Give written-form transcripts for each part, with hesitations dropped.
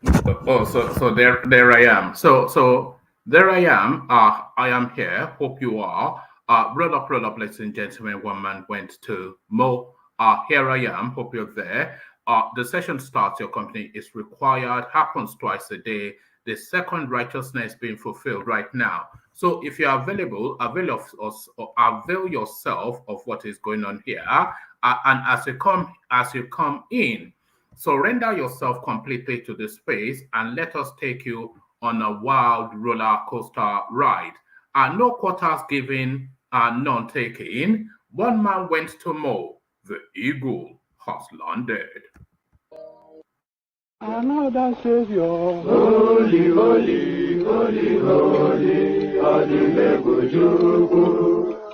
So there I am. So there I am. I am here. Hope you are. Roll up, ladies and gentlemen. One man went to Mo. Here I am. Hope you're there. The session starts. Your company is required. Happens twice a day. The second righteousness being fulfilled right now. So if you are available, avail of us or avail yourself of what is going on here. And as you come in. Surrender yourself completely to the space and let us take you on a wild roller coaster ride. No quarters given, none taken. One man went to mow. The eagle has landed. Another Savior. Holy, holy, holy, holy, Adimebujuku.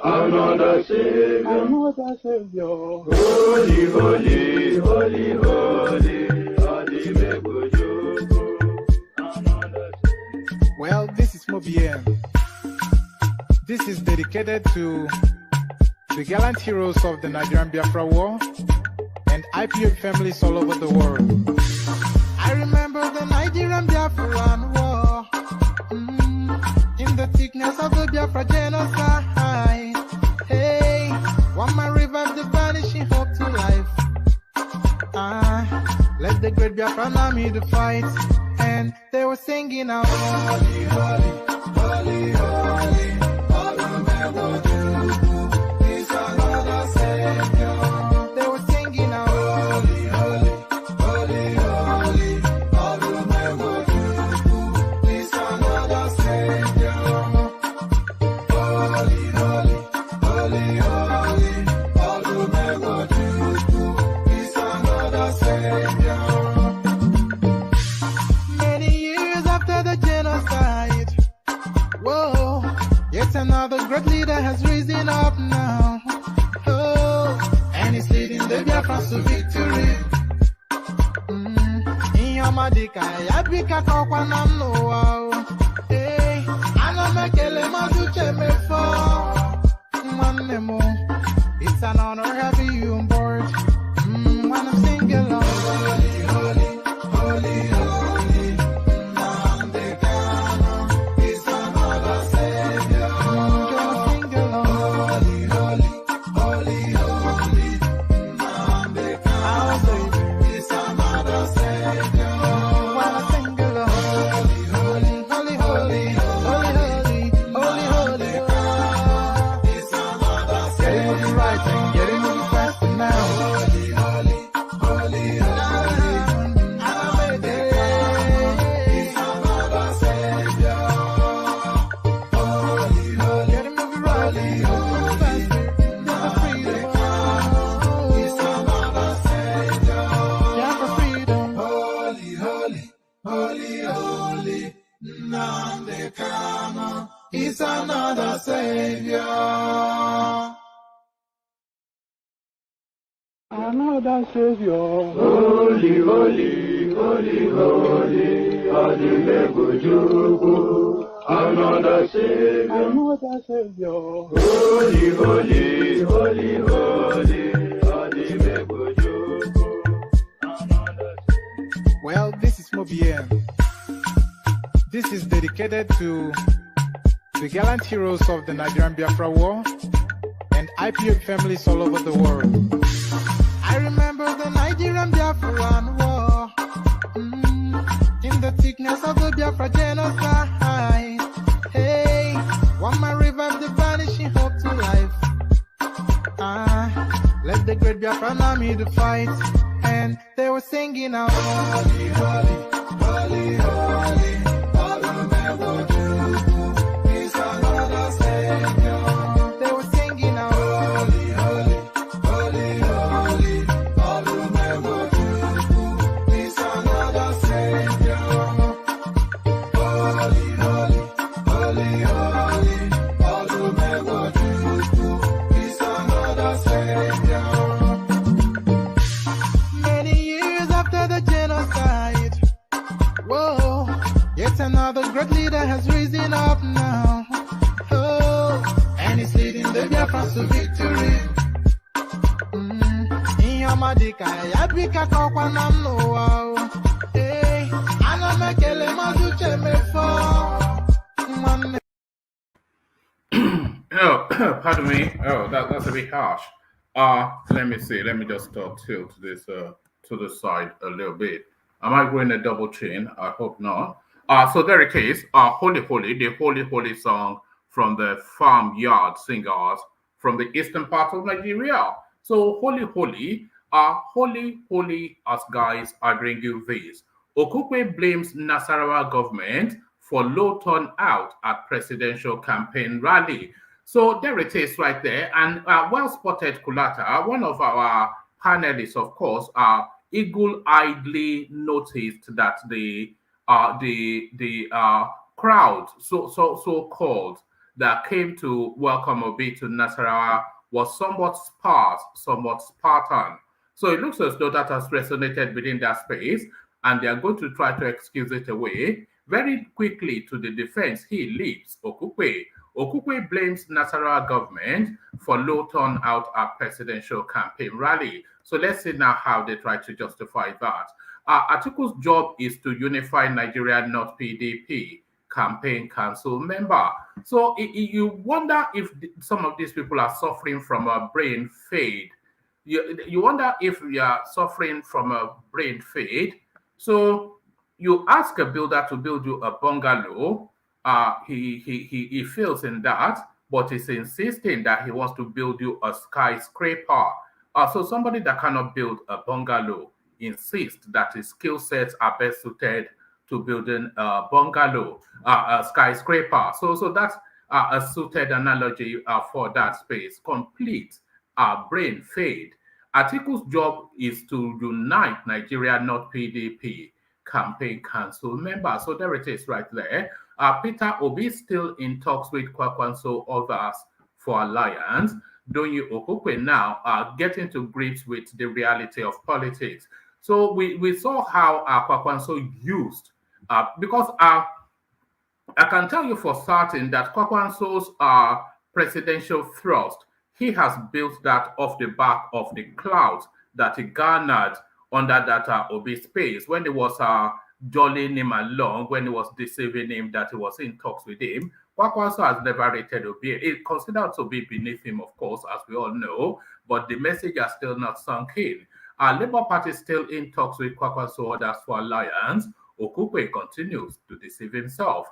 Another Savior. Another Savior. Holy, holy, holy, holy, Adimebujuku. Another Savior. Well, this is Mobien. This is dedicated to the gallant heroes of the Nigerian Biafra War and IPO families all over the world. I remember the Nigerian Biafran War, in the thickness of the Biafra genocide. Hey, one man revived the vanishing hope to life. Let the great Biafran army to fight, and they were singing out, holy, holy, holy, holy, is another Savior. They were singing out, holy, holy, holy, holy, is another Savior. Holy, holy, holy, holy, is another Savior. Many years after the genocide, whoa, yet another great leader has risen up now. Oh, and he's leading the Biafrans to victory. Inyamadika, yabika kwa namno wow. Hey, anamekele mazuche mefo. Mwanemo, it's an honor having you on board. When I'm singing along, holy, holy, holy, holy, Nandekano is another Savior. Just sing along, holy, holy, holy, holy, Nandekano is another Savior. When I sing along, holy, holy, holy, holy, holy, holy, holy, holy, is another Savior. Getting it right and getting it fast now. Holy, holy, holy, holy, is another Savior. Holy, holy, getting it right, holy, fast, never freedom. Is another Savior. Yeah, for freedom. Holy, holy, holy, holy, Nandekano is another Savior. Another Savior. Holy, holy, holy, holy, Adimebujuku. Another Savior. Another Savior. Holy, holy, holy, holy, Adimebujuku. Another Savior. Well, this is Mobien. This is dedicated to the gallant heroes of the Nigerian Biafra War and IPO families all over the world. I remember the Nigerian Biafran War, in the thickness of the Biafra genocide. Hey, one man revived the vanishing hope to life. Let the great Biafran army to fight, and they were singing out, holy, holy, holy, holy, is another Savior. They were singing out, holy, holy, holy, holy, is another Savior. Holy, holy, holy, holy, is another Savior. Many years after the genocide, whoa, yet another great leader has risen up now. Oh, and he's leading the Biafrans to victory. Inyamadika, yabika kwa namno wow. Hey, Oh, pardon me. Oh, that's a bit harsh. Let me see. Let me just tilt this to the side a little bit. Am I going a double chin? I hope not. So there it is. Holy Holy, the Holy Holy song from the farmyard singers from the eastern part of Nigeria. So Holy Holy, Holy Holy, us guys, I bring you this. Okukwe blames Nasarawa government for low turnout at presidential campaign rally. So there it is right there. And well spotted Kulata, one of our panelists, of course, eagle-eyedly noticed that the crowd, so called, that came to welcome Obi to Nasarawa was somewhat sparse, somewhat Spartan. So it looks as though that has resonated within that space, and they are going to try to excuse it away. Very quickly to the defense, he leaps Okukwe. Okukwe blames Nasarawa government for low turnout at presidential campaign rally. So let's see now how they try to justify that. Atiku's job is to unify Nigeria, not PDP campaign council member. So you wonder if some of these people are suffering from a brain fade. You wonder if you are suffering from a brain fade. So you ask a builder to build you a bungalow. He fails in that, but he's insisting that he wants to build you a skyscraper. So somebody that cannot build a bungalow insists that his skill sets are best suited to building a bungalow, a skyscraper. So that's a suited analogy for that space. Complete brain fade. Atiku's job is to unite Nigeria, not PDP campaign council member. So there it is right there. Peter Obi still in talks with Kwakwanso others for alliance. Donyi Okukwe now getting to grips with the reality of politics. So we saw how Kwakwanso used, because I can tell you for certain that Kwakwanso's presidential thrust, he has built that off the back of the clouds that he garnered under that Obi space when he was jollying him along, when he was deceiving him that he was in talks with him. Kwakwanso has never rated Obi. It considered to be beneath him, of course, as we all know, but the message has still not sunk in. Labour Party is still in talks with Kwakwanso others for alliance. Okukwe continues to deceive himself.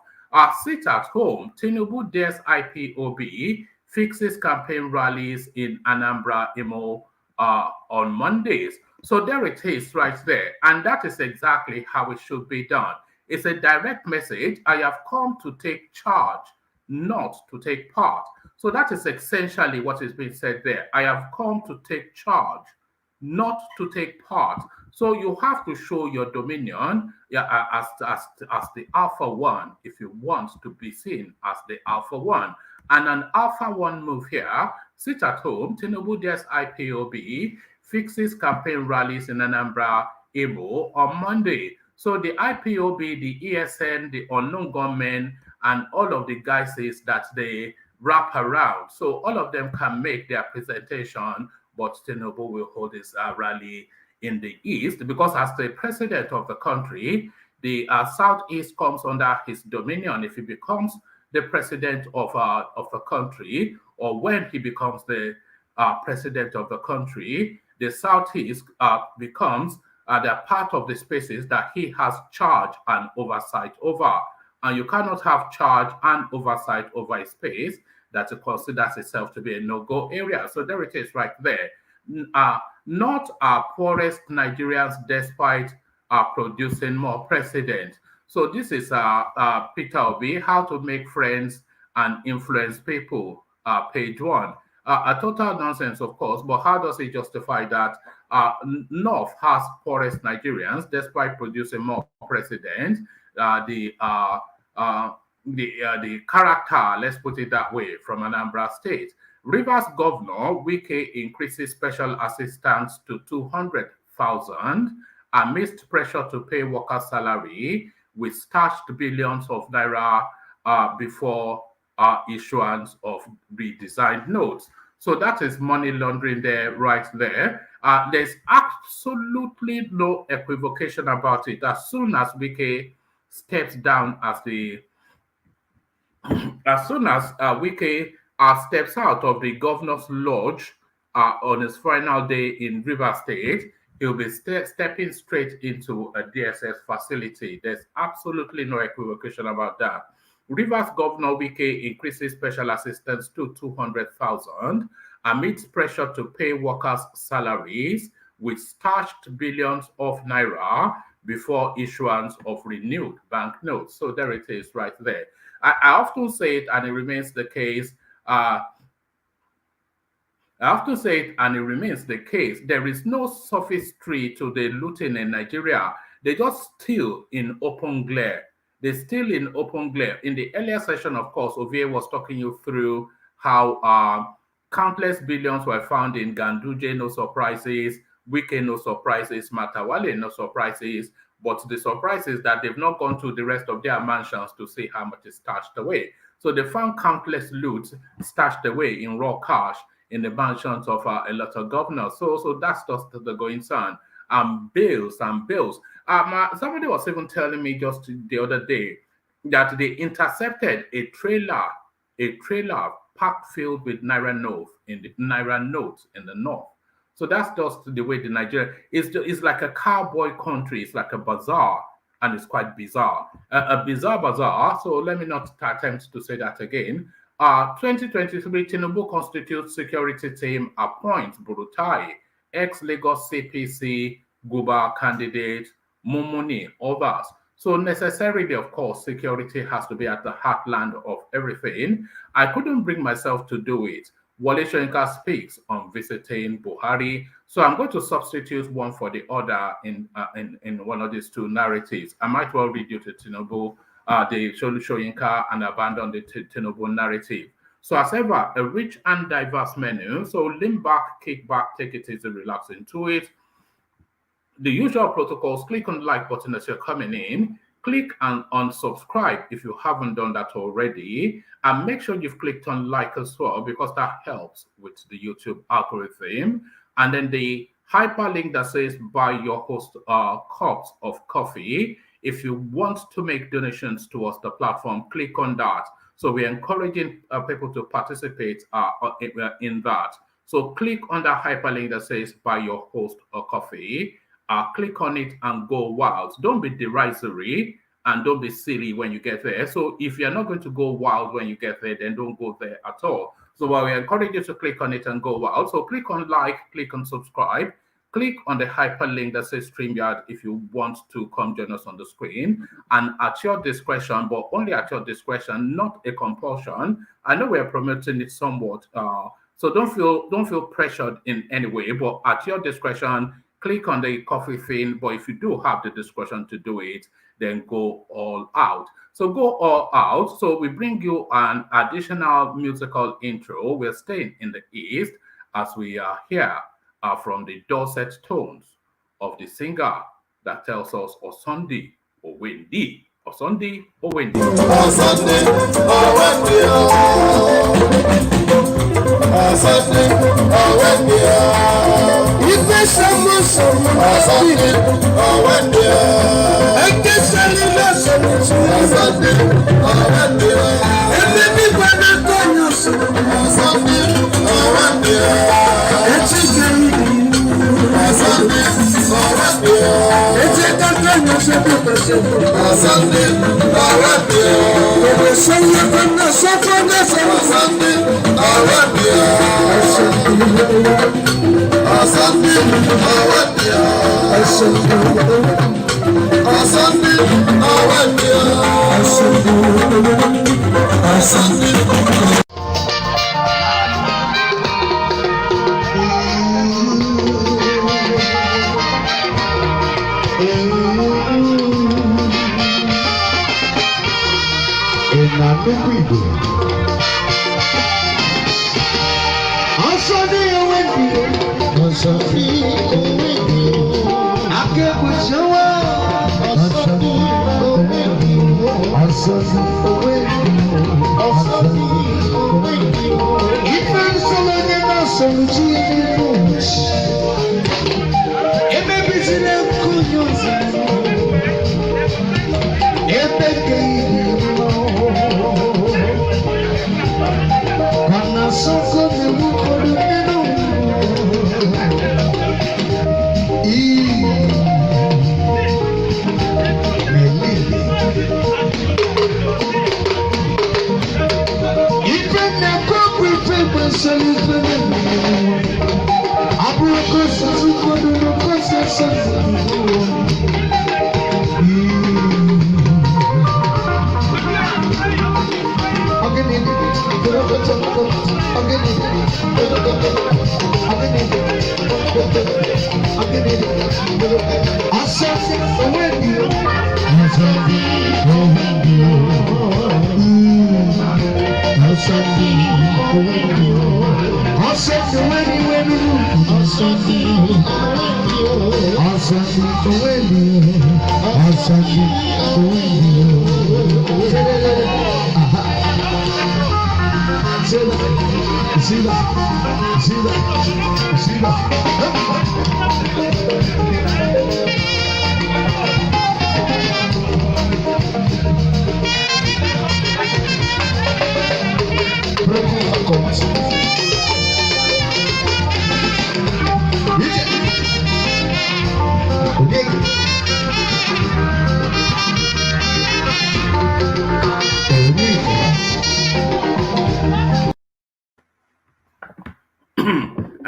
Sit at home, Tinubu dares IPOB, fixes campaign rallies in Anambra, Imo on Mondays. So there it is right there. And that is exactly how it should be done. It's a direct message. I have come to take charge, not to take part. So that is essentially what is being said there. I have come to take charge, not to take part. So you have to show your dominion, as the alpha one if you want to be seen as the alpha one. And an alpha one move here, sit at home, Tinubu dares IPOB, fixes campaign rallies in Anambra, Imo on Monday. So the IPOB, the ESN, the unknown gunmen, and all of the guys is that they wrap around. So all of them can make their presentation, but Tinubu will hold his rally in the East because as the president of the country, the Southeast comes under his dominion. If he becomes the president of a country, or when he becomes the president of the country, the Southeast becomes the part of the spaces that he has charge and oversight over. And you cannot have charge and oversight over a space that considers itself to be a no-go area. So there it is right there. Not our poorest Nigerians, despite producing more presidents. So this is Peter Obi, How to Make Friends and Influence People, page 1. A total nonsense, of course, but how does he justify that North has poorest Nigerians despite producing more presidents? The character, let's put it that way, from Anambra State. Rivers Governor Wike increases special assistance to 200,000 amidst pressure to pay workers' salary with stashed billions of naira before issuance of redesigned notes. So that is money laundering there, right there. There's absolutely no equivocation about it. As soon as Wike steps down as the, as soon as Wike steps out of the governor's lodge on his final day in Rivers State, he'll be stepping straight into a DSS facility. There's absolutely no equivocation about that. Rivers Governor Wike increases special assistance to 200,000 amidst pressure to pay workers' salaries with stashed billions of naira before issuance of renewed banknotes. So there it is right there. I often say it, and it remains the case. I have to say it, and it remains the case. There is no sophistry to the looting in Nigeria. They just steal in open glare. They steal in open glare. In the earlier session, of course, Ovie was talking you through how countless billions were found in Ganduje, no surprises. Wike, no surprises. Matawale, no surprises. But the surprise is that they've not gone to the rest of their mansions to see how much is stashed away. So they found countless loot stashed away in raw cash in the mansions of a lot of governors. So that's just the going on. Bills and bills. Somebody was even telling me just the other day that they intercepted a trailer packed filled with naira notes in the north. So that's just the way the Nigeria is like a cowboy country. It's like a bazaar, and it's quite bizarre. A bizarre bazaar. So let me not attempt to say that again. 2023 Tinubu constitutes security team appoints Burutai, ex-Lagos CPC, Guba candidate, Mumuni, others. So necessarily, of course, security has to be at the heartland of everything. I couldn't bring myself to do it. Wale Soyinka speaks on visiting Buhari. So I'm going to substitute one for the other in one of these two narratives. I might well read you to Tinubu, the Soyinka, and abandon the Tinubu narrative. So as ever, a rich and diverse menu. So lean back, kick back, take it easy, relax into it. The usual protocols: click on the like button as you're coming in. Click and unsubscribe if you haven't done that already. And make sure you've clicked on like as well, because that helps with the YouTube algorithm. And then the hyperlink that says buy your host cups of coffee. If you want to make donations towards the platform, click on that. So we're encouraging people to participate in that. So click on the hyperlink that says buy your host a coffee. Click on it and go wild. Don't be derisory and don't be silly when you get there. So if you're not going to go wild when you get there, then don't go there at all. So we encourage you to click on it and go wild. So click on like, click on subscribe, click on the hyperlink that says StreamYard if you want to come join us on the screen. And at your discretion, but only at your discretion, not a compulsion. I know we're promoting it somewhat, so don't feel pressured in any way, but at your discretion, click on the coffee thing. But if you do have the discretion to do it, then go all out. So go all out. So we bring you an additional musical intro. We're staying in the East as we are here from the dulcet tones of the singer that tells us Osundi Owendi. Osundi Owendi. Osundi Owendi. Osundi Owendi. Ife samu samu. Osundi Owendi. Eke salila samu. Osundi Owendi. Ebe mi bana konyo samu. Osundi Owendi. Eti kemi. Osundi Owendi. Eti kanyo samu. Osundi Owendi. Ebe samu kanyo samu. Osundi Owendi. Osundi Owendi. Osundi Owendi.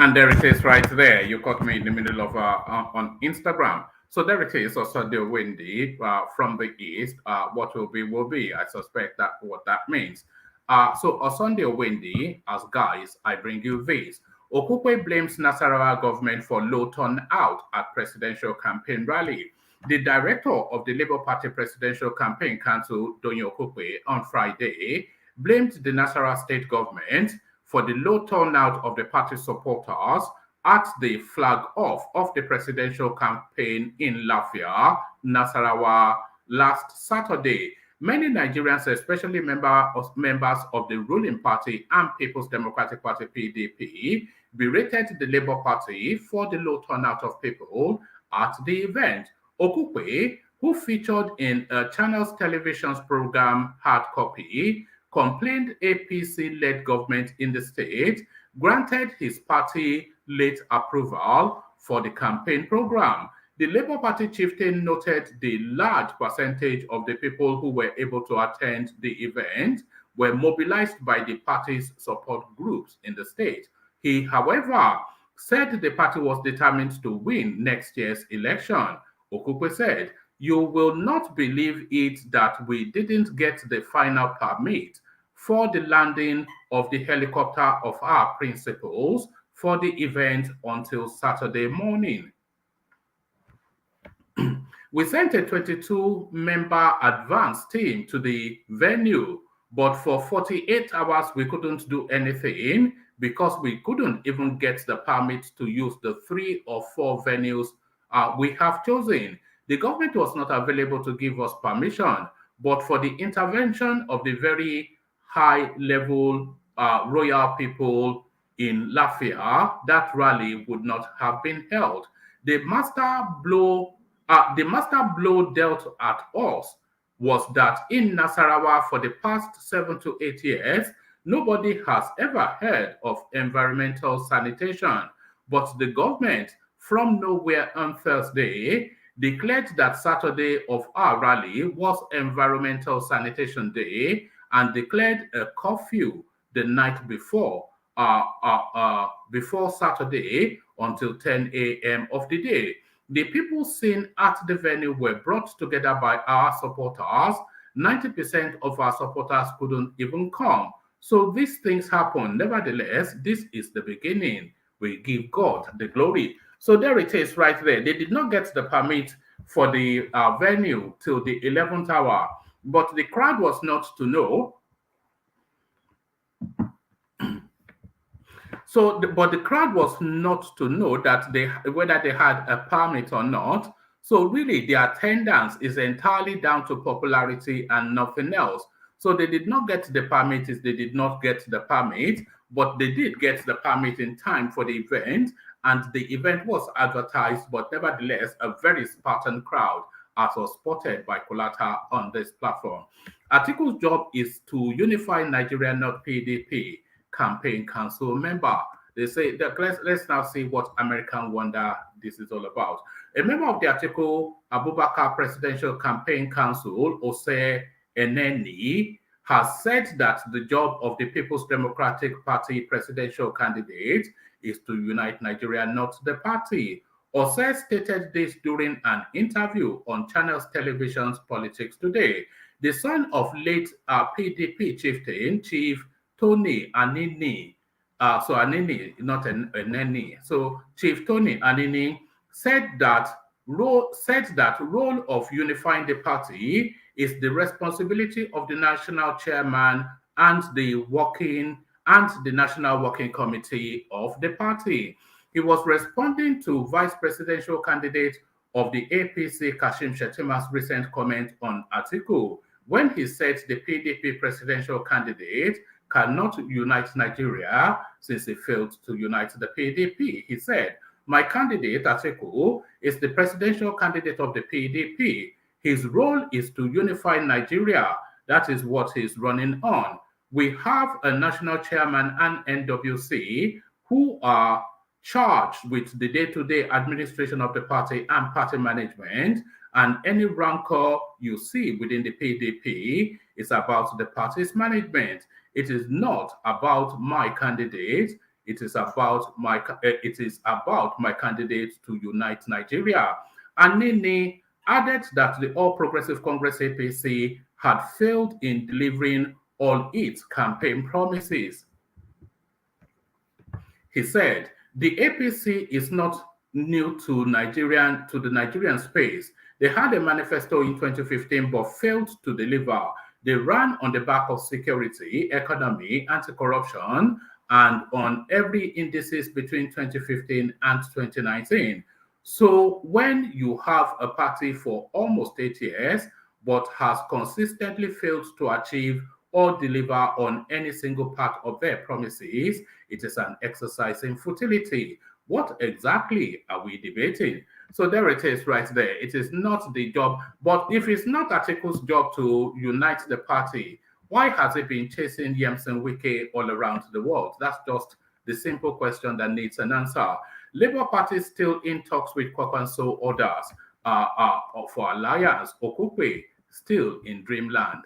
And there it is right there. You caught me in the middle of on Instagram. So there it is, also the windy from the east. What will be. I suspect that what that means. So on Sunday windy, as guys, I bring you this. Okukwe blames Nasarawa government for low turnout at presidential campaign rally. The director of the Labour Party Presidential Campaign Council, Donyo Okukwe, on Friday, blamed the Nasarawa state government for the low turnout of the party supporters at the flag off of the presidential campaign in Lafia, Nasarawa, last Saturday. Many Nigerians, especially members of the ruling party and People's Democratic Party (PDP), berated the Labour Party for the low turnout of people at the event. Okukwe, who featured in a Channels Television's program Hard Copy, complained APC-led government in the state granted his party late approval for the campaign program. The Labour Party chieftain noted the large percentage of the people who were able to attend the event were mobilized by the party's support groups in the state. He, however, said the party was determined to win next year's election. Okukwe said, "You will not believe it that we didn't get the final permit for the landing of the helicopter of our principals for the event until Saturday morning. We sent a 22-member advance team to the venue, but for 48 hours we couldn't do anything because we couldn't even get the permit to use the 3 or 4 venues we have chosen. The government was not available to give us permission, but for the intervention of the very high-level royal people in Lafia, that rally would not have been held. The master blow dealt at us was that in Nasarawa for the past 7 to 8 years, nobody has ever heard of environmental sanitation, but the government from nowhere on Thursday declared that Saturday of our rally was Environmental Sanitation Day and declared a curfew the night before Saturday until 10 a.m. of the day. The people seen at the venue were brought together by our supporters. 90% of our supporters couldn't even come. So these things happen. Nevertheless, this is the beginning. We give God the glory. So there it is right there. They did not get the permit for the venue till the 11th hour, but the crowd was not to know. But the crowd was not to know that whether they had a permit or not. So really, the attendance is entirely down to popularity and nothing else. So they did not get the permit. They did not get the permit, but they did get the permit in time for the event, and the event was advertised. But nevertheless, a very Spartan crowd, as was spotted by Kolata on this platform. Atiku's job is to unify Nigeria, not PDP. Campaign council member. They say that let's now see what American wonder this is all about. A member of the Atiku Abubakar Presidential Campaign Council, Ose Eneni, has said that the job of the People's Democratic Party presidential candidate is to unite Nigeria, not the party. Ose stated this during an interview on Channels Television's Politics Today. The son of late PDP chieftain, Chief Tony Anini, so Anini, not Eneni. So Chief Tony Anini said that said that role of unifying the party is the responsibility of the national chairman and the National Working Committee of the party. He was responding to vice presidential candidate of the APC, Kashim Shettima's recent comment on Atiku, when he said the PDP presidential candidate cannot unite Nigeria since he failed to unite the PDP. He said, "My candidate, Atiku, is the presidential candidate of the PDP. His role is to unify Nigeria. That is what he's running on. We have a national chairman and NWC who are charged with the day-to-day administration of the party and party management, and any rancor you see within the PDP is about the party's management. It is not about my candidate. It is about my candidate to unite Nigeria." And Nini added that the All Progressive Congress APC had failed in delivering all its campaign promises. He said, "The APC is not new to the Nigerian space. They had a manifesto in 2015 but failed to deliver. They ran on the back of security, economy, anti-corruption, and on every indices between 2015 and 2019. So when you have a party for almost 8 years but has consistently failed to achieve or deliver on any single part of their promises, it is an exercise in futility. What exactly are we debating?" So there it is right there. It is not the job, but if it's not Atiku's job to unite the party, why has he been chasing Yemsen Wike all around the world? That's just the simple question that needs an answer. Labour Party still in talks with Kwakwanso others for alliance. Okupe still in dreamland.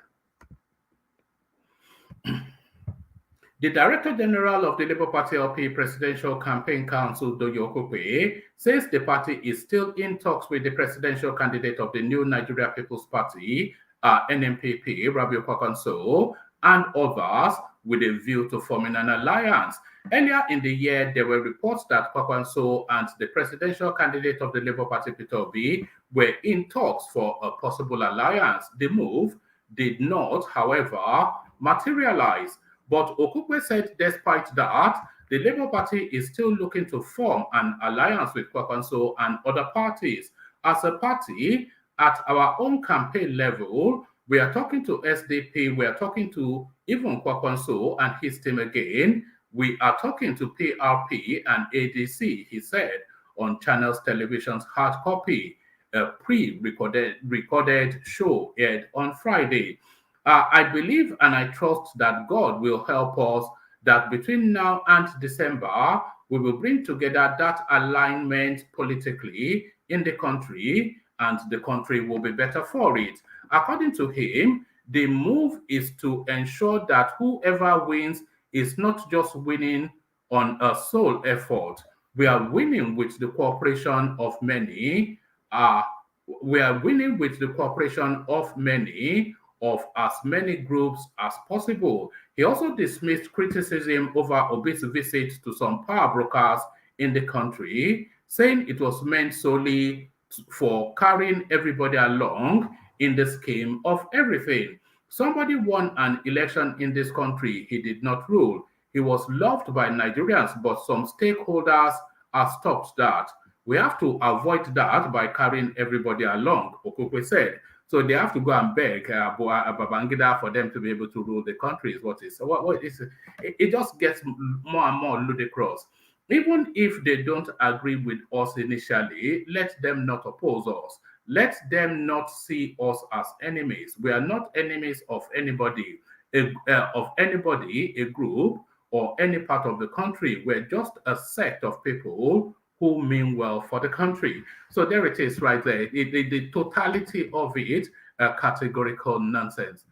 The Director General of the Labour Party LP Presidential Campaign Council, Doyo Okupe, says the party is still in talks with the presidential candidate of the New Nigeria People's Party, NNPP, Rabiu Kwakwanso, and others with a view to forming an alliance. Earlier in the year, there were reports that Kwakwanso and the presidential candidate of the Labour Party, Peter Obi, were in talks for a possible alliance. The move did not, however, materialize. But Okupe said despite that, the Labour Party is still looking to form an alliance with Kwakwanso and other parties. As a party, at our own campaign level, we are talking to SDP, we are talking to even Kwakwanso and his team again. We are talking to PRP and ADC, he said, on Channels Television's Hard Copy, a pre-recorded show aired on Friday. I believe and I trust that God will help us, that between now and December, we will bring together that alignment politically in the country, and the country will be better for it. According to him, the move is to ensure that whoever wins is not just winning on a sole effort. We are winning with the cooperation of many. We are winning with the cooperation of many, of as many groups as possible. He also dismissed criticism over Obi's visit to some power brokers in the country, saying it was meant solely for carrying everybody along in the scheme of everything. Somebody won an election in this country. He did not rule. He was loved by Nigerians, but some stakeholders have stopped that. We have to avoid that by carrying everybody along, Okupe said. So they have to go and beg Babangida for them to be able to rule the country. It just gets more and more ludicrous. Even if they don't agree with us initially, let them not oppose us. Let them not see us as enemies. We are not enemies of anybody, a group, or any part of the country. We're just a set of people who mean well for the country. So there it is right there. The totality of it, categorical nonsense.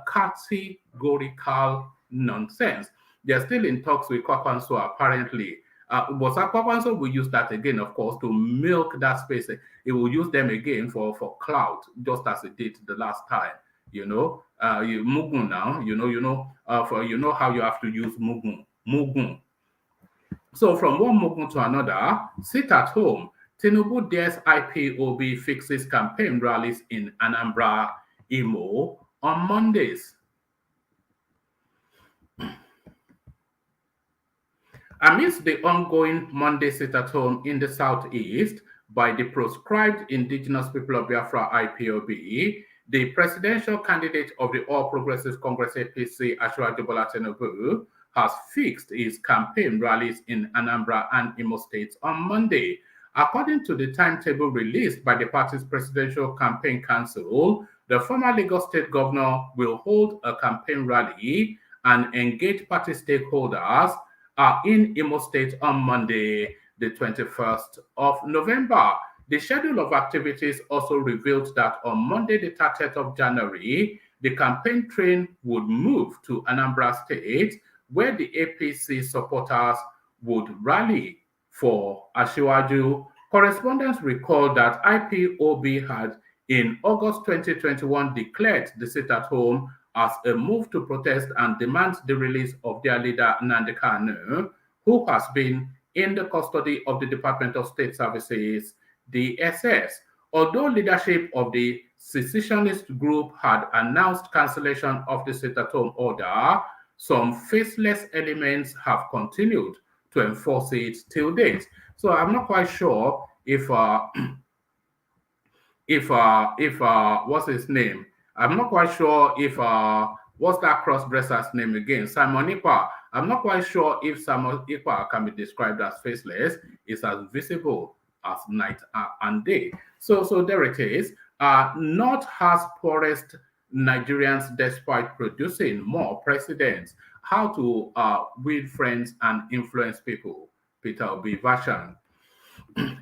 Categorical nonsense. They're still in talks with Kwakwanso, apparently. But Kwakwanso will use that again, of course, to milk that space. It will use them again for clout, just as it did the last time. You know, Mugun now, you know how you have to use Mugun. So from one Mugun to another, sit at home. Tinubu dares IPOB fixes campaign rallies in Anambra, Imo on Mondays. Amidst the ongoing Monday sit-at-home in the southeast by the proscribed indigenous people of Biafra IPOB, the presidential candidate of the All Progressives Congress APC, Asiwaju Bola Tinubu, has fixed his campaign rallies in Anambra and Imo states on Monday. According to the timetable released by the party's Presidential Campaign Council, the former Lagos State governor will hold a campaign rally and engage party stakeholders in Imo State on Monday, the 21st of November. The schedule of activities also revealed that on Monday, the 30th of January, the campaign train would move to Anambra State, where the APC supporters would rally for Asiwaju. Correspondents recall that IPOB had, in August 2021, declared the sit-at-home as a move to protest and demand the release of their leader, Nnamdi Kanu, who has been in the custody of the Department of State Services, DSS. Although leadership of the secessionist group had announced cancellation of the sit-at-home order, some faceless elements have continued to enforce it till date. So I'm not quite sure if what's his name? I'm not quite sure if what's that cross-dresser's name again? Simon Ekpa. I'm not quite sure if Simon Ekpa can be described as faceless. It's as visible as night and day. So there it is. Not has poorest Nigerians despite producing more presidents. How to win friends and influence people. Peter Obi version.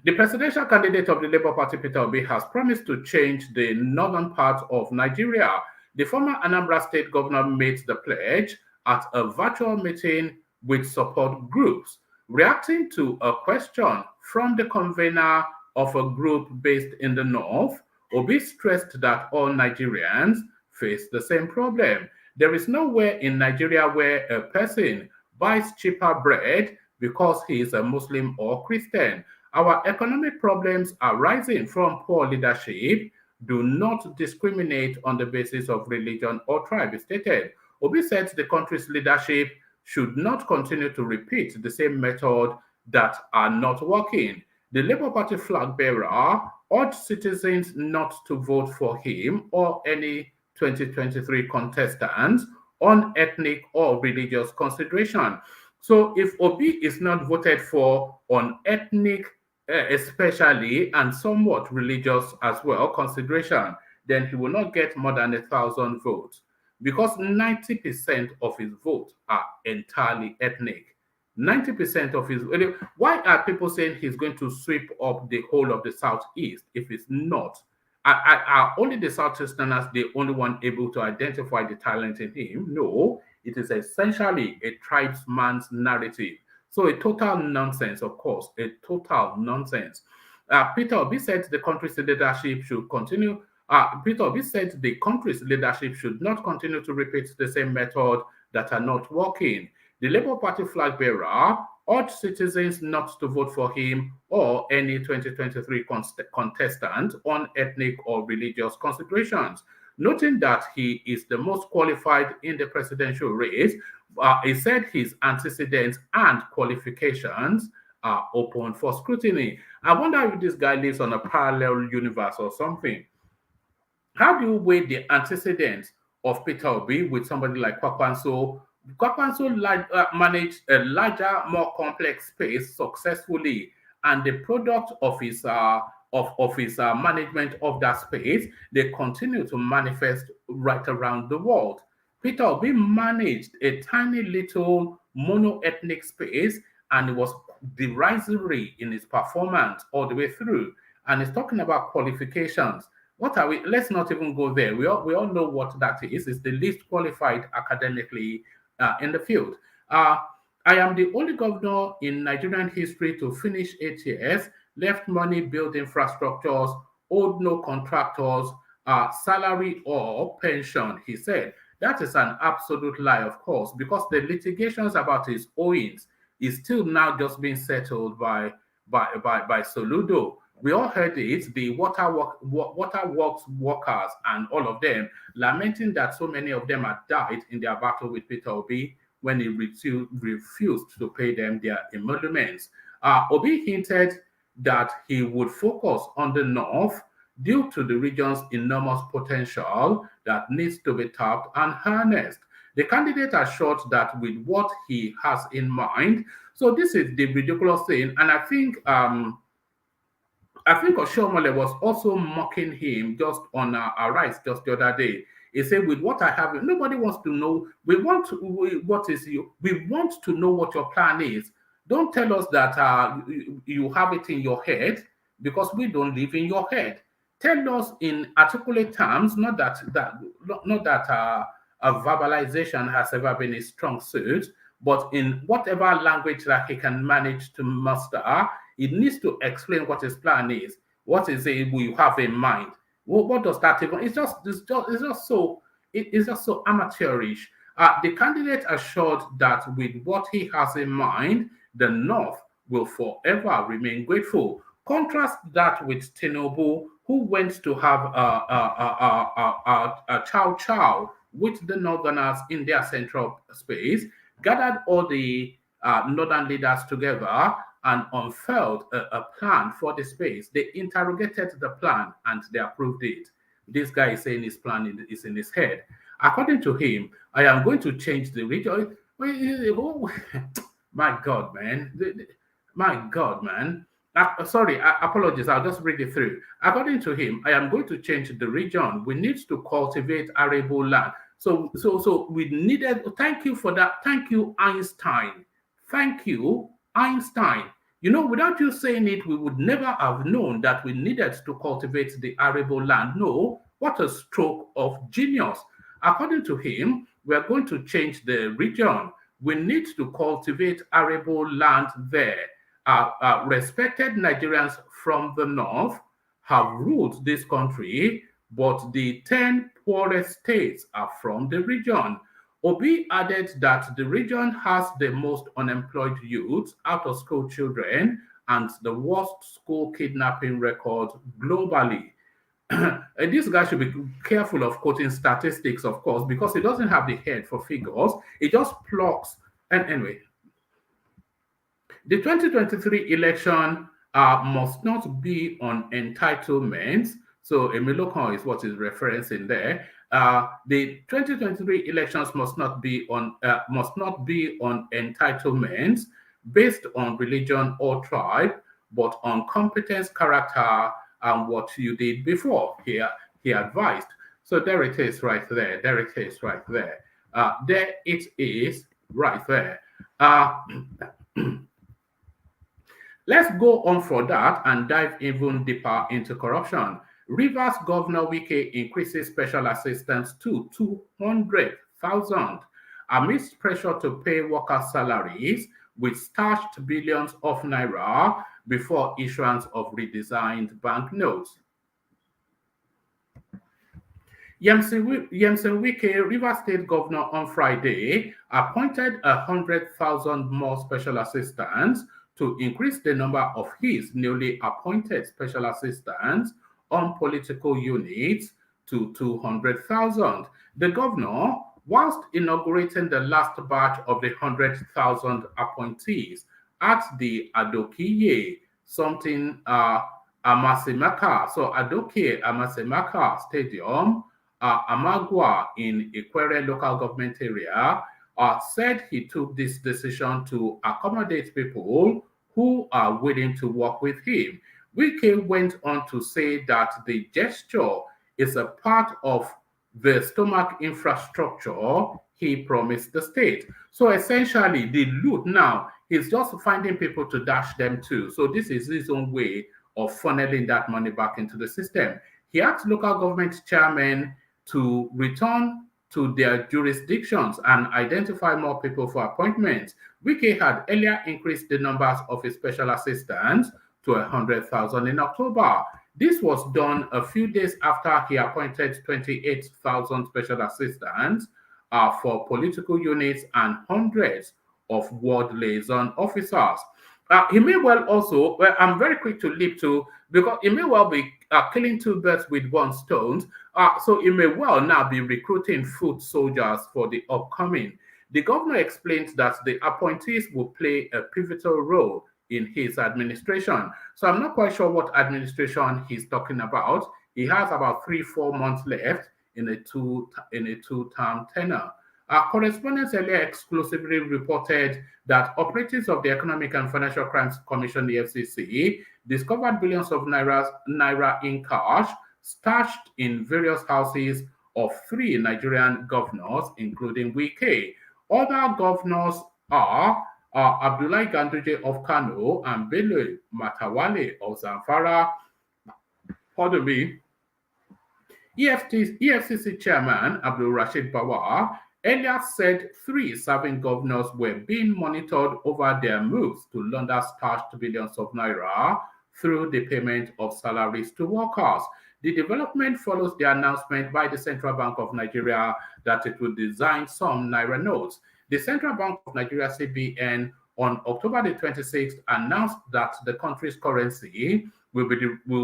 The presidential candidate of the Labour Party, Peter Obi, has promised to change the northern part of Nigeria. The former Anambra State governor made the pledge at a virtual meeting with support groups. Reacting to a question from the convener of a group based in the north, Obi stressed that all Nigerians face the same problem. There is nowhere in Nigeria where a person buys cheaper bread because he is a Muslim or Christian. Our economic problems are rising from poor leadership. Do not discriminate on the basis of religion or tribe, stated. Obi said the country's leadership should not continue to repeat the same method that are not working. The Labour Party flag bearer urged citizens not to vote for him or any 2023 contestants on ethnic or religious consideration. So if Obi is not voted for on ethnic, especially, and somewhat religious as well consideration, then he will not get more than 1,000 votes because 90% of his votes are entirely ethnic. 90% of his. Why are people saying he's going to sweep up the whole of the Southeast if it's not? Are only the Southeasterners the only one able to identify the talent in him? No, it is essentially a tribesman's narrative. So a total nonsense, of course, a total nonsense. Peter Obi said the country's leadership should continue. Peter Obi said the country's leadership should not continue to repeat the same method that are not working. The Labour Party flag bearer urged citizens not to vote for him or any 2023 contestant on ethnic or religious considerations. Noting that he is the most qualified in the presidential race, he said his antecedents and qualifications are open for scrutiny. I wonder if this guy lives on a parallel universe or something. How do you weigh the antecedents of Peter Obi with somebody like Kwakwanso? Kwakwanso managed a larger, more complex space successfully, and the product of his management of that space, they continue to manifest right around the world. Peter Obi managed a tiny little mono-ethnic space, and it was derisory in his performance all the way through. And he's talking about qualifications. What are we? Let's not even go there. We all know what that is. It's the least qualified academically in the field. I am the only governor in Nigerian history to finish 8 years, left money, build infrastructures, owed no contractors, salary or pension, he said. That is an absolute lie, of course, because the litigations about his owings is still now just being settled by Soludo. We all heard it, the water works workers and all of them lamenting that so many of them had died in their battle with Peter Obi when he refused to pay them their emoluments. Obi hinted that he would focus on the North due to the region's enormous potential that needs to be tapped and harnessed. The candidate assured that with what he has in mind, so this is the ridiculous thing, and I think Oshomole was also mocking him just on our rights just the other day. He said, "With what I have, nobody wants to know. What is you? We want to know what your plan is. Don't tell us that you have it in your head because we don't live in your head. Tell us in articulate terms. Not that a verbalization has ever been a strong suit, but in whatever language that he can manage to master, it needs to explain what his plan is. What is it we have in mind? What does that even? It's just so amateurish. The candidate assured that with what he has in mind, the North will forever remain grateful. Contrast that with Tinubu, who went to have a chow chow with the Northerners in their central space, gathered all the Northern leaders together and unfurled a plan for the space. They interrogated the plan and they approved it. This guy is saying his plan is in his head. According to him, I am going to change the region. My God, man. My God, man. Sorry, apologies. I'll just read it through. According to him, I am going to change the region. We need to cultivate arable land. So we needed. Thank you for that. Thank you, Einstein. Thank you, Einstein. You know, without you saying it, we would never have known that we needed to cultivate the arable land. No, what a stroke of genius. According to him, we are going to change the region. We need to cultivate arable land there. Respected Nigerians from the north have ruled this country, but the 10 poorest states are from the region. Obi added that the region has the most unemployed youth, out of school children, and the worst school kidnapping record globally. This guy should be careful of quoting statistics, of course, because he doesn't have the head for figures. He just plucks. And anyway, the 2023 election must not be on entitlements. So Emilokon is what is referencing there. The 2023 elections must not be on entitlements based on religion or tribe, but on competence, character, and what you did before. He advised. So there it is, right there. There it is, right there. There it is, right there. Let's go on for that and dive even deeper into corruption. Rivers Governor Wike increases special assistance to 200,000 amidst pressure to pay workers' salaries with stashed billions of naira before issuance of redesigned banknotes. Yemsen Wike, Rivers State Governor, on Friday appointed 100,000 more special assistants to increase the number of his newly appointed special assistants on political units to 200,000. The governor, whilst inaugurating the last batch of the 100,000 appointees at the Adokiye Amasemaka, so Adokiye Amasemaka Stadium, Amagua in Ikwere local government area, said he took this decision to accommodate people who are willing to work with him. Wike went on to say that the gesture is a part of the stomach infrastructure he promised the state. So essentially, the loot now is just finding people to dash them to. So this is his own way of funneling that money back into the system. He asked local government chairmen to return to their jurisdictions and identify more people for appointments. Wike had earlier increased the numbers of his special assistants to 100,000 in October. This was done a few days after he appointed 28,000 special assistants for political units and hundreds of ward liaison officers. He may well also, well, I'm very quick to leap to, because he may well be killing two birds with one stone. So he may well now be recruiting foot soldiers for the upcoming. The governor explained that the appointees will play a pivotal role in his administration. So I'm not quite sure what administration he's talking about. He has about 3-4 months left in a two-term tenure. Our correspondents earlier exclusively reported that operatives of the Economic and Financial Crimes Commission, the FCC, discovered billions of naira in cash stashed in various houses of 3 Nigerian governors, including Wike. Other governors are Abdullahi Ganduje of Kano and Bello Matawale of Zamfara. Pardon me. EFCC Chairman Abdul Rashid Bawar earlier said 3 serving governors were being monitored over their moves to launder stashed billions of naira through the payment of salaries to workers. The development follows the announcement by the Central Bank of Nigeria that it will design some naira notes. The Central Bank of Nigeria (CBN) on October the 26th announced that the country's currency will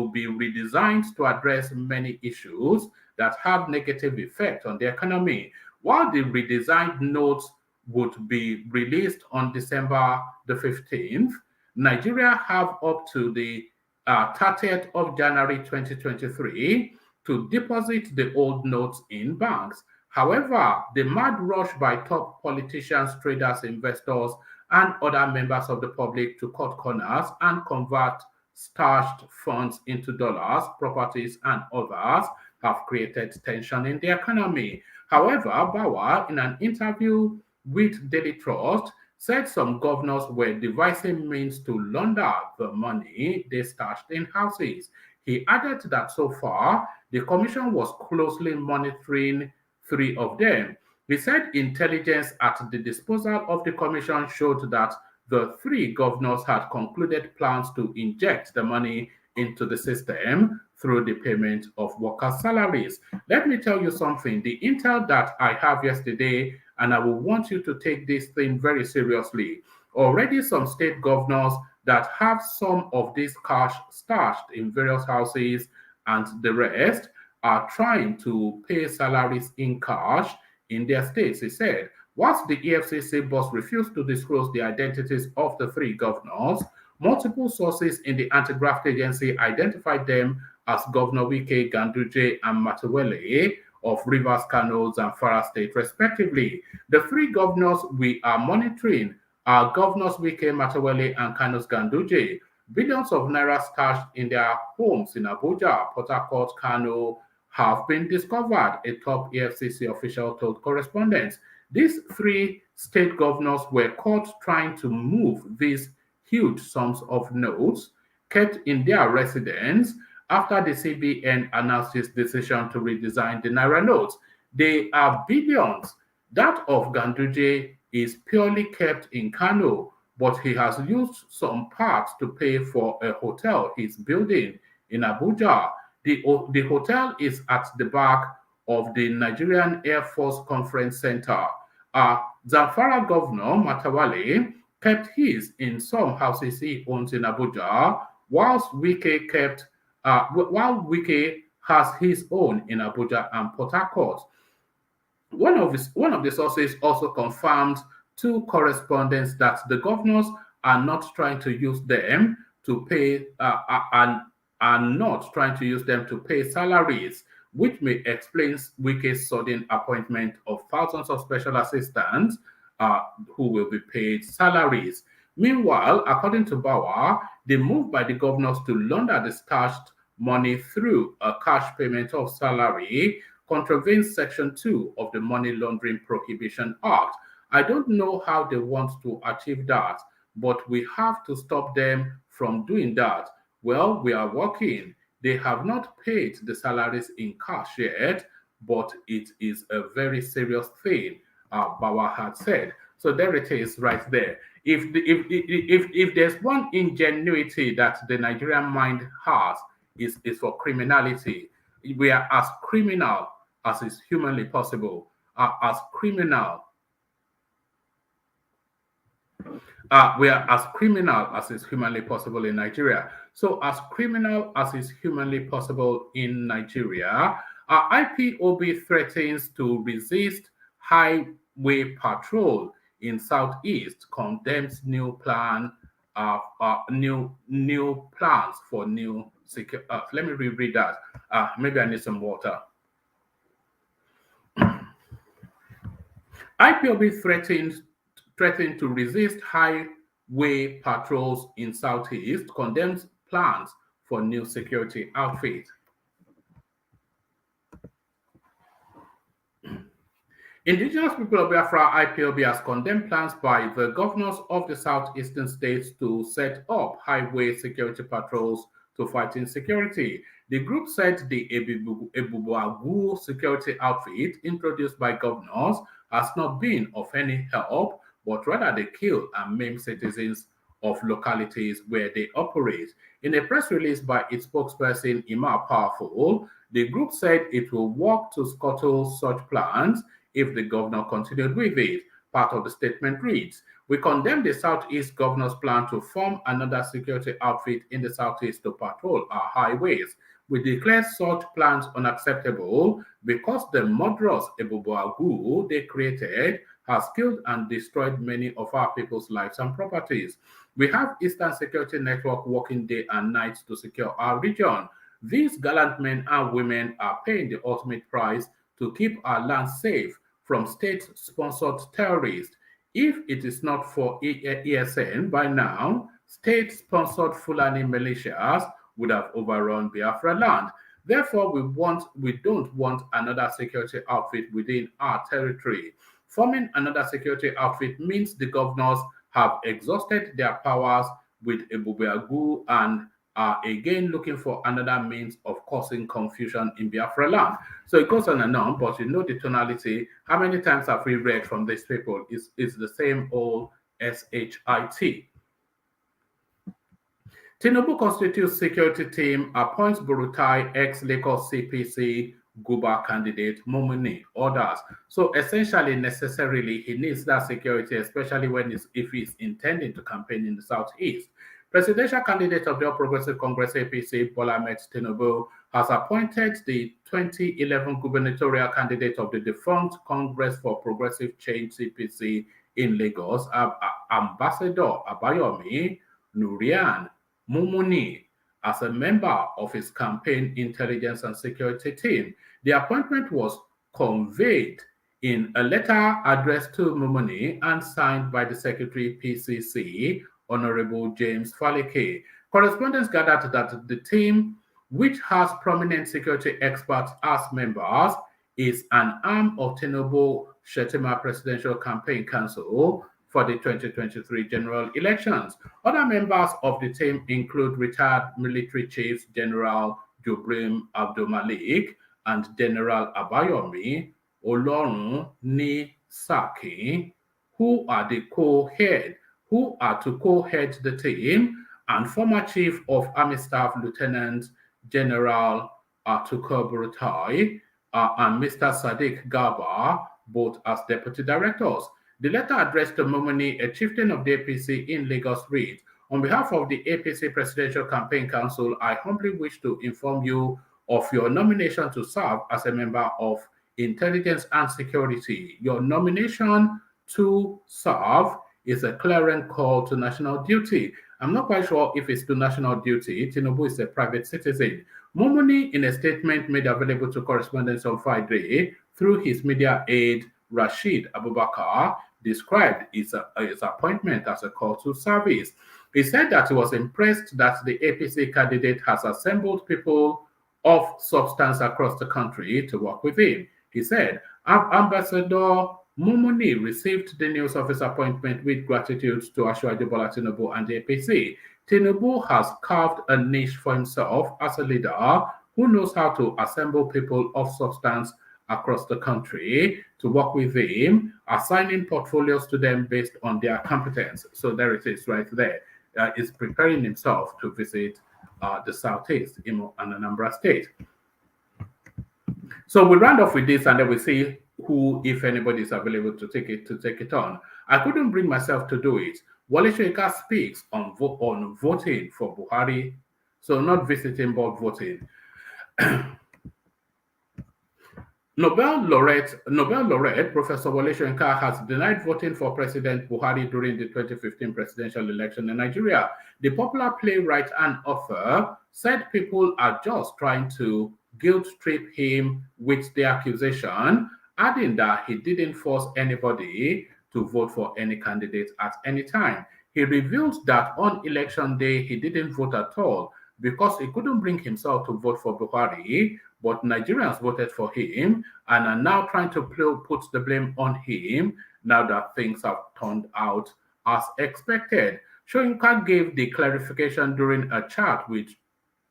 be redesigned to address many issues that have negative effect on the economy. While the redesigned notes would be released on December the 15th, Nigeria have up to the 30th of January 2023 to deposit the old notes in banks. However, the mad rush by top politicians, traders, investors, and other members of the public to cut corners and convert stashed funds into dollars, properties, and others have created tension in the economy. However, Bauer, in an interview with Daily Trust, said some governors were devising means to launder the money they stashed in houses. He added that so far, the commission was closely monitoring 3 of them. He said intelligence at the disposal of the commission showed that the 3 governors had concluded plans to inject the money into the system through the payment of workers' salaries. Let me tell you something. The intel that I have yesterday, and I will want you to take this thing very seriously. Already some state governors that have some of this cash stashed in various houses and the rest are trying to pay salaries in cash in their states, he said. Whilst the EFCC boss refused to disclose the identities of the 3 governors, multiple sources in the anti-graft agency identified them as Governor Wike, Ganduje, and Matawale of Rivers, Kano, Zamfara State, respectively. The 3 governors we are monitoring are Governors Wike, Matawale, and Kano's Ganduje. Billions of naira stashed in their homes in Abuja, Port Harcourt, Kano have been discovered, a top EFCC official told correspondents. These 3 state governors were caught trying to move these huge sums of notes kept in their residence after the CBN announced its decision to redesign the naira notes. They are billions. That of Ganduje is purely kept in Kano, but he has used some parts to pay for a hotel he's building in Abuja. The hotel is at the back of the Nigerian Air Force Conference Center. Zamfara Governor Matawale kept his in some houses he owns in Abuja, while Wike has his own in Abuja and Port Harcourt. One of the sources also confirmed to correspondents that the governors are not trying to use them to pay and are not trying to use them to pay salaries, which may explain Wike's sudden appointment of thousands of special assistants who will be paid salaries. Meanwhile, according to Bauer, the move by the governors to launder the stashed money through a cash payment of salary contravenes Section 2 of the Money Laundering Prohibition Act. I don't know how they want to achieve that, but we have to stop them from doing that. Well, we are working. They have not paid the salaries in cash yet, but it is a very serious thing, Bauer had said. So there it is right there. If there's one ingenuity that the Nigerian mind has, is for criminality. We are as criminal as is humanly possible, as criminal. We are as criminal as is humanly possible in Nigeria. So, as criminal as is humanly possible in Nigeria, IPOB threatens to resist highway patrol in Southeast, condemns new plans for new security. Let me reread that. Maybe I need some water. IPOB threatened to resist highway patrols in Southeast, condemns plans for new security outfit. Indigenous people of Biafra IPOB has condemned plans by the governors of the southeastern states to set up highway security patrols to fight insecurity. The group said the Ebubuagu security outfit introduced by governors has not been of any help, but rather they kill and maim citizens of localities where they operate. In a press release by its spokesperson, Ima Powerful, the group said it will work to scuttle such plans if the governor continued with it. Part of the statement reads, "We condemn the Southeast governor's plan to form another security outfit in the Southeast to patrol our highways. We declare such plans unacceptable because the murderous Ebubuagu they created has killed and destroyed many of our people's lives and properties. We have Eastern Security Network working day and night to secure our region. These gallant men and women are paying the ultimate price to keep our land safe from state-sponsored terrorists. If it is not for ESN, by now, state-sponsored Fulani militias would have overrun Biafra land. Therefore, we don't want another security outfit within our territory. Forming another security outfit means the governors have exhausted their powers with Ebubeagu and are again looking for another means of causing confusion in Biafra land." So it goes on and on, but you know the tonality. How many times have we read from these people? It's the same old SHIT. Tinubu constitutes security team, appoints Burutai, ex-Lagos CPC, Guba candidate, Momuni, others. So essentially, necessarily, he needs that security, especially if he's intending to campaign in the Southeast. Presidential candidate of the All Progressive Congress APC, Bola Ahmed Tinubu, has appointed the 2011 gubernatorial candidate of the defunct Congress for Progressive Change CPC in Lagos, Ambassador Abayomi Nurian Mumuni, as a member of his campaign intelligence and security team. The appointment was conveyed in a letter addressed to Mumuni and signed by the Secretary PCC, Honorable James Faleke. Correspondents gathered that the team, which has prominent security experts as members, is an arm of Tinubu Shetima Presidential Campaign Council for the 2023 general elections. Other members of the team include retired military chiefs General Jubrim Abdul Malik and General Abayomi Olorun Ni Saki, who are to co-head the team, and former Chief of Army Staff Lieutenant General Tukur Burutai and Mr. Sadiq Garba, both as deputy directors. The letter addressed to Momoni, a chieftain of the APC in Lagos, reads, "On behalf of the APC Presidential Campaign Council, I humbly wish to inform you of your nomination to serve as a member of Intelligence and Security. Your nomination to serve is a clarion call to national duty." I'm not quite sure if it's to national duty. Tinubu is a private citizen. Momoni, in a statement made available to correspondents on Friday through his media aide Rashid Abubakar, described his appointment as a call to service. He said that he was impressed that the APC candidate has assembled people of substance across the country to work with him. He said, Ambassador Mumuni received the news of his appointment with gratitude to Asiwaju Bola Tinubu and the APC. Tinubu has carved a niche for himself as a leader who knows how to assemble people of substance across the country to work with him, assigning portfolios to them based on their competence. So there it is right there. He's preparing himself to visit the Southeast, Imo and Anambra State. So we'll round off with this and then we'll see who, if anybody, is available to take it on. I couldn't bring myself to do it, Wale Soyinka speaks on voting for Buhari. So not visiting, but voting. Nobel laureate Professor Wale Soyinka has denied voting for President Buhari during the 2015 presidential election in Nigeria. The popular playwright and author said people are just trying to guilt trip him with the accusation, adding that he didn't force anybody to vote for any candidate at any time. He revealed that on election day he didn't vote at all because he couldn't bring himself to vote for Buhari, but Nigerians voted for him and are now trying to put the blame on him now that things have turned out as expected. Soyinka gave the clarification during a chat with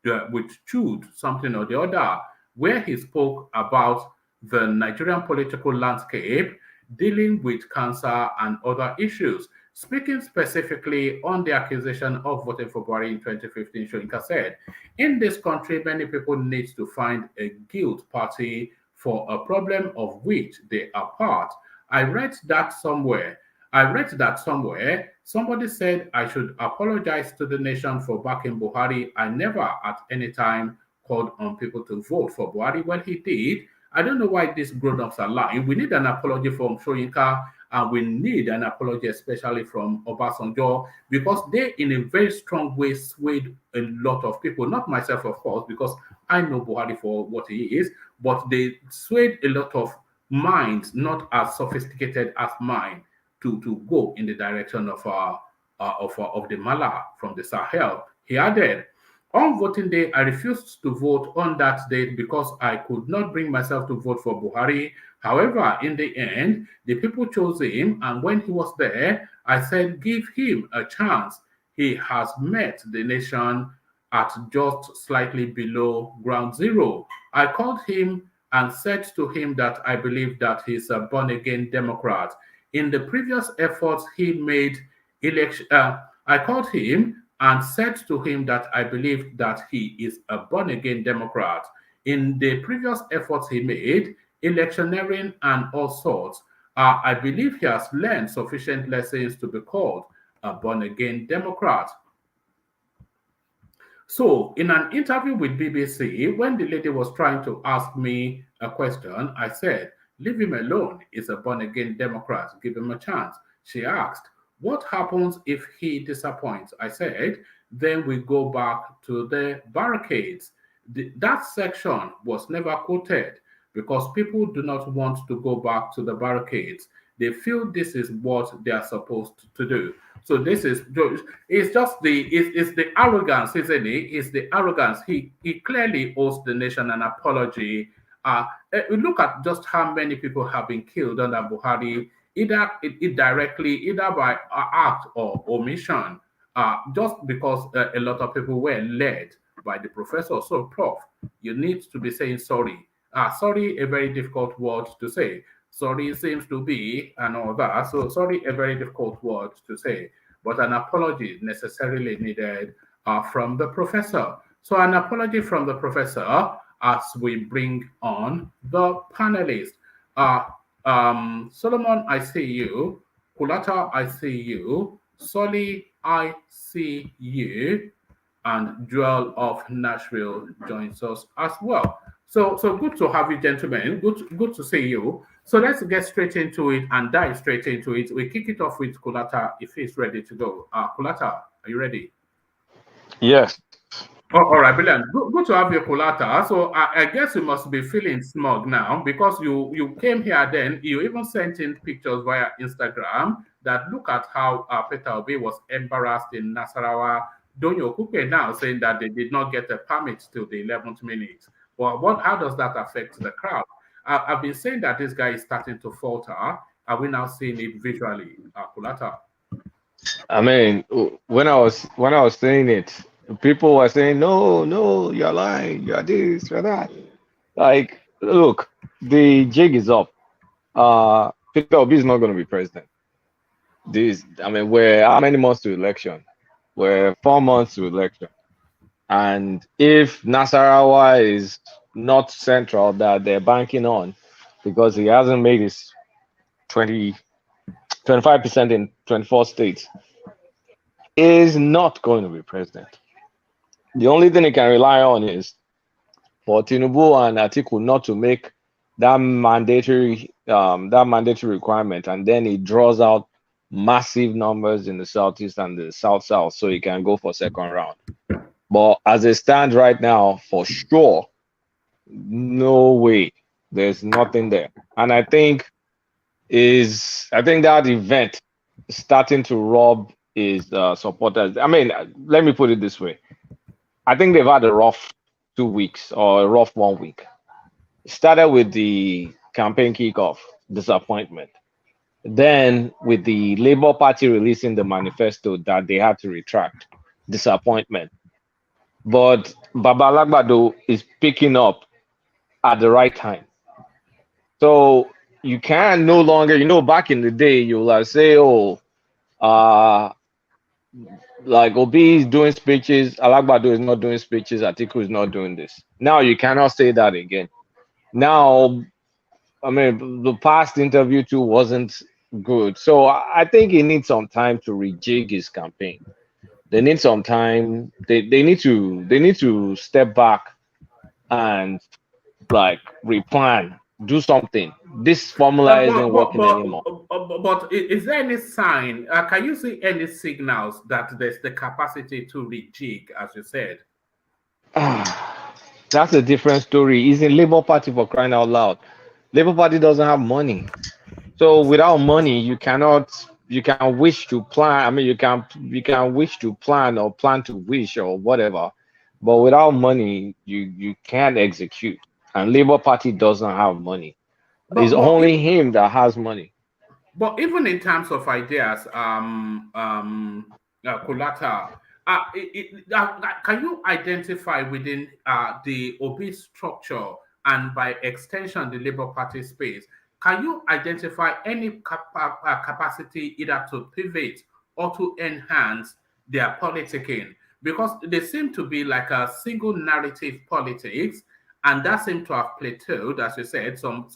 Chud, something or the other, where he spoke about the Nigerian political landscape, dealing with cancer and other issues. Speaking specifically on the accusation of voting for Buhari in 2015, Soyinka said, in this country, many people need to find a guilt party for a problem of which they are part. I read that somewhere. Somebody said I should apologize to the nation for backing Buhari. I never at any time called on people to vote for Buhari. When he did, I don't know why these grown-ups are lying. We need an apology from Soyinka, and we need an apology especially from Obasanjo, because they in a very strong way swayed a lot of people, not myself of course, because I know Buhari for what he is, but they swayed a lot of minds not as sophisticated as mine to go in the direction of the Mala from the Sahel. He added, on voting day, I refused to vote on that date because I could not bring myself to vote for Buhari. However, in the end, the people chose him, and when he was there, I said, give him a chance. He has met the nation at just slightly below ground zero. I called him and said to him that I believe that he's a born-again Democrat. In the previous efforts he made, I called him and said to him that I believe that he is a born-again Democrat. In the previous efforts he made, electioneering and all sorts, I believe he has learned sufficient lessons to be called a born-again Democrat. So, in an interview with BBC, when the lady was trying to ask me a question, I said, leave him alone. He's a born-again Democrat. Give him a chance. She asked, what happens if he disappoints? I said, then we go back to the barricades. That section was never quoted because people do not want to go back to the barricades. They feel this is what they are supposed to do. So this is, it's just the arrogance, isn't it? It's the arrogance. He clearly owes the nation an apology. Look at just how many people have been killed under Buhari, either indirectly, either by act or omission, just because a lot of people were led by the professor. So, Prof, you need to be saying sorry. Sorry, a very difficult word to say. Sorry seems to be and all that. So sorry, a very difficult word to say, but an apology necessarily needed from the professor. So an apology from the professor as we bring on the panelists. Solomon, I see you. Kulata, I see you. Soli, I see you. And Joel of Nashville joins us as well. So good to have you, gentlemen. Good to see you. So let's get straight into it and dive straight into it. We kick it off with Kulata if he's ready to go. Kulata, are you ready? Yes. Oh, all right, brilliant. Good to have you, Kulata. So I guess you must be feeling smug now because you came here then. You even sent in pictures via Instagram that look at how Peter Obi was embarrassed in Nasarawa. Donyo Kupe now saying that they did not get a permit till the 11th minute. Well, how does that affect the crowd? I've been saying that this guy is starting to falter. Are we now seeing it visually, Kulata? I mean, when I was saying it, people were saying, no, you're lying, you're this, you're that. Like, look, the jig is up. Peter Obi is not going to be president. We're how many months to election? We're 4 months to election. And if Nasarawa is not central that they're banking on, because he hasn't made his 25% in 24 states, is not going to be president. The only thing he can rely on is for Tinubu and Atiku not to make that mandatory requirement, and then he draws out massive numbers in the southeast and the south so he can go for second round. But as it stands right now, for sure, no way. There's nothing there. And I think that event is starting to rob his supporters. I mean, let me put it this way. I think they've had a rough 2 weeks or a rough 1 week. It started with the campaign kickoff, disappointment. Then with the Labour Party releasing the manifesto that they had to retract, disappointment. But Baba Lagbado is picking up at the right time. So you can no longer, back in the day, you'll say, oh, uh, like Obi is doing speeches, Alagbado is not doing speeches, Atiku is not doing this. Now you cannot say that again. Now, I mean, the past interview too wasn't good. So I think he needs some time to rejig his campaign. They need some time. They need to step back and like replan, do something. This formula isn't working anymore. But is there any sign? Can you see any signals that there's the capacity to rejig, as you said? That's a different story. He's in Labour Party, for crying out loud. Labour Party doesn't have money. So without money, you can wish to plan. I mean, you can wish to plan or plan to wish or whatever. But without money, you can't execute. And Labour Party doesn't have money. It's only him that has money. But even in terms of ideas, Kulata, can you identify within the obese structure and by extension the Labour Party space, can you identify any capacity either to pivot or to enhance their politicking? Because they seem to be like a single narrative politics, and that seems to have plateaued, as you said, some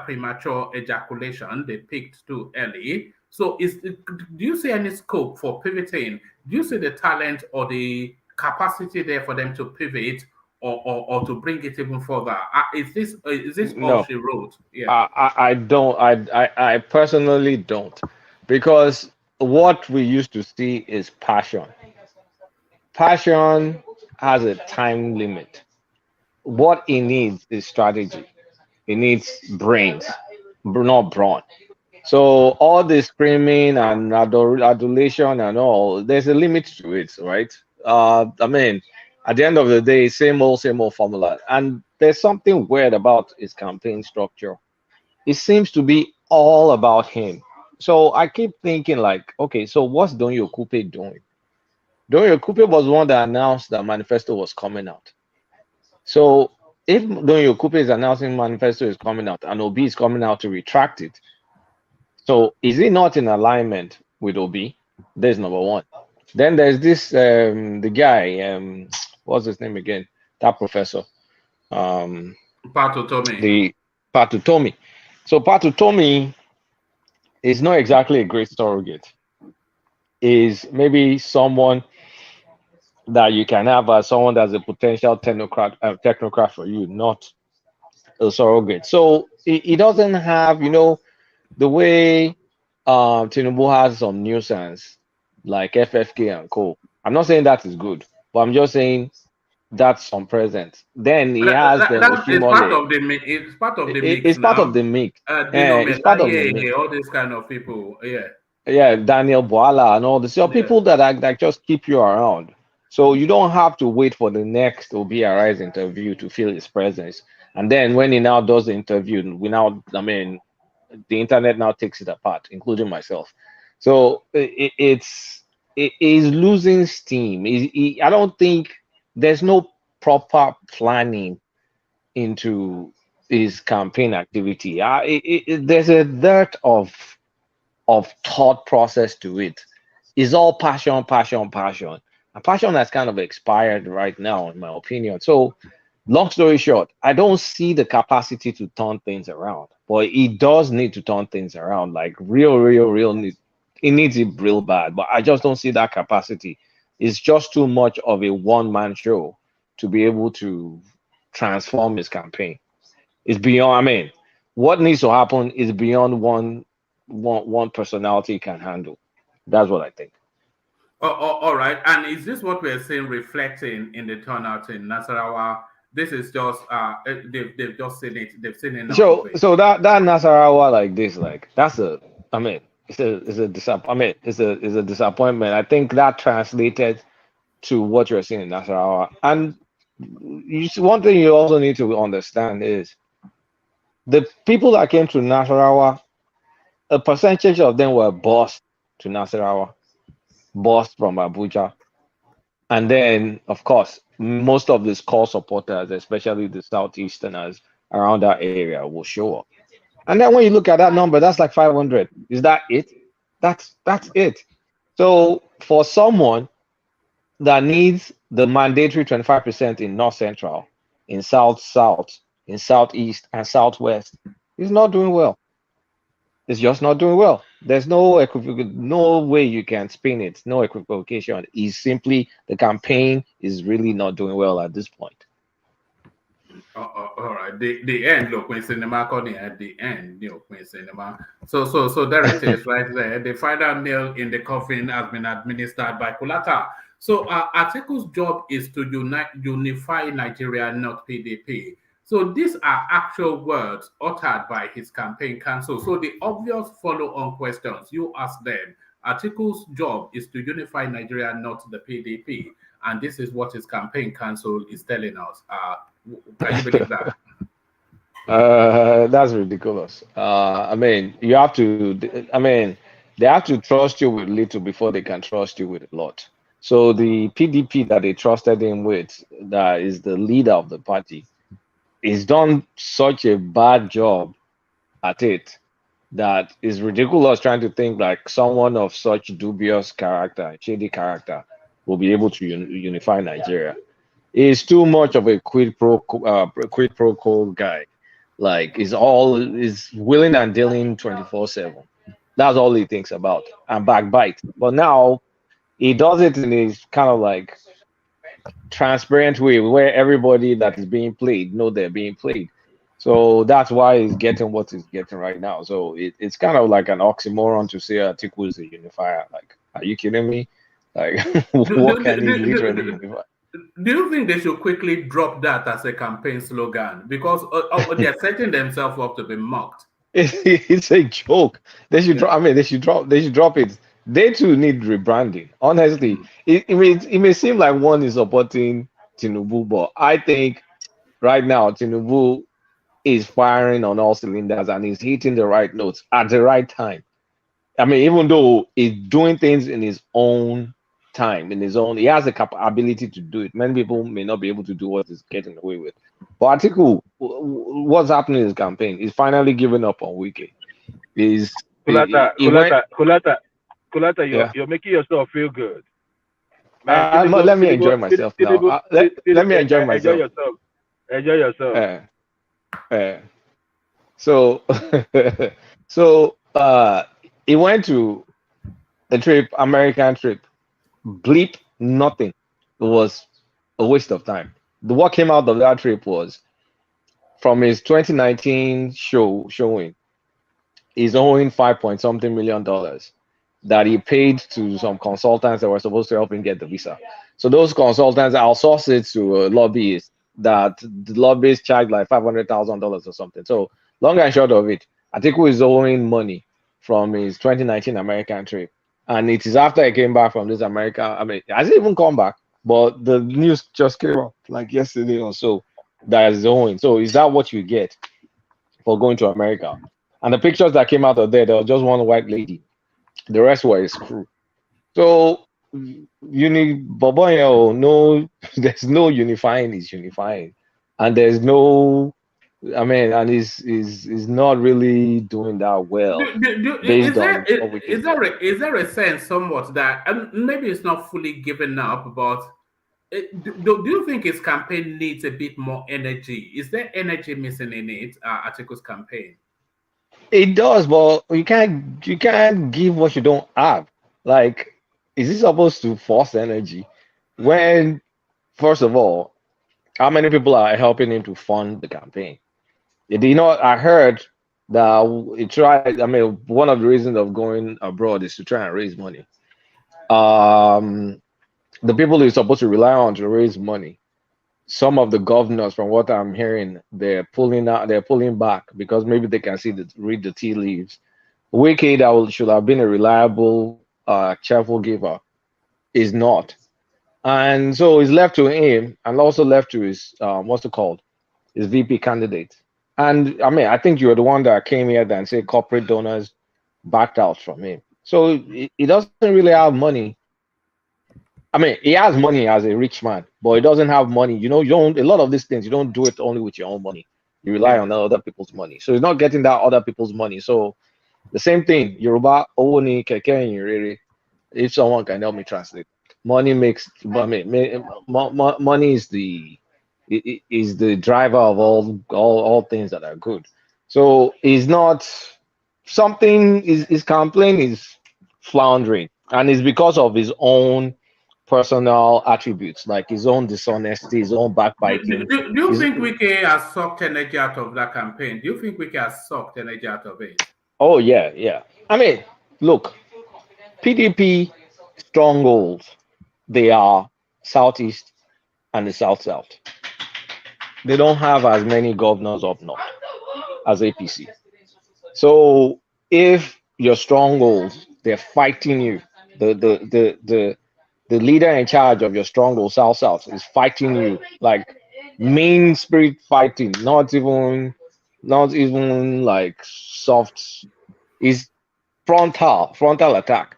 premature ejaculation. They peaked too early. So do you see any scope for pivoting? Do you see the talent or the capacity there for them to pivot or to bring it even further? Is this all she wrote? Yeah. I don't. I personally don't, because what we used to see is passion. Passion has a time limit. What it needs is strategy. It needs brains, not brawn. So all the screaming and adulation and all, there's a limit to it, right? I mean, at the end of the day, same old formula. And there's something weird about his campaign structure. It seems to be all about him. So I keep thinking like, okay, so what's Donyo Kupe doing? Donyo Kupe was one that announced that manifesto was coming out. So if Donyo Kupe is announcing manifesto is coming out and Obi is coming out to retract it, so is it not in alignment with Obi? There's number one. Then there's this the guy, what's his name again? That professor. Patutomi. The Patutomi. So Patutomi is not exactly a great surrogate. Is maybe someone that you can have as someone that's a potential technocrat for you, not a surrogate. So he doesn't have, the way Tinubu has some nuisance like FFK and co. I'm not saying that is good, but I'm just saying that's some present. Then he has it's part of the mix. It's part of the mix. It's part of the mix. It's part of the mix. All these kind of people, Daniel Boala and all this. So people that just keep you around. So you don't have to wait for the next Obi Arise interview to feel his presence. And then when he now does the interview, the internet now takes it apart, including myself. So it is losing steam. I don't think there's no proper planning into his campaign activity. There's a dearth of thought process to it. It's all passion. And passion has kind of expired right now, in my opinion. So long story short, I don't see the capacity to turn things around, but he does need to turn things around, like real need. He needs it real bad, but I just don't see that capacity. It's just too much of a one-man show to be able to transform his campaign. It's beyond. I mean, what needs to happen is beyond one personality can handle. That's what I think. All right. And is this what we're seeing reflecting in the turnout in Nasarawa? This is just they've just seen it. They've seen enough of it. So that Nasarawa like this, like that's a. I mean, I mean, it's a disappointment. I think that translated to what you're seeing in Nasarawa. And one thing you also need to understand is the people that came to Nasarawa, a percentage of them were bossed to Nasarawa, bossed from Abuja. And then, of course, most of these core supporters, especially the Southeasterners around that area, will show up. And then when you look at that number, that's like 500. Is that it? That's it. So for someone that needs the mandatory 25% in North Central, in South, in Southeast, and Southwest, he's not doing well. It's just not doing well. There's no way you can spin it. No equivocation. It's simply the campaign is really not doing well at this point. All right. The end, look, when cinema calling at the end, when cinema. So there it is, right there. The final nail in the coffin has been administered by Kulata. So Atiku's job is to unify Nigeria, not PDP. So these are actual words uttered by his campaign council. So the obvious follow-on questions you ask them: Atiku's job is to unify Nigeria, not the PDP, and this is what his campaign council is telling us. Can you believe that? That's ridiculous. I mean, you have to. I mean, they have to trust you with little before they can trust you with a lot. So the PDP that they trusted him with, that is the leader of the party, he's done such a bad job at it that is ridiculous trying to think like someone of such dubious character, shady character, will be able to unify Nigeria. He's too much of a quid pro quo guy. Like is willing and dealing 24/7. That's all he thinks about and backbite. But now he does it in his kind of like transparent way where everybody that is being played know they're being played. So that's why he's getting what he's getting right now. So it's kind of like an oxymoron to say Atiku is a unifier. Like, are you kidding me? Like, what can he literally unify? Do you think they should quickly drop that as a campaign slogan? Because they're setting themselves up to be mocked. It's a joke. They should drop. I mean, they should drop it. They too need rebranding. Honestly, it may seem like one is supporting Tinubu, but I think right now Tinubu is firing on all cylinders and is hitting the right notes at the right time. I mean, even though he's doing things in his own time, he has the ability to do it. Many people may not be able to do what he's getting away with. But Atiku, what's happening in his campaign? He's finally giving up on Wiki. Kulata, you're making yourself feel good. Man, let me enjoy myself now. Let me enjoy myself. Enjoy yourself. So he went to a trip, American trip. Bleep nothing. It was a waste of time. What came out of that trip was from his 2019 showing, he's owing $5 million that he paid to some consultants that were supposed to help him get the visa. So those consultants outsourced it to a lobbyist that the lobbyist charged like $500,000 or something. So long and short of it, Atiku is owing money from his 2019 American trip. And it is after he came back from this American, I mean, he hasn't even come back, but the news just came up like yesterday or so that is owing. So is that what you get for going to America? And the pictures that came out of there was just one white lady. The rest were his crew. So you need Boboyo, no, there's no unifying, is unifying. And there's no, I mean, and he's not really doing that well. Is there a sense somewhat that, and maybe it's not fully given up, but do you think his campaign needs a bit more energy? Is there energy missing in it, Atiku's campaign? It does, but you can't give what you don't have. Like, is it supposed to force energy when, first of all, how many people are helping him to fund the campaign? I heard that he tried. I mean, one of the reasons of going abroad is to try and raise money. Um, the people he's supposed to rely on to raise money, some of the governors, from what I'm hearing, they're pulling back because maybe they can read the tea leaves. Wiki, should have been a reliable, cheerful giver, is not, and so it's left to him, and also left to his what's it called, his VP candidate. And I mean, I think you're the one that came here and said corporate donors backed out from him. So he doesn't really have money. I mean, he has money as a rich man, but he doesn't have money. You don't, a lot of these things, you don't do it only with your own money. You rely Yeah. on other people's money. So he's not getting that other people's money. So the same thing, Yoruba, Owoni, Keke, Irere, if someone can help me translate. Money makes, I mean, money is the driver of all things that are good. So it's not something, his complaint is floundering, and it's because of his own personal attributes, like his own dishonesty, his own backbiting. Do you His, think Wiki has sucked energy out of that campaign? Do you think Wiki has sucked energy out of it? oh yeah, yeah. I mean, look, PDP strongholds, they are southeast and the south south. They don't have as many governors up north as APC. So if your strongholds, they're fighting you, the leader in charge of your stronghold, South South, is fighting you, like mean spirit fighting, not even like soft, is frontal attack.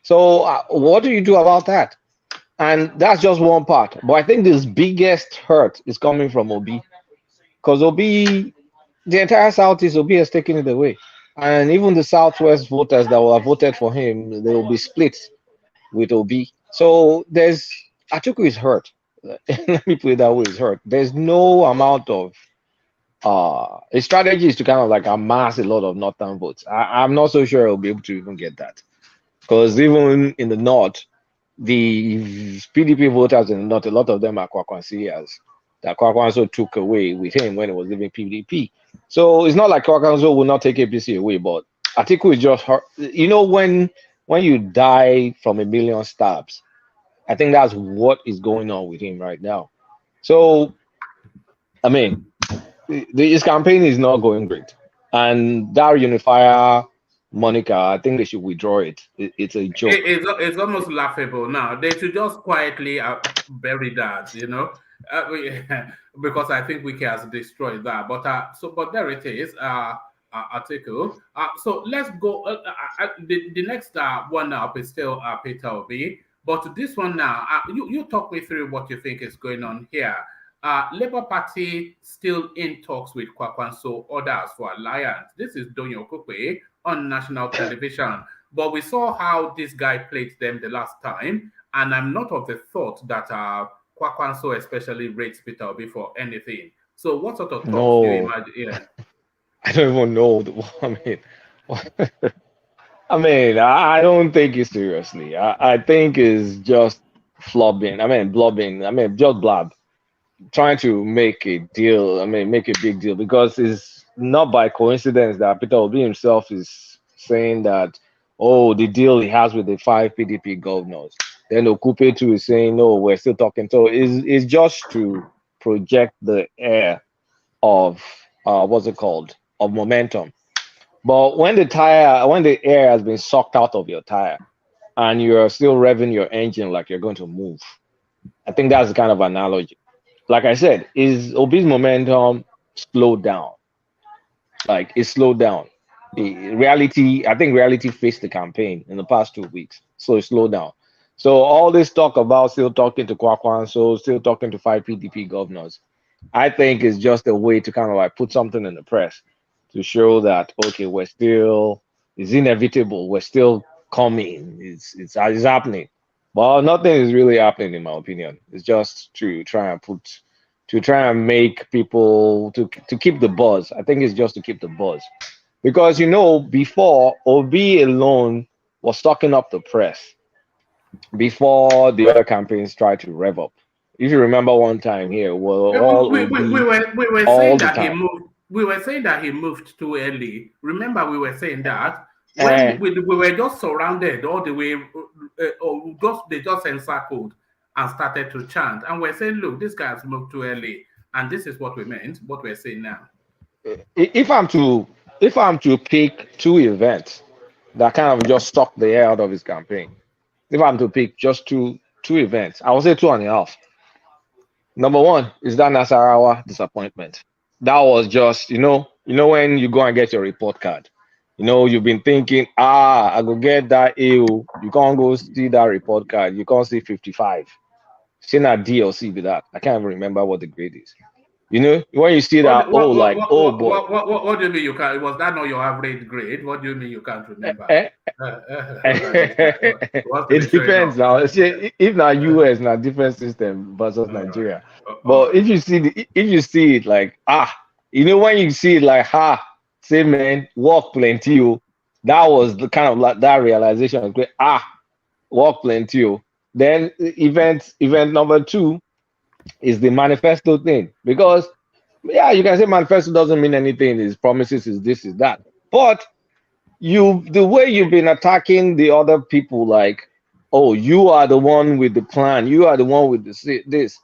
So what do you do about that? And that's just one part. But I think this biggest hurt is coming from Obi, because Obi, the entire Southeast, Obi has taken it away. And even the Southwest voters that will have voted for him, they will be split with Obi. So Atiku is hurt. Let me put it that way, he's hurt. There's no amount of his strategy is to kind of like amass a lot of northern votes. I'm not so sure he'll be able to even get that. Because even in the north, the PDP voters in the north, a lot of them are Kwakwansiyas that Kwakwanso took away with him when he was leaving PDP. So it's not like Kwakwanso will not take APC away, but Atiku is just hurt. When you die from a million stabs, I think that's what is going on with him right now. So, I mean, his campaign is not going great. And that unifier Monica, I think they should withdraw it. It's a joke. It's almost laughable now. They should just quietly bury that, because I think Wiki has destroyed that. But there it is. Article. So let's go. The next one up is still Peter Obi, but this one now, you talk me through what you think is going on here. Labour Party still in talks with Kwakwanso, others for alliance. This is Donyo Kokwe on national television. But we saw how this guy played them the last time, and I'm not of the thought that Kwakwanso especially rates Peter Obi for anything. So what sort of thoughts do you imagine? Yeah. I don't even know. I don't take it seriously. I think it's just flubbing. Blubbing. Just blab. Trying to make a deal. Make a big deal, because it's not by coincidence that Peter Obi himself is saying that, oh, the deal he has with the 5 PDP governors. Then Okupe too is saying, no, we're still talking. So it's just to project the air of what's it called? Of momentum. But when the air has been sucked out of your tire and you're still revving your engine like you're going to move, I think that's the kind of analogy. Like I said, is Obi's momentum slowed down? Like, it slowed down. I think reality faced the campaign in the past 2 weeks, so it slowed down. So all this talk about still talking to Kwakwanso, still talking to 5 PDP governors, I think is just a way to kind of like put something in the press to show that, okay, it's inevitable, we're still coming, it's happening. Well, nothing is really happening, in my opinion. It's just to try and make people to keep the buzz. I think it's just to keep the buzz. Because before Obi alone was sucking up the press before the other campaigns tried to rev up. If you remember one time here, well, all Obi we were all saying the that he time. moved. We were saying that he moved too early. Remember, we were saying that when we were just surrounded all the way, they just encircled and started to chant, and we're saying, look, this guy has moved too early, and this is what we meant. What we're saying now. If I'm to pick two events that kind of just sucked the air out of his campaign, if I'm to pick just two events, I would say 2.5. Number one is that Nasarawa disappointment. That was just, when you go and get your report card, you've been thinking, I go get that AO. You can't go see that report card. You can't see 55. See that D or C with that. I can't even remember what the grade is. When you see that, What boy. What do you mean you can't? Was that not your average grade? What do you mean you can't remember? It depends now. See, if now US now different system versus Nigeria. But if you see it like when you see it like say man, work plenty. That was the kind of like that realization of great work plenty. Then event number 2 is the manifesto thing, because you can say manifesto doesn't mean anything, his promises is this is that, but the way you've been attacking the other people, like, oh, you are the one with the plan, you are the one with this,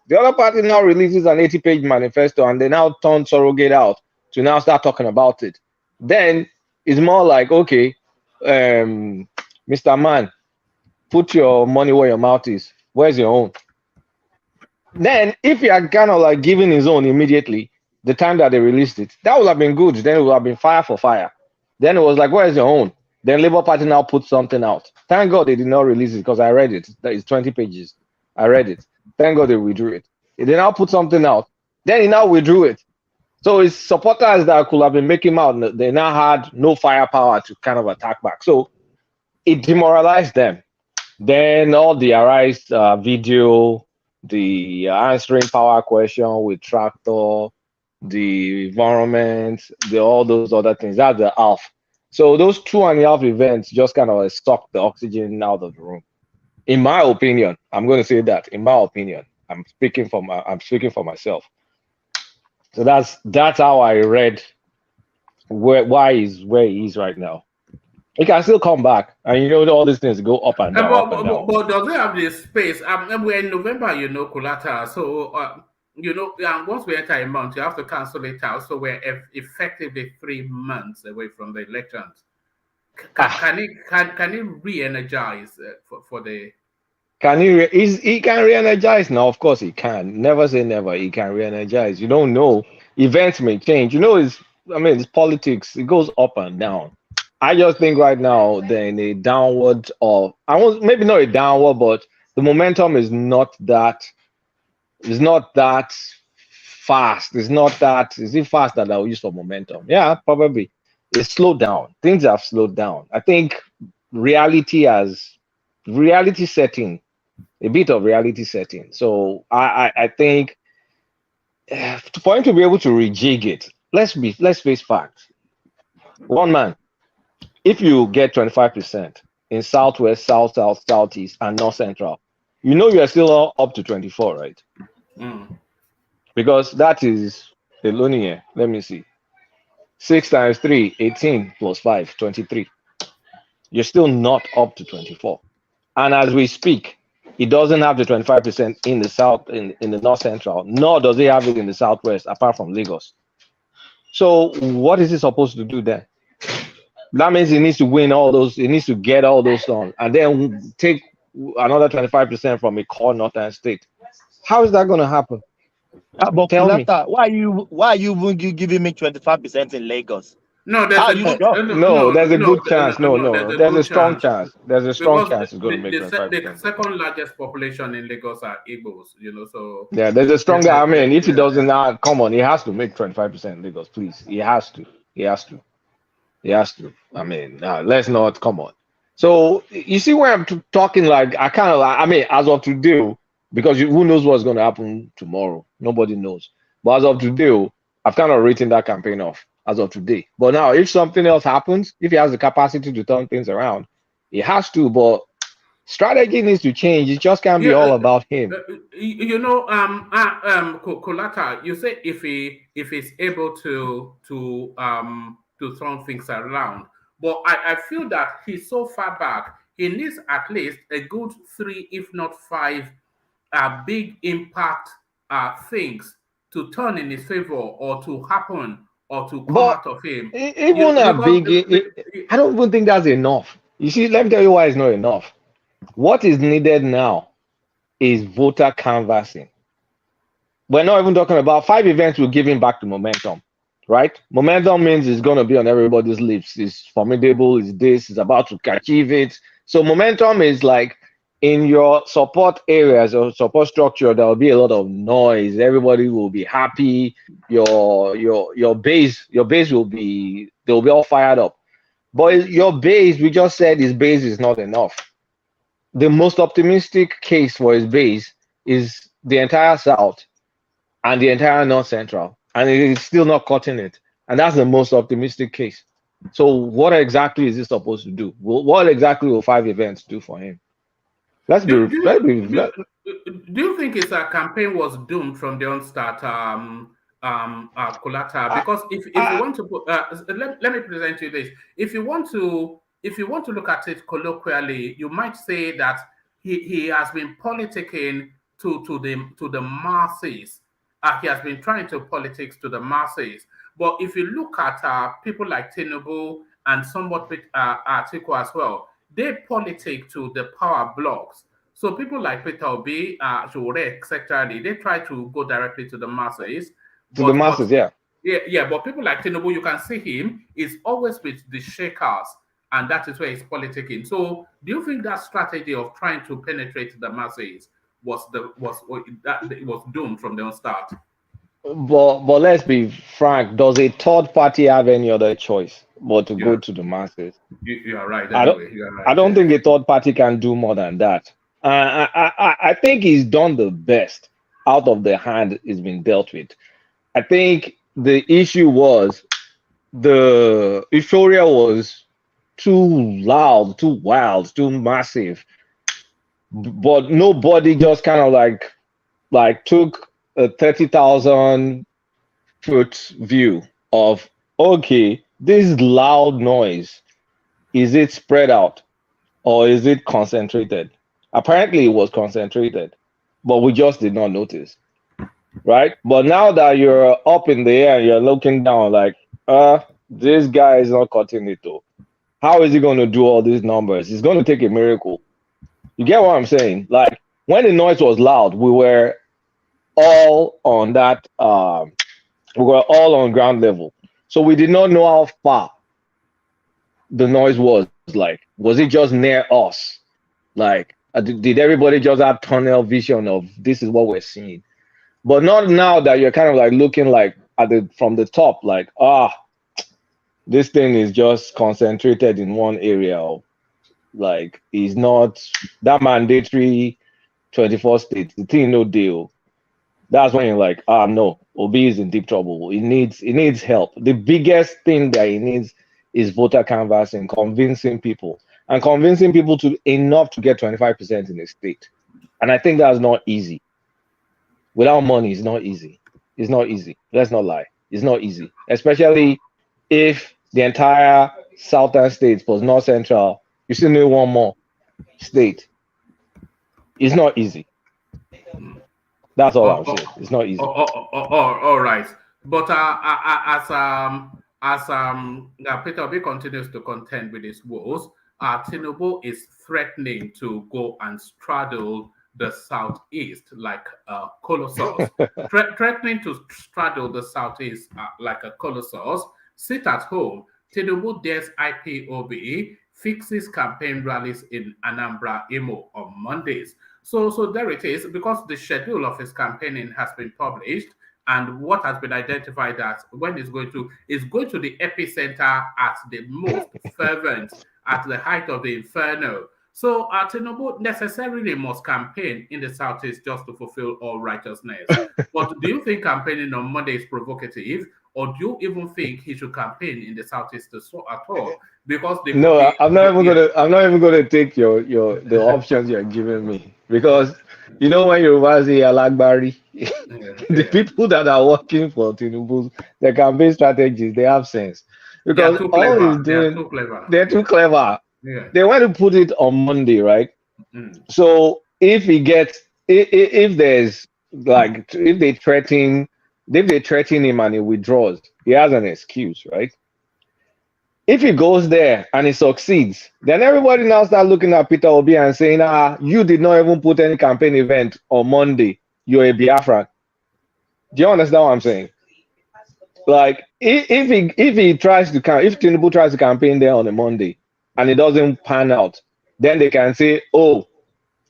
the other party now releases an 80-page manifesto and they now turn surrogate out to now start talking about it. Then it's more like, okay, Mr. Man, put your money where your mouth is. Where's your own? Then, if you are kind of like giving his own immediately, the time that they released it, that would have been good. Then it would have been fire for fire. Then it was like, where's your own? Then Labour Party now put something out. Thank God they did not release it, because I read it. That is 20 pages. I read it. Thank God they withdrew it. They now put something out. Then he now withdrew it. So his supporters that could have been making him out, they now had no firepower to kind of attack back. So it demoralized them. Then all the Arise video, the answering power question with Tractor, the environment, all those other things, that's the half. So those 2.5 events just kind of sucked the oxygen out of the room. In my opinion, I'm going to say that. In my opinion, I'm speaking for myself. So that's how I read why he's where he is right now. He can still come back, and all these things go up and down. But does it have the space? We're in November, Kulata. So once we enter a month, you have to cancel it out. So we're effectively 3 months away from the elections. Can he re-energize for the? Can he can re-energize now? Of course he can. Never say never. He can re-energize. You don't know. Events may change. It's politics. It goes up and down. I just think right now they're in a downward, or maybe not a downward, but the momentum is not that fast. It's not that. Is it fast that I'll use for momentum? Yeah, probably. It's slowed down. Things have slowed down. I think reality setting, a bit of reality setting. So I think for him to be able to rejig it, let's face facts. One man, if you get 25% in Southwest, South, Southeast, and North Central, you're still up to 24, right? Because that is the linear. Let me see. 6 times 3, 18 plus 5, 23. You're still not up to 24. And as we speak, it doesn't have the 25% in the South, in the North Central, nor does it have it in the Southwest, apart from Lagos. So what is he supposed to do then? That means he needs to win all those, he needs to get all those done, and then take another 25% from a core northern state. How is that going to happen? But tell me, why are you giving me 25% in Lagos? No, there's a good chance. There's a strong chance. There's a strong chance it's going to make 25%. The second largest population in Lagos are Igbos, so yeah, there's a stronger. If he doesn't, come on, he has to make 25% in Lagos, please. He has to. Let's not, come on. So you see where I'm talking, like, as of today, because who knows what's going to happen tomorrow? Nobody knows. But as of today, I've kind of written that campaign off. as of today. But now, if something else happens, if he has the capacity to turn things around, he has to. But strategy needs to change. It just can't be all about him. Kolata, you say if he's able to turn things around, but I feel that he's so far back. He needs at least a good 3, if not 5, big impact things to turn in his favor or to happen or to come out of him. Even a big, I don't even think that's enough. You see, let me tell you why it's not enough. What is needed now is voter canvassing. We're not even talking about 5 events will give him back the momentum, right? Momentum means it's going to be on everybody's lips. It's formidable, it's this, it's about to achieve it. So momentum is like in your support areas or support structure, there will be a lot of noise. Everybody will be happy. Your base will be, they'll be all fired up. But your base, we just said his base is not enough. The most optimistic case for his base is the entire South and the entire North Central, and it is still not cutting it. And that's the most optimistic case. So what exactly is he supposed to do? What exactly will 5 events do for him? Do you think his campaign was doomed from the onstart, Kolata? Because if you want to put, let me present you this. If you want to look at it colloquially, you might say that he has been politicking to the masses. He has been trying to politics to the masses. But if you look at people like Tinubu and somewhat with Atiku as well, they politic to the power blocks. So people like Peter Obi, Jure, etc., they try to go directly to the masses. To the masses, yeah. Yeah, but people like Tinubu, you can see him is always with the shakers, and that is where he's politicking. So do you think that strategy of trying to penetrate the masses was doomed from the start? But let's be frank, does a third party have any other choice but to go to the masses? You are right. Anyway. I don't think a third party can do more than that. I think he's done the best out of the hand he's been dealt with. I think the issue was the euphoria was too loud, too wild, too massive. But nobody just kind of like took a 30,000 foot view of, okay, this loud noise, is it spread out or is it concentrated? Apparently it was concentrated, but we just did not notice, right? But now that you're up in the air, you're looking down like, this guy is not cutting it though. How is he going to do all these numbers? It's going to take a miracle. You get what I'm saying? Like when the noise was loud, we were all on that, we were all on ground level. So we did not know how far the noise was. Like, was it just near us? Like, did everybody just have tunnel vision of this is what we're seeing? But not now that you're kind of like looking like from the top, like, this thing is just concentrated in one area. Like, it's not that mandatory 24 states. The thing no deal. That's when you're like, no, Obi is in deep trouble. He needs help. The biggest thing that he needs is voter canvassing, convincing people to enough to get 25% in the state. And I think that's not easy. Without money, it's not easy. It's not easy. Let's not lie. It's not easy, especially if the entire southern states plus North Central, you still need one more state. It's not easy. That's all I'm saying. It's not easy. All right. But as Peter Obi continues to contend with his woes, Tinubu is threatening to go and straddle the southeast like a colossus. Threatening to straddle the southeast like a colossus. Sit at home. Tinubu dares IPOB, fixes campaign rallies in Anambra, Imo on Mondays. So there it is, because the schedule of his campaigning has been published, and what has been identified as when it's going to the epicenter at the most fervent, at the height of the inferno. So Tinubu necessarily must campaign in the Southeast just to fulfill all righteousness. But do you think campaigning on Monday is provocative, or do you even think he should campaign in the Southeast at all? Because no, I'm not even gonna take the options you're giving me, because you know when you say Alagbari, the people that are working for Tinubu, the campaign strategies, they have sense, because all he's doing, they're too clever. Yeah. They want to put it on Monday, right? So if he gets, if there's like, if they threaten him and he withdraws, he has an excuse, right? If he goes there and he succeeds, then everybody now start looking at Peter Obi and saying, you did not even put any campaign event on Monday. You're a Biafran. Do you understand what I'm saying? Like, if Tinubu tries to campaign there on a Monday and it doesn't pan out, then they can say, oh,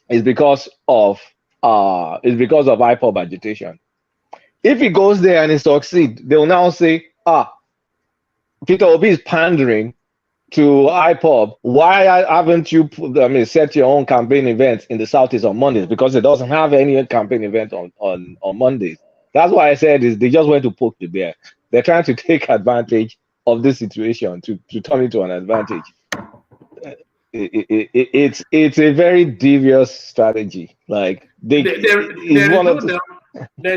it's because of Ipob agitation. If he goes there and he succeeds, they will now say, Peter Obi is pandering to Ipob. Why haven't you set your own campaign events in the Southeast on Mondays? Because it doesn't have any campaign event on Mondays. That's why I said is they just went to poke the bear. They're trying to take advantage of this situation to turn it to an advantage. It's a very devious strategy. Like there's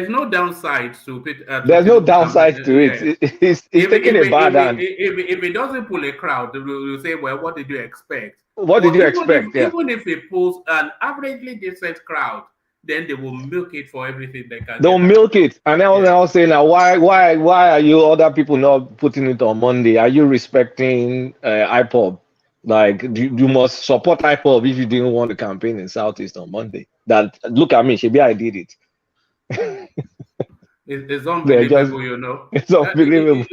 no downside to it. There's no downside to it. It's taking a bad hand. If it doesn't pull a crowd, you'll say, well, what did you expect? What did you expect? Even if it pulls an averagely decent crowd, then they will milk it for everything they can. They'll milk it. And then I'll say, now, why are you other people not putting it on Monday? Are you respecting Ipob? Like, you must support Ipob if you didn't want to campaign in Southeast on Monday. That, look at me, Shebi, I did it. It's unbelievable, you know. It's unbelievable.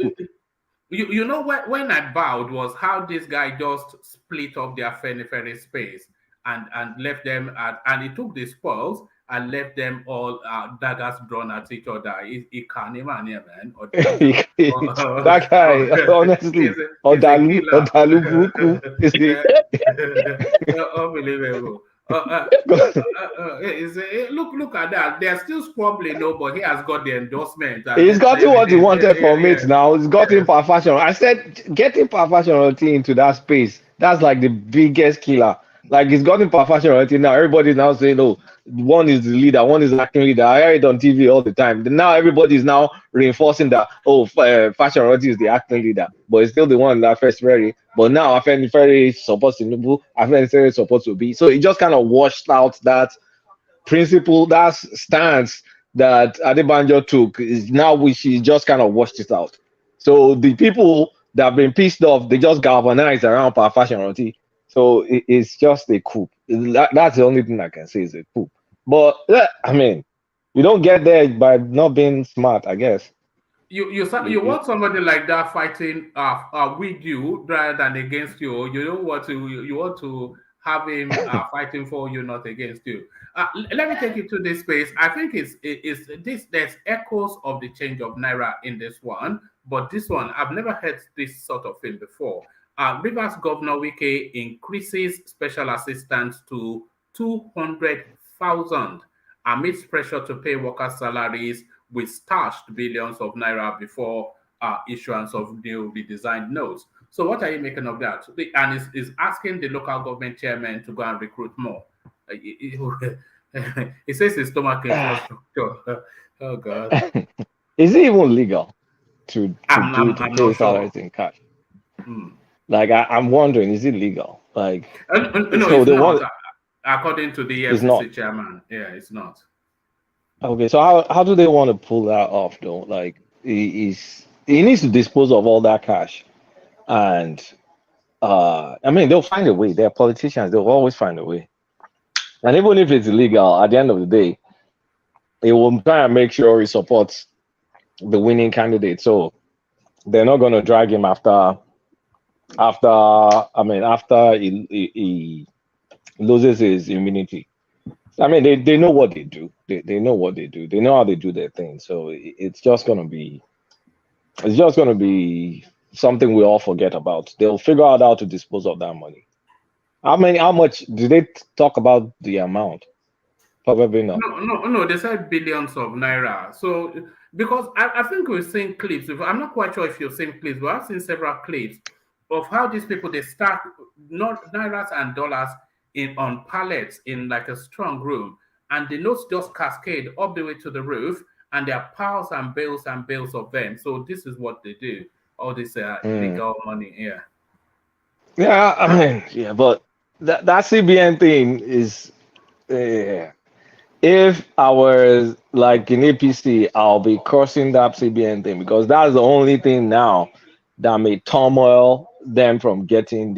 You know when I bowed was how this guy just split up their very space and left them and he took the spoils and left them all daggers drawn at each other. He can't even, man. That guy, honestly, unbelievable. Look at that. They're still squabbling, but he has got the endorsement. He's gotten what he wanted from it now. He's gotten perfection. I said, getting perfection into that space, that's like the biggest killer. Like, he's gotten perfection now. Everybody's now saying, oh, one is the leader, one is the acting leader. I hear it on TV all the time. Now everybody's now reinforcing that, oh, Fashion is the acting leader, but it's still the one that first very. But now Afenifere supports Tinubu, Afenifere supports Obi. So it just kind of washed out that principle, that stance that Adebanjo took. Is now she just kind of washed it out. So the people that have been pissed off, they just galvanized around Fashion. So it's just a coup. That's the only thing I can say is a coup. But I mean, you don't get there by not being smart, I guess. You want somebody like that fighting with you rather than against you. You don't want to. You want to have him fighting for you, not against you. Let me take you to this space. I think there's echoes of the change of Naira in this one, but this one I've never heard this sort of thing before. Rivers Governor Wike increases special assistance to 200,000 amidst pressure to pay workers' salaries with stashed billions of naira before issuance of new redesigned notes. So what are you making of that? And is asking the local government chairman to go and recruit more. He says his stomach infrastructure. Oh God! Is it even legal to pay salaries in cash? Like I'm wondering, is it legal? Like no, it's not. According to the FCC chairman, yeah, it's not. Okay, so how do they want to pull that off though? Like he needs to dispose of all that cash, and I mean they'll find a way. They're politicians; they'll always find a way. And even if it's illegal, at the end of the day, they will try and make sure he supports the winning candidate. So they're not going to drag him after he loses his immunity. I mean, they know what they do. They know what they do. They know how they do their thing. So it's just gonna be something we all forget about. They'll figure out how to dispose of that money, How much did they talk about the amount? Probably not. No. They said billions of naira. So because I think we've seen clips. I'm not quite sure if you've seen clips, but I've seen several clips of how these people they stack not nairas and dollars in on pallets in like a strong room, and the notes just cascade up the way to the roof, and there are piles and bales of them. So this is what they do. All this illegal money. Yeah. Yeah, I mean, yeah, but that CBN thing is. If I was like in APC, I'll be crossing that CBN thing because that's the only thing now that may turmoil them from getting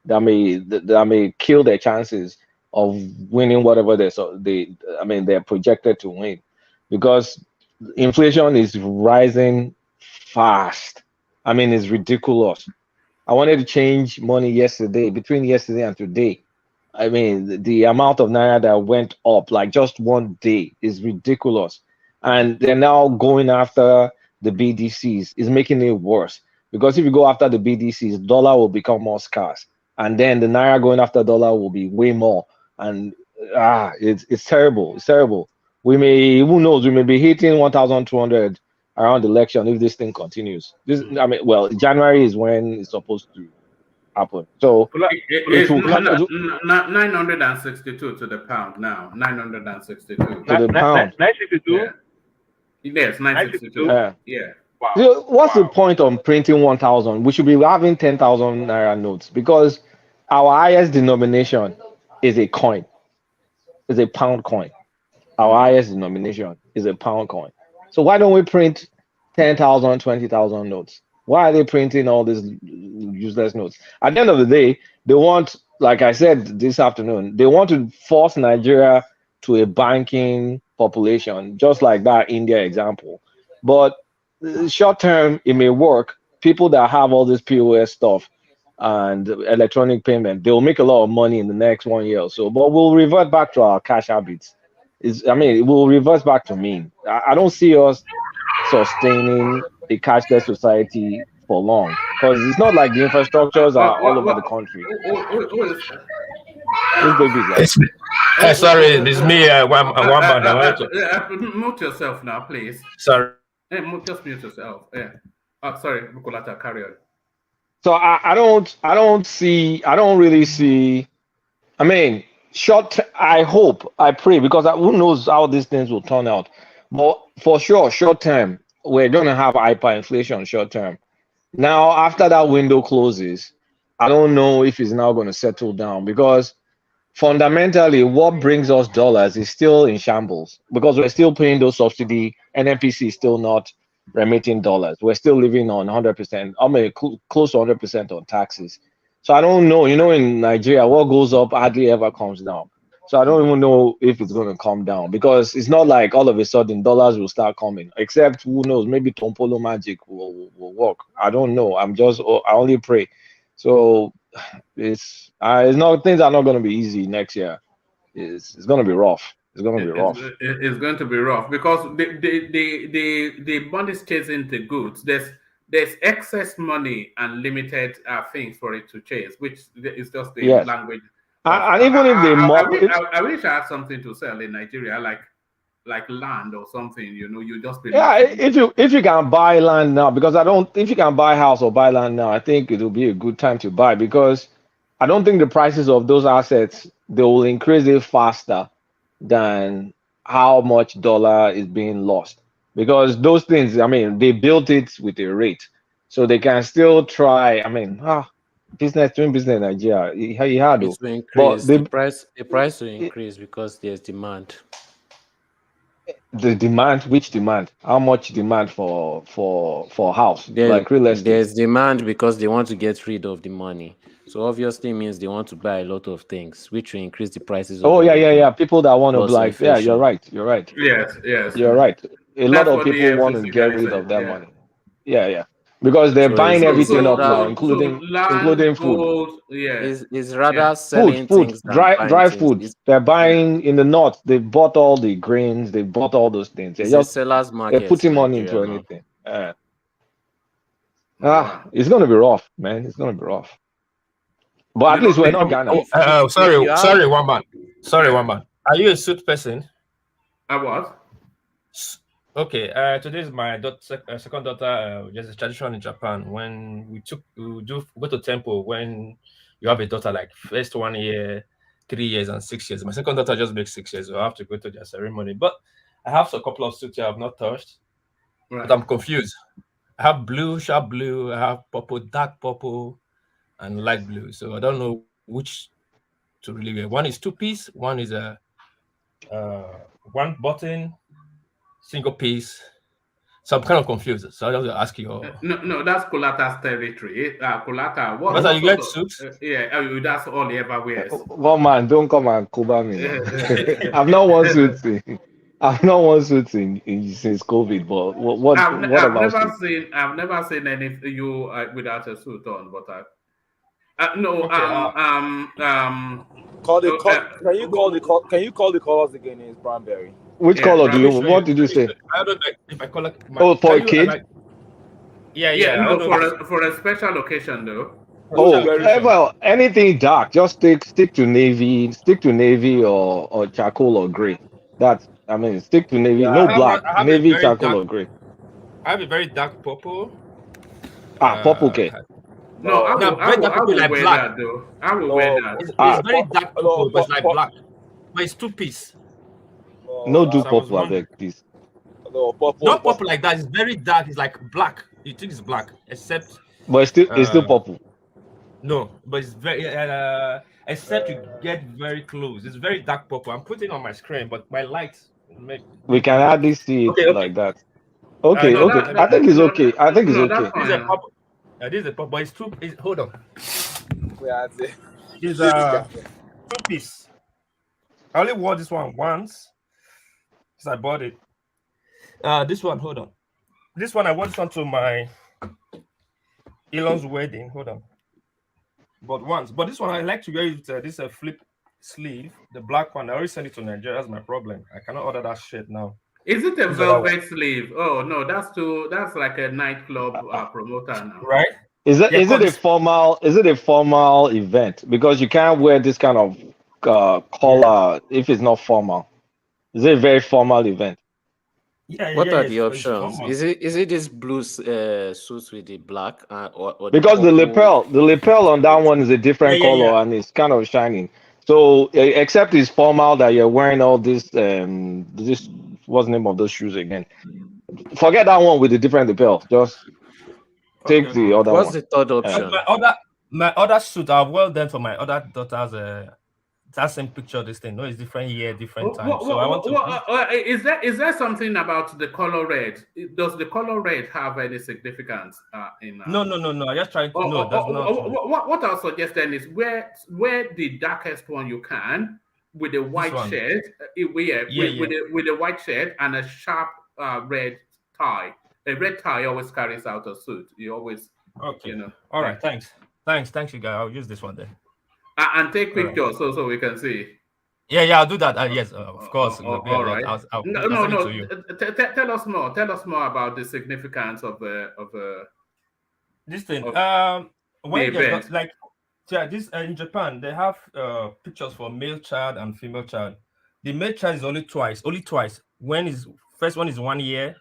that may kill their chances of winning whatever they're projected to win, because inflation is rising fast. I mean, it's ridiculous. I wanted to change money yesterday, between yesterday and today. I mean, the amount of naira that went up like just one day is ridiculous. And they're now going after the BDCs. Is making it worse. Because if you go after the BDCs, dollar will become more scarce. And then the naira going after dollar will be way more. And it's terrible. It's terrible. Who knows, we may be hitting 1,200 around the election if this thing continues. January is when it's supposed to happen. So it will come 962 to the pound now. 962 to the pound. 962. Yeah. Yes, 962. Yeah. Wow. So what's the point of printing 1,000? We should be having 10,000 naira notes because our highest denomination is a coin, is a pound coin. Our highest denomination is a pound coin. So why don't we print 10,000, 20,000 notes? Why are they printing all these useless notes? At the end of the day, they want, like I said this afternoon, they want to force Nigeria to a banking population, just like that India example. But short term, it may work. People that have all this POS stuff and electronic payment, they'll make a lot of money in the next 1 year or so. But we'll revert back to our cash habits. It will revert back to mean. I don't see us sustaining a cashless society for long because it's not like the infrastructures are all over the country. Sorry, it's me. One Mute yourself now, please. Sorry. Just mute yourself. Yeah. Sorry, Bukolata, carry on. So I don't really see. I mean, I hope, I pray, because who knows how these things will turn out. But for sure, short term, we're going to have hyperinflation short term. Now, after that window closes, I don't know if it's now going to settle down because fundamentally, what brings us dollars is still in shambles because we're still paying those subsidy. NNPC is still not remitting dollars. We're still living on 100%, close to 100% on taxes. So I don't know, in Nigeria, what goes up hardly ever comes down. So I don't even know if it's going to come down because it's not like all of a sudden dollars will start coming, except who knows, maybe Tompolo magic will work. I don't know. I only pray. So things are not going to be easy next year. It's going to be rough. It's going to be rough. It's going to be rough because the money is chasing the goods. There's excess money and limited things for it to chase, which is just the language. And even if they I wish I had something to sell in Nigeria, like land or something. You just if you can buy land now, because if you can buy a house or buy land now, I think it will be a good time to buy because I don't think the prices of those assets they will increase it faster than how much dollar is being lost. Because those things, they built it with a rate, so they can still try. Doing business in Nigeria, it had to increase. The price will increase because there's demand. The demand, which demand? How much demand for house? Like real estate? There's demand because they want to get rid of the money. So obviously means they want to buy a lot of things, which will increase the prices. People that want to you're right. Yes. You're right. A lot of people want to get rid of that money. Yeah. Because they're buying everything up now, including food. Is rather selling things dry food. They're buying in the north. They bought all the grains. They bought all those things. They're sellers market. They're putting money into anything. It's gonna be rough, man. It's gonna be rough. But at least we're not Ghana. Sorry, one man. Are you a suit person? I was. Okay. Today is my second daughter. There's a tradition in Japan when we go to temple when you have a daughter, like first 1 year, 3 years, and 6 years. My second daughter just makes 6 years, so I have to go to their ceremony. But I have a couple of suits I have not touched, but I'm confused. I have blue, sharp blue. I have purple, dark purple, and light blue. So I don't know which to really wear. One is 2-piece. One is a one button, single piece. So I'm kind of confused. So I just ask you. No, that's Kulata's territory. Kulata, what you get suits? That's all he ever wears. One man, don't come and cover me. I've not worn suits. I've not worn suits since COVID. But what about suits? I've never seen any you without a suit on. But Can you call the colors again? It's Brownberry. Which color do you? What did you say? I don't know if I call it. For a kid. For a special occasion though. Well, anything dark. Just stick to navy. Stick to navy or charcoal or gray. Stick to navy. No black. Navy, charcoal or gray. I have a very dark purple. Purple okay. No, I will wear that though. I will wear that. It's very dark purple, but it's like black. But it's 2-piece. No, do purple, I beg, please. No, purple. Not purple like that. It's very dark. It's like black. You think it's black, except. But it's still purple. No, but it's very except you get very close. It's very dark purple. I'm putting it on my screen, but my lights make. We can hardly see it like that. Okay. I think it's okay. This is a purple. This is a purple. But it's two. Hold on. It's 2-piece. I only wore this one once. I bought it. This one, hold on. This one, I wore this one to my Elon's wedding. Hold on. But once. But this one, I like to wear it. This is a flip sleeve. The black one, I already sent it to Nigeria. That's my problem. I cannot order that shit now. Is it a velvet sleeve? Oh, no, that's like a nightclub promoter now. Right? Is it a formal event? Because you can't wear this kind of collar if it's not formal. Is it a very formal event? What are the options? Is it this blue suits with the black or because the lapel on that one is a different color and it's kind of shining. So except it's formal that you're wearing all this what's the name of those shoes again? Forget that one with the different lapel. Just take the other one. What's the third option? My other suit I've well done for my other daughter's that same picture, this thing. No, it's different year, different time. So I want to. Is there something about the color red? Does the color red have any significance in? No. I just trying to know. That's not. What I'll suggest then is wear the darkest one you can with a white shirt. With a white shirt and a sharp red tie. A red tie always carries out a suit. You always. Okay. All right. Thanks, you guys. I'll use this one then. And take pictures so we can see. Yeah, I'll do that. Yes, of course. All right. No. Tell us more. Tell us more about the significance of this thing. When this in Japan, they have pictures for male child and female child. The male child is only twice. First one is 1 year.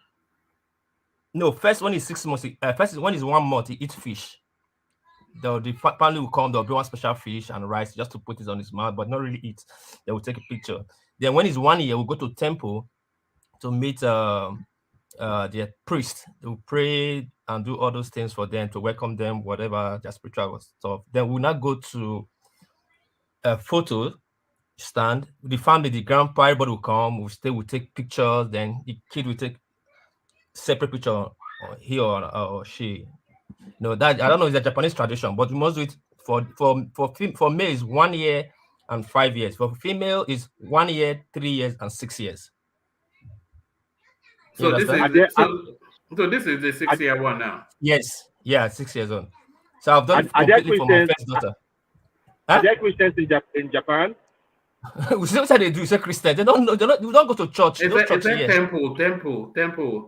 No, first one is 6 months. First one is 1 month. He eats fish. The family will come, there'll be one special fish and rice just to put it on his mouth, but not really eat. They will take a picture. Then when he's 1 year, we'll go to temple to meet their priest. They will pray and do all those things for them to welcome them, whatever their spiritual stuff. Then we'll not go to a photo stand. The family, the grandpa, everybody will come, we'll take pictures, then the kid will take separate picture, or he or she. No, that I don't know, it's a Japanese tradition, but we must do it for male is 1 year and 5 years. For female is 1 year, 3 years, and 6 years. So this is the 6-year one now. Yes, 6 years on. So I've done it completely for my first daughter. Are there Christians in Japan? We say what they do. You say Christians. They don't go to church. Is that temple?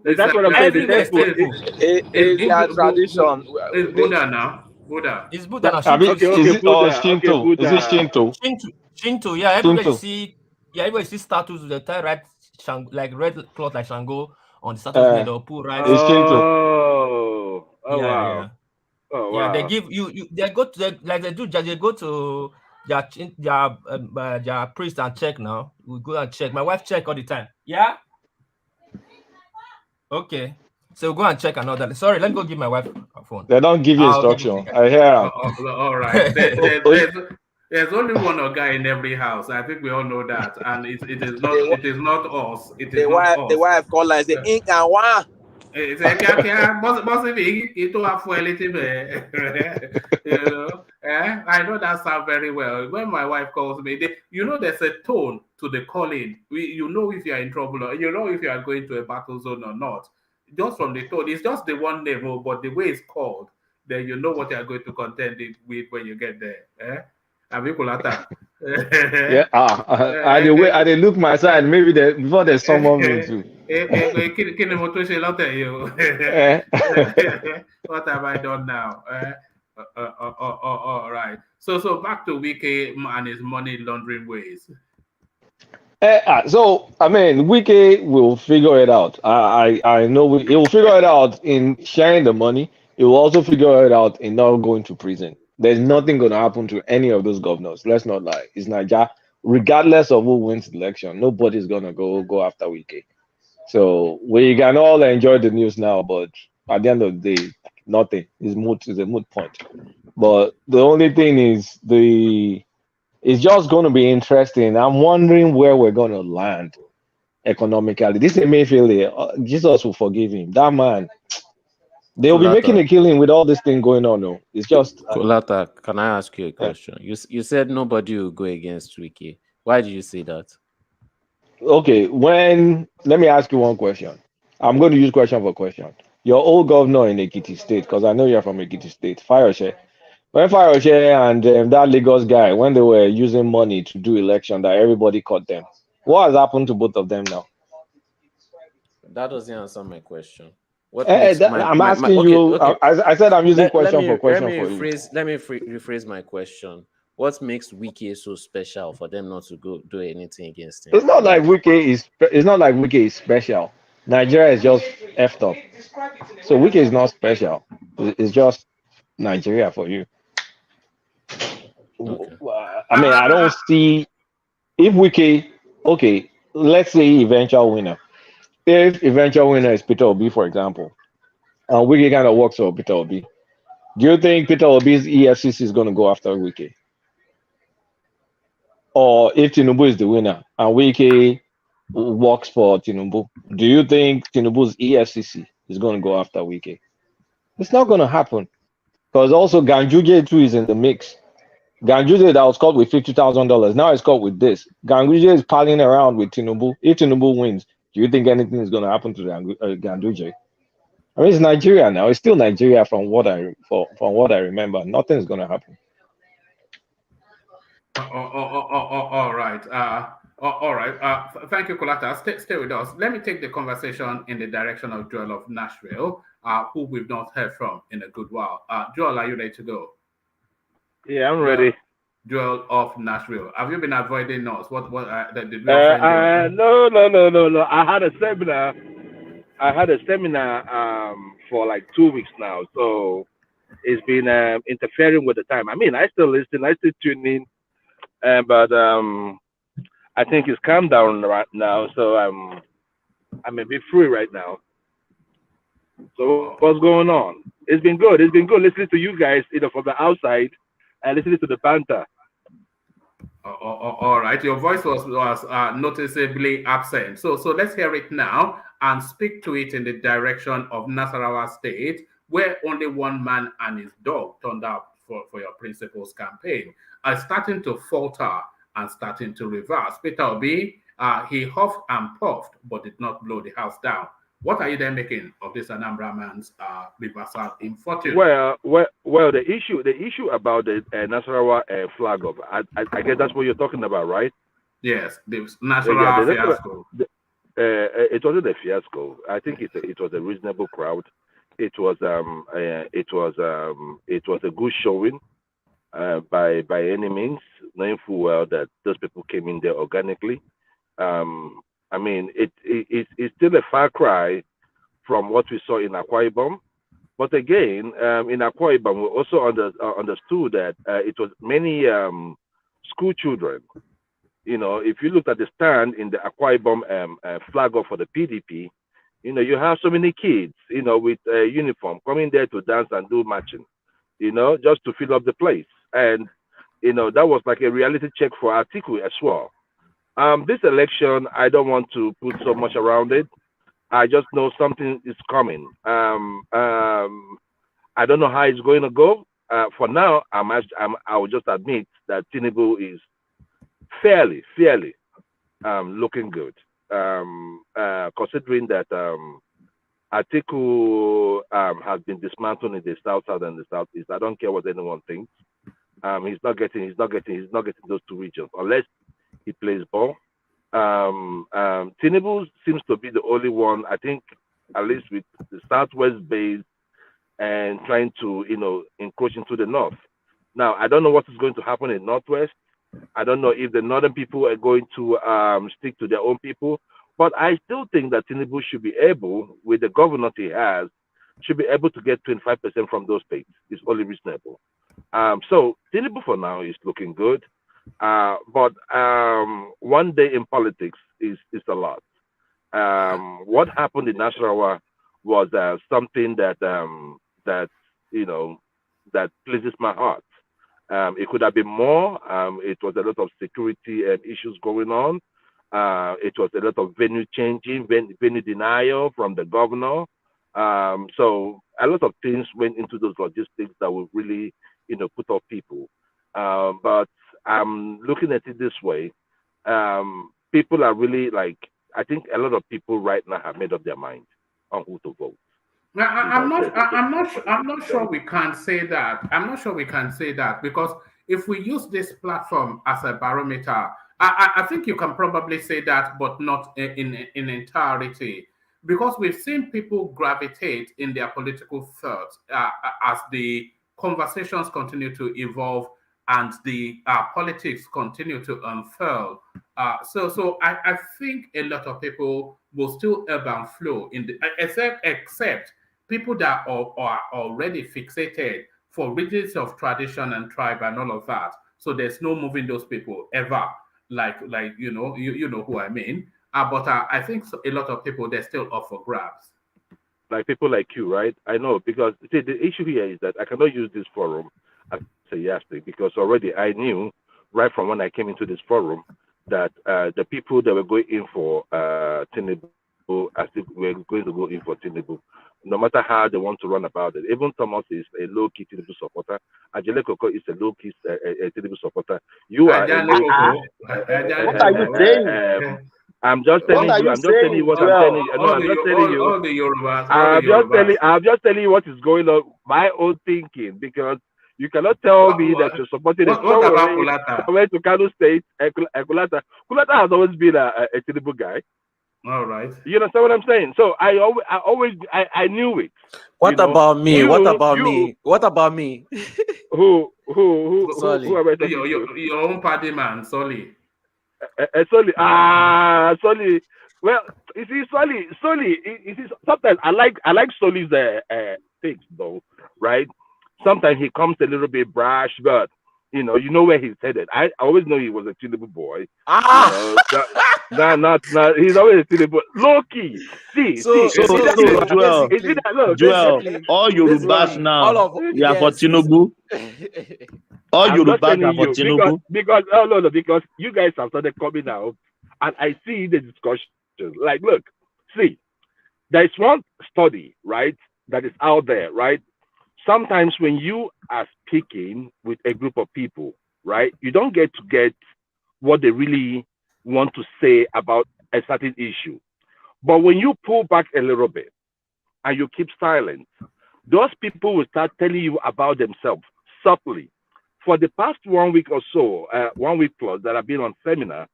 That's what I'm saying. It's a tradition. It's Buddha now. Buddha. It's Buddha and I mean, Shinto. Okay, is it Buddha. Shinto? Okay, Is it Buddha. Shinto? Shinto, yeah. Everywhere you Shinto. see, everywhere you see statues with the tie red, like red cloth like Shango on the statues head or put right. It's Shinto. Oh, Yeah, wow. yeah. Oh, Yeah, they wow. give you. They go to like they do. They go to their priest and check now. We go and check. My wife check all the time. Yeah. Okay. So go and check another. Sorry, let me go give my wife a phone. They don't give you I'll give it to instruction. you guys. I hear. All right. There's only one guy in every house. I think we all know that, and it is not us. It is not us. The wife call and say ink and one. It's a I know that sound very well. When my wife calls me, there's a tone to the calling. You know if you are in trouble or you know if you are going to a battle zone or not. Just from the tone, it's just the one name, but the way it's called, then you know what you are going to contend with when you get there. Yeah. I they look my side. Maybe before there's someone me too. What have I done now? All right. So back to Wike and his money laundering ways. So I mean, Wike will figure it out. I know he will figure it out in sharing the money. He will also figure it out in not going to prison. There's nothing going to happen to any of those governors. Let's not lie. It's Nigeria. Regardless of who wins the election, nobody's gonna go after Wike. So we can all enjoy the news now, but at the end of the day, nothing is a moot point. But the only thing is it's just going to be interesting. I'm wondering where we're going to land economically. This Emefiele, Jesus will forgive him. That man, they'll be making a killing with all this thing going on. No, it's just. Kolata, can I ask you a question? You said nobody will go against Wike. Why did you say that? Okay, let me ask you one question. I'm going to use question for question. Your old governor in Ekiti State, because I know you're from Ekiti State, Fayose. When Fayose and that Lagos guy, when they were using money to do election, that everybody caught them. What has happened to both of them now? That doesn't answer my question. I'm asking you. Okay. I said I'm using question for question for you. Let me rephrase my question. What makes Wike so special for them not to go do anything against him? It's not like Wike is special. Nigeria is just effed up. So Wike is not special. It's just Nigeria for you. Okay. I mean, I don't see if Wike. Okay, let's say eventual winner. If eventual winner is Peter Obi, for example, and Wike kind of works for Peter Obi, do you think Peter Obi's EFCC is going to go after Wike? Or if Tinubu is the winner and Wike works for Tinubu, do you think Tinubu's EFCC is going to go after Wike? It's not going to happen. Because also Ganduje too is in the mix. Ganduje that was caught with $50,000. Now it's caught with this. Ganduje is palling around with Tinubu. If Tinubu wins, do you think anything is going to happen to Ganduje? I mean, it's Nigeria now. It's still Nigeria from what I remember. Nothing is going to happen. All right. All right. Thank you, Kolata. Stay with us. Let me take the conversation in the direction of Joel of Nashville, who we've not heard from in a good while. Joel, are you ready to go? Yeah, I'm ready. Joel of Nashville. Have you been avoiding us? What did we No. I had a seminar for like 2 weeks now, so it's been interfering with the time. I mean, I still listen, I still tune in, but I think it's calmed down right now, so I'm a bit free right now. So what's going on? It's been good. It's been good listening to you guys, from the outside and listening to the banter. All right, your voice was noticeably absent. So let's hear it now and speak to it in the direction of Nasarawa State, where only one man and his dog turned out for your principal's campaign, are starting to falter and starting to reverse. Peter Obi, he huffed and puffed, but did not blow the house down. What are you then making of this Anambra man's reversal in fortune? Well, the issue about the Nasarawa flag up, I guess that's what you're talking about, right? Yes, the Nasarawa fiasco. It wasn't a fiasco. I think it was a reasonable crowd. it was a good showing by any means, knowing full well that those people came in there organically. I mean, it's still a far cry from what we saw in Akwa Ibom. But again, in Akwa Ibom, we also understood that it was many school children. You know, if you look at the stand in the Akwa Ibom flag off for the PDP, you know, you have so many kids, you know, with a uniform coming there to dance and do marching, you know, just to fill up the place. And, you know, that was like a reality check for Atiku as well. This election, I don't want to put so much around it. I just know something is coming. I don't know how it's going to go. For now, I will just admit that Tinubu is fairly looking good. Considering that Atiku has been dismantled in the south and the southeast. I don't care what anyone thinks. He's not getting those two regions unless he plays ball. Tinubu seems to be the only one, I think, at least with the southwest base and trying to, you know, encroach into the north. Now, I don't know what is going to happen in northwest. I don't know if the northern people are going to stick to their own people, but I still think that Tinubu should be able, with the governor he has, should be able to get 25% from those states. It's only reasonable. So Tinubu for now is looking good, but one day in politics is a lot. What happened in Nasarawa was something that you know, that pleases my heart. It could have been more. It was a lot of security issues going on. It was a lot of venue changing, venue denial from the governor. So a lot of things went into those logistics that will really, you know, put off people. But I'm looking at it this way. People are really like, I think a lot of people right now have made up their mind on who to vote. I'm not sure we can say that. I'm not sure we can say that because if we use this platform as a barometer, I think you can probably say that, but not in entirety, because we've seen people gravitate in their political thoughts as the conversations continue to evolve and the politics continue to unfurl. So I think a lot of people will still ebb and flow in the except people that are already fixated for regions of tradition and tribe and all of that. So there's no moving those people ever. Like you know who I mean. But I think a lot of people they're still up for grabs. Like people like you, right? I know because see, the issue here is that I cannot use this forum as a yardstick because already I knew right from when I came into this forum that the people that were going in for Tinubu, I think we're going to go in for Tinubu, no matter how they want to run about it. Even Thomas is a low-key Tinubu supporter. Ajele Koko is a low-key Tinubu supporter. You are a low-key. What are you saying? I'm just telling you. I'm just telling you what I'm telling you. No, I'm just telling you. All the Yorubas. I'm just telling you what is going on. My own thinking, because you cannot tell me that you're supporting a what about Kulata? Went to Kano State. Kulata has always been a Tinubu guy. All right. You understand what I'm saying? So I knew it. What about me? What about me? What about me? Who Solly. am I talking to? Your own party man, Solly. Solly. Solly. Well, you see, Solly. You see, sometimes I like Solly's things though, right? Sometimes he comes a little bit brash, but you know where he's headed. I always know he was a Tinubu boy. You know, not he's always a Tinubu. Low key. Joel, all Yorubas now, we are for Tinubu. All Yorubas are for Tinubu. Because you guys have started coming out, and I see the discussion. Like, look, see, there is one study, right, that is out there, right? Sometimes when you are speaking with a group of people, right, you don't get what they really want to say about a certain issue. But when you pull back a little bit and you keep silent, those people will start telling you about themselves subtly. For the past 1 week or so, 1 week plus that I've been on seminar,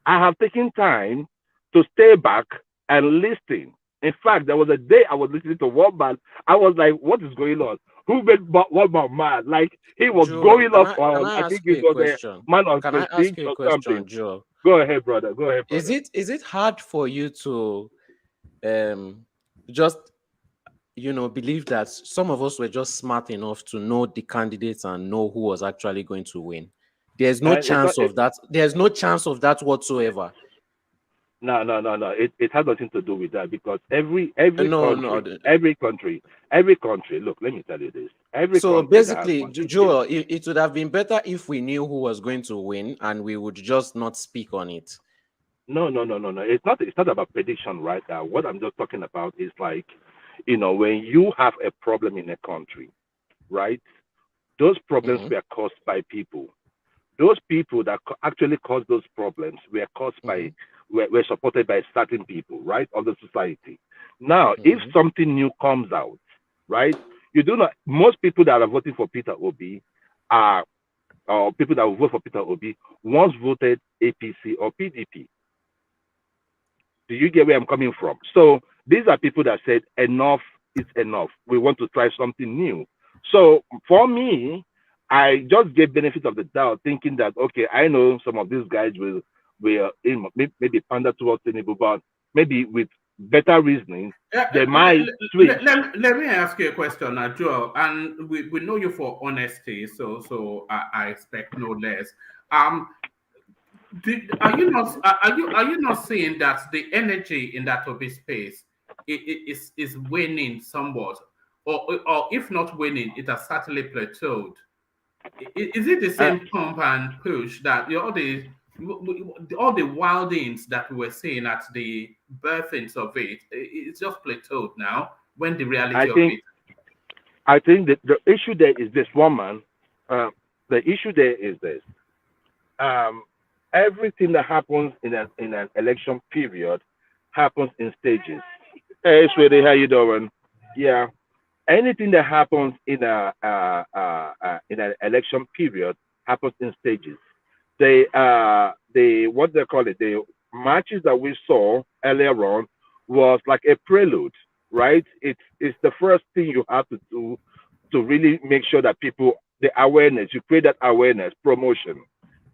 I have taken time to stay back and listen In fact, there was a day I was listening to one man. I was like, "What is going on? Who made one man mad?" Like he was Joe, going can off I can on. I I ask think you it a was a question? man on Can I ask prestige you a or something. question, Joe? Go ahead, brother. Go ahead, brother. Is it hard for you to just believe that some of us were just smart enough to know the candidates and know who was actually going to win? There's no It's not. chance of that. There's no chance of that whatsoever. No. It has nothing to do with that because every No, country, no. every country. Look, let me tell you this. Every So country that has basically, constitution. Joel, it would have been better if we knew who was going to win and we would just not speak on it. No. It's not. It's not about prediction, right? What I'm just talking about is like, when you have a problem in a country, right? Those problems Mm-hmm. were caused by people. Those people that actually caused those problems were caused by were supported by certain people, right, of the society. Now, if Mm-hmm. something new comes out, right, you do not. Most people that are voting for Peter Obi are, or people that will vote for Peter Obi once voted APC or PDP. Do you get where I'm coming from? So these are people that said enough is enough. We want to try something new. So for me, I just gave benefit of the doubt, thinking that okay, I know some of these guys will maybe pander towards Tinubu, but maybe with better reasoning, they might switch. Let me ask you a question, Joel. And we know you for honesty, so I expect no less. Um, are you not seeing that the energy in that Obi space is waning somewhat, or if not waning, it has certainly plateaued? Is it the Uh, same pump and push that all the wildings that we were seeing at the birthings of it, it's just plateaued now when the I reality of think it. I think that the issue there is this woman. The issue there is this. Um, Everything that happens in an election period happens in stages. Hey, sweetie, how you doing? Yeah, anything that happens in an election period happens in stages. The what they call it, the matches that we saw earlier on was like a prelude, right? It's the first thing you have to do to really make sure that people, the awareness, you create that awareness promotion.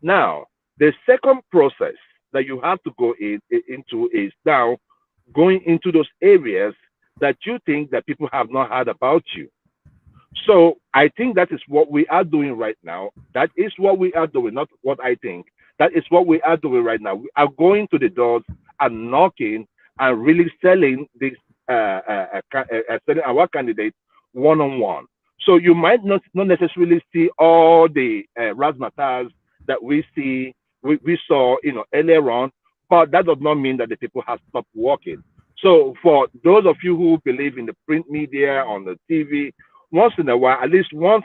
Now, the second process that you have to go into is now going into those areas that you think that people have not heard about you. So I think that is what we are doing right now. That is what we are doing, not what I think. That is what we are doing right now. We are going to the doors and knocking and really selling this, selling our candidate one on one. So you might not necessarily see all the razzmatazz that we saw, earlier on, but that does not mean that the people have stopped working. So for those of you who believe in the print media, on the TV, once in a while, at least once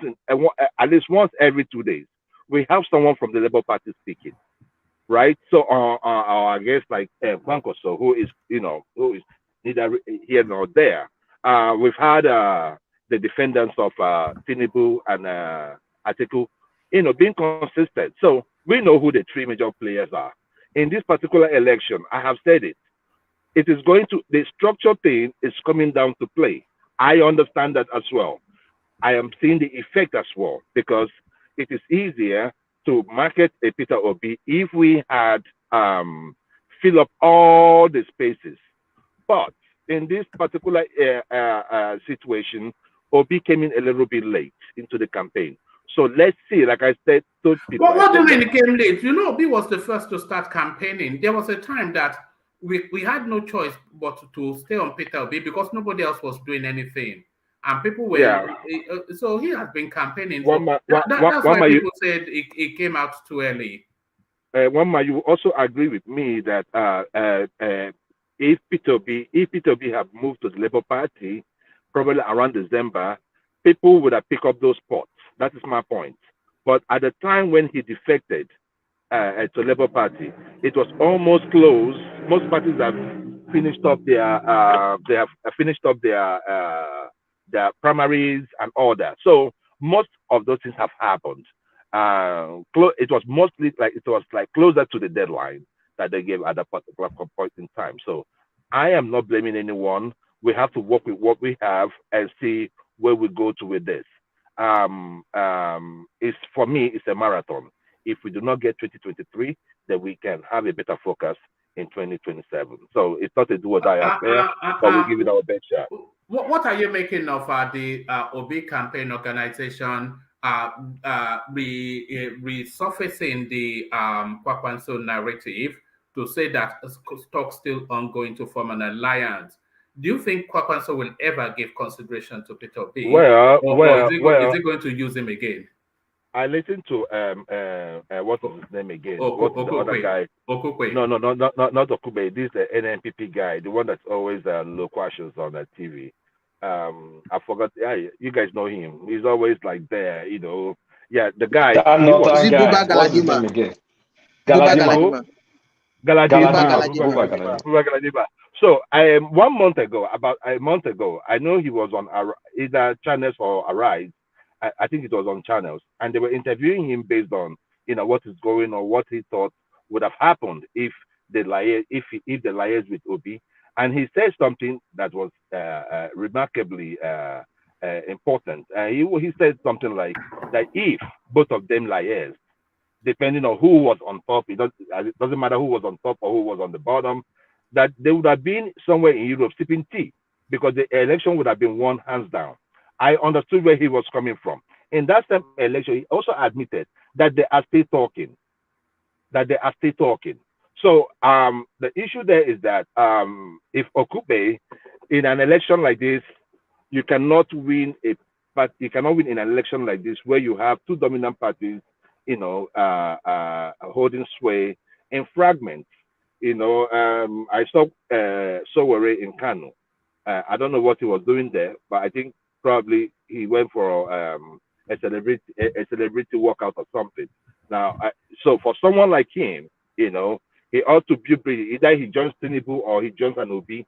every 2 days, we have someone from the Labour Party speaking, right? So I guess like Kwankoso, who is neither here nor there. We've had the defendants of Tinubu and Atiku, being consistent. So we know who the three major players are. In this particular election, I have said it. It is going to, the structure thing is coming down to play. I understand that as well. I am seeing the effect as well because it is easier to market a Peter Obi if we had fill up all the spaces. But in this particular situation, Obi came in a little bit late into the campaign. So let's see, like I said, told people. Well, what do you mean it came late? Obi was the first to start campaigning. There was a time that we had no choice but to stay on Peter Obi because nobody else was doing anything. And people were, so he has been campaigning. That's why people said it came out too early. You also agree with me that if Peter Obi had moved to the Labour Party, probably around December, people would have picked up those spots. That is my point. But at the time when he defected to Labour Party, it was almost closed. Most parties have finished up their primaries and all that. So most of those things have happened. It was mostly like closer to the deadline that they gave at that particular point in time. So I am not blaming anyone. We have to work with what we have and see where we go to with this. It's for me, it's a marathon. If we do not get 2023, then we can have a better focus in 2027. So it's not a do or die affair, but we give it our best shot. What are you making of the OB campaign organization resurfacing the Kwakwanso narrative to say that talks still ongoing to form an alliance? Do you think Kwakwanso will ever give consideration to Peter B? Or is he going to use him again? I listened to what was his name again? What's the other guy? Okukwe. No, not Okube. This is the NNPP guy, the one that's always loquacious on the TV. I forgot. Yeah, you guys know him. He's always like there, you know. Yeah, the guy. That guy. What's his name again? Galadima. Galadima. So 1 month ago, about a month ago, I know he was on either Channels or Arise. I think it was on Channels, and they were interviewing him based on what is going on, what he thought would have happened if they liaised with Obi, and he said something that was remarkably important. He said something like that if both of them liaised, depending on who was on top, it doesn't matter who was on top or who was on the bottom, that they would have been somewhere in Europe sipping tea because the election would have been won hands down. I understood where he was coming from. In that same election, he also admitted that they are still talking. So the issue there is that if Okupe, in an election like this, you cannot win in an election like this where you have two dominant parties, holding sway in fragments. I saw Sowore in Kano. I don't know what he was doing there, but I think probably he went for a celebrity workout or something. Now, so for someone like him, he ought to be either he joins Tinubu or he joins an OB,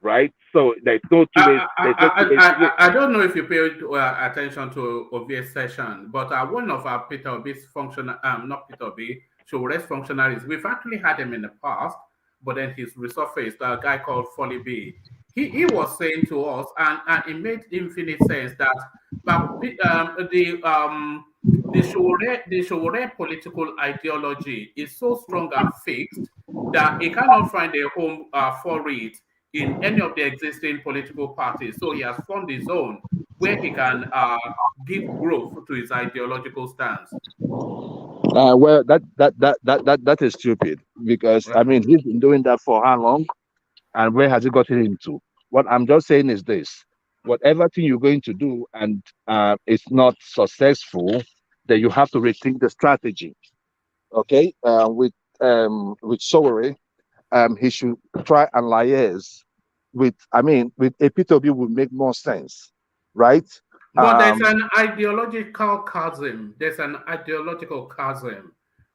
right? So there's no two ways. I don't know if you paid attention to Obi's session, but one of our Peter Obi's not Peter Obi, Showore's functionaries, we've actually had him in the past, but then he's resurfaced, a guy called Folly B. He was saying to us, and it made infinite sense that the Showore political ideology is so strong and fixed that he cannot find a home for it in any of the existing political parties. So he has formed his own where he can give growth to his ideological stance. Well, that is stupid because I mean he's been doing that for how long, and where has he gotten into? What I'm just saying is this: whatever thing you're going to do, and it's not successful, then you have to rethink the strategy. Okay, with Sowore, he should try and liaise with Epitobi would make more sense, right? But there's an ideological chasm.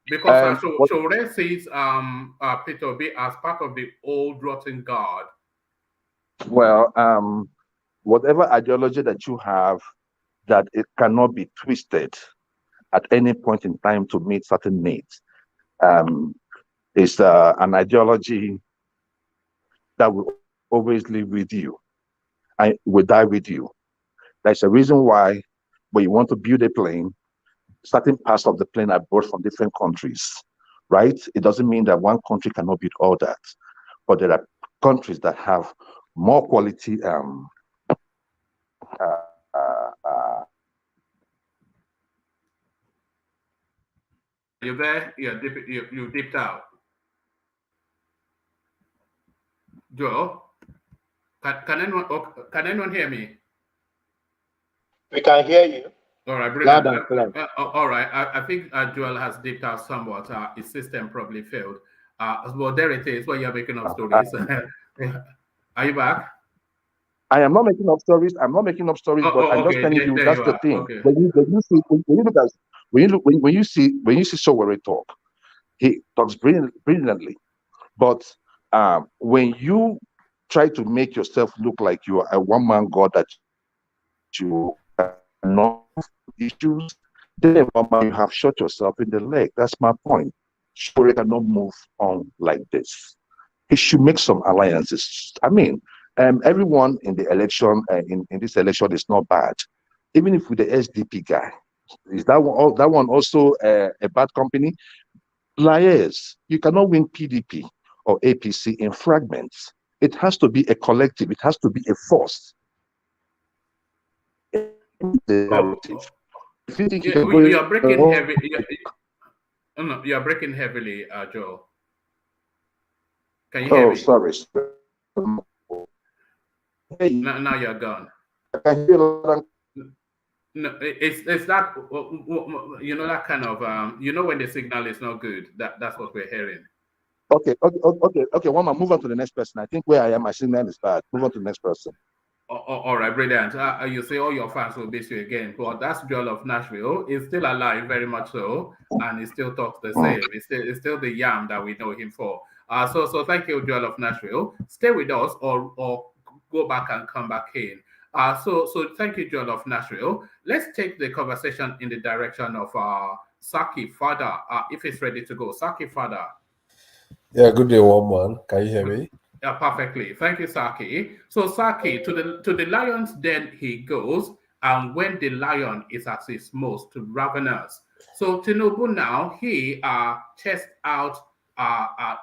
Because Showore sees Peter Obi as part of the old rotten guard. Well, whatever ideology that you have, that it cannot be twisted at any point in time to meet certain needs, is an ideology that will always live with you. I will die with you. That's a reason why when you want to build a plane, certain parts of the plane are bought from different countries, right? It doesn't mean that one country cannot build all that, but there are countries that have more quality. You there? You dipped out. Joe, can anyone hear me? We can hear you. All right, brilliant. All right, I think Joel has dipped out somewhat. His system probably failed. Well, there it is. Where you're making up stories. Are you back? I am not making up stories. I'm not making up stories, but I'm just telling you that's the thing. Okay. When you see Sowore talk, he talks brilliantly. But when you try to make yourself look like you are a one-man god that you are not issues, then you have shot yourself in the leg. That's my point. Sowore cannot move on like this. he should make some alliances. I mean, everyone in the election, in this election, is not bad. Even if with the SDP guy, is that one also a bad company? Liars, you cannot win PDP or APC in fragments. It has to be a collective. It has to be a force. Narrative. If you think you can you are breaking heavy. No, you are breaking heavily, Joe. Can you hear me? Sorry. Now you're gone. I can hear. No, it's that that kind of when the signal is not good. That's what we're hearing. Okay. One more. Move on to the next person. I think where I am, my signal is bad. Move on to the next person. All right, brilliant. You say all your fans will miss you again, but that's Joel of Nashville. He's still alive, very much so, and he still talks the same. It's still the yam that we know him for. So thank you, Joel of Nashville. Stay with us, or go back and come back in. So thank you, Joel of Nashville. Let's take the conversation in the direction of Saki Father, if he's ready to go. Saki Father. Yeah, good day, man. Can you hear me? Yeah, perfectly. Thank you, Saki. So Saki, to the lion's den he goes, and when the lion is at its most ravenous. So Tinubu now, he chests out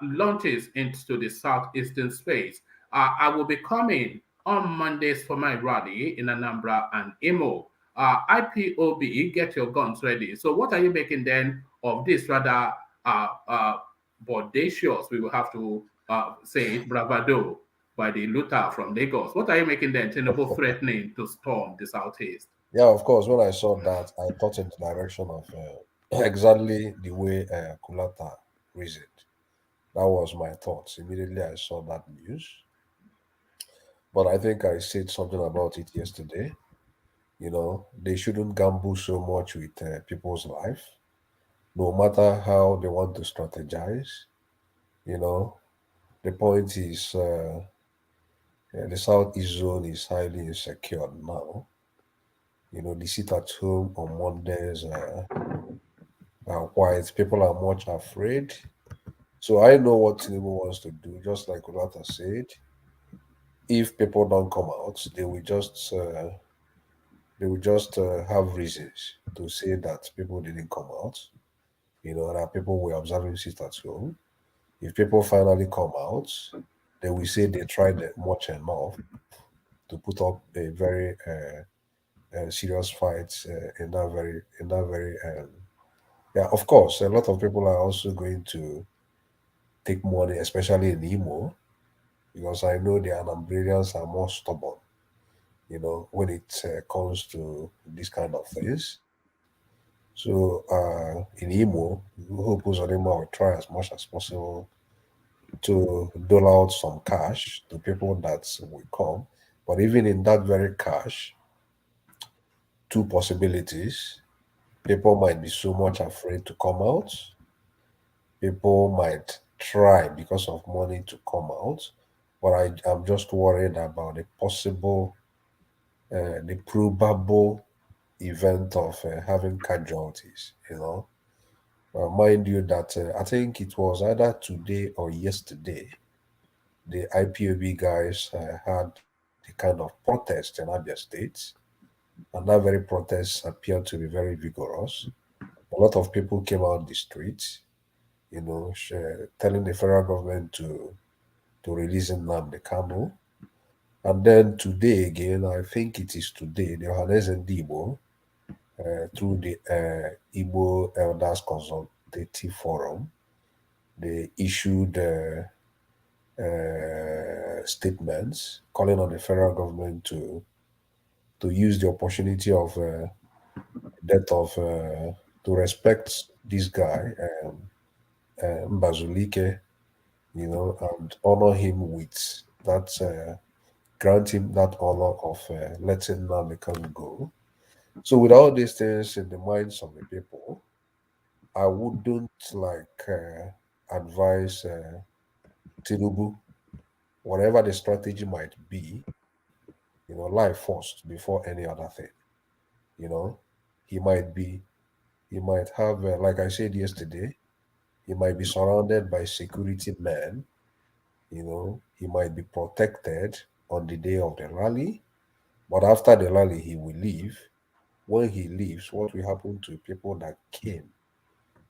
launches into the southeastern space. I will be coming on Mondays for my rally in Anambra and Imo. IPOB, get your guns ready. So what are you making then of this rather bodacious, we will have to say it, bravado by the looter from Lagos? What are you making then, Tinubu threatening to storm the southeast? Yeah, of course. When I saw that, I thought in the direction of exactly the way Kulata reasoned. That was my thoughts. Immediately I saw that news. But I think I said something about it yesterday. They shouldn't gamble so much with people's life, no matter how they want to strategize. The point is the southeast zone is highly insecure now. The sit at home on Mondays are quiet. People are much afraid. So I know what Tinubu wants to do, just like Ulata said. If people don't come out, they will just have reasons to say that people didn't come out. That people were observing sit at home. If people finally come out, they will say they tried much enough to put up a very serious fight in that very. Yeah, of course, a lot of people are also going to take money, especially in Imo, because I know the Anambrians are more stubborn. When it comes to this kind of things. So in Imo, hope Uzodima will try as much as possible to dole out some cash to people that will come. But even in that very cash, two possibilities. People might be so much afraid to come out. People might try because of money to come out. But I'm just worried about the probable event of having casualties, mind you that I think it was either today or yesterday, the IPOB guys had the kind of protest in Abia State, and that very protest appeared to be very vigorous. A lot of people came out the streets, telling the federal government to release Nnamdi Kanu. And then today again, I think it is today, the Johannes Ndibo, through the Igbo Elders Consultative Forum, they issued statements calling on the federal government to use the opportunity of death of to respect this guy, Mbazulike, and honor him with that, grant him that honor of letting Nnamdi go. So with all these things in the minds of the people, I wouldn't advise Tinubu, whatever the strategy might be, life first before any other thing. He might have, like I said yesterday, he might be surrounded by security men You know, he might be protected on the day of the rally, but after the rally, he will leave. When he leaves, what will happen to people that came?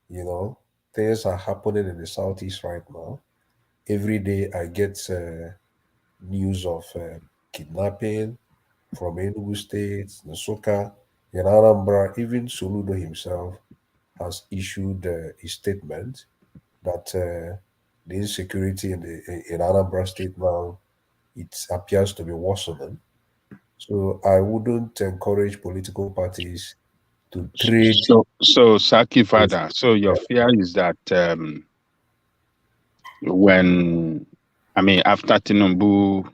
You know, things are happening in the southeast right now. Every day I get news of kidnapping from Enugu State, Nsukka, in Anambra. Even Soludo himself has issued a statement that the insecurity in Anambra State now, it appears to be worsening. So I wouldn't encourage political parties to trade. So Saki Father, so your fear is that after Tinubu,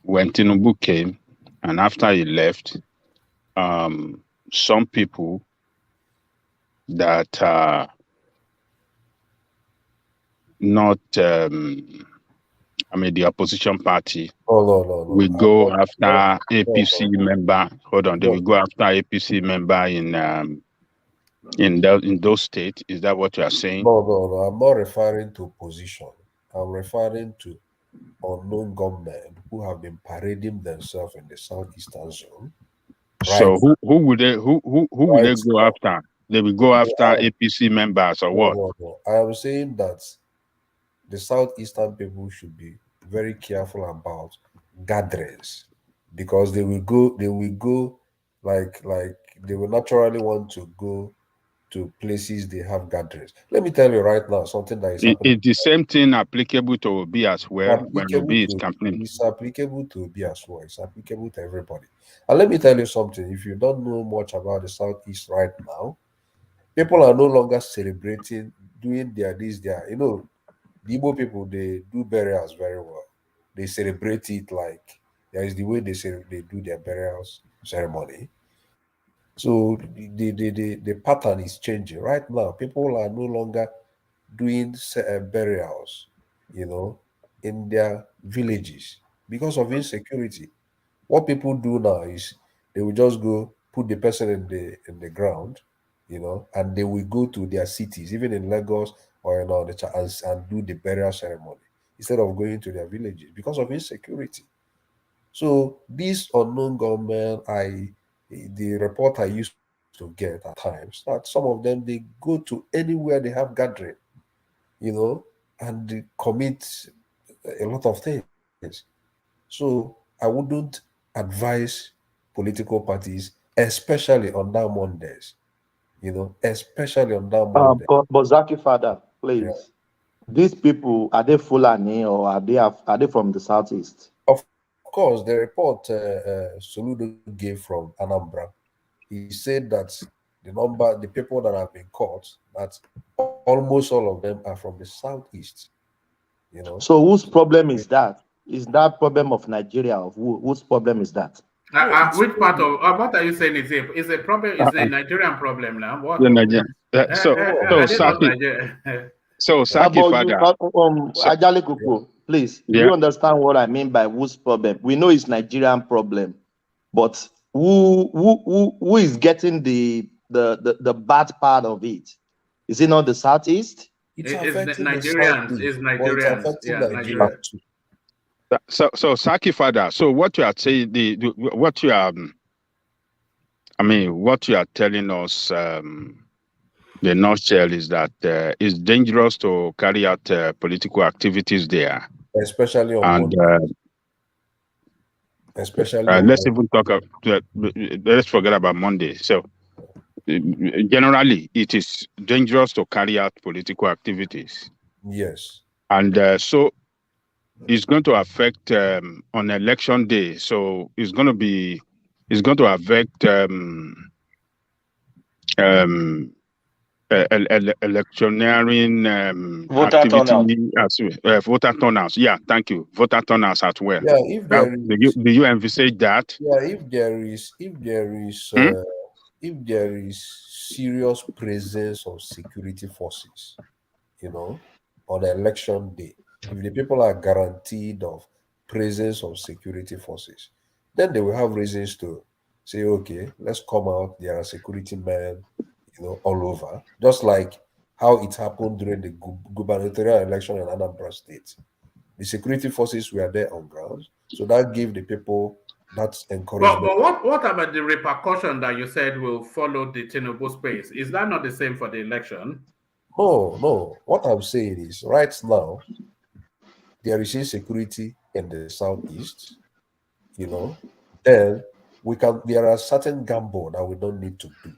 when Tinubu came and after he left, some people that are not, the opposition party No. will go after APC member. Hold on, they will go after APC member in those states. Is that what you are saying? No. I'm not referring to position. I'm referring to unknown gunmen who have been parading themselves in the southeastern zone. So who would they go after? They will go after APC members or what? No. I am saying that the southeastern people should be very careful about gatherings, because they will go like they will naturally want to go to places they have gatherings. Let me tell you right now something that is happening. Is the same thing applicable to Obi as well when Obi is campaigning? It's applicable to Obi as well. It's applicable to everybody. And let me tell you something. If you don't know much about the Southeast right now, people are no longer celebrating, doing their, the Igbo people, they do burials very well. They celebrate it like there is the way they do their burials ceremony. So the pattern is changing right now. People are no longer doing burials, in their villages because of insecurity. What people do now is they will just go put the person in the ground, and they will go to their cities, even in Lagos or in Onitsha, and do the burial ceremony instead of going to their villages because of insecurity. So these unknown gunmen, the report I used to get at times that some of them, they go to anywhere they have gathering, and they commit a lot of things. So I wouldn't advise political parties, especially on that Mondays, especially on that Monday. But Zaki Father, please. These people, are they Fulani or are they from the southeast? Of course, the report Soludo gave from Anambra, he said that the people that have been caught, that almost all of them are from the southeast. So whose problem is that? Is that problem of Nigeria? Of whose problem is that? Which part of what are you saying is a problem? Is a Nigerian problem now? What? Saki Father. Ajale Kuku, please. Do you understand what I mean by whose problem? We know it's Nigerian problem, but who is getting the bad part of it? Is it not the southeast? It's Nigerians. It's Nigerians. Yeah, Nigeria. So Saki Father. So what you are saying, what you are telling us, the nutshell is that it's dangerous to carry out political activities there, especially on let's even talk. Let's forget about Monday. So generally, it is dangerous to carry out political activities. Yes, and so it's going to affect on election day. So it's going to affect electioneering activity as well. Voter turnouts. Yeah, thank you. Voter turnouts as well. Yeah, if there is, do you envisage that? Yeah, if there is serious presence of security forces, on election day, if the people are guaranteed of presence of security forces, then they will have reasons to say, okay, let's come out. There are security men, all over. Just like how it happened during the gubernatorial election in Anambra State. The security forces were there on ground, so that gave the people that encouragement. But what about the repercussion that you said will follow the Tinubu space? Is that not the same for the election? No. What I'm saying is, right now, there is insecurity in the southeast. Then there are certain gamble that we don't need to do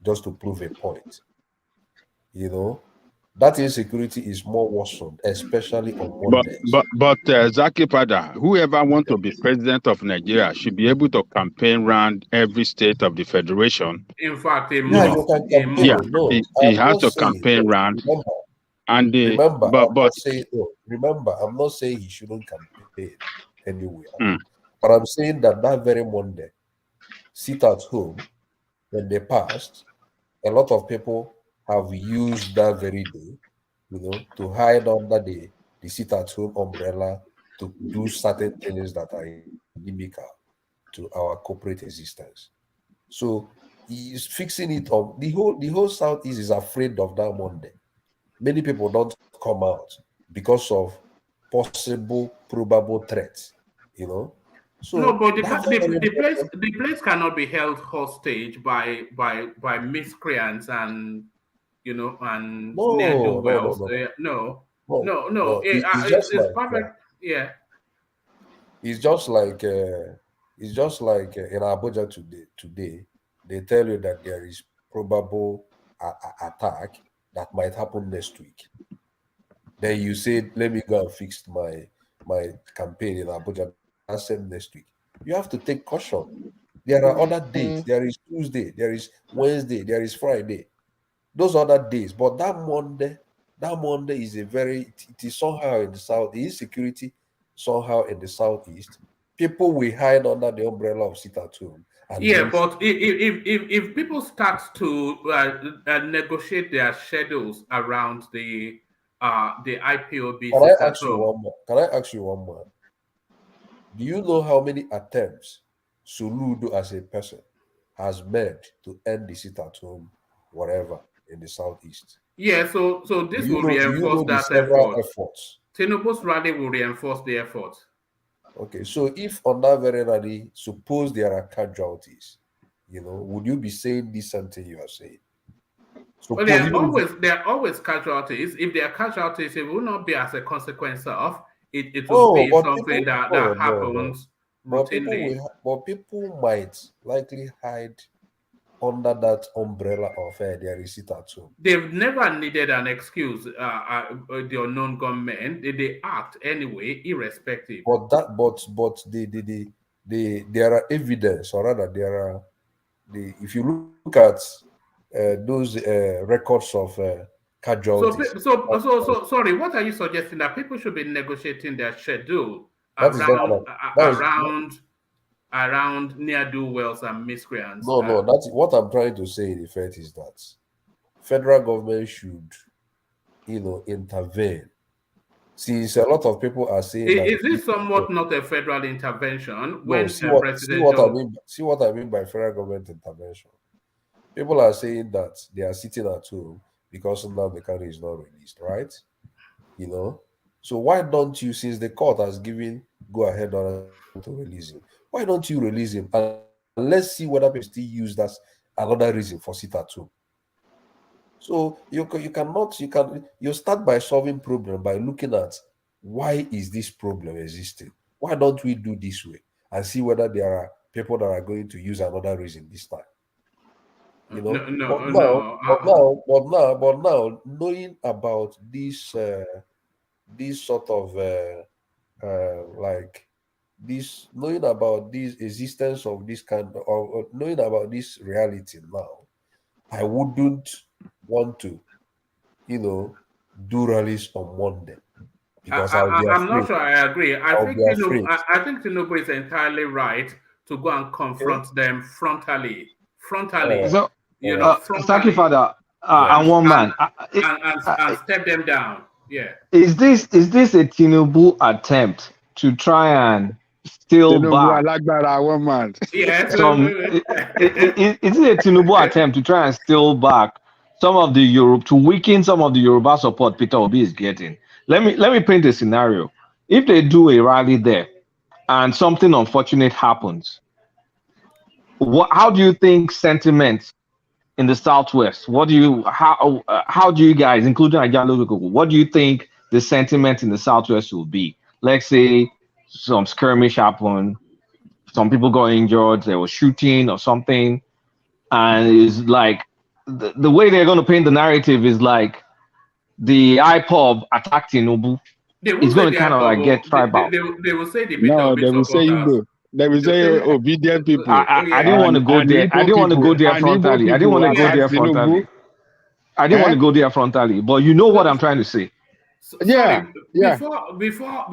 just to prove a point. That insecurity is more worsened, especially on Mondays. But Zaki Pada, whoever wants to be president of Nigeria should be able to campaign around every state of the federation. In fact, you can campaign. Yeah, No, he has to campaign around. Remember, I'm not saying he shouldn't campaign anywhere. But I'm saying that very Monday, sit at home, when they passed, a lot of people have used that very day, to hide under the sit-at-home umbrella to do certain things that are inimical to our corporate existence. So he's fixing it up. The whole Southeast is afraid of that Monday. Many people don't come out because of possible, probable threats. So no, but the place cannot be held hostage by miscreants and ne'er-do-wells. No. It's perfect. Yeah. It's just like in Abuja today, they tell you that there is probable attack that might happen next week. Then you say, let me go and fix my campaign in Abuja. That's next week. You have to take caution. There are other days. There is Tuesday, there is Wednesday, there is Friday. Those other days. But that Monday is it is somehow in the south. The insecurity somehow in the southeast. People will hide under the umbrella of sit-at-home. Yeah, but if people start to negotiate their schedules around the IPOB, Can I ask you one more? Do you know how many attempts Soludo as a person has made to end the sit-at-home, whatever, in the southeast? Yeah, so this will reinforce that effort. Tinubu's rally will reinforce the effort. Okay, so if on that very rally, suppose there are casualties, would you be saying this something you are saying? Well, there are always casualties. If there are casualties, it will not be as a consequence of it will be something that happens routinely. But people might likely hide under that umbrella of there is sit-at-home. They've never needed an excuse. The unknown gunmen, they act anyway, irrespective. But there are evidence, or rather, if you look at those records of casualties. So sorry, what are you suggesting? That people should be negotiating their schedule around ne'er-do-wells and miscreants? No, that's what I'm trying to say. In effect, is that federal government should, intervene. Since a lot of people are saying, is this somewhat not a federal intervention? See what I mean by federal government intervention. People are saying that they are sitting at home because Nnamdi Kanu is not released, right? So why don't you, since the court has given go ahead on to release him, why don't you release him and let's see whether people still use that another reason for sit-at-home? So you start by solving problem by looking at why is this problem existing? Why don't we do this way and see whether there are people that are going to use another reason this time? But now, knowing about this sort of knowing about this existence of this kind of knowing about this reality now, I wouldn't want to, do rallies on Monday because I'm not sure I agree. I think Tinubu is entirely right to go and confront them frontally. Saki Father, and one man, and step them down. Yeah. Is this a Tinubu attempt to try and steal back? One man. Yeah. Is it a Tinubu attempt to try and steal back some of the Europe to weaken some of the Yoruba support Peter Obi is getting. Let me paint a scenario. If they do a rally there and something unfortunate happens, how do you think sentiment in the Southwest? How do you guys, including Ajalo, what do you think the sentiment in the Southwest will be? Let's say some skirmish happened, some people got injured, there was shooting or something, and it's like the way they're going to paint the narrative is like the Ipob attacked Tinubu. It's going to kind of like get tribal. They will say the no, they will say Igbo. They will say obedient people. I didn't want to go there. I didn't want to go there frontally. I didn't want to go there frontally. I didn't want to go there frontally. But you know what I'm trying to say. Sorry, before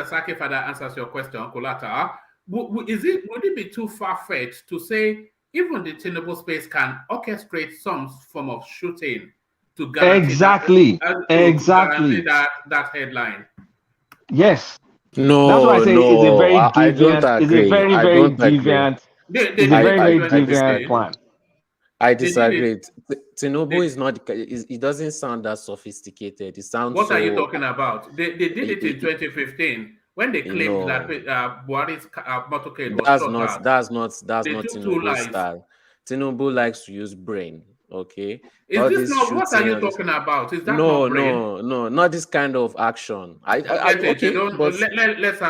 Sake Father answers your question, Kulata, would it be too far-fetched to say even the Tinubu space can orchestrate some form of shooting to guarantee that headline? Yes. No, that's why I say it's a very I don't agree. It's a very, very deviant. It's a very, very deviant plan. I disagree. Tinubu is not. It doesn't sound that sophisticated. It sounds. What are you talking about? They did it in 2015 when they claimed that Buhari's motorcade was That's not Tinubu's style. Tinubu likes to use brain. Okay. Is this not what are you talking about? Is that no, not this kind of action. Let's ask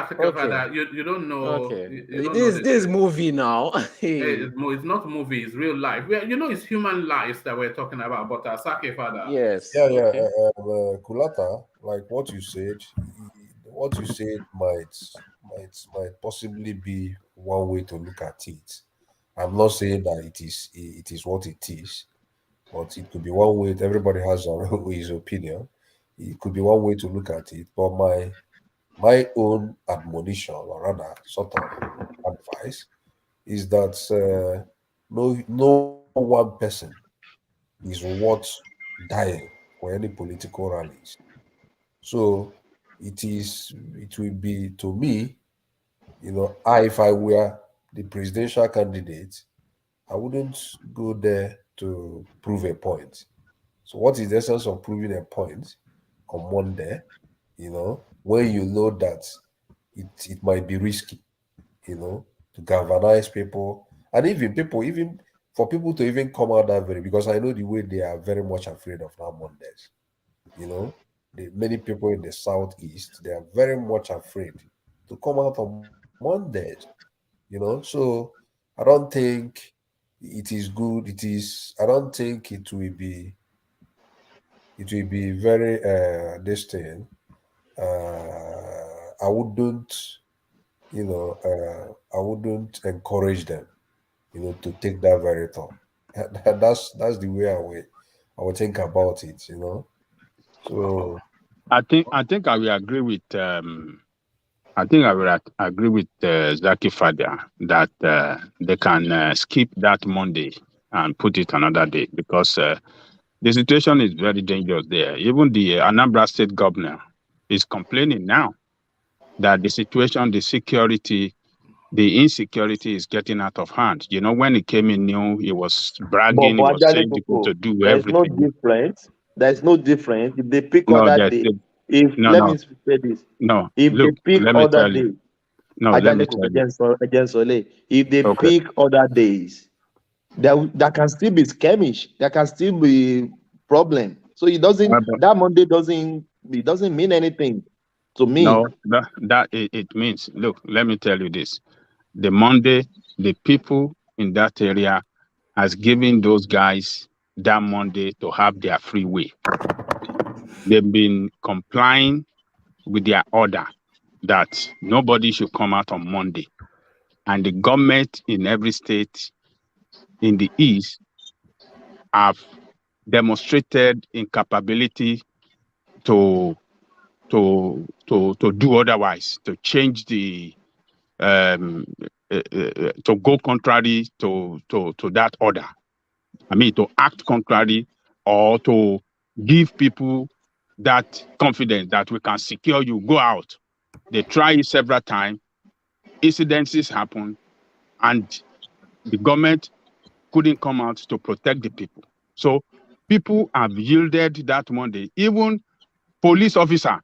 that. You don't know. Okay. This movie now. It's not movie. It's real life. It's human lives that we're talking about. But Sake Father. Yes. Yeah. Kulata, like what you said might possibly be one way to look at it. I'm not saying that it is what it is. But it could be one way. Everybody has his opinion. It could be one way to look at it. But my own admonition, or rather, sort of advice, is that no one person is worth dying for any political rallies. So it will be, to me, if I were the presidential candidate, I wouldn't go there to prove a point. So what is the essence of proving a point? Come on there, when you know that it might be risky, to galvanize people, and even for people to even come out that because I know the way they are very much afraid of now Mondays. Many people in the Southeast, they are very much afraid to come out on Mondays, so I don't think it is good. I don't think it will be very this thing. I wouldn't encourage them, to take that very thought. That's the way I would think about it, So I think I will agree with Zaki Father that they can skip that Monday and put it another day, because the situation is very dangerous there. Even the Anambra State governor is complaining now that the situation, the security, the insecurity is getting out of hand. When he came in new, he was bragging, he was saying people to do everything. There's no difference. If they pick other day, let me say this. No. If they pick other day, if they pick other days, there can still be skirmish. There can still be problem. So that Monday doesn't mean anything to me. No, that it means. Look, let me tell you this: the Monday, the people in that area has given those guys that Monday to have their free way. They've been complying with their order that nobody should come out on Monday, and the government in every state in the East have demonstrated incapability to do otherwise, to change the to go contrary to that order. I mean, to act contrary or to give people that confidence that we can secure you, go out. They try it several times, incidences happen, and the government couldn't come out to protect the people. So People have yielded that Monday. Even police officer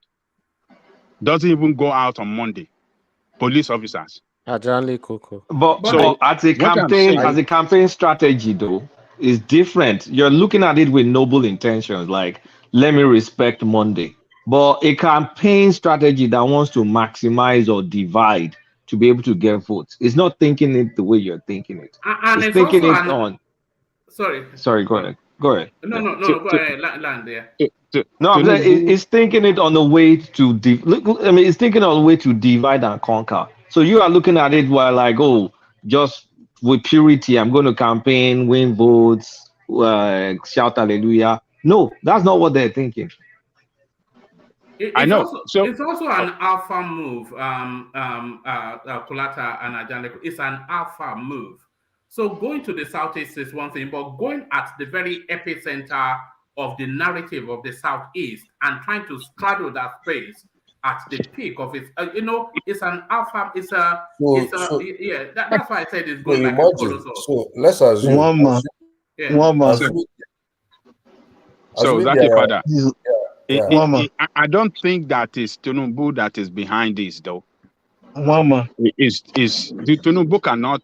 doesn't even go out on Monday. Police officers. But So as a campaign strategy though, is different. You're looking at it with noble intentions, like let me respect Monday. But a campaign strategy that wants to maximize or divide to be able to get votes, it's not thinking it the way you're thinking it. And It's it's thinking also it on. Sorry, go ahead. Go ahead. No, go ahead. Land there. No, I'm saying it's thinking it on the way to it's thinking on the way to divide and conquer. So you are looking at it while like, oh, just with purity, I'm going to campaign, win votes, shout hallelujah. No, that's not what they're thinking. It's also an alpha move. Kulata and Ajane, it's an alpha move. So going to the southeast is one thing, but going at the very epicenter of the narrative of the southeast and trying to straddle that space at the peak of it, it's an alpha. That's why I said it's going like a colossal. So let's assume one man. So that's your father. I don't think that is Tinubu that is behind this, though. Mama is the Tinubu cannot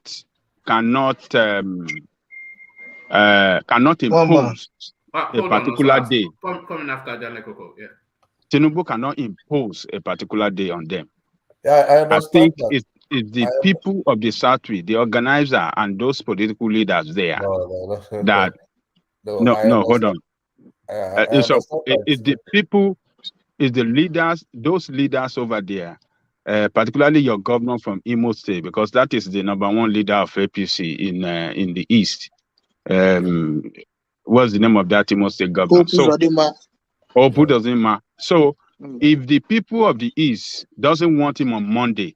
impose a particular day. Coming after Janekoko, yeah. Tinubu cannot impose a particular day on them. Yeah, I think it's the people of the Southwest, the organizer, and those political leaders there hold on. So it's the people, it's the leaders, those leaders over there, particularly your governor from Imo State, because that is the #1 leader of APC in the East. What's the name of that Imo State governor? Budozima. So if the people of the East doesn't want him on Monday,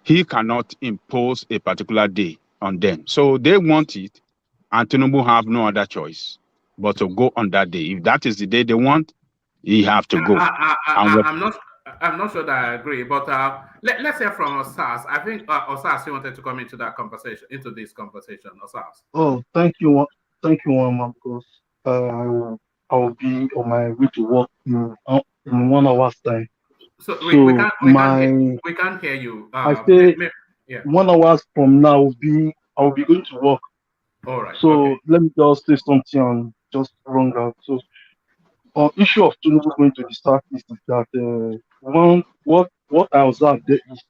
he cannot impose a particular day on them. So they want it, and Tinubu have no other choice but to go on that day. If that is the day they want, he have to go. I'm not sure that I agree, but let's hear from Osas. I think Osas, you wanted to come into this conversation. Osas. Oh, thank you, Mama, because I'll be on my way to work in 1 hour's time. So we can't hear you. I say 1 hour from now I'll be going to work. All right. So let me just say something and just run out. So on issue of Tinubu going to the Southeast is that what I observed there is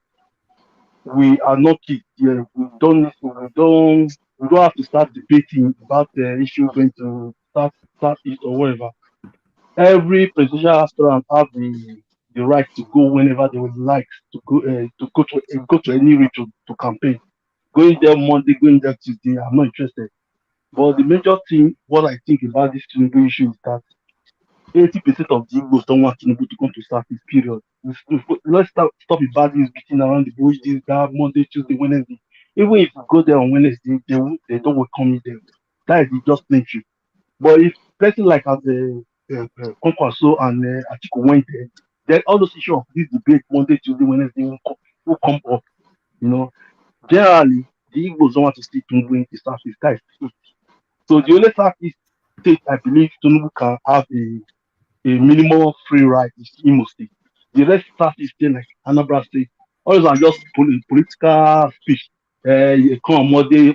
we are not kids here. We don't have to start debating about the issue going to Southeast or whatever. Every presidential aspirant have the right to go whenever they would like to go to any region to campaign. Going there Monday, going there Tuesday, I'm not interested. But the major thing, what I think about this Tinubu issue is that 80% of the Igbos don't want Tinubu to come to Southeast, period. Let's stop about this beating around the bush, this guy, Monday, Tuesday, Wednesday. Even if you go there on Wednesday, they don't welcome you there. That is just plain truth. But if person like as Kwankwaso and Atiku went there, then all those issues of this debate Monday, Tuesday, Wednesday will come up. Generally, the Igbos don't want to see Tinubu in the Southeast. That is true. So the only Southeast state I believe Tinubu can have a minimal free ride is Imo State. The rest Southeast state like Anambra State, all those are just political speech. Come on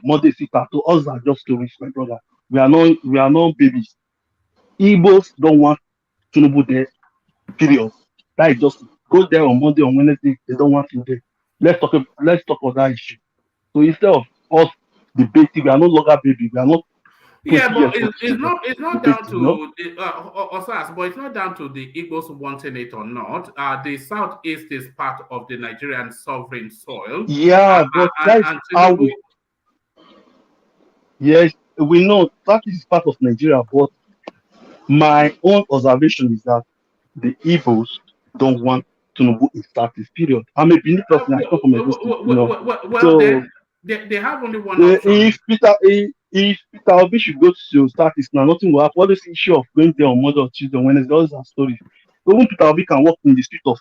Monday sit at all those are just stories, my brother. We are not babies. Igbos don't want Tinubu there, period. That is just go there on Monday, on Wednesday, they don't want him there. Let's talk about that issue. So instead of us debating, we are no longer baby. We are not. Yeah, but it's not down to Osas, but it's not down to the Igbos wanting it or not. The Southeast is part of the Nigerian sovereign soil. Yeah, but that's how we. Yes, we know that is part of Nigeria, but my own observation is that the Igbos don't want Tinubu in Southeast, period. I'm a Benin person. I come from a Well, so they have only one option. If Peter Obi should go to Southeast now, nothing will happen. All this issue of going there on Monday or Tuesday, Wednesday, all those stories. Even Peter Obi can walk in the street of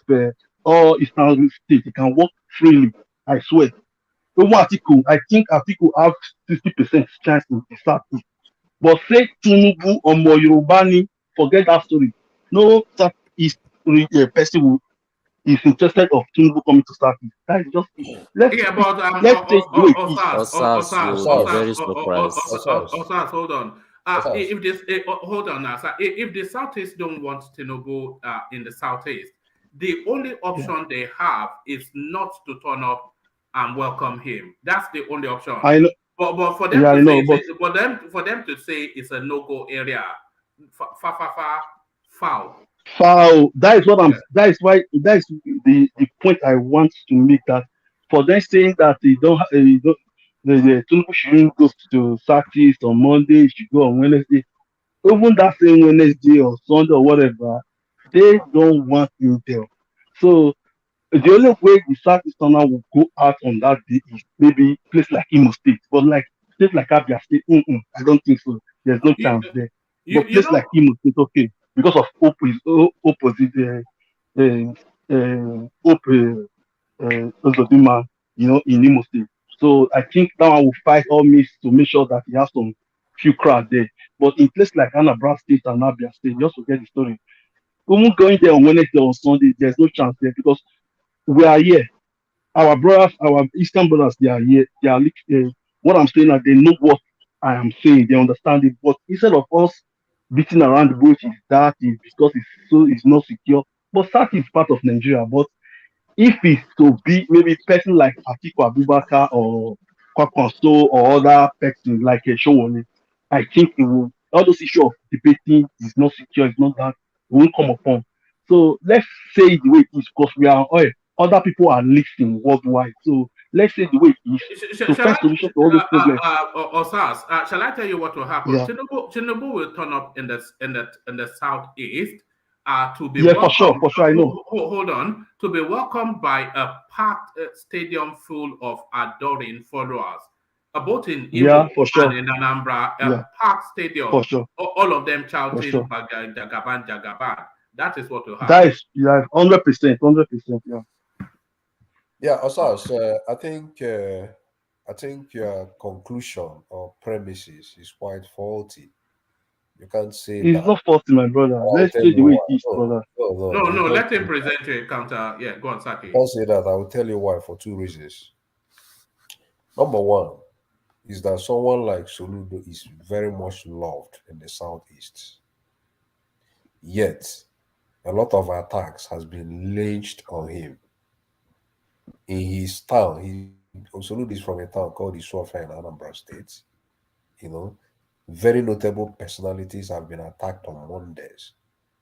all Eastern State. He can walk freely. I swear. Even Atiku, I think Atiku have 60% chance in the Southeast. But say Tinubu or Yorubani, forget that story. No Southeast person who is interested of Tinubu coming to Southeast. That is just it. Yeah, but Let's say the way it is. You would be very surprised. Hold on. If this hold on now, sir. If the Southeast don't want Tinubu in the Southeast, the only option they have is not to turn up and welcome him. That's the only option. I know. But for them to say, for them to say it's a no-go area, foul. Foul. That is what I'm. That is why. That is the point I want to make. That for them saying that they don't. The Tinubu shouldn't go to Southeast on Monday. He should go on Wednesday. Even that same Wednesday or Sunday or whatever, they don't want him there. So the only way the Southeasterner will go out on that day is maybe place like Imo State, but like place like Abia State, I don't think so. There's no chance there. But place like Imo State, okay, because of opposite Uzodinma, in Imo State. So I think that one will fight all means to make sure that he has some few crowd there. But in place like Anambra State and Abia State, just to get the story, even going there on Wednesday or Sunday, there's no chance there because we are here. Our brothers, our Eastern brothers, they are here. They are what I'm saying, that they know what I am saying. They understand it. But instead of us beating around the bush, that is because it's not secure. But that is part of Nigeria. But if it's to be maybe person like Atiku Abubakar or Kwakwanso or other person like Showone, I think it will, all those issues of debating is not secure, it's not that, it won't come upon. So let's say the way it is, because we are other people are listening worldwide. So let's say the way it is to find solution to all those problems. Shall I tell you what will happen? Yeah. Tinubu will turn up in the southeast to be welcomed. For sure, I know. Hold on, to be welcomed by a packed stadium full of adoring followers. Both in Imo and in Anambra, packed stadium. For sure. All of them shouting Jagaban, Jagaban. That is what will happen. That is 100%, 100%. Yeah. Yeah, Osas, I think your conclusion or premises is quite faulty. You can't say it's not faulty, my brother. Let's say the way it is, brother. No, let him present you a counter. Yeah, go on, Saki. I can't say that. I will tell you why for two reasons. Number one is that someone like Soludo is very much loved in the Southeast. Yet, a lot of attacks has been launched on him. In his town, Soludo is from a town called Isuofa in Anambra State. Very notable personalities have been attacked on Mondays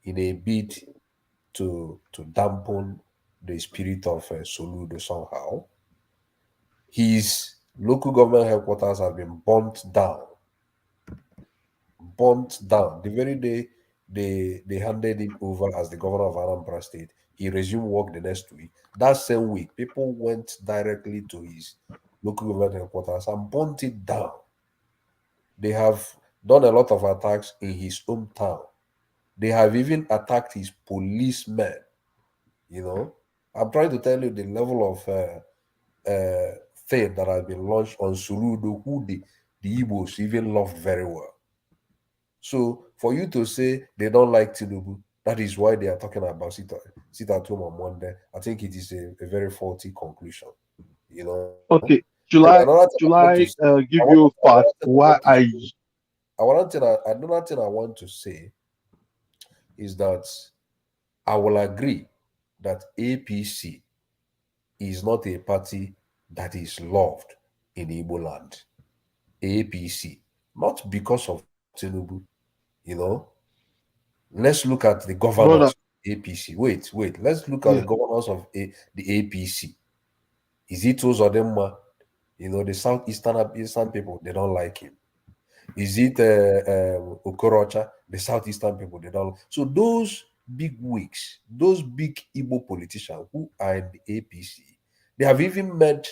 in a bid to dampen the spirit of Soludo somehow. His local government headquarters have been burnt down. The very day they handed him over as the governor of Anambra State, he resumed work the next week. That same week, people went directly to his local government headquarters and burnt it down. They have done a lot of attacks in his hometown. They have even attacked his policemen. I'm trying to tell you the level of thing that has been launched on Suludo, who the Igbos even loved very well. So for you to say they don't like Tinubu, that is why they are talking about sit at home on Monday. I think it is a very faulty conclusion. Okay. Should I give you part why another thing I want to say is that I will agree that APC is not a party that is loved in Igbo land. APC, not because of Tinubu, Let's look at the governors of APC. Wait. Let's look at the governors of the APC. Is it Uzodinma? The southeastern people, they don't like him. Is it Okorocha? The southeastern people, they don't. So those big wigs, those big Igbo politicians who are in the APC, they have even made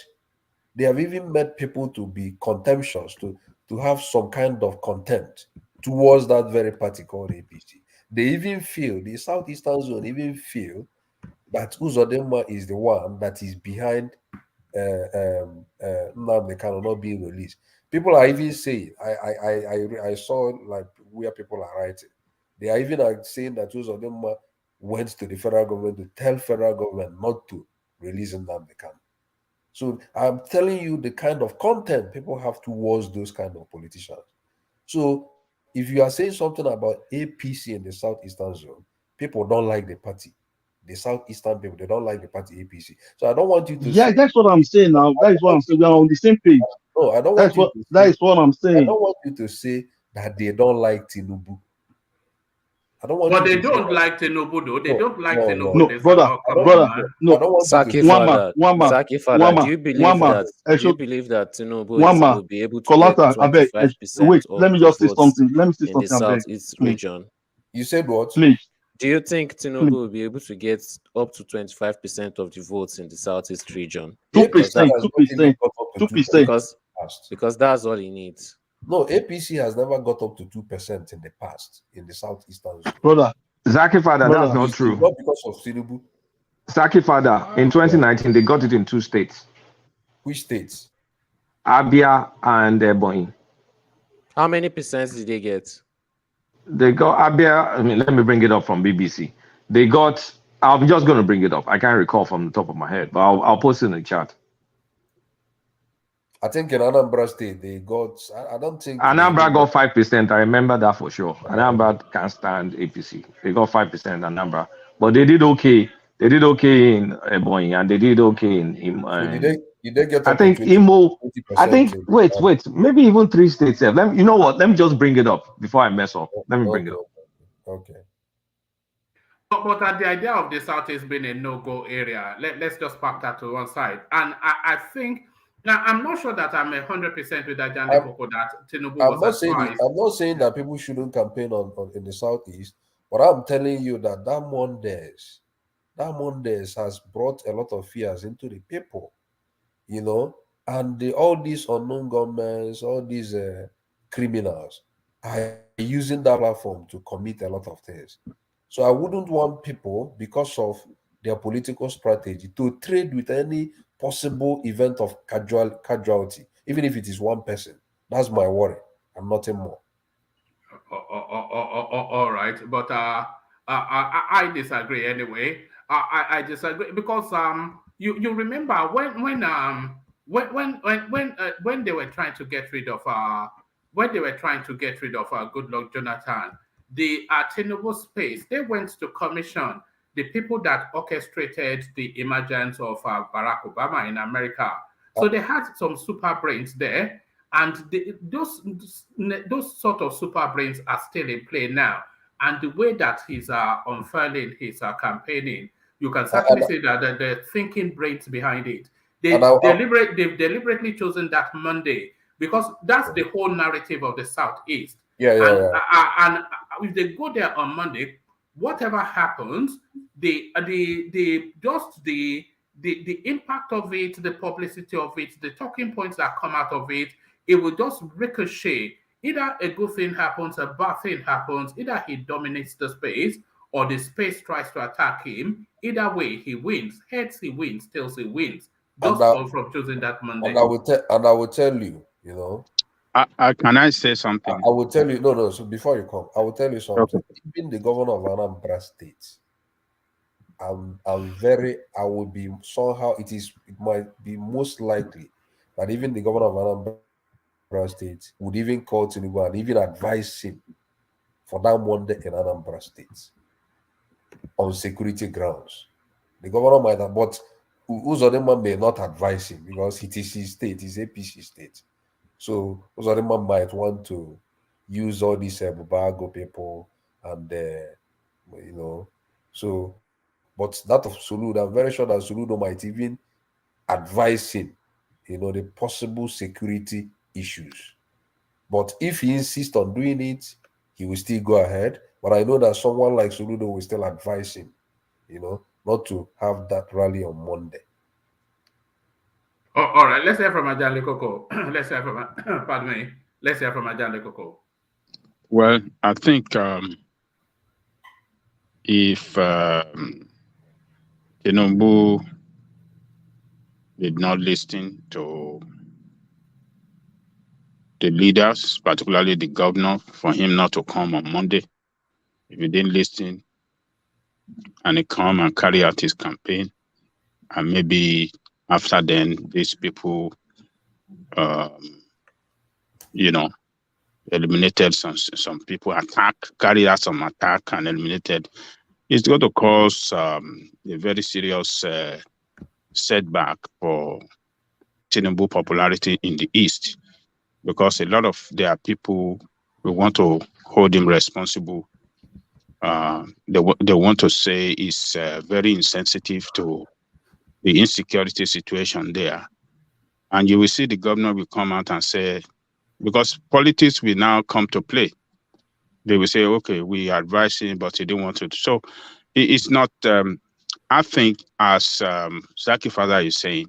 people to be contemptuous, to have some kind of contempt towards that very party called APC. They even feel, the southeastern zone even feel that Uzodinma is the one that is behind Nnamdi Kanu not being released. People are even saying, I saw like where people are writing. They are even saying that those of them went to the federal government to tell federal government not to release Nnamdi Kanu. So I'm telling you the kind of content people have towards those kind of politicians. So if you are saying something about APC in the southeastern zone, people don't like the party. The southeastern people, they don't like the party APC. So I don't want you to Yeah, that's what I'm saying now. That is what I'm saying. We are on the same page. No, I don't That's want you what to that say, is what I'm I saying. don't want you to say that they don't like Tinubu. I don't want But you they to say don't that. like Tinubu, though. They No, don't like no, Tinubu. no. No, brother, I don't, brother, man. I no. don't want you Saki to say father, Saki father, do you believe that Tinubu will be able to get Colata, I beg. 25% Wait, of let me the just say votes something. Let me say in the something, I beg. southeast Please. region? You said what? Please. Do you think Tinubu Please. will be able to get up to 25% of the votes in the southeast region? 2%, Because that- 2%, 2%. because that's all he needs. No, APC has never got up to 2% in the past in the southeastern zone. Brother. Zaki father, that's not It's true. not because of Tinubu. Saki father, in 2019, they got it in 2 states. Which states? Abia and Ebonyi. How many percent did they get? They got Abia. I mean, let me bring it up from BBC. They got. I'm just going to bring it up. I can't recall from the top of my head, but I'll post it in the chat. I think in Anambra State they got. I don't think Anambra got 5%. I remember that for sure. Anambra can't stand APC. They got 5% Anambra, but they did okay. They did okay in Ebonyi, and they did okay in So did they get I up think to 20%? Imo. I think wait, maybe even 3 states. You know what? Let me just bring it up before I mess up. Let me bring it up. Okay. But the idea of the Southeast being a no-go area, let's just park that to one side. And I think, now I'm not sure that I'm 100% with Ajani Koko that Tinubu was advised. I'm not saying that people shouldn't campaign on in the southeast, but I'm telling you that that Mondays has brought a lot of fears into the people, you know, and all these unknown governments, all these criminals are using that platform to commit a lot of things. So I wouldn't want people, because of their political strategy, to trade with any possible event of casualty, even if it is one person. That's my worry, and nothing more. All right, but I disagree anyway. I disagree because you remember when they were trying to get rid of Goodluck Jonathan, the Tinubu space, they went to commission the people that orchestrated the emergence of Barack Obama in America. So they had some super brains there, and those sort of super brains are still in play now. And the way that he's unfurling his campaigning, you can certainly say that the thinking brains behind it. They've deliberately chosen that Monday because that's the whole narrative of the Southeast. And if they go there on Monday, whatever happens, the impact of it, the publicity of it, the talking points that come out of it, it will just ricochet. Either a good thing happens, a bad thing happens, either he dominates the space or the space tries to attack him. Either way, he wins. Heads, he wins. Tails, he wins. Just from choosing that Monday. And I will tell you, you know. Can I say something? I will tell you, no. So before you come, I will tell you something. Okay. Even the governor of Anambra State, I would be somehow, it might be most likely that even the governor of Anambra State would even call Tinubu and even advise him for that Monday in Anambra State on security grounds. The governor might have, but Uzodinma may not advise him because it is his state, his APC state. So Uzodinma might want to use all these Bubago people and you know, so. But that of Soludo, I'm very sure that Soludo might even advise him, you know, the possible security issues. But if he insists on doing it, he will still go ahead. But I know that someone like Soludo will still advise him, you know, not to have that rally on Monday. Oh, all right, let's hear from Ajani Koko. Let's hear from Ajani Koko. Well, I think if Tinubu did not listen to the leaders, particularly the governor, for him not to come on Monday. If he didn't listen and he come and carry out his campaign, and maybe after then, these people, eliminated some people, carry out some attack and eliminated. It's going to cause a very serious setback for Tinubu popularity in the East, because a lot of their people who want to hold him responsible. They want to say is very insensitive to the insecurity situation there. And you will see the governor will come out and say, because politics will now come to play. They will say, okay, we advise him, but he didn't want to. So it's not, I think, as Zaki Father is saying,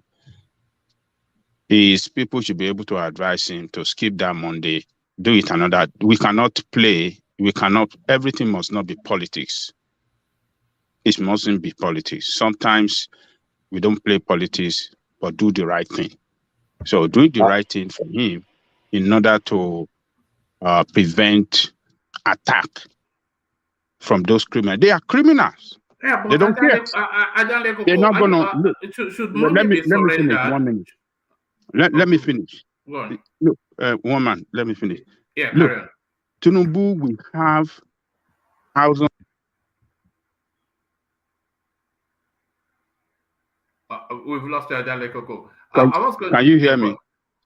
is people should be able to advise him to skip that Monday, do it another. We cannot play. Everything must not be politics. It mustn't be politics. Sometimes we don't play politics, but do the right thing. So doing the right thing for him in order to prevent attack from those criminals. They are criminals. Yeah, but they don't care. They're not going to... Let me finish 1 minute. Let me finish. Go on. Look, woman, let me finish. Yeah, look, carry on. Tinubu will have thousands. We've lost Ajale Koko. Can you hear me?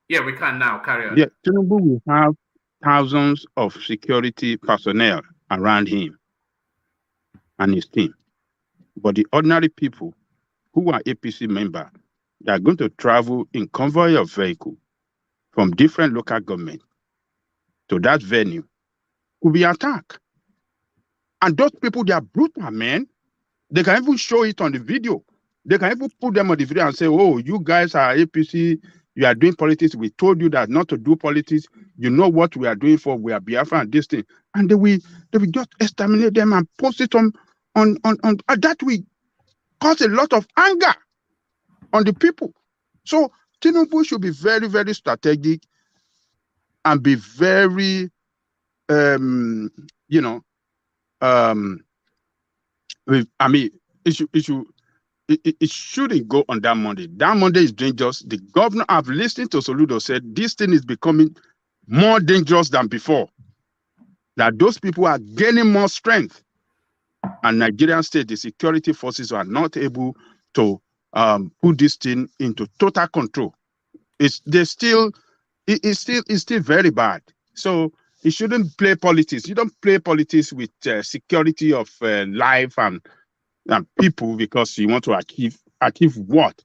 Yeah, we can now. Carry on. Yeah, Tinubu will have thousands of security personnel around him and his team. But the ordinary people who are APC members, they are going to travel in convoy of vehicles from different local governments to that venue, could be attacked. And those people, they are brutal, man. They can even show it on the video. They can even put them on the video and say, oh, you guys are APC, you are doing politics. We told you that not to do politics. You know what we are doing for, we are Biafra and this thing. And they will just exterminate them and post it on that will cause a lot of anger on the people. So Tinubu should be very, very strategic and be very, I mean, it shouldn't go on that Monday. That Monday is dangerous. The governor, I've listened to Soludo said this thing is becoming more dangerous than before. That those people are gaining more strength. And Nigerian state, the security forces are not able to put this thing into total control. It's still very bad. So you shouldn't play politics. You don't play politics with security of life and people because you want to achieve what?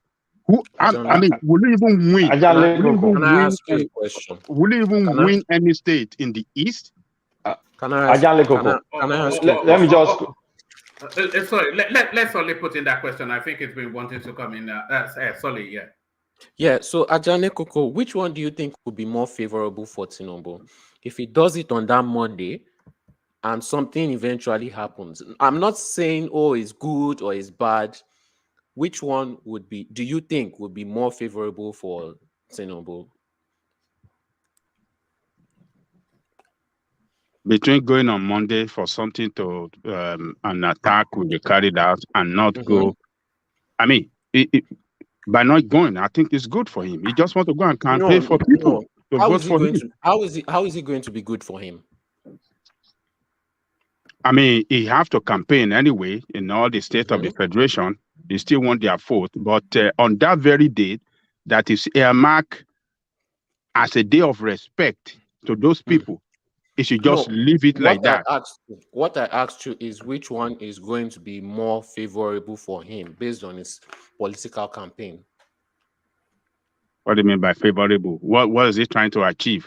I mean, will you even win? Will you even win any state in the East? Can I ask? Let me just. Sorry, let's only put in that question. I think it's been wanting to come in. Sorry, yeah. Yeah, so Ajane Koko, which one do you think would be more favorable for Tinubu? If he does it on that Monday and something eventually happens, I'm not saying, oh, it's good or it's bad. Which one do you think would be more favorable for Tinubu? Between going on Monday for something to an attack will be carried out and not go. I mean, by not going, I think it's good for him. He just wants to go and campaign for people to vote for him. How is it going to be good for him? I mean, he have to campaign anyway in all the states of the federation. He still want their vote, but on that very day, that is earmarked as a day of respect to those people. He should just leave it like that. What I asked you is which one is going to be more favorable for him based on his political campaign. What do you mean by favorable? What is he trying to achieve?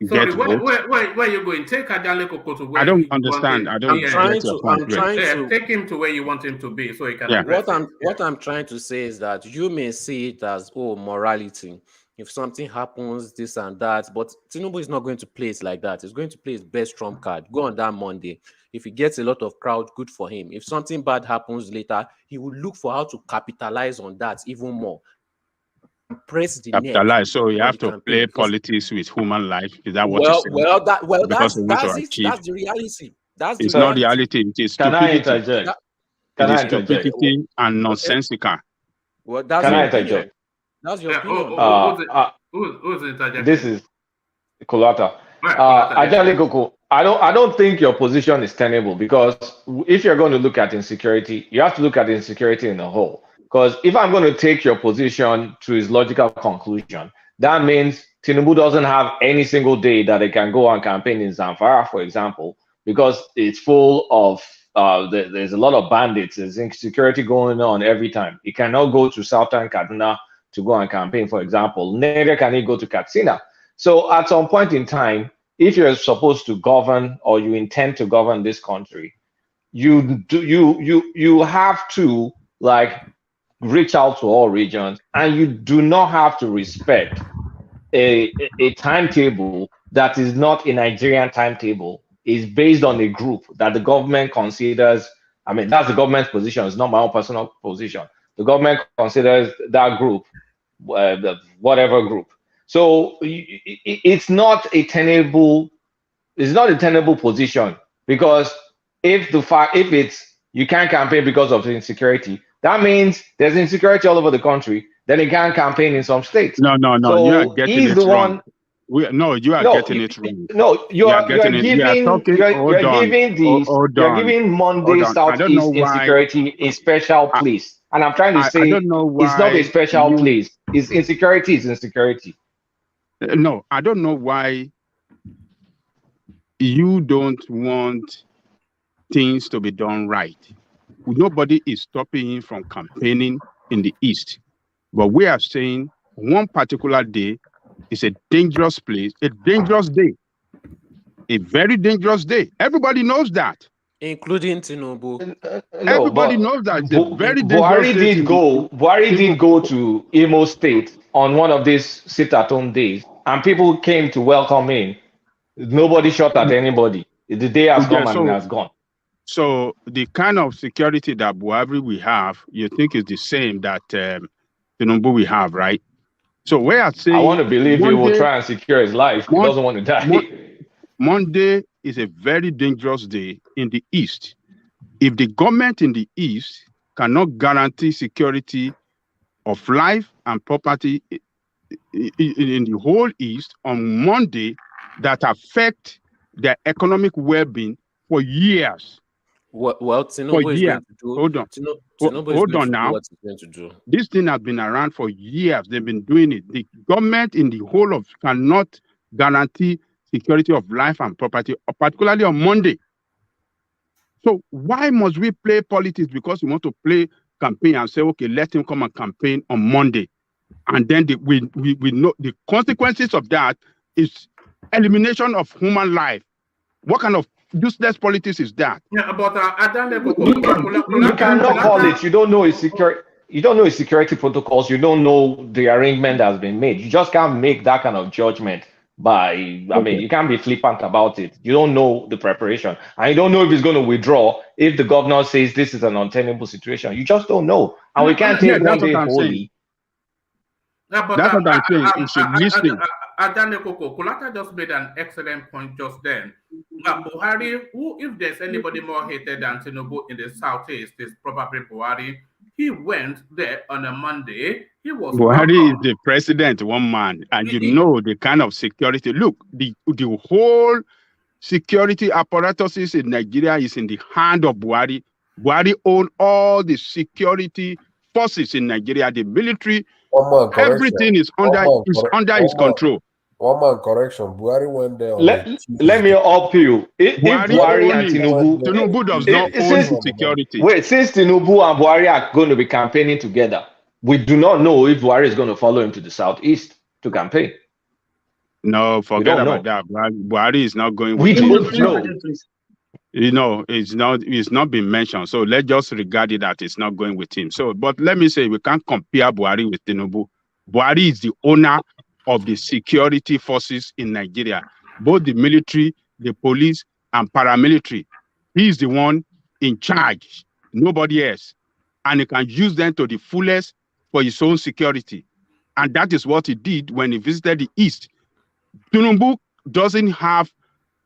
Sorry, where are you going? Take Ajale Koko to where I don't understand. I'm trying to take him to where you want him to be so he can. Yeah. What I'm trying to say is that you may see it as morality. If something happens, this and that, but Tinubu is not going to play it like that. He's going to play his best trump card. Go on that Monday. If he gets a lot of crowd, good for him. If something bad happens later, he will look for how to capitalize on that even more. press the Capitalize. So you on have the to campaign play because politics with human life. Is that what you're saying? Because we want to that's it. achieve. That's the reality. That's the It's not reality. reality. It is Can I stupidity. interject? It is stupidity and nonsensical. Well, that's Can your I opinion. interject? That's your opinion. Who's interjecting? This is Kolata. Right, Ajale Koko, I don't think your position is tenable, because if you're going to look at insecurity, you have to look at insecurity in a whole. Because if I'm going to take your position to its logical conclusion, that means Tinubu doesn't have any single day that they can go on campaign in Zamfara, for example, because it's full of there's a lot of bandits. There's insecurity going on every time. He cannot go to Southern Kaduna to go on campaign, for example. Neither can he go to Katsina. So at some point in time, if you're supposed to govern or you intend to govern this country, you have to like reach out to all regions, and you do not have to respect a timetable that is not a Nigerian timetable. Is based on a group that the government considers. I mean, that's the government's position. It's not my own personal position. The government considers that group, whatever group. So it's not a tenable. It's not a tenable position, because if it's you can't campaign because of insecurity, that means there's insecurity all over the country. Then you can't campaign in some states. No, So you are getting it wrong. You are getting it wrong. No, you're giving Monday Southeast insecurity a special place. And I'm trying to say I don't know why it's not a special place. It's insecurity is insecurity. No, I don't know why you don't want things to be done right. Nobody is stopping you from campaigning in the East. But we are saying one particular day is a dangerous place, a dangerous day, a very dangerous day. Everybody knows that. Including Tinubu. Everybody knows that it's a very dangerous day. Buhari did go to Imo State on one of these sit-at-home days, and people came to welcome him. Nobody shot at anybody. The day has come and it has gone. So the kind of security that Buhari we have, you think is the same that Tinubu we have, right? So we are saying, I want to believe he will try and secure his life. He doesn't want to die. Monday is a very dangerous day in the East. If the government in the East cannot guarantee security of life and property in the whole East on Monday, that affect their economic well-being for years. Well, Tinubu is going to do. Hold on. Hold on now. What he's going to do. This thing has been around for years. They've been doing it. The government in the whole of cannot guarantee security of life and property, particularly on Monday. So why must we play politics because we want to play campaign and say, okay, let him come and campaign on Monday, and then we know the consequences of that is elimination of human life. What kind of useless politics is that? Yeah, but you cannot call it. You don't know his security. You don't know his security protocols. You don't know the arrangement that has been made. You just can't make that kind of judgment by. I mean, you can't be flippant about it. You don't know the preparation, and you don't know if he's going to withdraw. If the governor says this is an untenable situation, you just don't know, and we can't take one day holy. Yeah, but that's what I'm saying. It's a mistake. Kulata just made an excellent point just then. Buhari, who, if there's anybody more hated than Tinubu in the Southeast, is probably Buhari. He went there on a Monday. He was Buhari is the president, one man, and you know the kind of security. Look, the whole security apparatuses in Nigeria is in the hand of Buhari. Buhari owns all the security forces in Nigeria, the military. Everything is under his control. One man correction. Buhari went there. Let me help you. If Buhari and Tinubu does not own security. Wait, since Tinubu and Buhari are going to be campaigning together, we do not know if Buhari is going to follow him to the southeast to campaign. No, forget about that. Buhari is not going. We don't know. You know, it's not been mentioned. So let's just regard it that it's not going with him. So, but let me say, we can't compare Buhari with Tinubu. Buhari is the owner of the security forces in Nigeria, both the military, the police, and paramilitary. He is the one in charge, nobody else. And he can use them to the fullest for his own security. And that is what he did when he visited the East. Tinubu doesn't have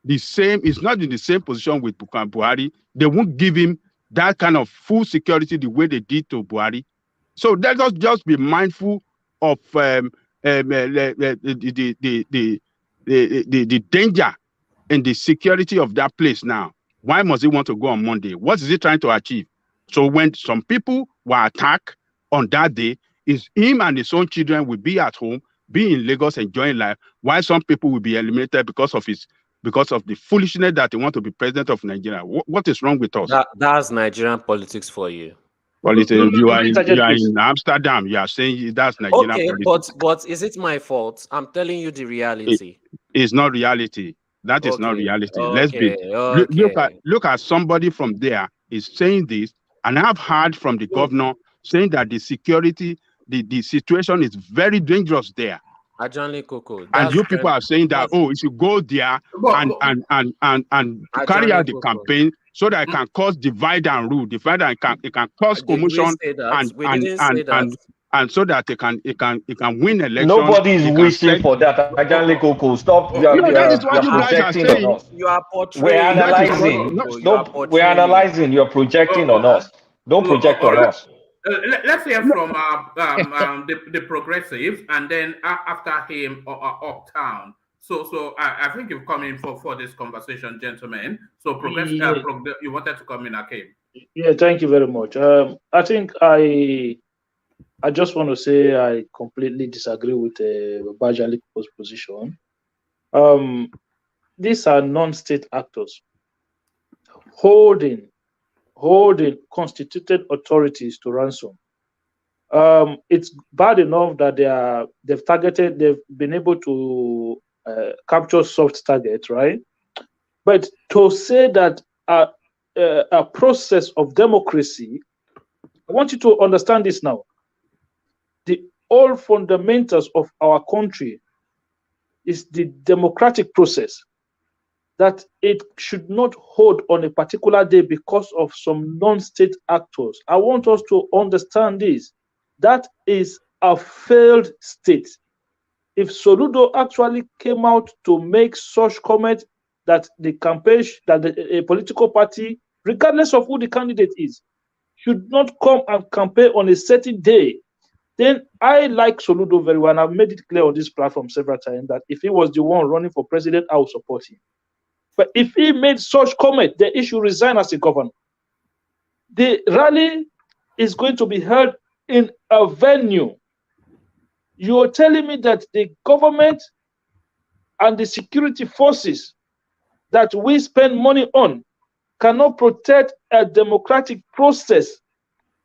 the same, is not in the same position with Buhari. They won't give him that kind of full security the way they did to Buhari. So let us just be mindful of the danger and the security of that place now. Why must he want to go on Monday? What is he trying to achieve? So when some people were attacked on that day, is him and his own children will be at home, be in Lagos enjoying life, while some people will be eliminated because of the foolishness that they want to be president of Nigeria. What is wrong with us? That's Nigerian politics for you. You are in Amsterdam. You are saying that's Nigerian politics. But is it my fault? I'm telling you the reality. It's not reality. That is not reality. Let's be look at somebody from there is saying this, and I've heard from the governor saying that the security, the situation is very dangerous there. Ajani Koko, and you people are saying that if you go there and carry out the campaign so that it can cause divide and rule, it can cause commotion and so that it can win elections. Nobody is wishing for that. Ajani Koko, stop. That is what you guys are saying. You are portraying. We're analyzing. You're projecting on us. Don't project on us. Let's hear from the progressives, and then after him, Uptown. So I think you've come in for this conversation, gentlemen. So you wanted to come in, Akeem. Yeah, thank you very much. I think I just want to say I completely disagree with Bajali Koko's position. These are non-state actors holding constituted authorities to ransom. It's bad enough that they've been able to capture soft targets, right? But to say that a process of democracy, I want you to understand this now. The all fundamentals of our country is the democratic process, that it should not hold on a particular day because of some non-state actors. I want us to understand this. That is a failed state. If Soludo actually came out to make such comment that the campaign, that a political party, regardless of who the candidate is, should not come and campaign on a certain day, then I like Soludo very well, and I've made it clear on this platform several times that if he was the one running for president, I would support him. But if he made such comment, then he should resign as a governor. The rally is going to be held in a venue. You're telling me that the government and the security forces that we spend money on cannot protect a democratic process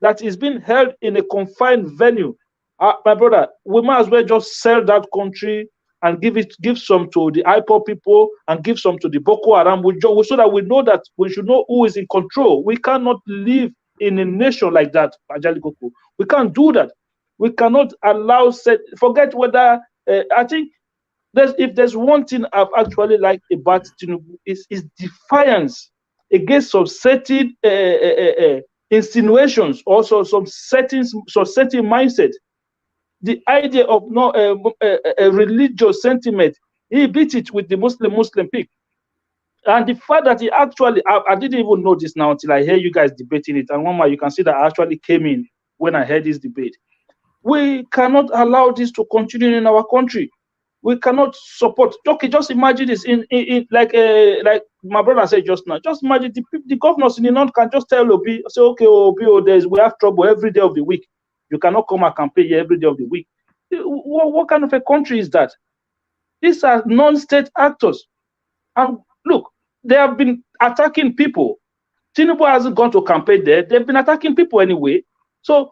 that is being held in a confined venue? My brother, we might as well just sell that country and give some to the Ipob people and give some to the Boko Haram, so that we should know who is in control. We cannot live in a nation like that, Ajali Koko. We can't do that. We cannot allow, forget whether, I think if there's one thing I've actually liked about Tinubu is defiance against some certain insinuations, also some certain mindset. The idea of a religious sentiment, he beat it with the Muslim pick. And the fact that he actually, I didn't even know this now until I hear you guys debating it. And one more, you can see that I actually came in when I heard this debate. We cannot allow this to continue in our country. We cannot support. Okay, just imagine this in like my brother said just now. Just imagine the governors in the north can just tell Obi, say, okay, Obi, we have trouble every day of the week. You cannot come and campaign here every day of the week. What kind of a country is that? These are non-state actors. And look, they have been attacking people. Tinubu hasn't gone to campaign there. They've been attacking people anyway. So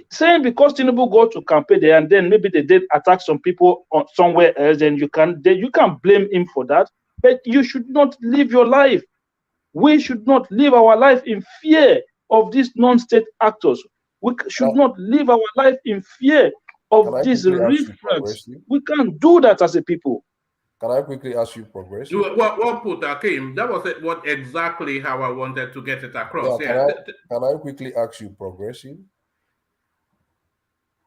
saying because Tinubu go to campaign there and then maybe they did attack some people somewhere else, then you can blame him for that. But you should not live your life. We should not live our life in fear of these non-state actors. We should not live our life in fear of these reflex. We can't do that as a people. Can I quickly ask you, Progress? What put Akeem? That was what exactly how I wanted to get it across. Yeah, can I quickly ask you, Progressive?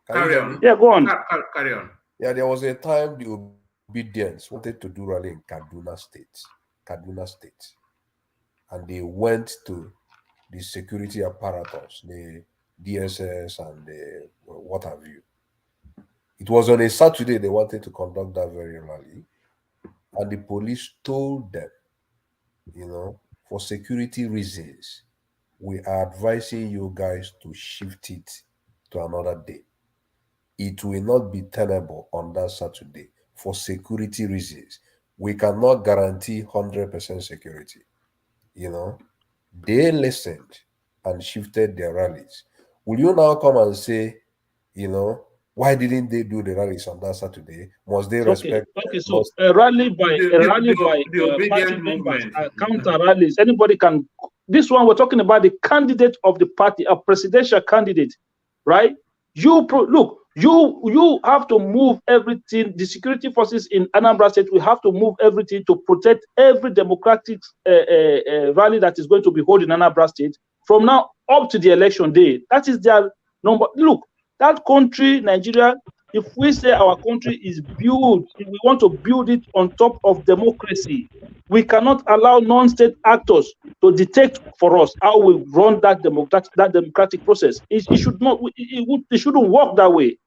Carry on. Yeah, go on. Carry on. Yeah, there was a time the obedience wanted to do rally in Kaduna State, and they went to the security apparatus, the DSS and the what have you. It was on a Saturday they wanted to conduct that very rally, and the police told them, for security reasons, we are advising you guys to shift it to another day. It will not be tenable on that Saturday for security reasons. We cannot guarantee 100% security. They listened and shifted their rallies. Will you now come and say, why didn't they do the rallies on that Saturday? Must they respect? Okay. So a rally by party members, counter rallies. Anybody can. This one we're talking about the candidate of the party, a presidential candidate, right? Look. You have to move everything. The security forces in Anambra State will have to move everything to protect every democratic rally that is going to be held in Anambra State from now up to the election day. That is their number. Look, that country, Nigeria, if we say our country is built, if we want to build it on top of democracy, we cannot allow non-state actors to dictate for us how we run that democratic process. It should not. It shouldn't work that way.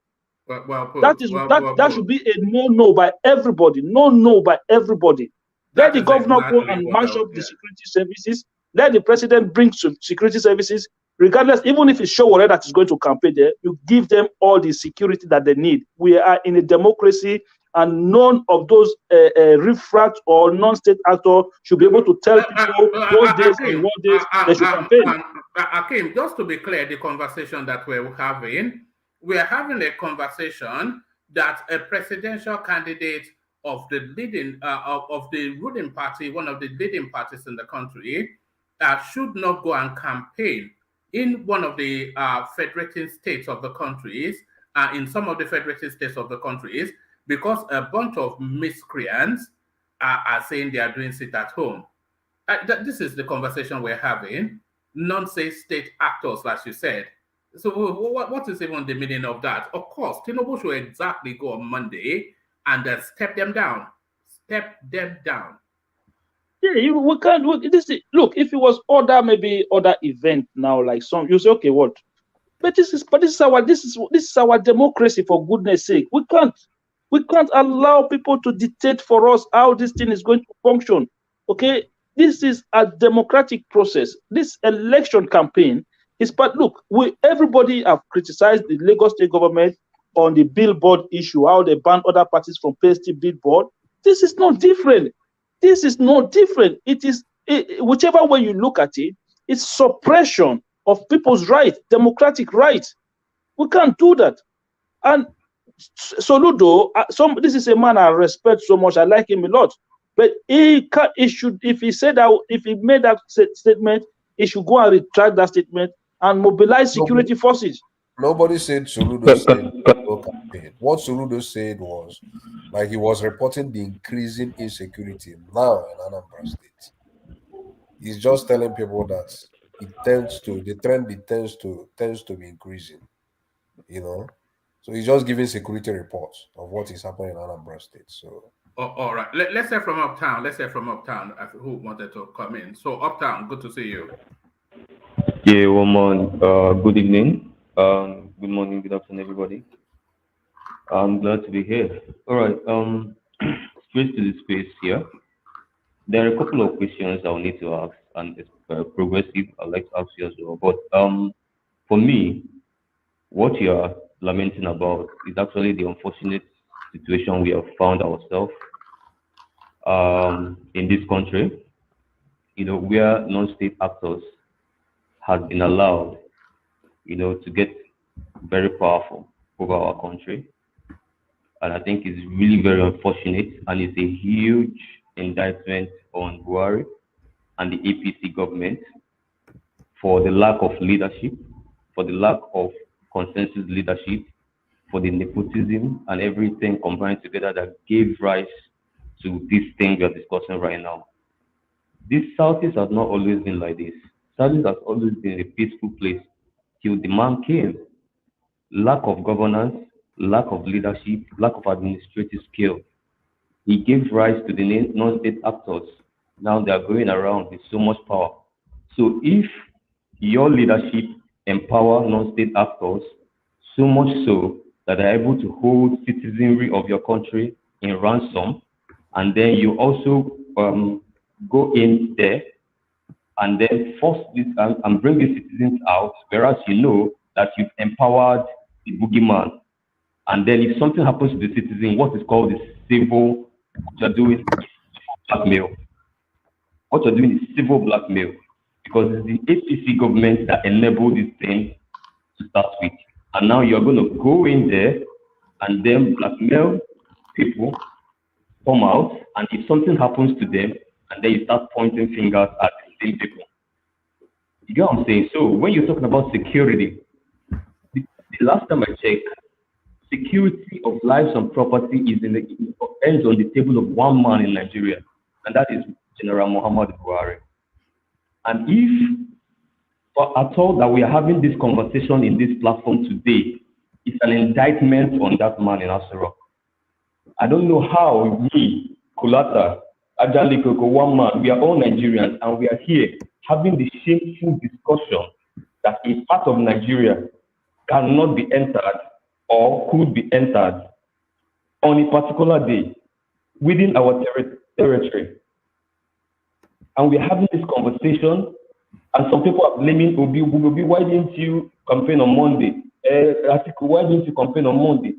That should be a no by everybody. No by everybody. Let the governor go and mash up the security services. Let the president bring security services, regardless, even if it's Showore that is going to campaign there, you give them all the security that they need. We are in a democracy, and none of those riffraff or non-state actors should be able to tell people what days and what days they should campaign. Akim, just to be clear, the conversation that we're having a conversation that a presidential candidate of the leading of the ruling party, one of the leading parties in the country, should not go and campaign in one of the federating states of the countries, in some of the federating states of the countries, because a bunch of miscreants are saying they are doing it at home. This is the conversation we're having. Non-state actors, like you said. So what is even the meaning of that? Of course, Tinubu should exactly go on Monday and step them down. Step them down. Yeah, we can't look. Look, if it was other event now, like some, you say, okay, what? But this is our democracy, for goodness sake. We can't allow people to dictate for us how this thing is going to function. Okay, this is a democratic process. This election campaign is, but look, everybody have criticized the Lagos state government on the billboard issue, how they banned other parties from pasting billboard. This is not different. This is not different. It is, whichever way you look at it, it's suppression of people's rights, democratic rights. We can't do that. And Soludo, this is a man I respect so much. I like him a lot. But he should, if he made that statement, he should go and retract that statement and mobilize security forces. Nobody said Soludo said no campaign. What Soludo said was, like, he was reporting the increasing insecurity now in Anambra State. He's just telling people that the trend tends to be increasing, So he's just giving security reports of what is happening in Anambra State. So all right, let's hear from Uptown. Who wanted to come in. So Uptown, good to see you. Yeah, woman. Good evening. Good morning, good afternoon, everybody. I'm glad to be here. All right. Straight to the space here. There are a couple of questions I'll need to ask, and it's progressive. I'd like to ask you as well. But for me, what you are lamenting about is actually the unfortunate situation we have found ourselves in this country. Where non-state actors have been allowed, to get very powerful over our country. And I think it's really very unfortunate, and it's a huge indictment on Buhari and the APC government for the lack of leadership, for the lack of consensus leadership, for the nepotism and everything combined together that gave rise to this thing we are discussing right now. This Southeast has not always been like this. Southeast has always been a peaceful place till the man came. lack of governance, lack of leadership, lack of administrative skill. He gave rise to the non-state actors. Now they are going around with so much power. So if your leadership empower non-state actors so much so that they're able to hold citizenry of your country in ransom, and then you also go in there and then force this and bring the citizens out, whereas you know that you've empowered the boogeyman. And then if something happens to the citizen, what is called the civil, what you're doing is blackmail. What you're doing is civil blackmail, because it's the APC government that enabled this thing to start with. And now you're going to go in there and then blackmail people, come out, and if something happens to them, and then you start pointing fingers at the same people. You get what I'm saying? So when you're talking about security, the last time I checked, security of lives and property ends on the table of one man in Nigeria, and that is General Muhammad Buhari. And if at all that we are having this conversation in this platform today, it's an indictment on that man in Asura. I don't know how me, Kulata, Ajali Koko, one man, we are all Nigerians, and we are here having the shameful discussion that a part of Nigeria cannot be entered or could be entered on a particular day within our territory. And we're having this conversation, and some people are blaming Obi. Obi, why didn't you campaign on Monday? Atiku, why didn't you campaign on Monday?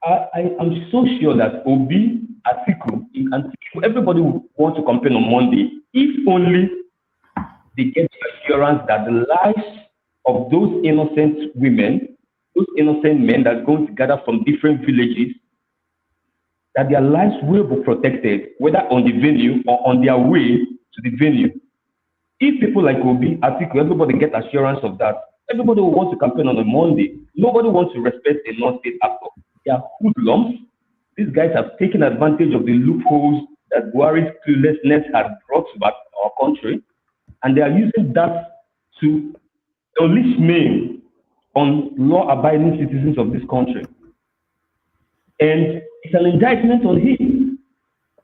I'm so sure that Obi, Atiku, and everybody will want to campaign on Monday if only they get the assurance that the lives of those innocent women, those innocent men that are going to gather from different villages, that their lives will be protected, whether on the venue or on their way to the venue. If people like Obi, Atiku, everybody get assurance of that, everybody will want to campaign on a Monday. Nobody wants to respect a non-state actor. They are hoodlums. These guys have taken advantage of the loopholes that Buhari's cluelessness has brought back to our country, and they are using that to unleash shame on law-abiding citizens of this country. And it's an indictment on him.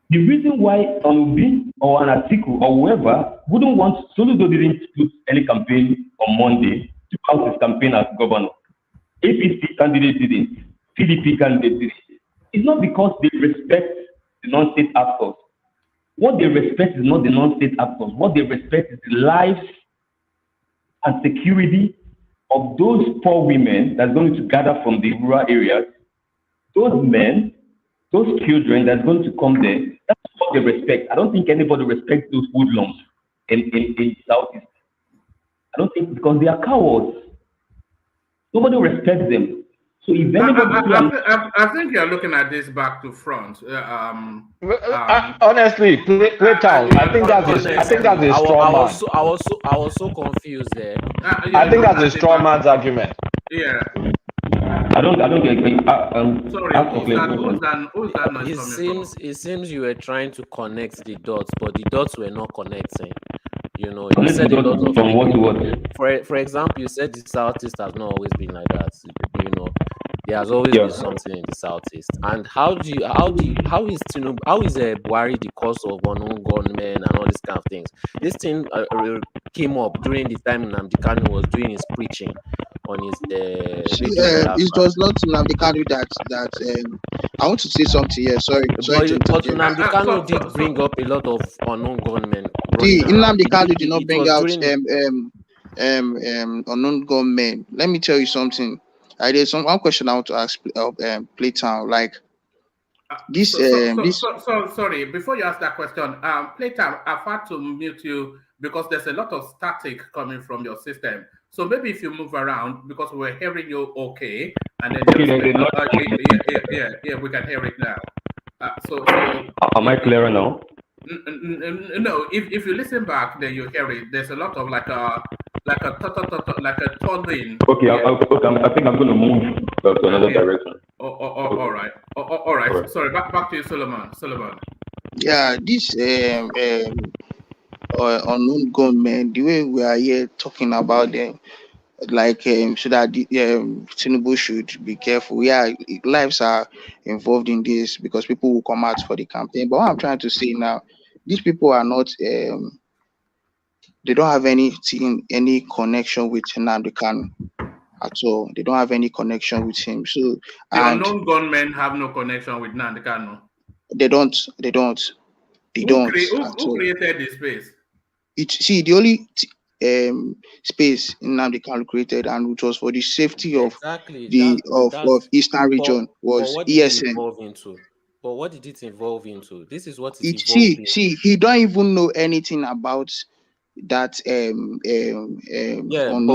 The reason why an Obi or an Atiku or whoever wouldn't want, Soludo didn't put any campaign on Monday to out his campaign as governor. APC candidate didn't. PDP candidate didn't. It's not because they respect the non-state actors. What they respect is not the non-state actors. What they respect is the lives and security of those poor women that's going to gather from the rural areas, those men, those children that's going to come there. That's what they respect. I don't think anybody respects those hoodlums in Southeast. I don't think, because they are cowards. Nobody respects them. So if anybody, I think you're looking at this back to front. Honestly, Playtown, I think that's a straw man. I was so confused there. I think that's a straw man's argument. Yeah. I don't agree. Sorry, it seems you were trying to connect the dots, but the dots were not connecting. You know, you said a lot of from what to what. For example, you said the Southeast has not always been like that. You know, there has always been something in the Southeast. And how is Tinubu, how is Buhari the cause of unknown gunmen and all these kind of things? This thing came up during the time Nnamdi Kanu was doing his preaching on his. It was not Nnamdi Kanu that I want to say something here. Sorry. But Nnamdi Kanu did bring up a lot of unknown gunmen. Nnamdi Kanu did not bring out unknown gunmen. Let me tell you something. There's one question I want to ask Playtown. Like this. Sorry. Before you ask that question, Playtown, I've had to mute you because there's a lot of static coming from your system. So maybe if you move around, because we're hearing you okay, and then we can hear it now. Am I clearer now? No, if you listen back, then you hear it. There's a lot of like a thundering. Okay, I think I'm going to move to another direction. All right. Sorry, back to you, Solomon. Yeah, this unknown gunmen, the way we are here talking about them, like so that Tinubu should be careful. Yeah, lives are involved in this because people will come out for the campaign. But what I'm trying to say now, these people are not. They don't have any connection with Nnamdi Kanu at all. They don't have any connection with him. So the and unknown gunmen have no connection with Nnamdi Kanu. They don't. Who created this space? See, the only space Nnamdi Kanu created, and which was for the safety of of Eastern region, was what did it ESN. involve into? But what did it involve into? This is what it See, evolved into. he don't even know anything about that. But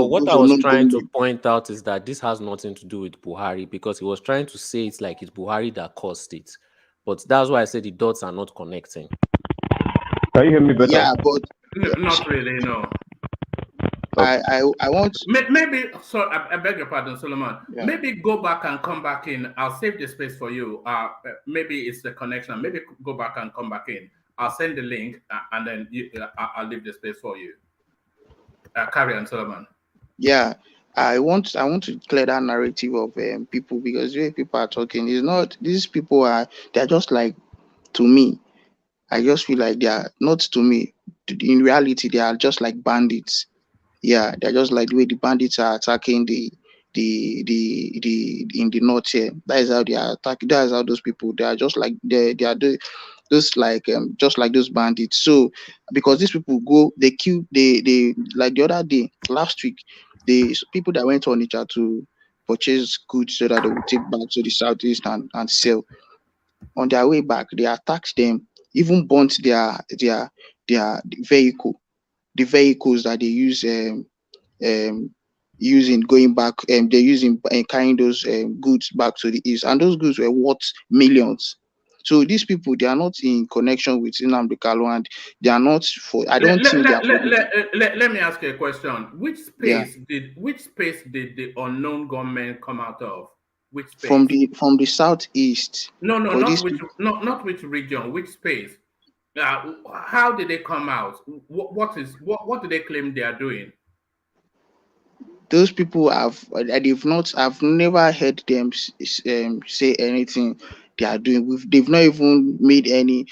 what I was trying to point out is that this has nothing to do with Buhari, because he was trying to say it's like it's Buhari that caused it. But that's why I said the dots are not connecting. Can you hear me better? Yeah, but not really, no. I want maybe. So I beg your pardon, Solomon. Yeah. Maybe go back and come back in. I'll save the space for you. Maybe it's the connection. Maybe go back and come back in. I'll send the link and then I'll leave the space for you. Carry on, Solomon. Yeah, I want to clear that narrative of people, because the way people are talking is not. These people they're just like, to me, I just feel like they are not to me. In reality, they are just like bandits. Yeah, they're just like the way the bandits are attacking the in the north here. That is how they are attacking. That is how those people. They are just like they are those like just like those bandits. So because these people they kill they like the other day last week, the people that went on Onitsha to purchase goods so that they would take back to the southeast and sell. On their way back, they attacked them, even burnt their vehicle, the vehicles that they use using going back, they're using carrying those goods back to the east, and those goods were worth millions. So these people, they are not in connection with Nnamdi Kanu, and they are not for. I don't think they are. Let me ask you a question. Which space did the unknown gunmen come out of? Which space? From the southeast. No, not which region. Which space? How did they come out? What do they claim they are doing? Those people I've never heard them say anything they are doing. They've not even made any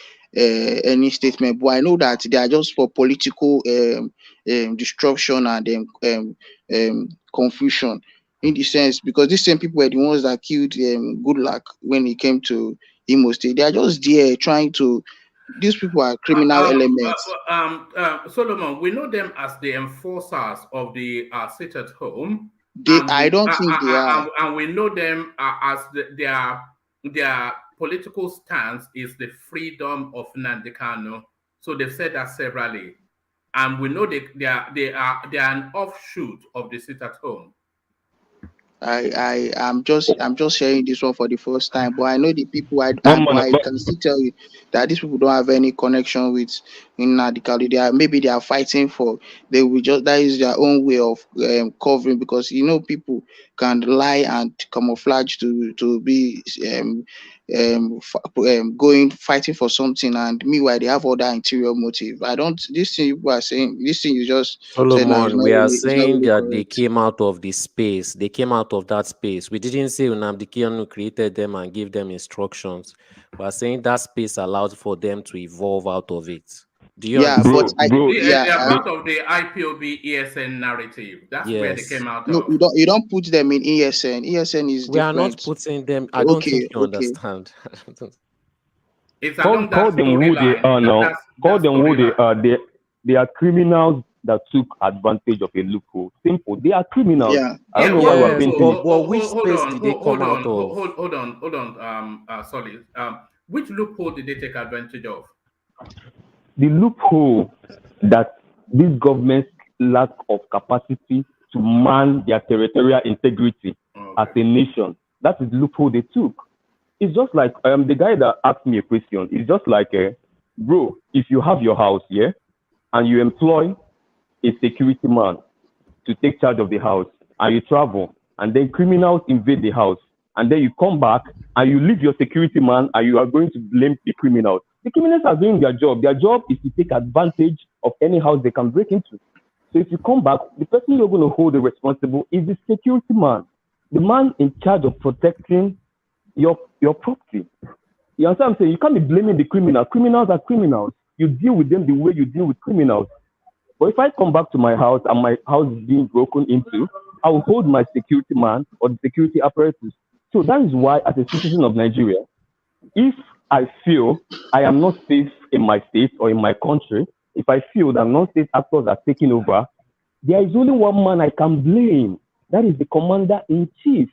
statement. But I know that they are just for political destruction and confusion, in the sense, because these same people were the ones that killed Goodluck when he came to Imo State. They are just there trying to. These people are criminal elements. Solomon, we know them as the enforcers of the sit at home. I don't think they are. And we know them as their political stance is the freedom of Nnamdi Kanu. So they've said that severally, and we know they are an offshoot of the sit at home. I'm just sharing this one for the first time, but I know the people. I can still tell you that these people don't have any connection with Nnamdi Kanu. Maybe they are fighting for. They will just, that is their own way of covering, because people can lie and camouflage to be going fighting for something, and meanwhile they have other interior motive. This thing people are saying, this thing is just Solomon. We are saying that they came out of the space. They came out of that space. We didn't say Nnamdi Kanu created them and gave them instructions. We are saying that space allowed for them to evolve out of it. Do you understand? They are part of the IPOB ESN narrative. That's where they came out of. You don't put them in ESN. ESN is different. We are not putting them. I don't think you understand. Call them who they are now. Call them who they are. They are criminals that took advantage of a loophole. Simple. They are criminals. Yeah. I don't know why we're painting. But which space did they come out of? Hold on. Sorry. Which loophole did they take advantage of? The loophole that this government's lack of capacity to man their territorial integrity as a nation. That is the loophole they took. It's just like the guy that asked me a question. It's just like, bro, if you have your house, yeah, and you employ a security man to take charge of the house, and you travel, and then criminals invade the house, and then you come back and you leave your security man, and you are going to blame the criminals. The criminals are doing their job. Their job is to take advantage of any house they can break into. So if you come back, the person you're going to hold responsible is the security man, the man in charge of protecting your property. You understand what I'm saying? You can't be blaming the criminal. Criminals are criminals. You deal with them the way you deal with criminals. But if I come back to my house and my house is being broken into, I will hold my security man or the security apparatus. So that is why, as a citizen of Nigeria, if I feel I am not safe in my state or in my country, if I feel that non-state actors are taking over, there is only one man I can blame. That is the commander-in-chief.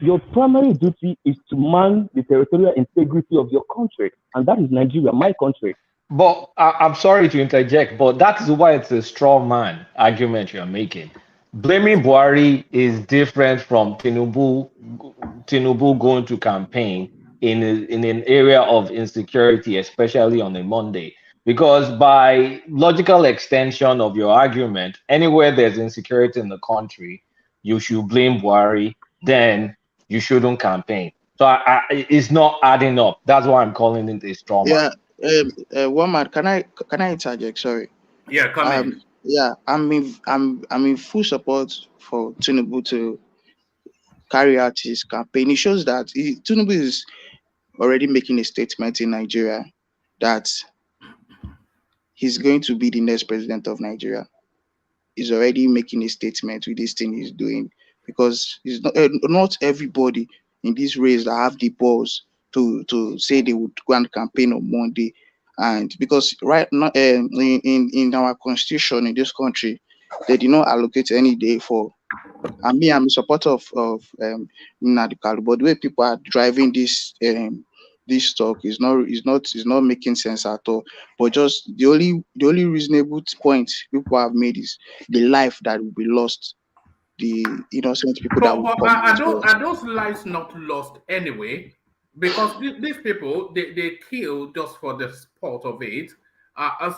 Your primary duty is to man the territorial integrity of your country, and that is Nigeria, my country. But I'm sorry to interject, but that is why it's a straw man argument you're making. Blaming Buhari is different from Tinubu going to campaign in an area of insecurity, especially on a Monday. Because by logical extension of your argument, anywhere there's insecurity in the country, you should blame Buhari, then you shouldn't campaign. So it's not adding up. That's why I'm calling it a straw man. Yeah, Woman, can I interject? Sorry. Yeah, come in. Yeah, I'm in full support for Tinubu to carry out his campaign. It shows that Tinubu is already making a statement in Nigeria that he's going to be the next president of Nigeria. He's already making a statement with this thing he's doing, because it's not everybody in this race that have the balls to say they would go and campaign on Monday. And because right now in our constitution in this country, they did not allocate any day for. I'm a supporter of Nnamdi Kanu, but the way people are driving this talk is not making sense at all. But just the only reasonable point people have made is the life that will be lost, the innocent people that will come. Are those lives not lost anyway? Because these people they kill just for the sport of it.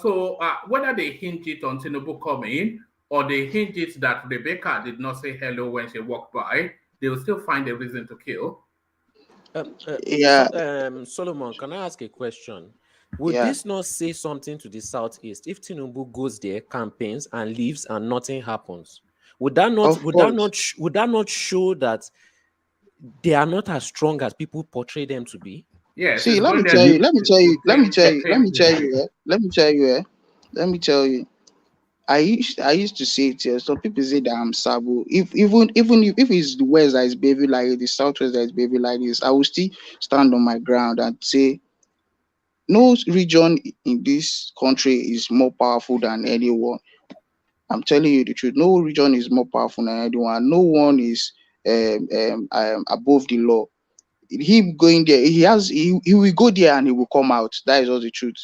So whether they hinge it on Tinubu coming or they hinge it that Rebecca did not say hello when she walked by, they will still find a reason to kill. Solomon, can I ask a question? Would this not say something to the Southeast if Tinubu goes there, campaigns, and leaves, and nothing happens? Would that not show that they are not as strong as people portray them to be? Yes. See, let me tell you. I used to say it here. Some people say that I'm Sabo. If it's the West that is behaving like it, the Southwest that is behaving like this, I will still stand on my ground and say no region in this country is more powerful than anyone. I'm telling you the truth. No region is more powerful than anyone. No one is above the law. Him going there, he will go there and he will come out. That is all the truth.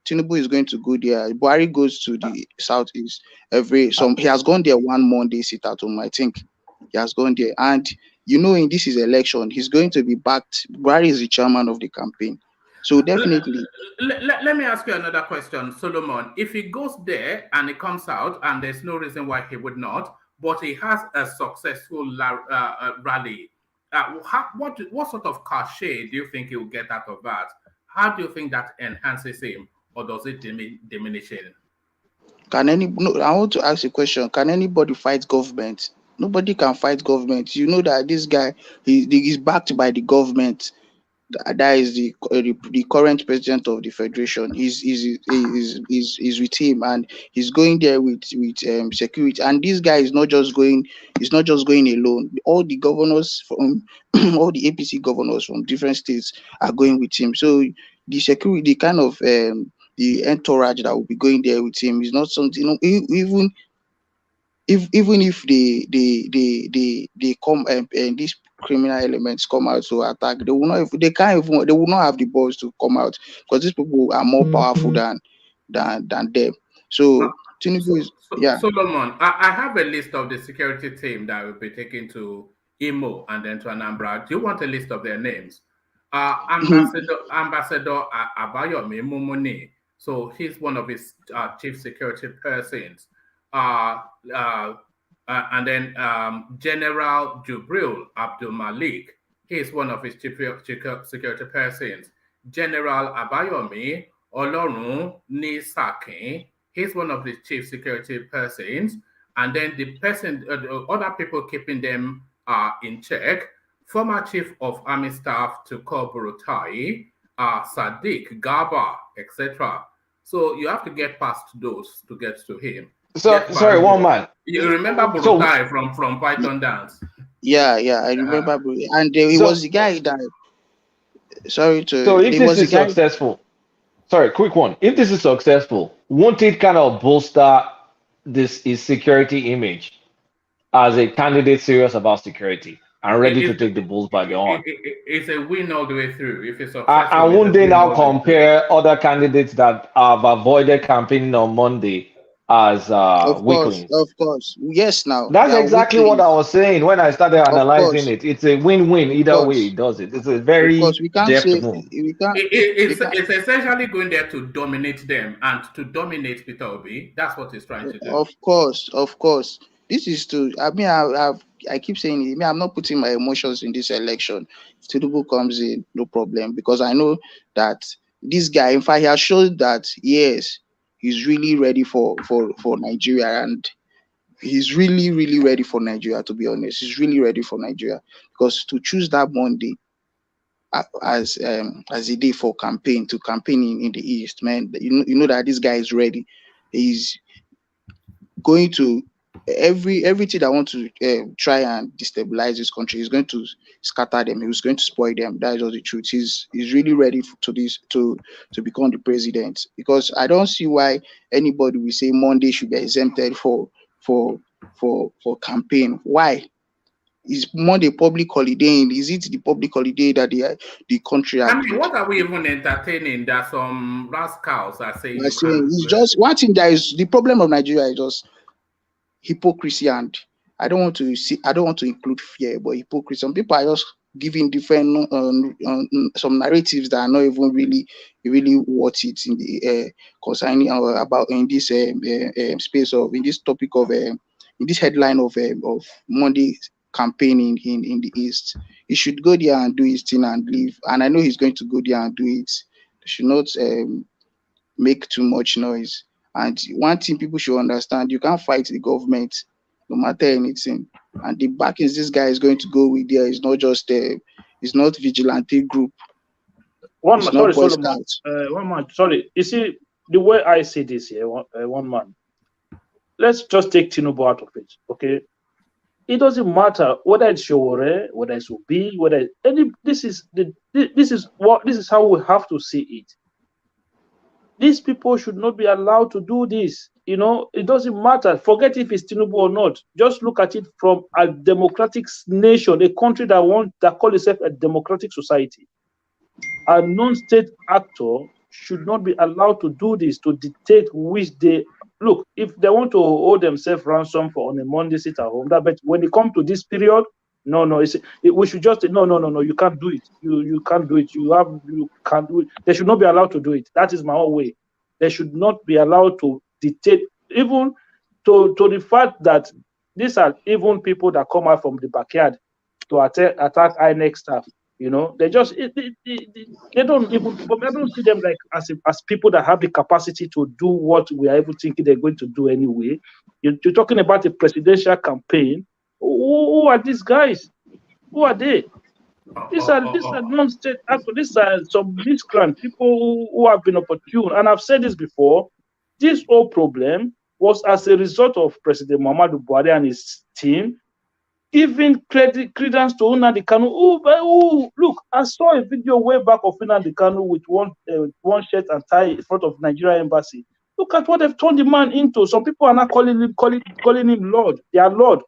Tinubu is going to go there. Buhari goes to the Southeast he has gone there one Monday sit at home, I think. He has gone there. And in this is election, he's going to be backed. Buhari is the chairman of the campaign. So definitely. Let me ask you another question, Solomon. If he goes there and he comes out, and there's no reason why he would not, but he has a successful rally, what sort of cachet do you think he'll get out of that? How do you think that enhances him, or does it diminish him? I want to ask a question. Can anybody fight government? Nobody can fight government. You know that this guy, he's backed by the government. That is the current president of the federation. He's with him, and he's going there with security. And this guy is not just going alone. All the governors from all the APC governors from different states are going with him. So the security, the kind of the entourage that will be going there with him is not something. Even if they come and these criminal elements come out to attack, they will not have the balls to come out, because these people are more powerful than them. So Tinubu is Solomon, I have a list of the security team that will be taken to Imo and then to Anambra. Do you want a list of their names? Ambassador Abayomi Mumuni. So he's one of his chief security persons. And then General Jubril Abdul Malik, he is one of his chief security persons. General Abayomi Olorun Nisakin, He's one of the chief security persons, and then the person, the other people keeping them in check. Former chief of army staff to Burutai, Sadiq, Gaba, etc. So you have to get past those to get to him. So sorry, one man. You remember Burutai from Python Dance? Yeah, I remember, and he was the guy that. Sorry to. So if this is successful, sorry, quick one. If this is successful, won't it kind of bolster his security image as a candidate serious about security and ready to take the bulls by the horn? It's a win all the way through. If it's successful, and won't they now compare other candidates that have avoided campaigning on Monday as weaklings? Of course. Yes, now. That's exactly what I was saying when I started analyzing it. It's a win-win either way it does it. It's a very deft move. It's essentially going there to dominate them and to dominate Peter Obi. That's what he's trying to do. Of course. This is to. I mean, I keep saying it. I mean, I'm not putting my emotions in this election. If Tinubu comes in, no problem, because I know that this guy, in fact, he has shown that yes, he's really ready for Nigeria, and he's really ready for Nigeria. To be honest, he's really ready for Nigeria, because to choose that Monday as a day for campaign in the East, man, you know that this guy is ready. He's going to everything that want to try and destabilize this country. He's going to scatter them. He's going to spoil them. That is all the truth. He's really ready to become the president, because I don't see why anybody will say Monday should be exempted for campaign. Why? Is Monday public holiday? Is it the public holiday that the country? I mean, what are we even entertaining? That some rascals are saying. It's just one thing. That is the problem of Nigeria is just hypocrisy, and I don't want to include fear, but hypocrisy. Some people are just giving different some narratives that are not even really worth it in the concerning about in this space of in this topic of in this headline of Monday campaigning in the East. He should go there and do his thing and leave. And I know he's going to go there and do it. They should not make too much noise. And one thing people should understand: you can't fight the government no matter anything. And the backings this guy is going to go with there is not just it's not vigilante group. Sorry. You see, the way I see this here, one man. Let's just take Tinubu out of it, okay? It doesn't matter whether it's Showore, whether it's Obi, whether any. This is how we have to see it. These people should not be allowed to do this. You know, it doesn't matter. Forget if it's Tinubu or not. Just look at it from a democratic nation, a country that calls itself a democratic society. A non-state actor should not be allowed to do this, to dictate which they look. If they want to hold themselves ransom for on a Monday sit at home, but when it comes to this period, we should just say no. You can't do it. You can't do it. You can't do it. They should not be allowed to do it. That is my own way. They should not be allowed to dictate, even to the fact that these are even people that come out from the backyard to attack INEC staff. You know, they just they don't even. I don't see them like as people that have the capacity to do what we are even thinking they're going to do anyway. You're talking about a presidential campaign. Who are these guys? Who are they? These are non-state actors. These are some miscreant people who have been opportune. And I've said this before. This whole problem was as a result of President Muhammadu Buhari and his team giving credence to Nnamdi Kanu. Look, I saw a video way back of Nnamdi Kanu with one shirt and tie in front of Nigeria embassy. Look at what they've turned the man into. Some people are now calling him Lord. They are Lord.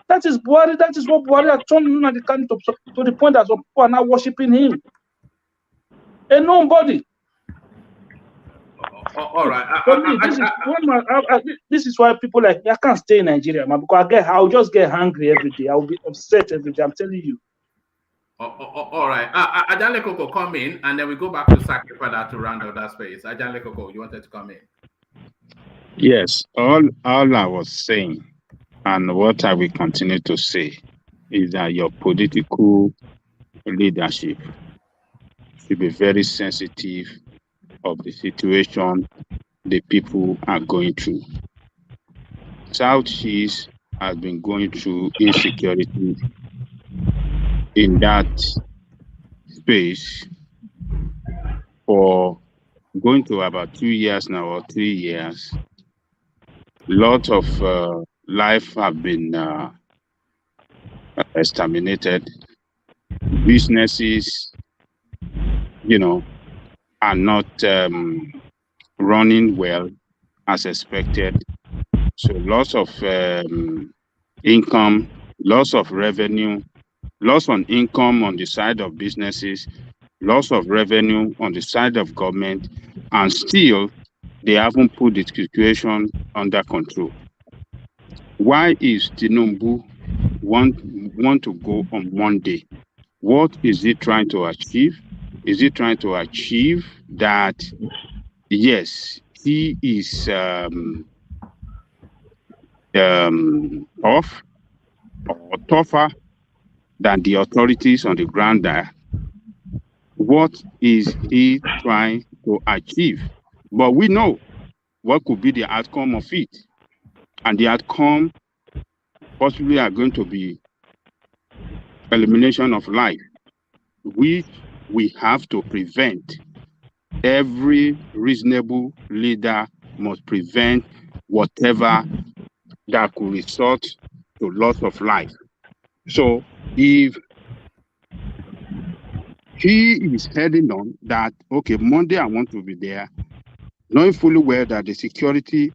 That is Buhari. That is what Buhari has turned Nnamdi Kanu to the point that some people are now worshiping him. A nobody. All right. This is why people like I can't stay in Nigeria, man, because I'll just get hungry every day. I'll be upset every day. I'm telling you. All right. Ajanle Koko, come in, and then we go back to Sacripada to round out that space. Ajanle Koko, you wanted to come in? Yes. All I was saying, and what I will continue to say, is that your political leadership should be very sensitive of the situation the people are going through. Southeast has been going through insecurity in that space for going to about 2 years now or 3 years. Lots of life have been exterminated. Businesses, are not running well as expected. So loss of income, loss of revenue, loss on income on the side of businesses, loss of revenue on the side of government, and still they haven't put the situation under control. Why is Tinubu want to go on Monday? What is he trying to achieve? Is he trying to achieve that, yes, he is tough or tougher than the authorities on the ground there? What is he trying to achieve? But we know what could be the outcome of it. And the outcome possibly are going to be elimination of life, which we have to prevent. Every reasonable leader must prevent whatever that could result to loss of life. So if he is heading on that, okay, Monday I want to be there, knowing fully well that the security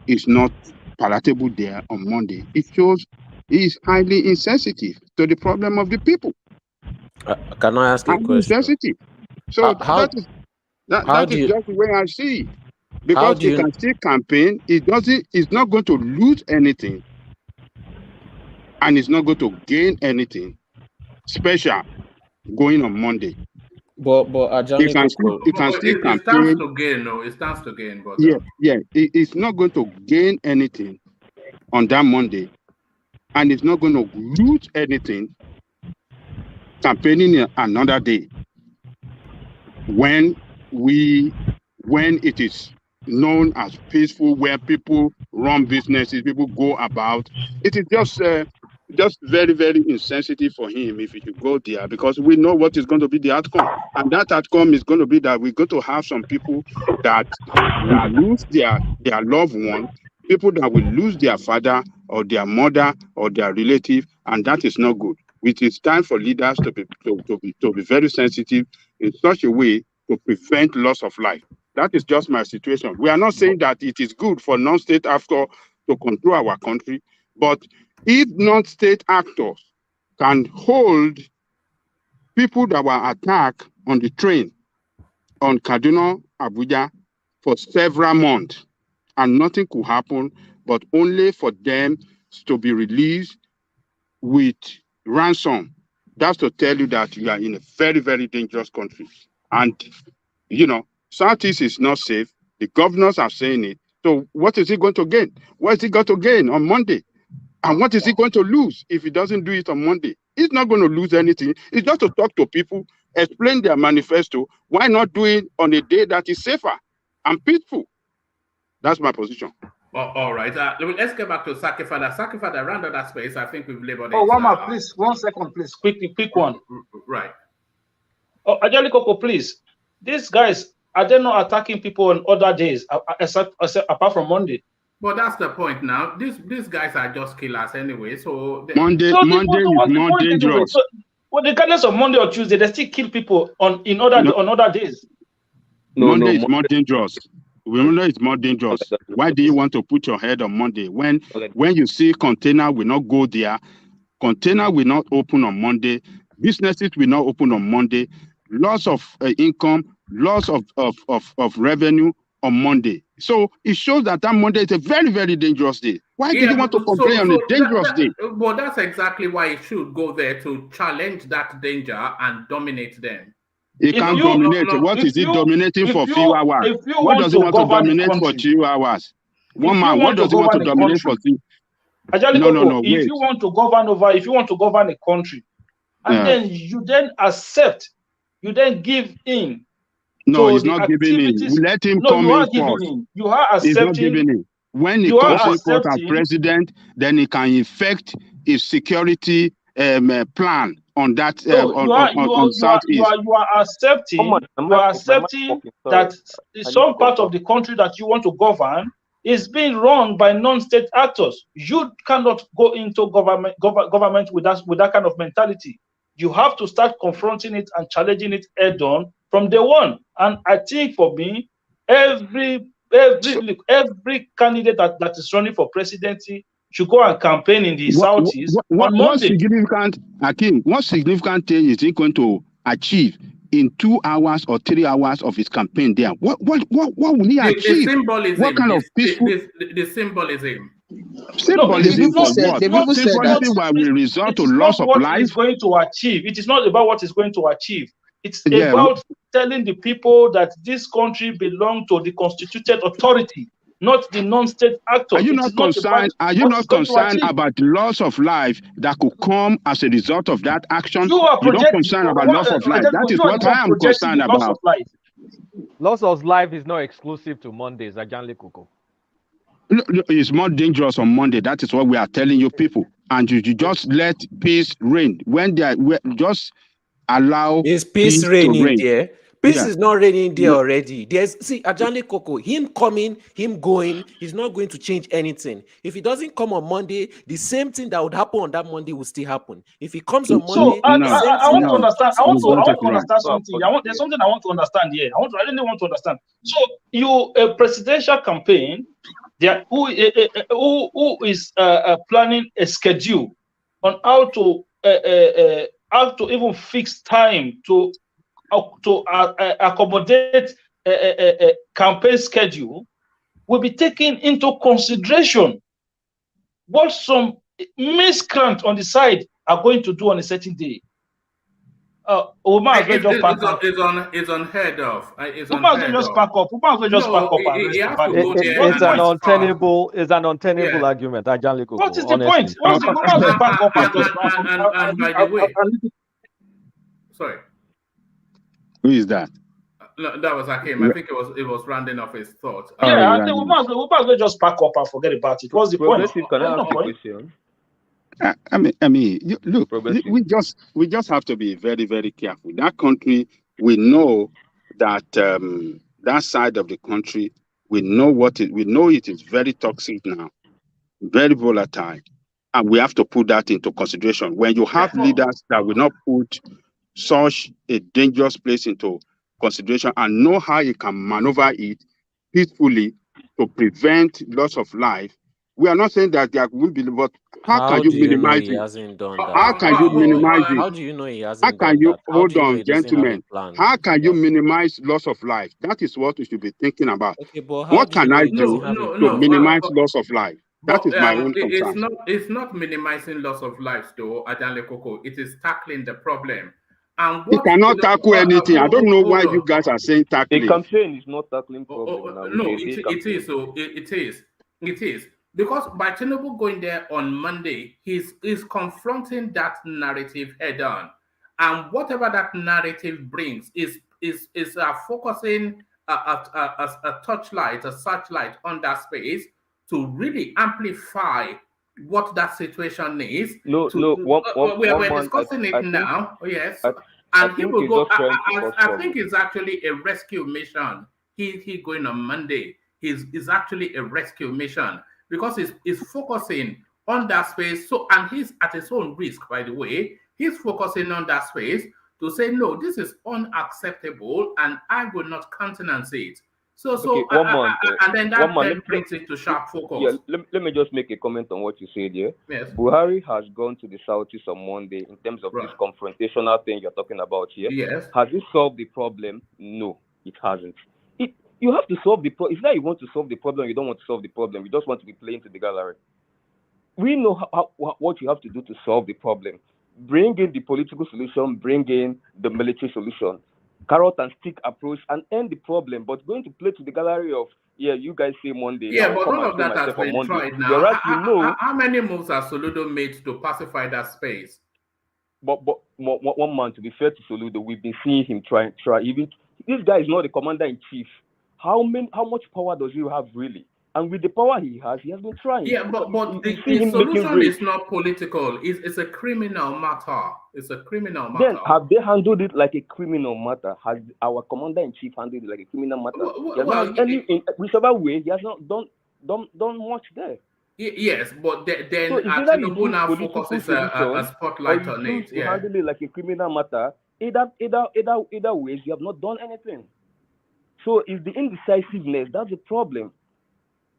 is not palatable there on Monday, it shows he is highly insensitive to the problem of the people. Can I ask a question? Insensitive. So that is just the way I see it. Because he can still campaign, he's not going to lose anything, and he's not going to gain anything special going on Monday. But he can still campaign. It stands to gain, no? It stands to gain, but it's not going to gain anything on that Monday, and it's not going to lose anything campaigning another day when it is known as peaceful, where people run businesses, people go about. It is just very, very insensitive for him if he should go there, because we know what is going to be the outcome. And that outcome is going to be that we're going to have some people that will lose their loved one, people that will lose their father or their mother or their relative, and that is not good. It is time for leaders to be very sensitive in such a way to prevent loss of life. That is just my situation. We are not saying that it is good for non-state actors to control our country, but if non-state actors can hold people that were attacked on the train on Kaduna, Abuja for several months, and nothing could happen, but only for them to be released with ransom, that's to tell you that you are in a very, very dangerous country. And, Southeast is not safe. The governors are saying it. So what is he going to gain? What is he going to gain on Monday? And what is he going to lose if he doesn't do it on Monday? He's not going to lose anything. It's just to talk to people, explain their manifesto. Why not do it on a day that is safer and peaceful? That's my position. All right. Let's get back to Sakifada. Sakifada, around that space, I think we've labored it. Oh, one more, please. 1 second, please. Quick one. Right. Oh, Ajali Koko, please. These guys, are they not attacking people on other days, except apart from Monday? But that's the point now. These guys are just killers anyway. So Monday is more dangerous. So, regardless of Monday or Tuesday, they still kill people on other days. Monday is more dangerous. Monday is more dangerous. Why do you want to put your head on Monday when you see container will not go there, container will not open on Monday, businesses will not open on Monday, loss of income, loss of revenue on Monday. So it shows that Monday is a very, very dangerous day. Why did you want to complain on a dangerous day? Well, that's exactly why it should go there, to challenge that danger and dominate them. It can't dominate. What is it dominating for a few hours? What does it want to dominate for 2 hours? One man, what does it want to dominate for 2? No. If you want to govern a country, and then you accept, you then give in No, So he's the not giving in. activities, Let him no, come you in are giving first. in. You are He's not accepting. giving in. When he You are comes in first as accepting. president, then he can effect his security plan on that No, on Southeast. you are accepting. You are accepting that some part of the country that you want to govern is being run by non-state actors. You cannot go into government with that kind of mentality. You have to start confronting it and challenging it head on from day one. And I think for me, every candidate that is running for presidency should go and campaign in the Southeast on Monday. What significant thing is he going to achieve in 2 hours or 3 hours of his campaign there? What will he achieve? The symbolism. What kind of peaceful? The symbolism. Symbolism for what? Symbolism where we resort to loss of life. It is going to achieve. It is not about what it's going to achieve. It's about telling the people that this country belongs to the constituted authority, not the non-state actor. Are you not concerned? Are you not concerned about the loss of life that could come as a result of that action? You're not concerned about loss of life. That is what I am concerned about. Loss of life is not exclusive to Mondays, Ajanle Koko. It's more dangerous on Monday. That is what we are telling you people. And you just let peace reign. When they just allow peace reigning there. Peace is not reigning there No. already. See, Ajanle Koko, him coming, him going, he's not going to change anything. If he doesn't come on Monday, the same thing that would happen on that Monday will still happen. If he comes on Monday, I want to understand. I want to understand something. There's something I want to understand here. I really want to understand. So a presidential campaign, who is planning a schedule on how to even fix time to accommodate a campaign schedule will be taken into consideration what some miscreants on the side are going to do on a certain day. It's unheard of. It's an untenable argument, Ajanle Koko. What is the point? And by the way, sorry. Who is that? No, that was Hakim. I think it was rounding off his thought. Yeah, I think we might as well just pack up and forget about it. What's the point? Can I ask a question? I mean, look, we just have to be very, very careful. That country, we know that that side of the country, we know it is very toxic now, very volatile, and we have to put that into consideration. When you have leaders that will not put such a dangerous place into consideration and know how you can maneuver it peacefully to prevent loss of life. We are not saying that there will be, but how can you minimize it? How can you minimize it? How do you know he hasn't done that? Hold you know on, gentlemen. How can you minimize loss of life? That is what we should be thinking about. Okay, but what can I do to minimize loss of life? That is my own concern. It's not minimizing loss of life, though, Ajanle Koko. It is tackling the problem. And you cannot tackle anything. I don't know why you guys are saying tackling. The campaign is not tackling problem. No, it is. So it is. Because by Tinubu going there on Monday, he's confronting that narrative head on. And whatever that narrative brings is focusing a touchlight, a searchlight on that space to really amplify what that situation is. We're discussing it now. Yes. And he will go. I think it's actually a rescue mission. He going on Monday. Is actually a rescue mission because he's focusing on that space. So, and he's at his own risk, by the way. He's focusing on that space to say, no, this is unacceptable, and I will not countenance it. So, and then that brings it to sharp focus. Yeah, let me just make a comment on what you said here. Yes. Buhari has gone to the Southeast on Monday in terms of this confrontational thing you're talking about here. Yes. Has it solved the problem? No, it hasn't. You have to solve the problem. It's not you want to solve the problem, you don't want to solve the problem. You just want to be playing to the gallery. We know what you have to do to solve the problem. Bring in the political solution, bring in the military solution. Carrot and stick approach and end the problem, but going to play to the gallery of you guys say Monday. Yeah, but all of that has been tried now. Whereas how many moves has Soludo made to pacify that space? But one man, to be fair to Soludo, we've been seeing him try. This guy is not the commander in chief. How much power does he have really? And with the power he has been trying. Yeah, but you see the him making solution raids. is not political. It's a criminal matter. It's a criminal Then matter. have they handled it like a criminal matter? Has our commander in chief handled it like a criminal matter? Whichever way, he has not done much there. Yes, but then So it's either you Tinubu choose now political focuses solution a or spotlight you on choose it. to handle it like a criminal matter. Either ways, you have not done anything. So it's the indecisiveness that's the problem.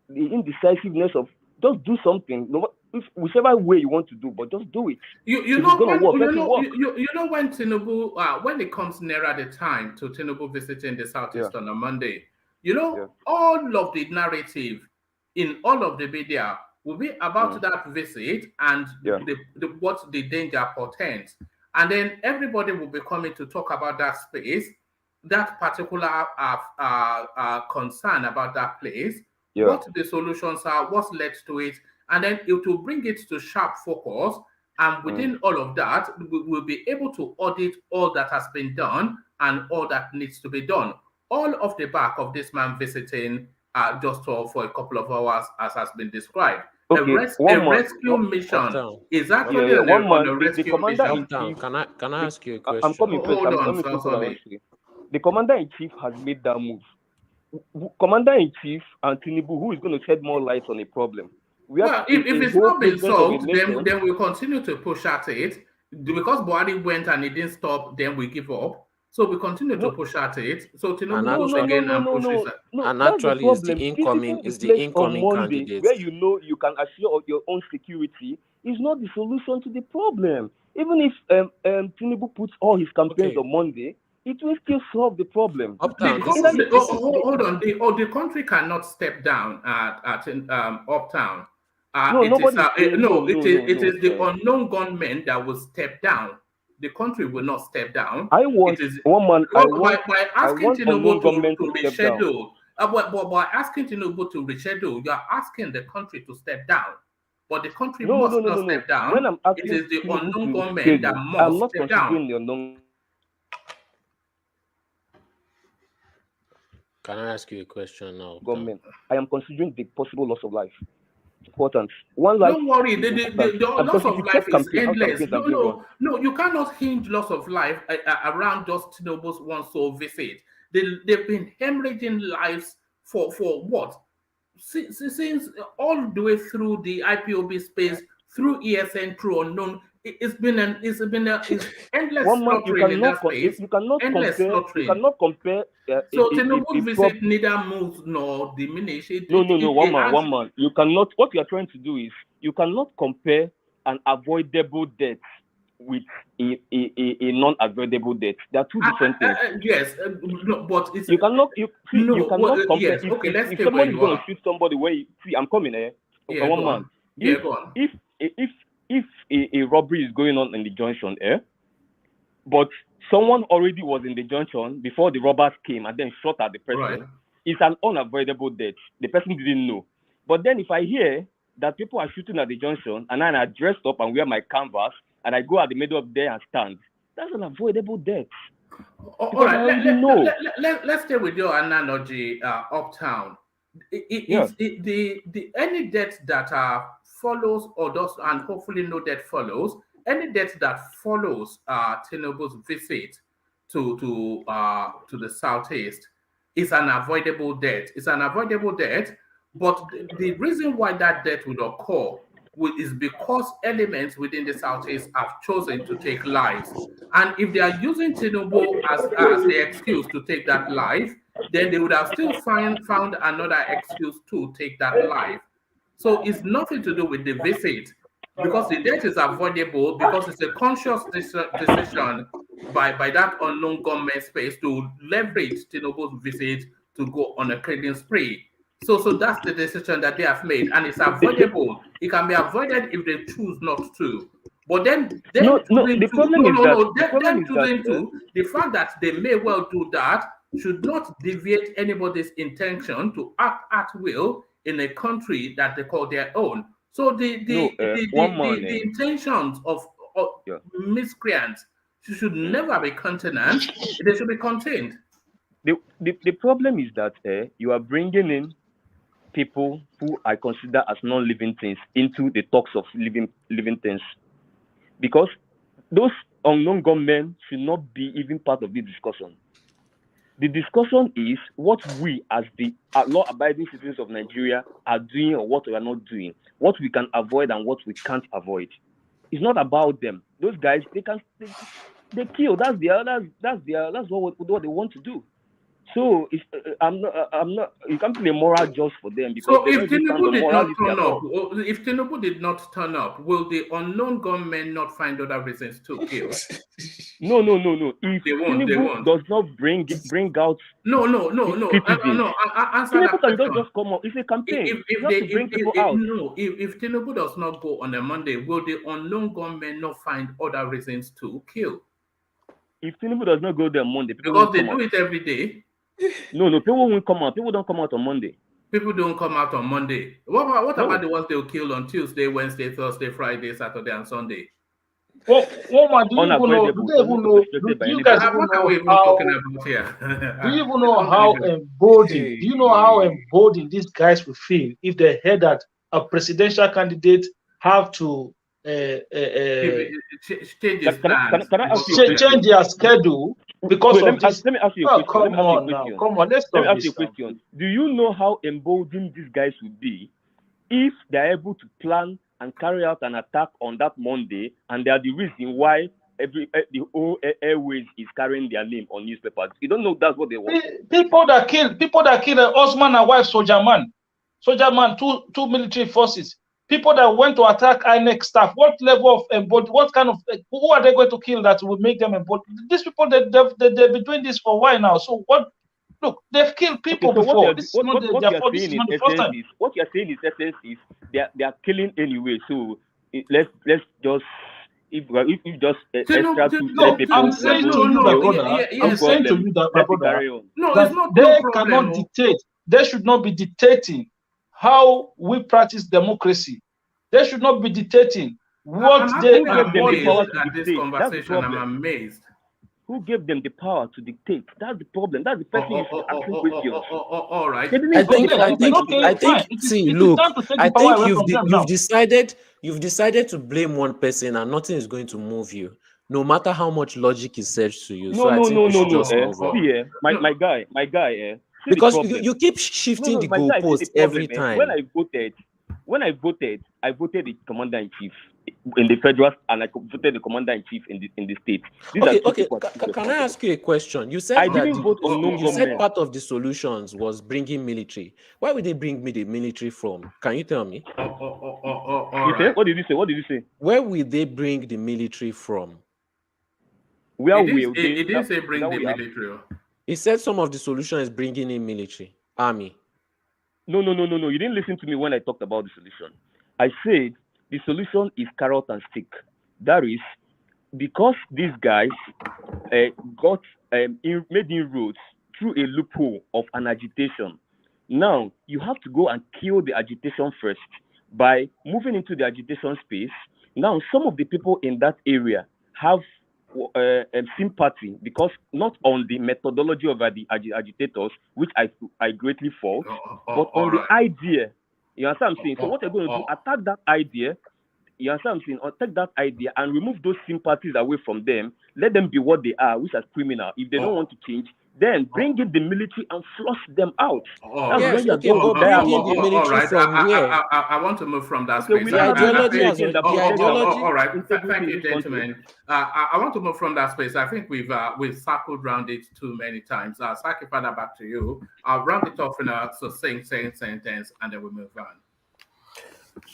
The indecisiveness of just do something. Whichever way you want to do, but just do it. You know when Tinubu when it comes nearer the time to Tinubu visiting the Southeast on a Monday, all of the narrative in all of the media will be about that visit and what the danger portends, and then everybody will be coming to talk about that space, that particular concern about that place, what the solutions are, what's led to it, and then it will bring it to sharp focus. And within all of that, we'll be able to audit all that has been done and all that needs to be done. All off the back of this man visiting just for a couple of hours, as has been described. Okay, a rescue mission is actually on a rescue mission. Can I ask you a question? I'm coming first. Hold Let on, me finish what I sorry. want to say. The commander-in-chief has made that move. Commander-in-chief and Tinubu, who is going to shed more light on the problem? Well, if it's not been solved, then we'll continue to push at it. Because Buhari went and it didn't stop, then we give up. So we continue to push at it. So Tinubu goes again and pushes it. And actually, it's the incoming candidate. Where you can assure your own security is not the solution to the problem. Even if Tinubu puts all his campaigns on Monday, it will still solve the problem. Hold on. The country cannot step down at Uptown. It is the unknown gunmen that will step down. The country will not step down. By asking Tinubu to reschedule. By asking Tinubu to reschedule, you are asking the country to step down. But the country must not step down. When I'm asking it is the unknown gunmen that I'm must not step considering down. the unknown. Can I ask you a question now? Government. I am considering the possible loss of life. Important. One life. Don't worry, the loss of life is endless. No, you cannot hinge loss of life around just Tinubu's one sole visit. They've been hemorrhaging lives for what? Since all the way through the IPOB space, through ESN, through unknown, it's been endless slaughtering in that space. You cannot compare. So Tinubu's visit neither moves nor diminishes. One man. You cannot. What you are trying to do is you cannot compare an avoidable death with a non-avoidable death. They are two different things. Yes, but it's you cannot. You cannot compare. Yes, okay, let's if stay somebody is where going to shoot somebody, I'm coming here. Yeah, one man. Go on. If a robbery is going on in the junction, but someone already was in the junction before the robbers came and then shot at the person, it's an unavoidable death. The person didn't know. But then if I hear that people are shooting at the junction and then I dressed up and wear my canvas and I go at the middle of there and stand, that's an avoidable death. All right, let's stay with your analogy, Uptown. Any death that follows or does, and hopefully no death follows, any death that follows Tinubu's visit to the Southeast is an avoidable death. It's an avoidable death, but the reason why that death would occur is because elements within the Southeast have chosen to take lives. And if they are using Tinubu as the excuse to take that life, then they would have still found another excuse to take that life. So it's nothing to do with the visit, because the death is avoidable, because it's a conscious decision by that unknown government space to leverage Tinubu's visit to go on a killing spree. So that's the decision that they have made, and it's avoidable. It can be avoided if they choose not to. But then the fact that they may well do that should not deviate anybody's intention to act at will in a country that they call their own. So the intentions of miscreants should never be countenanced. They should be contained. The problem is that you are bringing in people who I consider as non-living things into the talks of living things, because those unknown gunmen should not be even part of the discussion. The discussion is what we as the law-abiding citizens of Nigeria are doing or what we are not doing, what we can avoid and what we can't avoid. It's not about them. Those guys, they kill. That's what they want to do. So I'm not. You can't play moral just for them because so they if don't even stand Tinubu on did not morality turn at up, all. if Tinubu did not turn up, will the unknown gunmen not find other reasons to kill? No. If Tinubu does not bring out citizens, answer Tinubu that can question. just come out. It's a campaign. You have to bring people out. No, if Tinubu does not go on a Monday, will the unknown gunmen not find other reasons to kill? If Tinubu does not go there on Monday, people because won't they come do out. it every day. No, people won't come out. People don't come out on Monday. People don't come out on Monday. What about the ones they'll kill on Tuesday, Wednesday, Thursday, Friday, Saturday, and Sunday? Well, Omar, do you even know? Do you guys even know how? Do you even know how emboldened? Do you know how emboldened these guys will feel if they hear that a presidential candidate have to change his plans? Change their schedule because of this? Let me ask you a question. Come on, let's let stop me ask you a question. Do you know how emboldened these guys would be if they're able to plan and carry out an attack on that Monday, and they are the reason why the whole airways is carrying their name on newspapers? You don't know that's what they want. People that kill a husband and wife, soldier man, two military forces. People that went to attack INEC staff. What level of emboldened? What kind of who are they going to kill that will make them emboldened? These people they've been doing this for a while now. So what? Look, they've killed people before. This is not their fault. This is not the first time. What you're saying is they are killing anyway. So let's just if just extra 2-3 people. I'm saying to you, my brother. I'm saying to you that my brother. That they cannot dictate. They should not be dictating how we practice democracy. They should not be dictating what they amazed at this conversation. I'm amazed. Who gave them the power to dictate? That's the problem. That's the person you should ask questions. All right. You've decided to blame one person and nothing is going to move you, no matter how much logic is said to you. No. My guy. Because you keep shifting the goalpost every time. When I voted the commander-in-chief in the federal, and I voted the commander-in-chief in the state. Okay. Can I ask you a question? You said part of the solutions was bringing military. Where would they bring me the military from? Can you tell me? What did you say? Where will they bring the military from? It didn't say bring the military. He said some of the solution is bringing in military, army. No. You didn't listen to me when I talked about the solution. I said the solution is carrot and stick. That is, because these guys made inroads through a loophole of an agitation. Now, you have to go and kill the agitation first by moving into the agitation space. Now, some of the people in that area have sympathy, because not on the methodology of the agitators, which I greatly fault, but on the idea. You understand what I'm saying? So what they're going to do, attack that idea. You understand what I'm saying? Or take that idea and remove those sympathies away from them. Let them be what they are, which is criminal. If they don't want to change, then bring in the military and flush them out. I want to move from that space. All right. Thank you, gentlemen. I want to move from that space. I think we've circled around it too many times. Saki, Father, back to you. I'll round it off in a succinct sentence, and then we move on.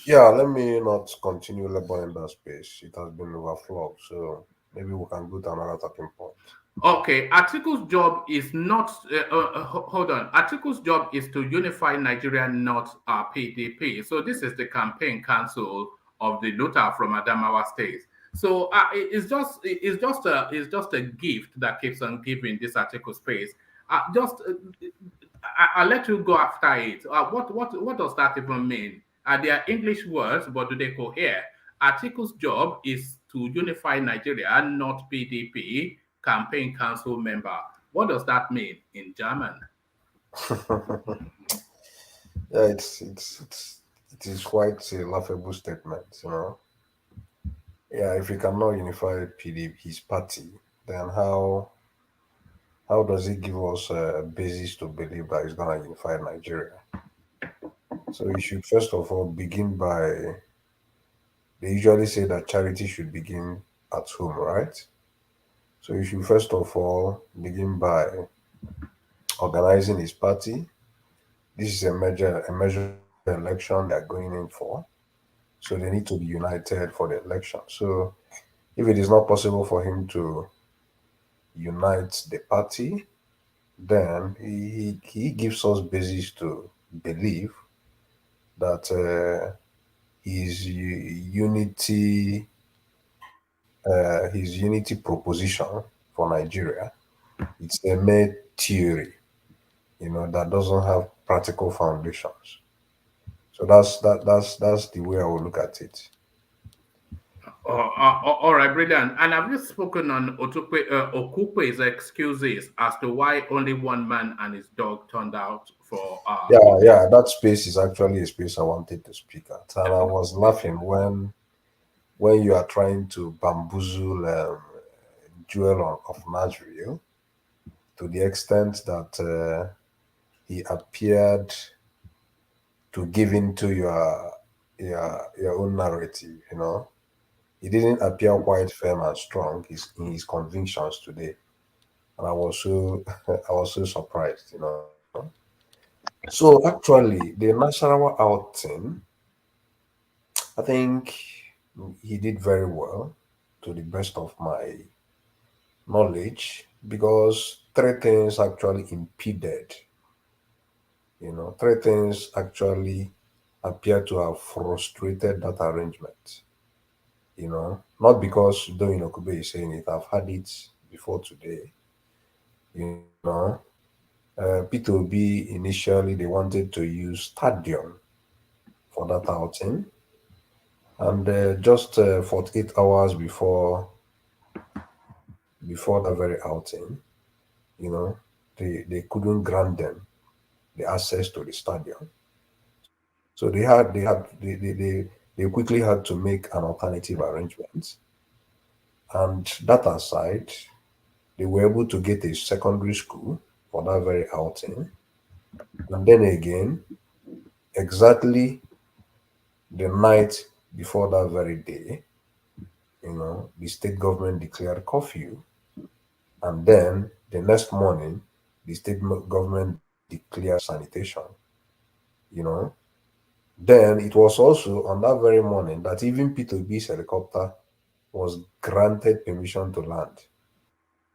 Yeah, let me not continue laboring that space. It has been overflowed, so maybe we can go to another talking point. Okay, Atiku's job is not. Hold on. Atiku's job is to unify Nigeria, not PDP. So this is the campaign council of the Luther from Adamawa State. So it's just a gift that keeps on giving this Atiku space. I'll let you go after it. What does that even mean? They are English words, but do they cohere? Atiku's job is to unify Nigeria, not PDP. Campaign council member. What does that mean in German? Yeah, it is quite a laughable statement, you know. Yeah, if he cannot unify PD his party, then how does he give us a basis to believe that he's gonna unify Nigeria? So you should first of all begin by, they usually say that charity should begin at home, right? So you should first of all begin by organizing his party. This is a major election they are going in for. So they need to be united for the election. So if it is not possible for him to unite the party, then he gives us basis to believe that his unity proposition for Nigeria, it's a mere theory, you know, that doesn't have practical foundations. So that's the way I would look at it. All right, brilliant. And have you spoken on Okukwe's excuses as to why only one man and his dog turned out for voting? Yeah, that space is actually a space I wanted to speak at, and I was laughing when you are trying to bamboozle Joel of Nashville to the extent that he appeared to give into your own narrative. You know, he didn't appear quite firm and strong in his convictions today, and I was so I was so surprised. You know, so actually the national outing, I think he did very well to the best of my knowledge because three things actually impeded. You know, three things actually appear to have frustrated that arrangement. You know, not because Doyin Okube is saying it, I've had it before today. You know, P2B initially they wanted to use stadium for that outing, and just 48 hours before the very outing, you know, they couldn't grant them the access to the stadium. So they quickly had to make an alternative arrangement. And that aside, they were able to get a secondary school for that very outing. And then again, exactly the night before that very day, you know, the state government declared curfew. And then the next morning, the government declared sanitation, you know. Then it was also on that very morning that even P2B's helicopter was granted permission to land.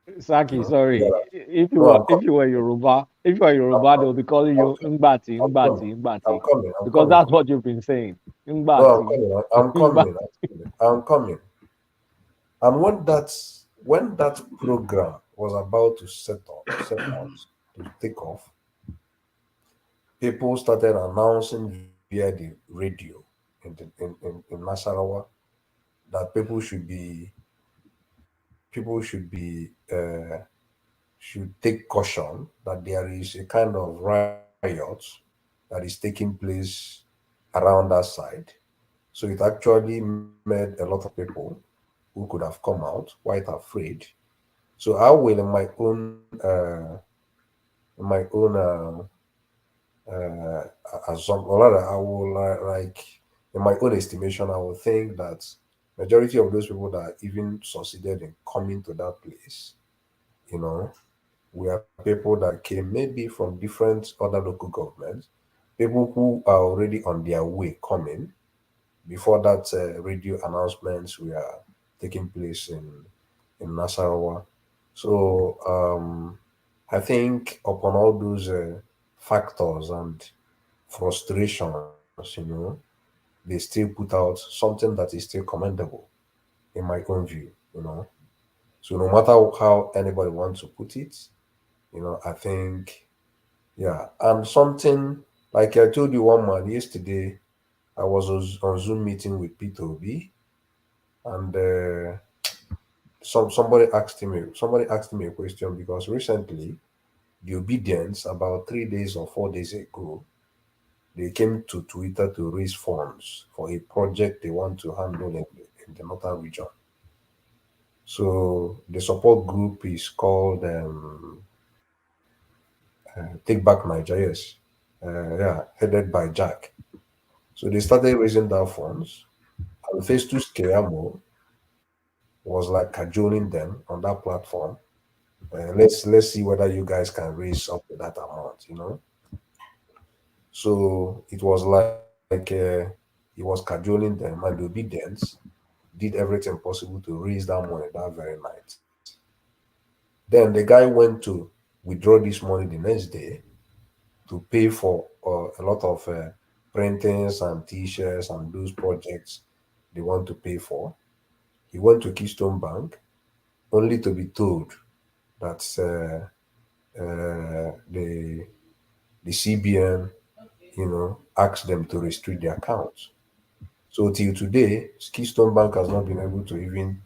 You Saki, know, yeah. sorry. No, I'm If coming. you were Yoruba, if you are I'm Yoruba, they'll coming. be calling I'm, you Ngbati, I'm coming. Ngbati, I'm Ngbati. coming. I'm Because coming. that's what you've been saying. No, I'm Ngbati. coming. I'm coming. Ngbati. I'm coming. And when that program was about to set out to take off, people started announcing via the radio in Nasarawa that people should take caution that there is a kind of riot that is taking place around that side. So it actually made a lot of people who could have come out quite afraid. So I will, in my own assumption, or rather, I will like in my own estimation, I will think that majority of those people that even succeeded in coming to that place, you know, were people that came maybe from different other local governments, people who are already on their way coming before that radio announcements were taking place in Nasarawa. So I think upon all those factors and frustrations, you know, they still put out something that is still commendable in my own view, you know. So no matter how anybody wants to put it, you know, I think, yeah. And something like I told you one man yesterday, I was on Zoom meeting with P2B, and somebody asked me a question because recently the obedience about 3 days or 4 days ago they came to Twitter to raise funds for a project they want to handle in the northern region. So the support group is called Take Back Niger, yes. Yeah, headed by Jack. So they started raising that funds, and Festus Keyamo was like cajoling them on that platform. Let's see whether you guys can raise up to that amount. So it was like he was cajoling them, and the obedience did everything possible to raise that money that very night. Then the guy went to withdraw this money the next day to pay for a lot of printings and t-shirts and those projects they want to pay for. He went to Keystone Bank only to be told that the CBN, asked them to restrict their accounts. So till today, Keystone Bank has not been able to even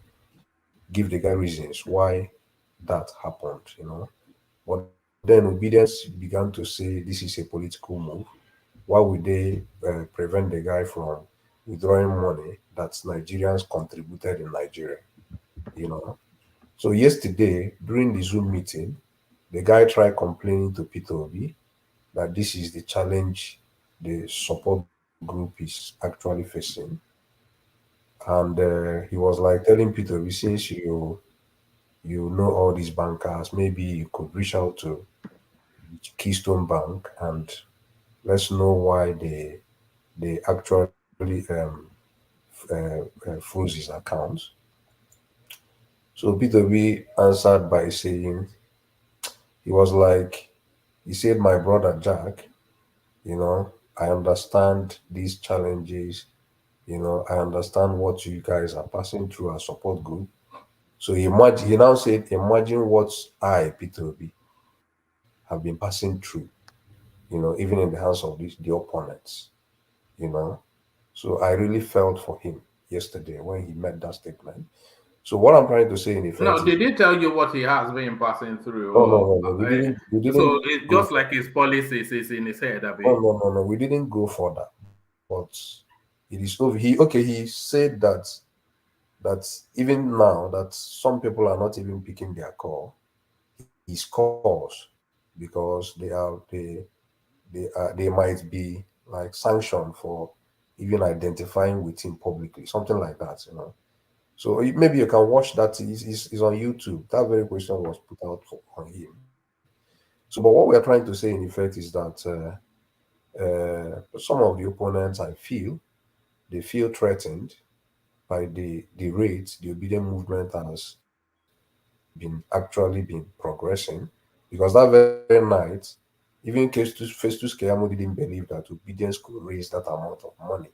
give the guy reasons why that happened. But then obedience began to say this is a political move. Why would they prevent the guy from withdrawing money that Nigerians contributed in Nigeria? You know. So yesterday during the Zoom meeting, the guy tried complaining to Peter Obi that this is the challenge the support group is actually facing. And he was like telling Peter Obi, since you know all these bankers, maybe you could reach out to Keystone Bank and let's know why they actually froze his accounts. So Peter B answered by saying he was like he said, "My brother Jack, I understand these challenges. I understand what you guys are passing through as support group. So he now said, imagine what I, Peter B, have been passing through, even in the hands of the opponents, you know. So I really felt for him yesterday when he made that statement. So what I'm trying to say in effect No, is, did he tell you what he has been passing through? no, we didn't. We didn't. So it's just like his policies is in his head, Abi. No, we didn't go for that. But it is over. He said that even now that some people are not even picking their call, his calls because they might be like sanctioned for even identifying with him publicly, something like that. So maybe you can watch that. Is on YouTube. That very question was put out on him. So, but what we are trying to say in effect is that some of the opponents, I feel, they feel threatened by the rate the obedient movement has actually been progressing, because that very night, even Festus Keyamo didn't believe that obedience could raise that amount of money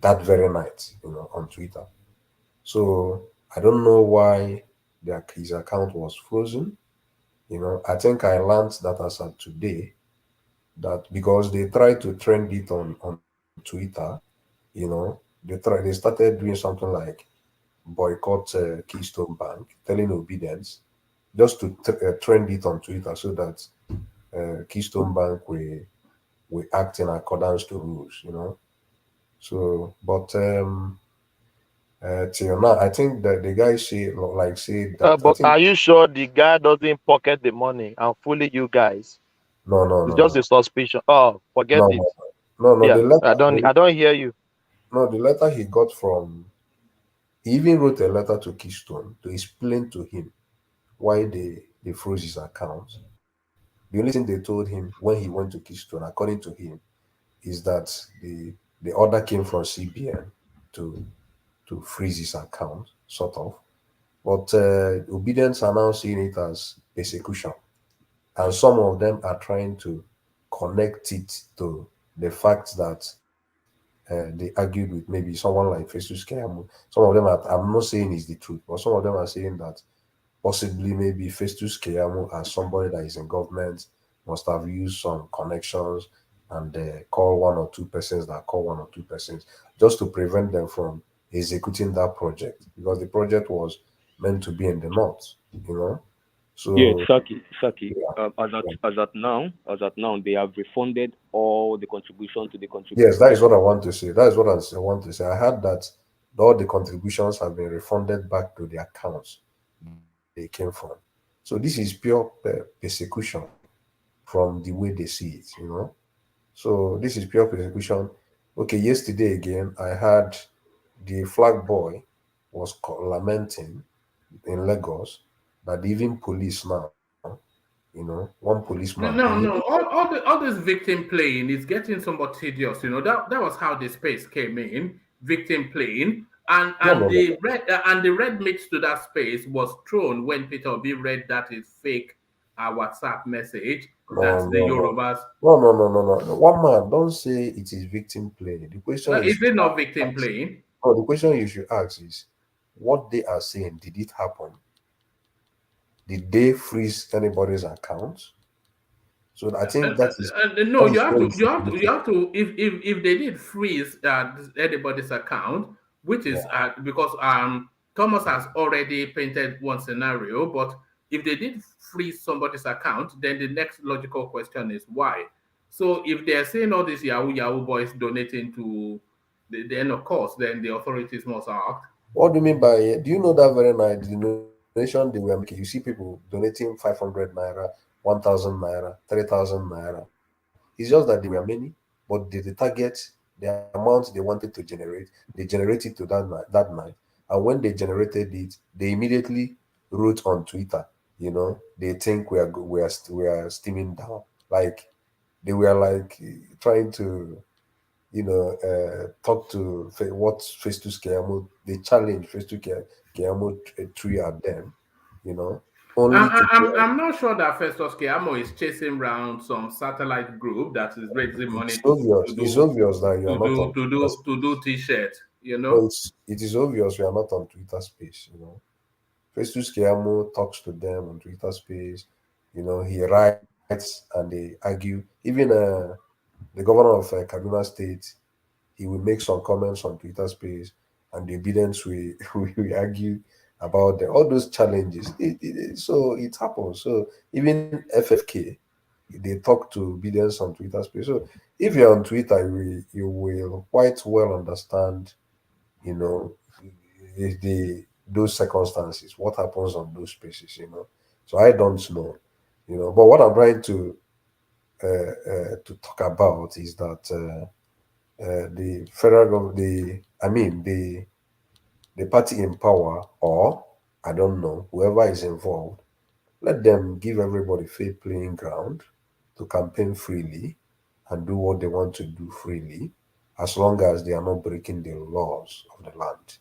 that very night, on Twitter. So I don't know why his account was frozen. I think I learned that as of today, that because they tried to trend it on Twitter, they started doing something like boycott Keystone Bank, telling obedience just to trend it on Twitter so that Keystone Bank will act in accordance to rules. So, but till now, I think that the guy said that I But think are you sure the guy doesn't pocket the money and fully you guys? It's just a suspicion. Oh, forget it. no. Yeah, The letter, I don't hear you. no, the letter he got from. He even wrote a letter to Keystone to explain to him why they froze his account. The only thing they told him when he went to Keystone, according to him, is that the order came from CBN to freeze his account, sort of. But obedience are now seeing it as persecution, and some of them are trying to connect it to the fact that they argued with maybe someone like Festus Keyamo. Some of them I'm not saying is the truth, but some of them are saying that possibly maybe Festus Keyamo, as somebody that is in government, must have used some connections and call one or two persons that call one or two persons just to prevent them from executing that project, because the project was meant to be in the north, So Yeah, Saki. yeah, As at now, they have refunded all the contribution to the yes, that contributors. is what I want to say. That is what I want to say. I heard that all the contributions have been refunded back to the accounts they came from. So this is pure persecution from the way they see it. So this is pure persecution. Okay, yesterday again, I heard the flag boy was lamenting in Lagos that even police now, one policeman, No. All this victim playing is getting somewhat tedious. That was how the space came in. Victim playing, and no, and no, no, the red mix to that space was thrown when Peter Obi read that is fake WhatsApp message no, that the no, no, Yorubas. no. One man, don't say it is victim play. The question No, you is should it not victim playing? no, the question you should ask is what they are saying. Did it happen? Did they freeze anybody's account? So I think No, that you is have where to, you you should have to, look you at. have to. If they did freeze anybody's account, which is Yeah. because Thomas has already painted one scenario, but if they did freeze somebody's account, then the next logical question is why. So if they're saying all these Yahoo boys donating to, then of course, then the authorities must act. What do you mean by it? Do you know that very night the donation they were making? You see people donating 500 naira, 1,000 naira, 3,000 naira. It's just that they were many, but the target, the amount they wanted to generate, they generated to that night. And when they generated it, they immediately wrote on Twitter, they think we are steaming down. Like they were like trying to talk to what Festus Keyamo, they challenge Festus Keyamo tree at them, you know, only to I'm not sure that Festus Keyamo is chasing around some satellite group that is raising money it's obvious that you are not on Twitter to do space. t-shirt, No, it is obvious you are not on Twitter space. Festus Keyamo talks to them on Twitter space, he writes and they argue. Even the governor of Kaduna State, he will make some comments on Twitter space, and the evidence we argue about all those challenges. So it happens. So even FFK, they talk to billions on Twitter space. So if you're on Twitter, you will quite well understand, you know, those circumstances, what happens on those spaces. So I don't know. But what I'm trying to talk about is that. The federal government, the party in power, or I don't know, whoever is involved, let them give everybody fair playing ground to campaign freely and do what they want to do freely, as long as they are not breaking the laws of the land,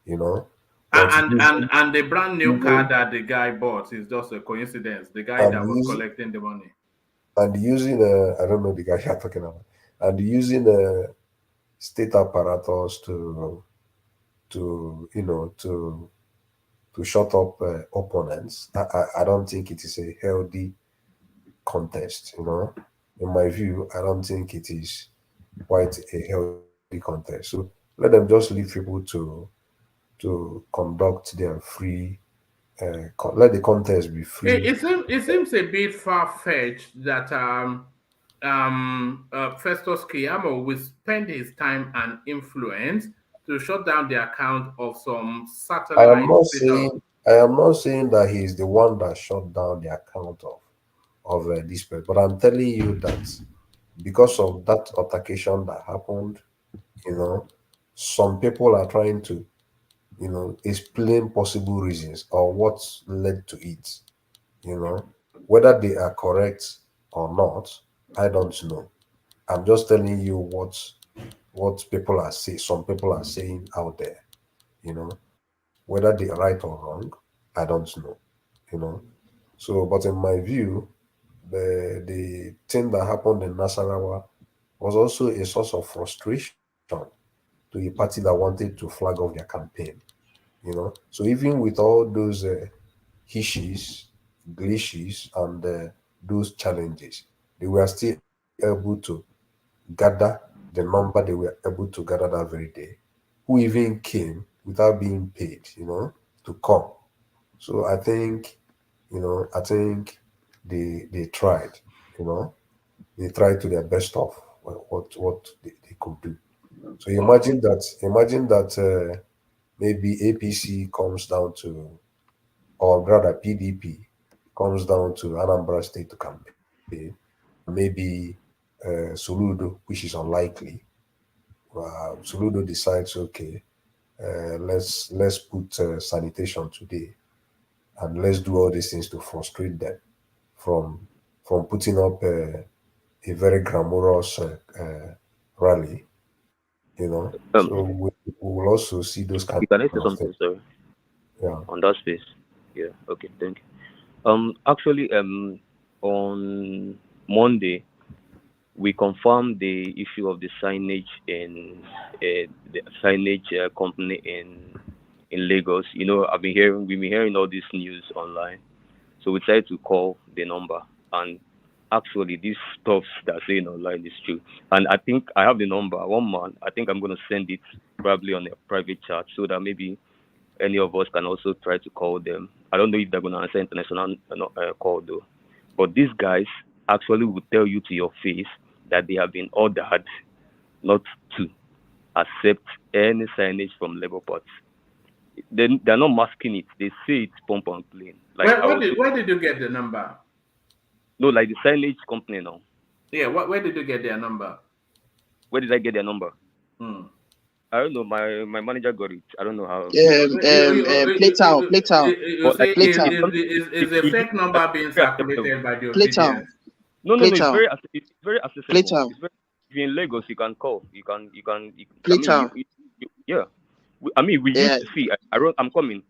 you know. But and the brand new car using that the guy bought is just a coincidence. The guy and that was using collecting the money. and using I don't know the guy you're talking about, and using state apparatus to shut up opponents. I don't think it is a healthy contest. In my view, I don't think it is quite a healthy contest. So let them just leave people to conduct their free. Let the contest be free. It seems a bit far-fetched that Festus Keyamo will spend his time and influence to shut down the account of some I am satellite not station. saying I am not saying that he is the one that shut down the account of this person, but I'm telling you that because of that altercation that happened, you know, some people are trying to, explain possible reasons or what led to it, whether they are correct or not, I don't know. I'm just telling you what people are saying, some people are saying out there, whether they are right or wrong, I don't know, you know. So, but in my view, the thing that happened in Nasarawa was also a source of frustration to a party that wanted to flag off their campaign. So even with all those hishes, glitches, and those challenges, they were still able to gather the number they were able to gather that very day, who even came without being paid, to come. So I think, I think they tried, they tried to their best of what they could do. So imagine that maybe APC comes down to, or rather PDP comes down to Anambra State to campaign, maybe Soludo, which is unlikely. Soludo decides, okay, let's put sanitation today, and let's do all these things to frustrate them from putting up a very glamorous rally. So we will also see those kind Can I say of something, things. sorry? Yeah. On that space. Yeah. Okay. Thank you. Actually, on Monday, we confirmed the issue of the signage in the signage company in Lagos. We've been hearing all this news online, so we tried to call the number, and actually, this stuff that's saying online is true. And I think I have the number. One man, I think I'm going to send it probably on a private chat so that maybe any of us can also try to call them. I don't know if they're going to answer international call though. But these guys actually will tell you to your face that they have been ordered not to accept any signage from Labour Party. They're not masking it. They say it's pump and plain. Where did you get the number? No, like the signage company now. Yeah, where did you get their number? Where did I get their number? Hmm. I don't know. My manager got it. I don't know how. Playtown. You say, is a fake number being circulated by the obedience? No. It's very accessible. Playtown. If you're in Lagos, you can call. You can. Playtown. Yeah. We used to see. I'm coming.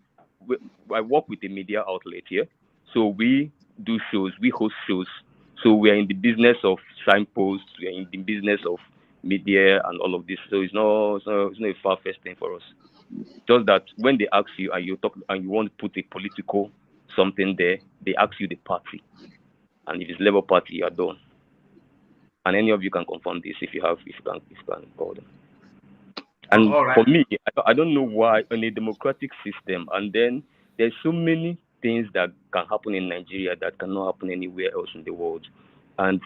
I work with a media outlet here, so we do shows. We host shows. So we are in the business of signposts. We are in the business of media and all of this. So it's not a far-fetched thing for us. Just that when they ask you and you talk and you want to put a political something there, they ask you the party. And if it's Labour Party, you are done. And any of you can confirm this if you can call them. And for me, I don't know why in a democratic system, and then there's so many things that can happen in Nigeria that cannot happen anywhere else in the world. And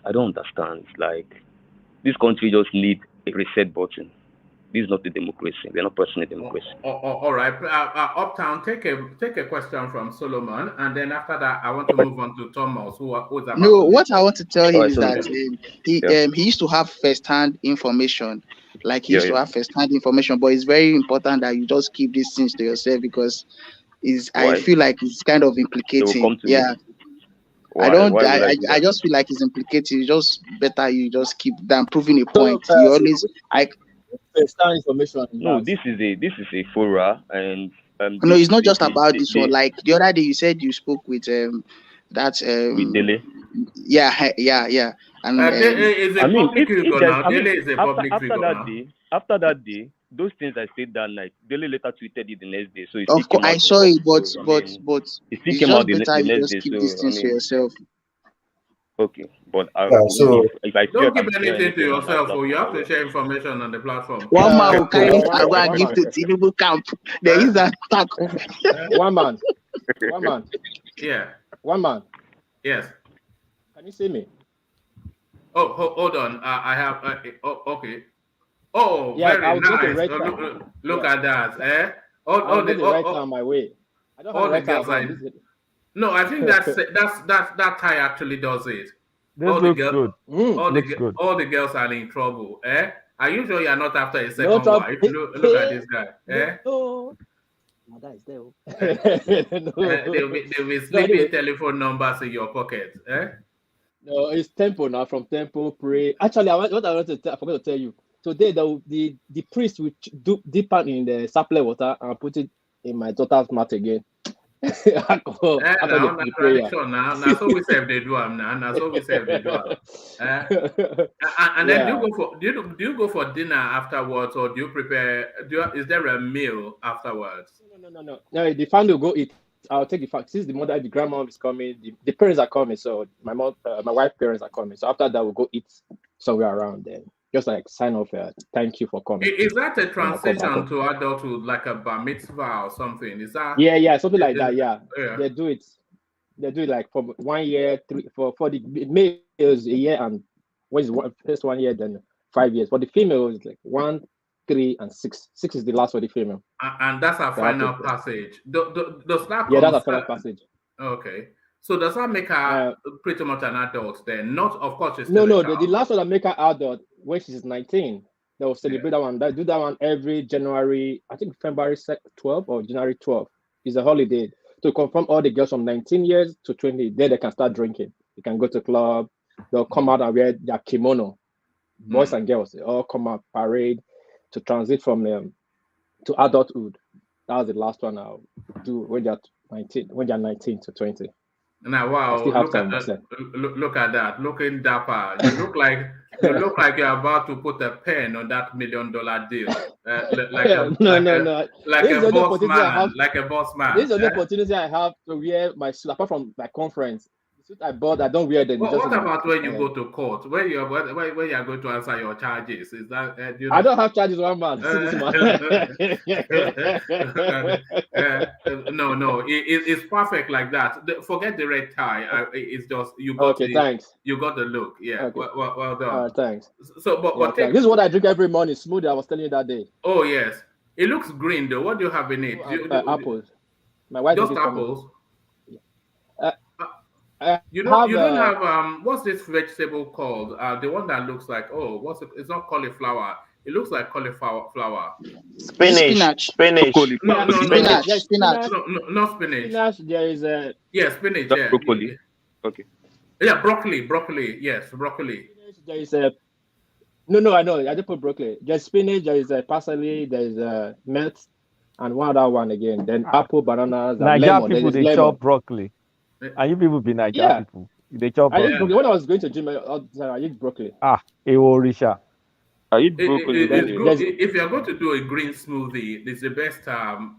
I don't understand. Like, this country just needs a reset button. This is not a democracy. We're not pressing a democracy. All right. Uptown, take a question from Solomon, and then after that, I want to move on to Thomas, who's about. No, what I want to tell him is that he used to have first-hand information. Like he used to have first-hand information, but it's very important that you just keep these things to yourself because I feel like it's kind of implicating. Yeah. I just feel like it's implicating. It's just better you just keep than proving a point. You always first-hand information. No, this is a fora, and no, it's not just about this one. Like the other day, you said you spoke with with Dele. Yeah. And is a public figure now. Dele is a public figure now. After that day, those things I said that night, Dele later tweeted it the next day. So of course, I saw it, but it still came out the next day. Keep these things to yourself. Okay, but if I don't keep anything to yourself, so you have to share information on the platform. One man will carry it and go and give to Tinubu camp. There is an attack. One man. Yeah. One man. Yes. Can you see me? Oh, hold on. I have. Okay. Oh, yeah, very nice. Look at that. The right on my way. I don't have the right hand. No, I think that tie actually does it. This looks good. All the girls are in trouble. Are you sure you are not after a second wife? Look at this guy. Mother is there. They'll be sleeping telephone numbers in your pocket. No, it's Tempo now. From Tempo, pray. Actually, I forgot to tell you. Today, the priest will dip in the sapling water and put it in my daughter's mouth again. Now so we save the do now. Now so we save the do. And then do you go for dinner afterwards, or do you prepare? Is there a meal afterwards? No. The family will go eat. I'll take the fact. Since the grandma is coming, the parents are coming. So my wife's parents are coming. So after that, we'll go eat somewhere around then. just like sign off. Thank you for coming. Is that a Then I'll come back transition home. to adulthood, like a bar mitzvah or something? Is that? Yeah, something like that. Yeah, Yeah. they do it. They do it like for 1 year, for the males a year, and what is first 1 year, then 5 years. For the female, it's like 1, 3, and 6. 6 is the last for the female. And that's our They have final to- passage. Does that Yeah, that's a final passage. Okay. So does that make her pretty much an adult then? Not, of course, she's still No, a the child. last one that make her adult when she's 19. They will celebrate that one. They do that one every January, I think February 12 or January 12. It's a holiday to confirm all the girls from 19 years to 20. Then they can start drinking. They can go to club. They'll come out and wear their kimono. Boys and girls, they all come out, parade to transit from to adulthood. That was the last one I'll do when they're 19 to 20. Now, wow! Look at that! Looking dapper. You look like you're about to put a pen on that $1 million deal. Like a boss man. Like a boss man. This is the only opportunity I have to wear my suit apart from my conference. The suit I bought, I don't wear them. What about when you go to court? When you are going to answer your charges? Is that? I don't have charges, one man. No. It's perfect like that. Forget the red tie. It's just you got. Okay, thanks. You got the look. Yeah. Okay. Well done. Thanks. So, but this is what I drink every morning. Smoothie. I was telling you that day. Oh yes, it looks green though. What do you have in it? Apples. My wife just apples. You don't have what's this vegetable called? The one that looks like it's not cauliflower. It looks like cauliflower flower. Spinach. No, spinach. Not spinach. Spinach. There is a spinach. That's broccoli. Okay. Yeah, broccoli. Yes, broccoli. There is a no. I know. I just put broccoli. There's spinach. There is a parsley. There is a mint, and one other one again. Then apple, bananas, and lemon. People they chop broccoli. And you people be Nigerian people. They chop broccoli. When I was going to gym, I eat broccoli. Eworisha. I eat broccoli. If you're going to do a green smoothie, it's the best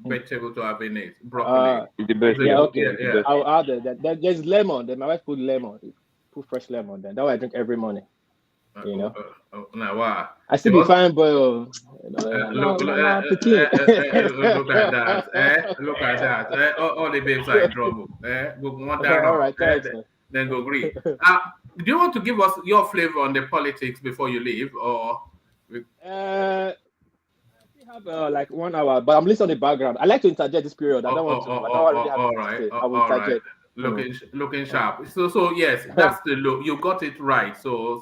vegetable to have in it. Broccoli. It's the best. Yeah, okay. Yeah. I'll add that. There's lemon. Then my wife put lemon. Put fresh lemon. Then that way I drink every morning. You know. Now wow. I still be fine, but look at that. Look at that. All the babes are in trouble. Go one down. All right, then go green. Do you want to give us your flavor on the politics before you leave, or? We have like 1 hour, but I'm listening on the background. I like to interject this period. I don't want to. All right. I will interject. Looking sharp. So yes, that's the look. You got it right. So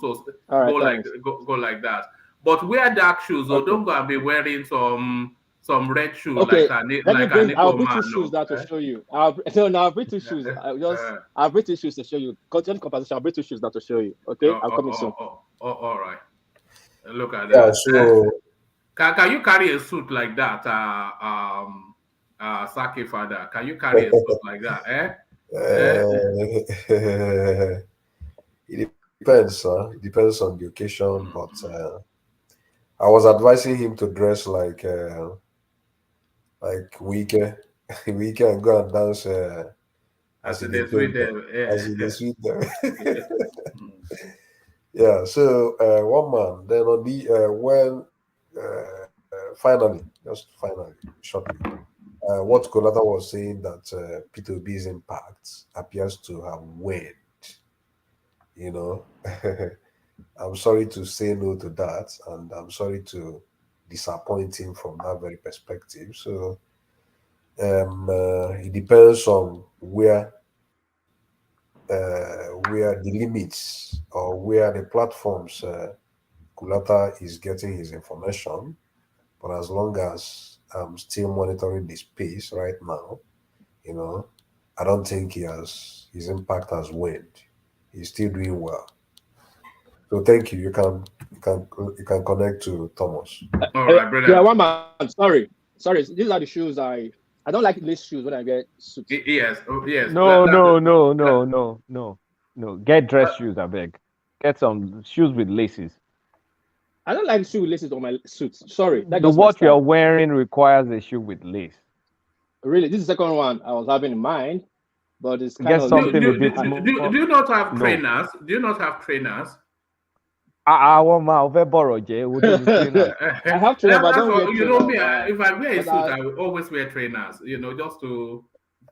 right, go like that. But wear dark shoes, or don't go and be wearing some red shoes okay. I'll bring two shoes now to show you. I'll bring two shoes. I'll bring two shoes to show you. Content composition. I'll bring two shoes now to show you. Okay, I'll come in soon. All right. Look at that. So can you carry a suit like that? Saki father, can you carry a suit like that? It depends, It depends on the occasion, but I was advising him to dress like Wike and go and dance as he did sweet them. Yeah. So one man. Then on the when finally, shortly. What Kolata was saying that P2B's impact appears to have waned. You know, I'm sorry to say no to that, and I'm sorry to disappoint him from that very perspective. So it depends on where the limits or where the platforms Kulata is getting his information. But as long as I'm still monitoring the space right now, you know, I don't think his impact has waned. He's still doing well. So thank you. You can connect to Thomas. All right, brilliant. Yeah, one man. Sorry. These are the shoes I don't like lace shoes when I get suits. Yes. No. Get dress shoes, I beg. Get some shoes with laces. I don't like shoe with laces on my suits. Sorry. What you're wearing requires a shoe with lace. Really, this is the second one I was having in mind, but it's kind Get of something do you not have trainers? Do you not have trainers? I want my borrow, Jay. I have trainer, but I don't wear you know me. trainer. If I wear a But suit, I will always wear trainers. You know, just to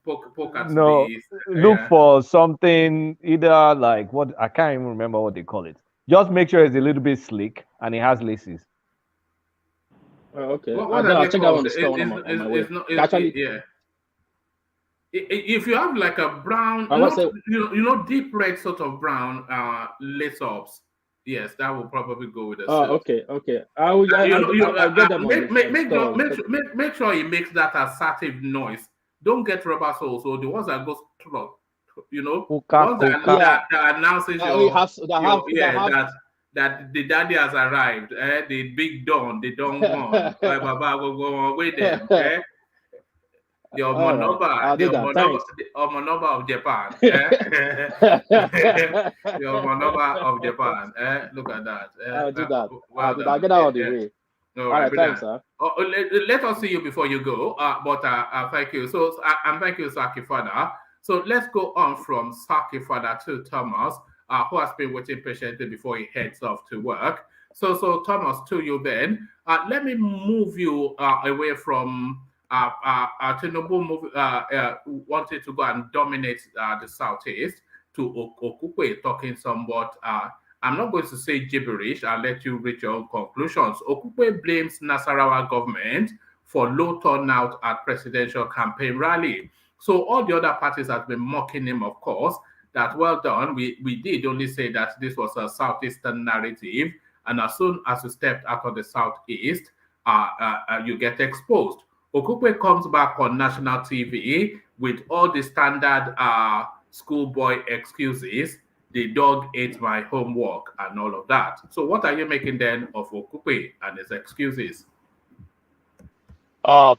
poke at No, the look yeah. for something either like what I can't even remember what they call it. Just make sure it's a little bit sleek and it has laces. Okay. What Then are I'll they check that called? on the store on my way. It's not. Actually, Yeah. If you have like a brown, I was not say, deep red sort of brown lace ups, yes, that will probably go with the oh, suit. okay. I'll get them on the store. Make sure it makes that assertive noise. Don't get rubber soles or the ones that go through, Coca ones Cola. that announces that the daddy has arrived, the big dawn, the dawn one, Baba go with them, the All right, I'll do that. Thanks. Omonoba of Japan. The Omonoba of Japan. Look at that. I'll do that. Well I'll done. get that on the way. All All right, right, good thanks, done. sir. Let us see you before you go. But thank you. So, and thank you, Saki Father. So let's go on from Saki Father to Thomas, who has been waiting patiently before he heads off to work. So Thomas, to you then. Let me move you away from Tinubu wanted to go and dominate the Southeast to Okupe talking somewhat. I'm not going to say gibberish. I'll let you reach your own conclusions. Okupe blames Nasarawa government for low turnout at presidential campaign rally. So all the other parties have been mocking him, of course, that well done. We did only say that this was a Southeastern narrative. And as soon as you stepped out of the Southeast, you get exposed. Okupe comes back on national TV with all the standard schoolboy excuses. The dog ate my homework and all of that. So what are you making then of Okupe and his excuses?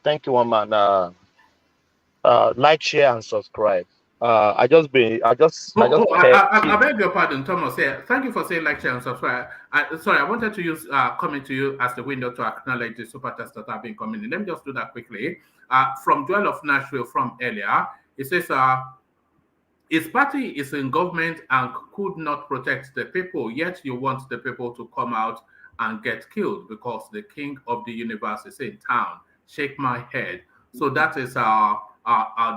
Thank you, one man. Like, share, and subscribe. I beg your pardon, Thomas. Yeah, thank you for saying like, share, and subscribe. Sorry, I wanted to use coming to you as the window to acknowledge the super chats that have been coming in. Let me just do that quickly. From Joel of Nashville from earlier, it says, his party is in government and could not protect the people, yet you want the people to come out and get killed because the king of the universe is in town. Shake my head. So that is our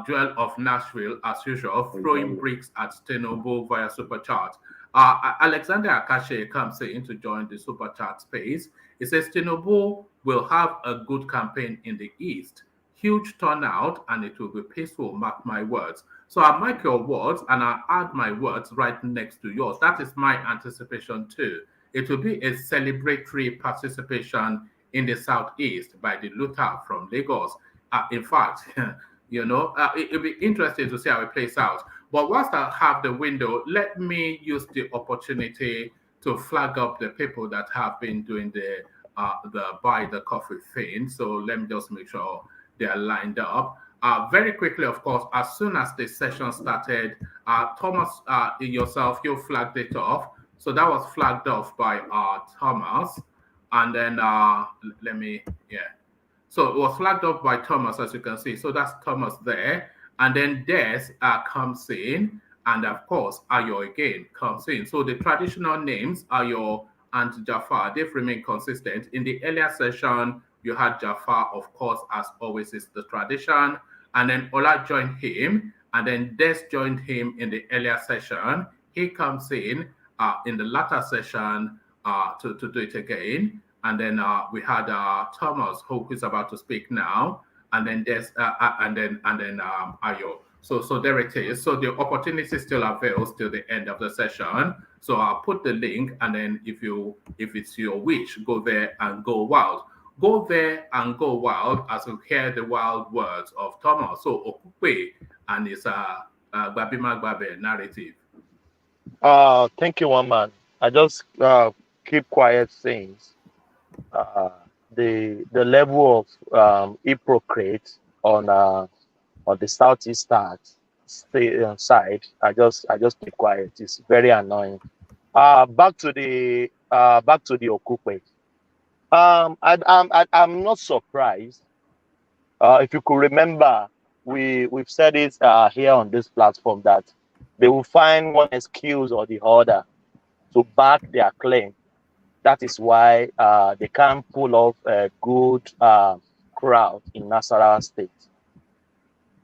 Joel of Nashville, as usual, throwing bricks at Tinubu via super chat. Alexander Akashe comes in to join the super chat space. He says Tinubu will have a good campaign in the East. Huge turnout and it will be peaceful, mark my words. So I mark your words and I add my words right next to yours. That is my anticipation too. It will be a celebratory participation in the Southeast by the Luther from Lagos. In fact, it'll be interesting to see how it plays out. But whilst I have the window, let me use the opportunity to flag up the people that have been doing the buy the coffee thing. So let me just make sure they are lined up. Very quickly, of course, as soon as the session started, Thomas, yourself, you flagged it off. So that was flagged off by Thomas. And then so it was flagged off by Thomas, as you can see. So that's Thomas there. And then Des comes in. And of course, Ayo again comes in. So the traditional names, Ayo and Jafar, they've remained consistent. In the earlier session, you had Jafar, of course, as always is the tradition. And then Ola joined him. And then Des joined him in the earlier session. He comes in the latter session to do it again. And then we had Thomas, who is about to speak now. And then Des, and then Ayo. So there it is. So the opportunity still avails till the end of the session. So I'll put the link, and then if it's your wish, go there and go wild. Go there and go wild as you hear the wild words of Thomas. So Okupe and his Babima Babe narrative. Thank you, one man. I just keep quiet things. The level of hypocrite on the Southeast side, I just keep quiet. It's very annoying. Back to the Okupe. I'm not surprised. If you could remember, we've said it here on this platform that they will find one excuse or the other to back their claim That is why they can't pull off a good crowd in Nasarawa State.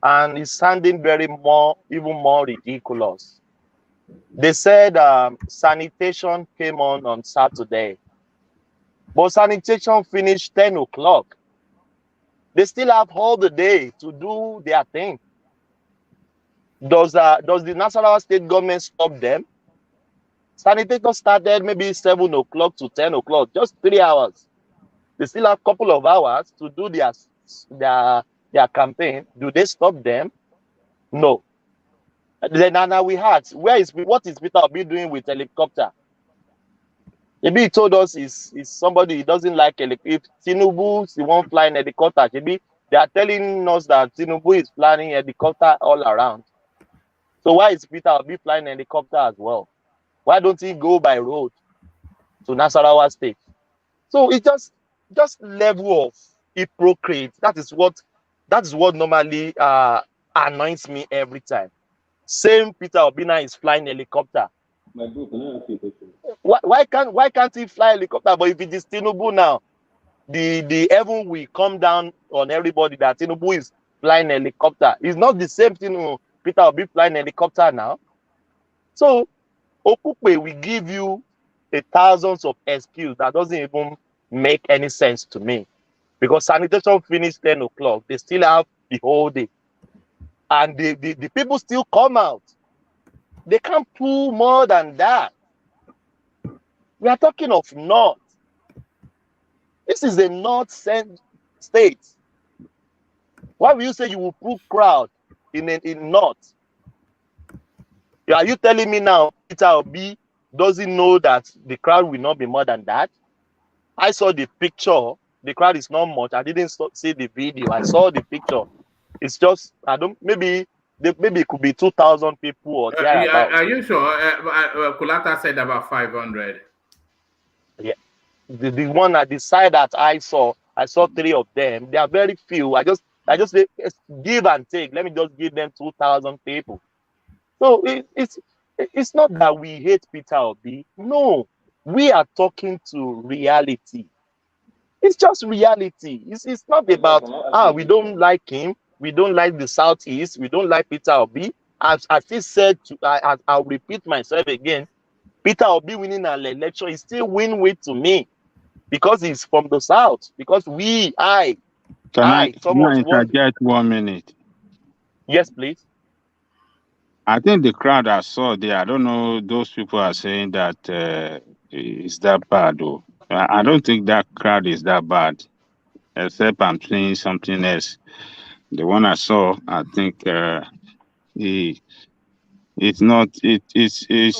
And it's sounding even more ridiculous. They said sanitation came on Saturday, but sanitation finished 10 o'clock. They still have all the day to do their thing. Does the Nasarawa State government stop them? Sanitation started maybe 7 o'clock to 10 o'clock, just 3 hours. They still have a couple of hours to do their campaign. Do they stop them? No. Then now we asked, what is Peter Obi doing with helicopter? Maybe he told us is somebody he doesn't like helicopter. If Tinubu is the one flying helicopter, maybe they are telling us that Tinubu is flying helicopter all around. So why is Peter Obi flying helicopter as well? Why don't he go by road to Nasarawa State? So it's just level of hypocrite. That is what normally annoys me every time. Same Peter Obina is flying helicopter. Why can't he fly helicopter? But if it is Tinubu now, the heaven will come down on everybody that Tinubu is flying helicopter. It's not the same thing. Peter will be flying helicopter now. So Okupe will give you thousands of excuses that doesn't even make any sense to me. Because sanitation finished 10 o'clock. They still have the whole day. And the people still come out. They can't pull more than that. We are talking of North. This is a North state. Why will you say you will pull crowd in North? Are you telling me now Peter Obi doesn't know that the crowd will not be more than that? I saw the picture. The crowd is not much. I didn't see the video. I saw the picture. It's just, maybe it could be 2,000 people or thereabouts. Are you sure? Kulata said about 500. Yeah. The one at the side that I saw 3 of them. They are very few. I just say, give and take. Let me just give them 2,000 people. So it's not that we hate Peter Obi. No, we are talking to reality. It's just reality. It's not about we don't like him. We don't like the Southeast. We don't like Peter Obi. As I still said, I'll repeat myself again. Peter Obi winning an election is still win-win to me because he's from the South. Because Can I interject 1 minute? Yes, please. I think the crowd I saw there, I don't know, those people are saying that it's that bad, though. I don't think that crowd is that bad, except I'm seeing something else. The one I saw, I think it's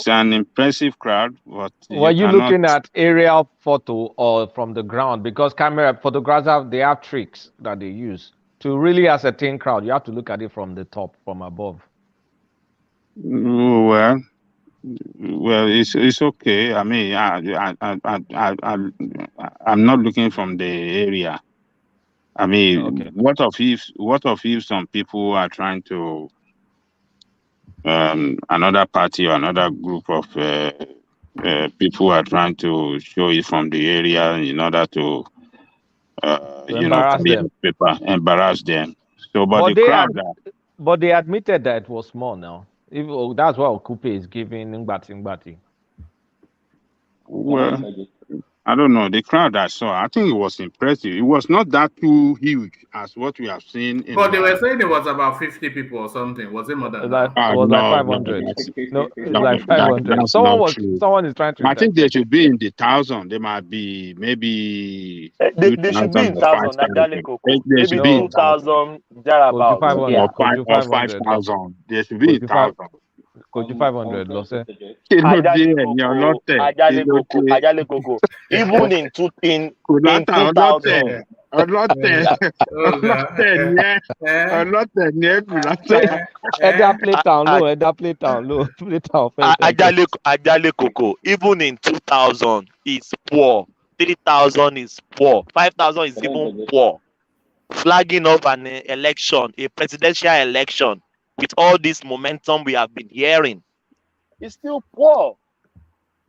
an impressive crowd, but Were you looking at aerial photo or from the ground? Because camera photographers, they have tricks that they use to really ascertain crowd. You have to look at it from the top, from above. Well, it's okay. I mean, I'm not looking from the area. I mean, okay. What if some people are trying to another party or another group of people are trying to show it from the area in order to embarrass them. So, but the crowd. But they admitted that it was small now. That's what Okupe is giving Ngbati. Well, I don't know. The crowd I saw, I think it was impressive. It was not that too huge as what we have seen. But they were saying it was about 50 people or something. Was it more than that? It was like 500. No, it's like 500. Someone is trying to. I think they should be in the 1,000. They might be maybe. They should be in 1,000. Maybe 2,000 thereabouts. Or 5,000. They should be in 1,000. Could you 500, Lose? Ajale Koko. Even in 2,000. Ajale Koko. Even in 2,000 is poor. 3,000 is poor. 5,000 is even poor. Flagging off an election, a presidential election, with all this momentum we have been hearing, it's still poor.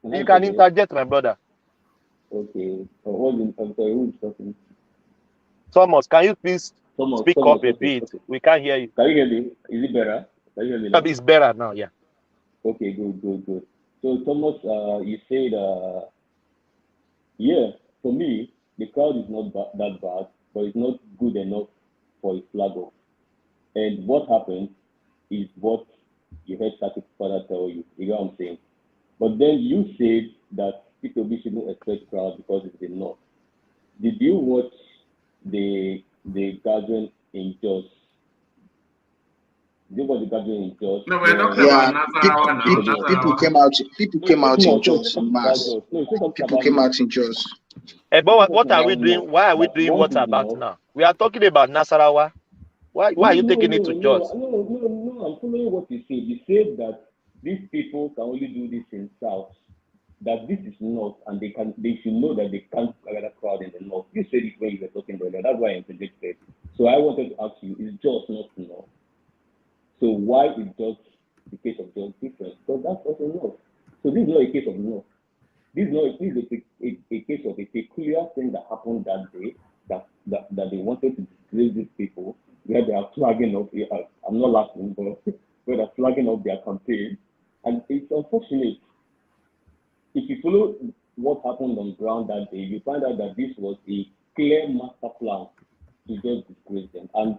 You can interject, my brother. Okay. I'm sorry, who is talking? Thomas, can you please speak Thomas, up a okay, bit? okay. We can't hear you. Can you hear me? Is it better? Can you hear me now? It's better now, yeah. Okay, good. So Thomas, you said, yeah, for me, the crowd is not that bad, but it's not good enough for a flag off. And what happened is what you heard Saki's father tell you. You know what I'm saying? But then you said that people shouldn't expect crowd because it's the north. Did you watch the gathering in Jos? Did you watch the gathering in Jos? No, we're talking Yeah, about Nasarawa now. people Nasarawa. came out. People No, came it's out in not Jos en masse. about Jos. No, it's not talking People about came North. out in Jos. But what Talking are we about doing? North. Why are we That doing North what is about North. now? We are talking about Nasarawa. Why are you taking it to Jos? No, I'm following what you said. You said that these people can only do this in South. That this is North, and they should know that they can't gather crowd in the North. You said it when you were talking earlier. That's why I interjected. So I wanted to ask you: is Jos not North? So why is Jos the case of Jos different? Because that's also North. So this is not a case of North. This is a case of a peculiar thing that happened that day that they wanted to disgrace these people, where they are flagging up. I'm not laughing, but where they're flagging up their campaign. And it's unfortunate. If you follow what happened on ground that day, you find out that this was a clear master plan to just disgrace them. And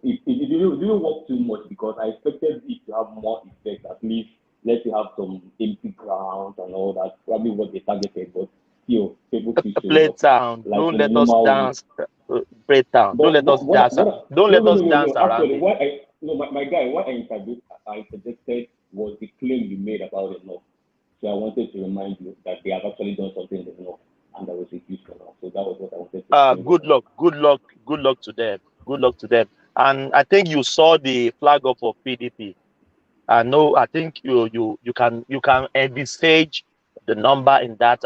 it didn't work too much because I expected it to have more effect, at least let you have some empty ground and all that, probably what they targeted, but still, people still showed Play up. town. Like Don't in a let us normal way. dance. Play town. Don't But let us dance. Don't let us dance no. around Actually, it. my guy, what I suggested was the claim you made about the North. So I wanted to remind you that they have actually done something in the North, and there was a huge turnout. So that was what I wanted to Good luck to them. Good luck to them. And I think you saw the flag up of PDP. I think you can envisage the number in that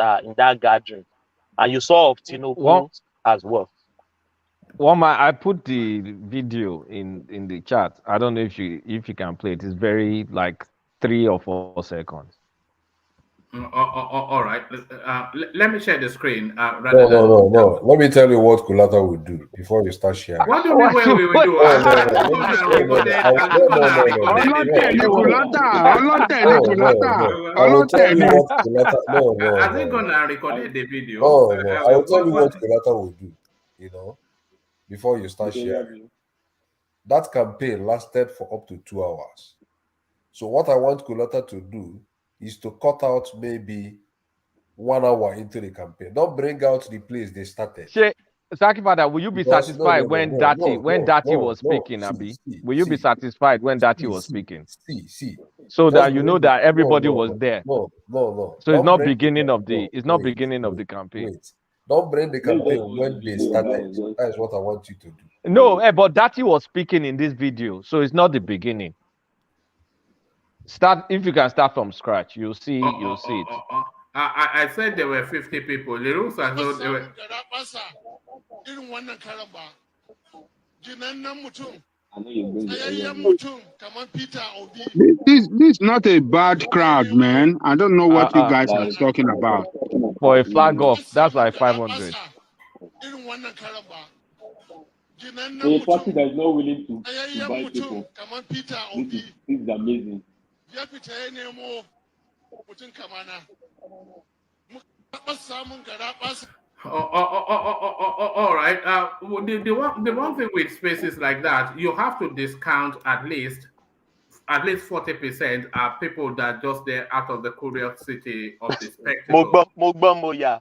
gathering, and you saw of Tinubu as well. I put the video in the chat. I don't know if you can play it. It's very like 3 or 4 seconds. All right. Let me share the screen. No. Let me tell you what Kulata will do before you start sharing. What do you mean where we will do? I think gonna record the video. No, I will tell you what Kulata will do. Before you start sharing. That campaign lasted for up to 2 hours. So what I want Kulata to do is to cut out maybe 1 hour into the campaign. Don't bring out the place they started. Saki Father, will you be satisfied when Dati was speaking, Abi? Will you be satisfied when Dati was speaking? So that you know that everybody was there. No. So it's not beginning of the campaign. Wait. Don't bring the campaign when they started. That is what I want you to do. No, but Dati was speaking in this video, so it's not the beginning. If you can start from scratch, you'll see it. I said there were 50 people. The rules are so they were. This is not a bad crowd, man. I don't know what you guys are talking about. For a flag off, that's like 500. A party that is not willing to invite people. This is amazing. All right. The one thing with spaces like that, you have to discount at least 40% are people that just there out of the curiosity of the spectacle. Mugbamoya.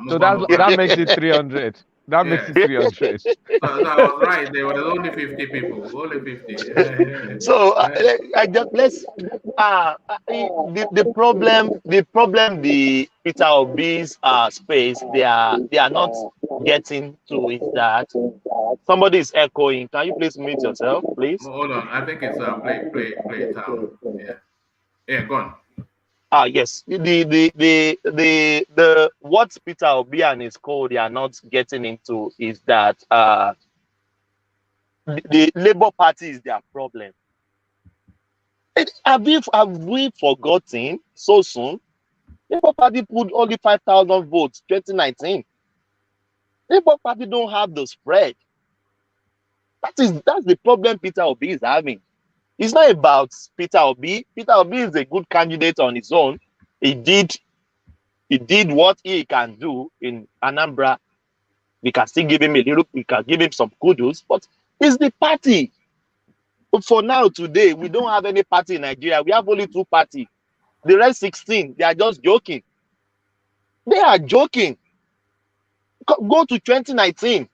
So that makes it 300. That makes it 300. So I was right. There were only 50 people. Only 50. So let's the problem the Peter Obi's space they are not getting to is that somebody is echoing. Can you please mute yourself, please? Hold on. I think it's play town. Yeah, go on. Yes. The what Peter Obi and his code they are not getting into is that the Labour Party is their problem. Have we forgotten so soon? Labour Party pulled only 5,000 votes 2019. Labour Party don't have the spread. That's the problem Peter Obi is having. It's not about Peter Obi. Peter Obi is a good candidate on his own. He did what he can do in Anambra. We can still give him we can give him some kudos, but it's the party. But for now, today, we don't have any party in Nigeria. We have only 2 parties. The rest 16, they are just joking. They are joking. Go to 2019.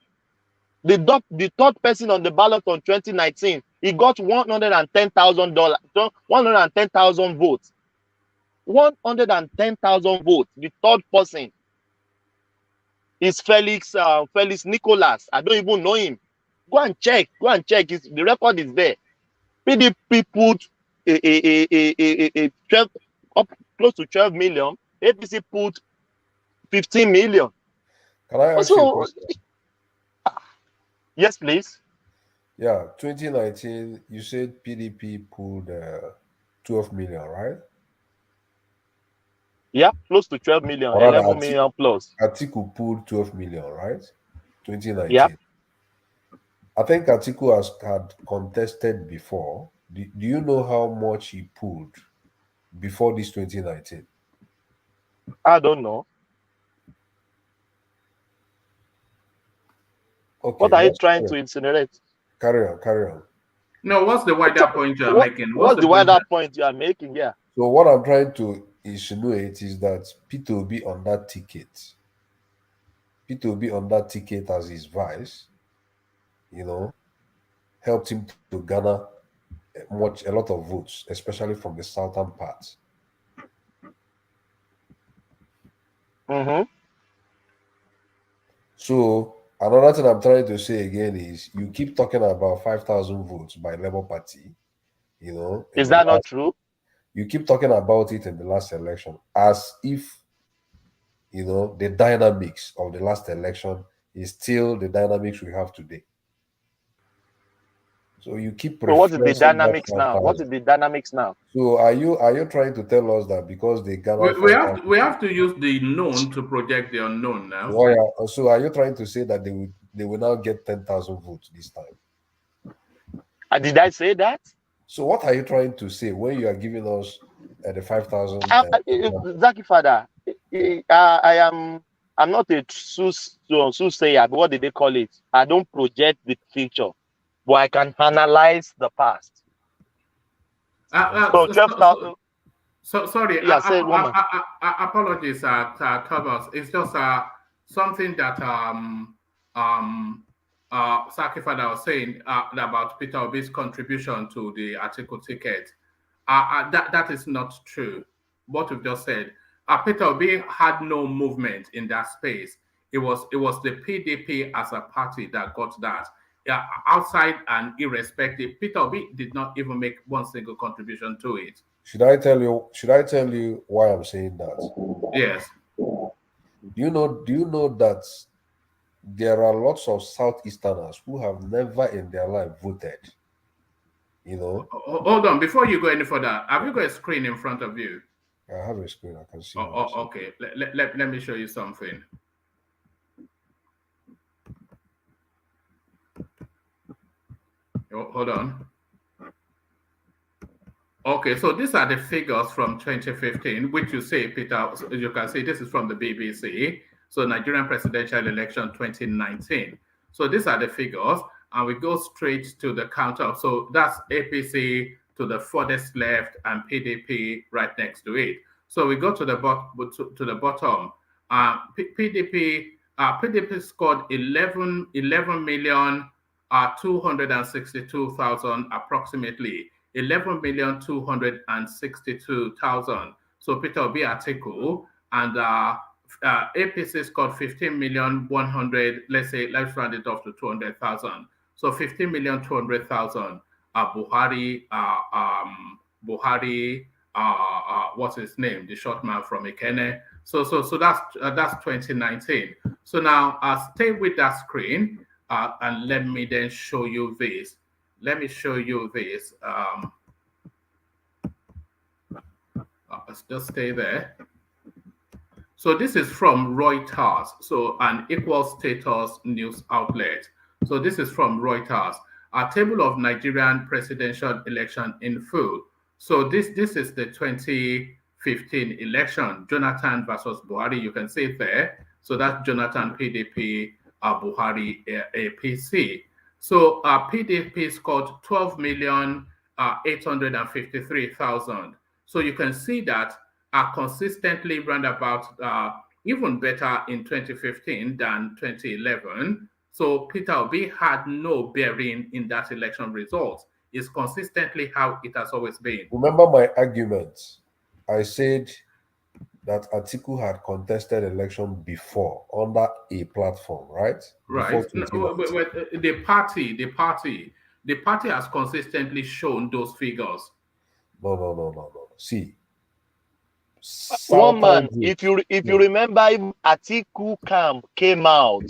The third person on the ballot on 2019, he got $110,000, 110,000 votes. 110,000 votes. The third person is Felix Nicholas. I don't even know him. Go and check. The record is there. PDP put a 12 up close to 12 million. APC put 15 million. Can I ask you a question? Yes, please. Yeah, 2019, you said PDP pulled 12 million, right? Yeah, close to 12 million, 11 million plus. Atiku pulled 12 million, right? 2019. Yeah. I think Atiku had contested before. Do you know how much he pulled before this 2019? I don't know. Okay, what are you trying to incinerate? Carry on. No, what's the wider point you are making? What's the wider point you are making? Yeah. So what I'm trying to insinuate is that P2B on that ticket as his vice, helped him to garner a lot of votes, especially from the southern parts. Mm-hmm. So another thing I'm trying to say again is you keep talking about 5,000 votes by Labour Party. Is that not true? You keep talking about it in the last election as if the dynamics of the last election is still the dynamics we have today. So you keep. So what is the dynamics now? What is the dynamics now? So are you trying to tell us that because they garnered we have to use the known to project the unknown now? Oh, yeah. So are you trying to say that they will now get 10,000 votes this time? Did I say that? So what are you trying to say when you are giving us the 5,000? Zaki Father, I'm not a soothsayer, but what did they call it? I don't project the future, but I can analyze the past. So 12,000. So sorry. Yeah, Apologies, Thomas. It's just something that Zaki Father was saying about Peter Obi's contribution to the article ticket. That is not true. What we've just said. Peter Obi had no movement in that space. It was the PDP as a party that got that. Yeah, outside and irrespective, Peter Obi did not even make one single contribution to it. Should I tell you why I'm saying that? Yes. Do you know that there are lots of Southeasterners who have never in their life voted? Hold on, before you go any further, have you got a screen in front of you? I have a screen. I can see. Okay. Let me show you something. Hold on. Okay, so these are the figures from 2015, which you say, Peter, you can see this is from the BBC. So Nigerian presidential election 2019. So these are the figures, and we go straight to the counter. So that's APC to the furthest left and PDP right next to it. So we go to the bottom. PDP scored 11 million 262,000 approximately. 11,262,000. So Peter Obi Atiku and APC scored 15,100,000. Let's round it off to 200,000. So 15,200,000. Buhari. What's his name? The short man from Ikene. So that's 2019. So now stay with that screen and let me then show you this. Let me show you this. Let's just stay there. So this is from Reuters, so an equal status news outlet. So this is from Reuters, a table of Nigerian presidential election in full. So this is the 2015 election, Jonathan versus Buhari. You can see it there. So that's Jonathan PDP, Buhari APC. So PDP scored 12,853,000. So you can see that are consistently roundabout even better in 2015 than 2011. So Peter Obi had no bearing in that election result. It's consistently how it has always been. Remember my argument. I said that Atiku had contested election before under a platform, right? Right. Before The party has consistently shown those figures. No. See, one man, if you remember, if Atiku camp came out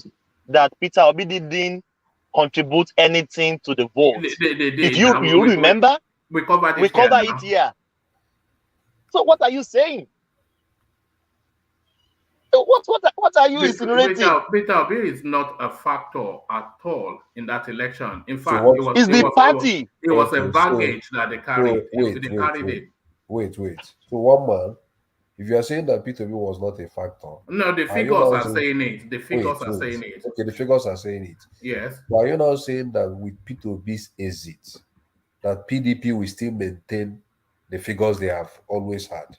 that Peter Obi didn't contribute anything to the vote. If you remember, we covered it here. So what are you saying? What are you insinuating? Peter Obi is not a factor at all in that election. In fact, it was the party. It was a baggage that they carried. Wait. So one man, if you are saying that Peter Obi was not a factor, no, the figures are saying it. The figures are saying it. Okay, the figures are saying it. Yes. But are you now saying that with Peter Obi's exit, that PDP will still maintain the figures they have always had?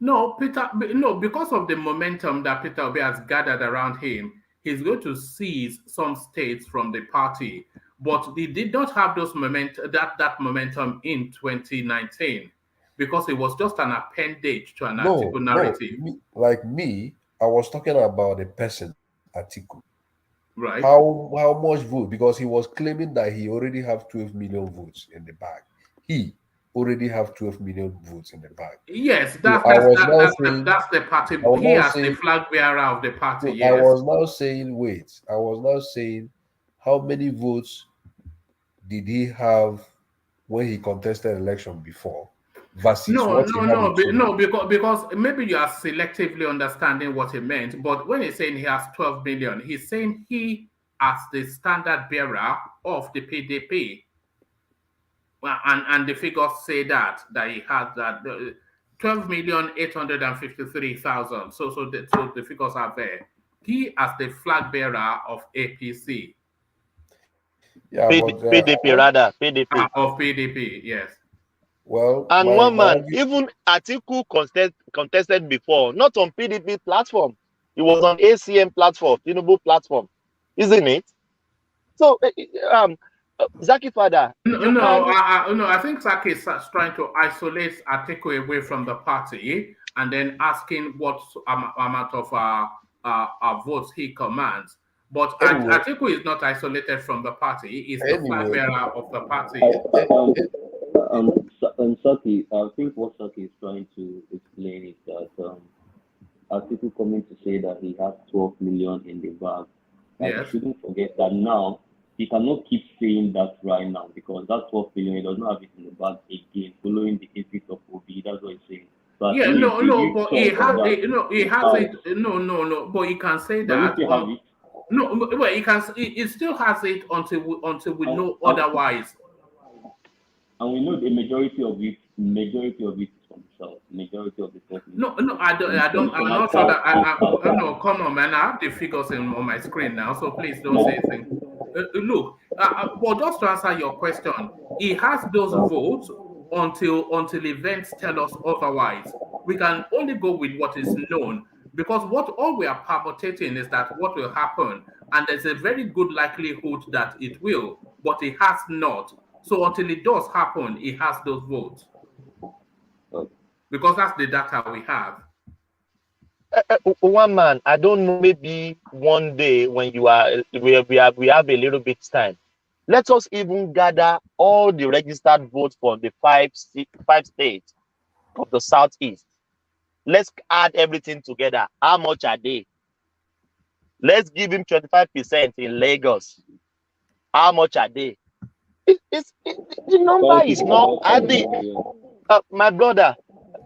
No, because of the momentum that Peter Obi has gathered around him, he's going to seize some states from the party. But he did not have those that momentum in 2019 because it was just an appendage to an Atiku narrative. I was talking about the person Atiku. Right. How much vote? Because he was claiming that he already have 12 million votes in the bag. He already have 12 million votes in the bag. Yes, that's the party. He has the flag bearer of the party. Yes. I was now saying, how many votes did he have when he contested election before? Versus because maybe you are selectively understanding what he meant. But when he's saying he has 12 million, he's saying he as the standard bearer of the PDP. And the figures say that he has that 12,853,000. So the figures are there. He as the flag bearer of APC. Yeah, PDP rather. PDP. Of PDP, yes. Well, and one man, even Atiku contested before, not on PDP platform. It was on ACM platform, Tinubu platform, isn't it? So, Zaki Father. I think Zaki is trying to isolate Atiku away from the party and then asking what amount of votes he commands. But Atiku is not isolated from the party. He is the flag bearer of the party. Saki, I think what Saki is trying to explain is that Atiku coming to say that he has 12 million in the bag. Yes. You shouldn't forget that now he cannot keep saying that right now because that 12 million he does not have it in the bag again following the exit of Obi. That's what he's saying. But he has it. But he can say that. Well, he still has it until we know otherwise. And we know the majority of it is from the south. Majority of the population. I'm not sure that. No, come on, man. I have the figures on my screen now, so please don't say anything. Look, but just to answer your question, he has those votes until events tell us otherwise. We can only go with what is known because all we are palpitating is that what will happen, and there's a very good likelihood that it will, but it has not. So until it does happen, he has those votes. Because that's the data we have. One man, I don't know, maybe one day when we have a little bit time. Let us even gather all the registered votes from the five states of the Southeast. Let's add everything together. How much are they? Let's give him 25% in Lagos. How much are they? The number is not adding. My brother,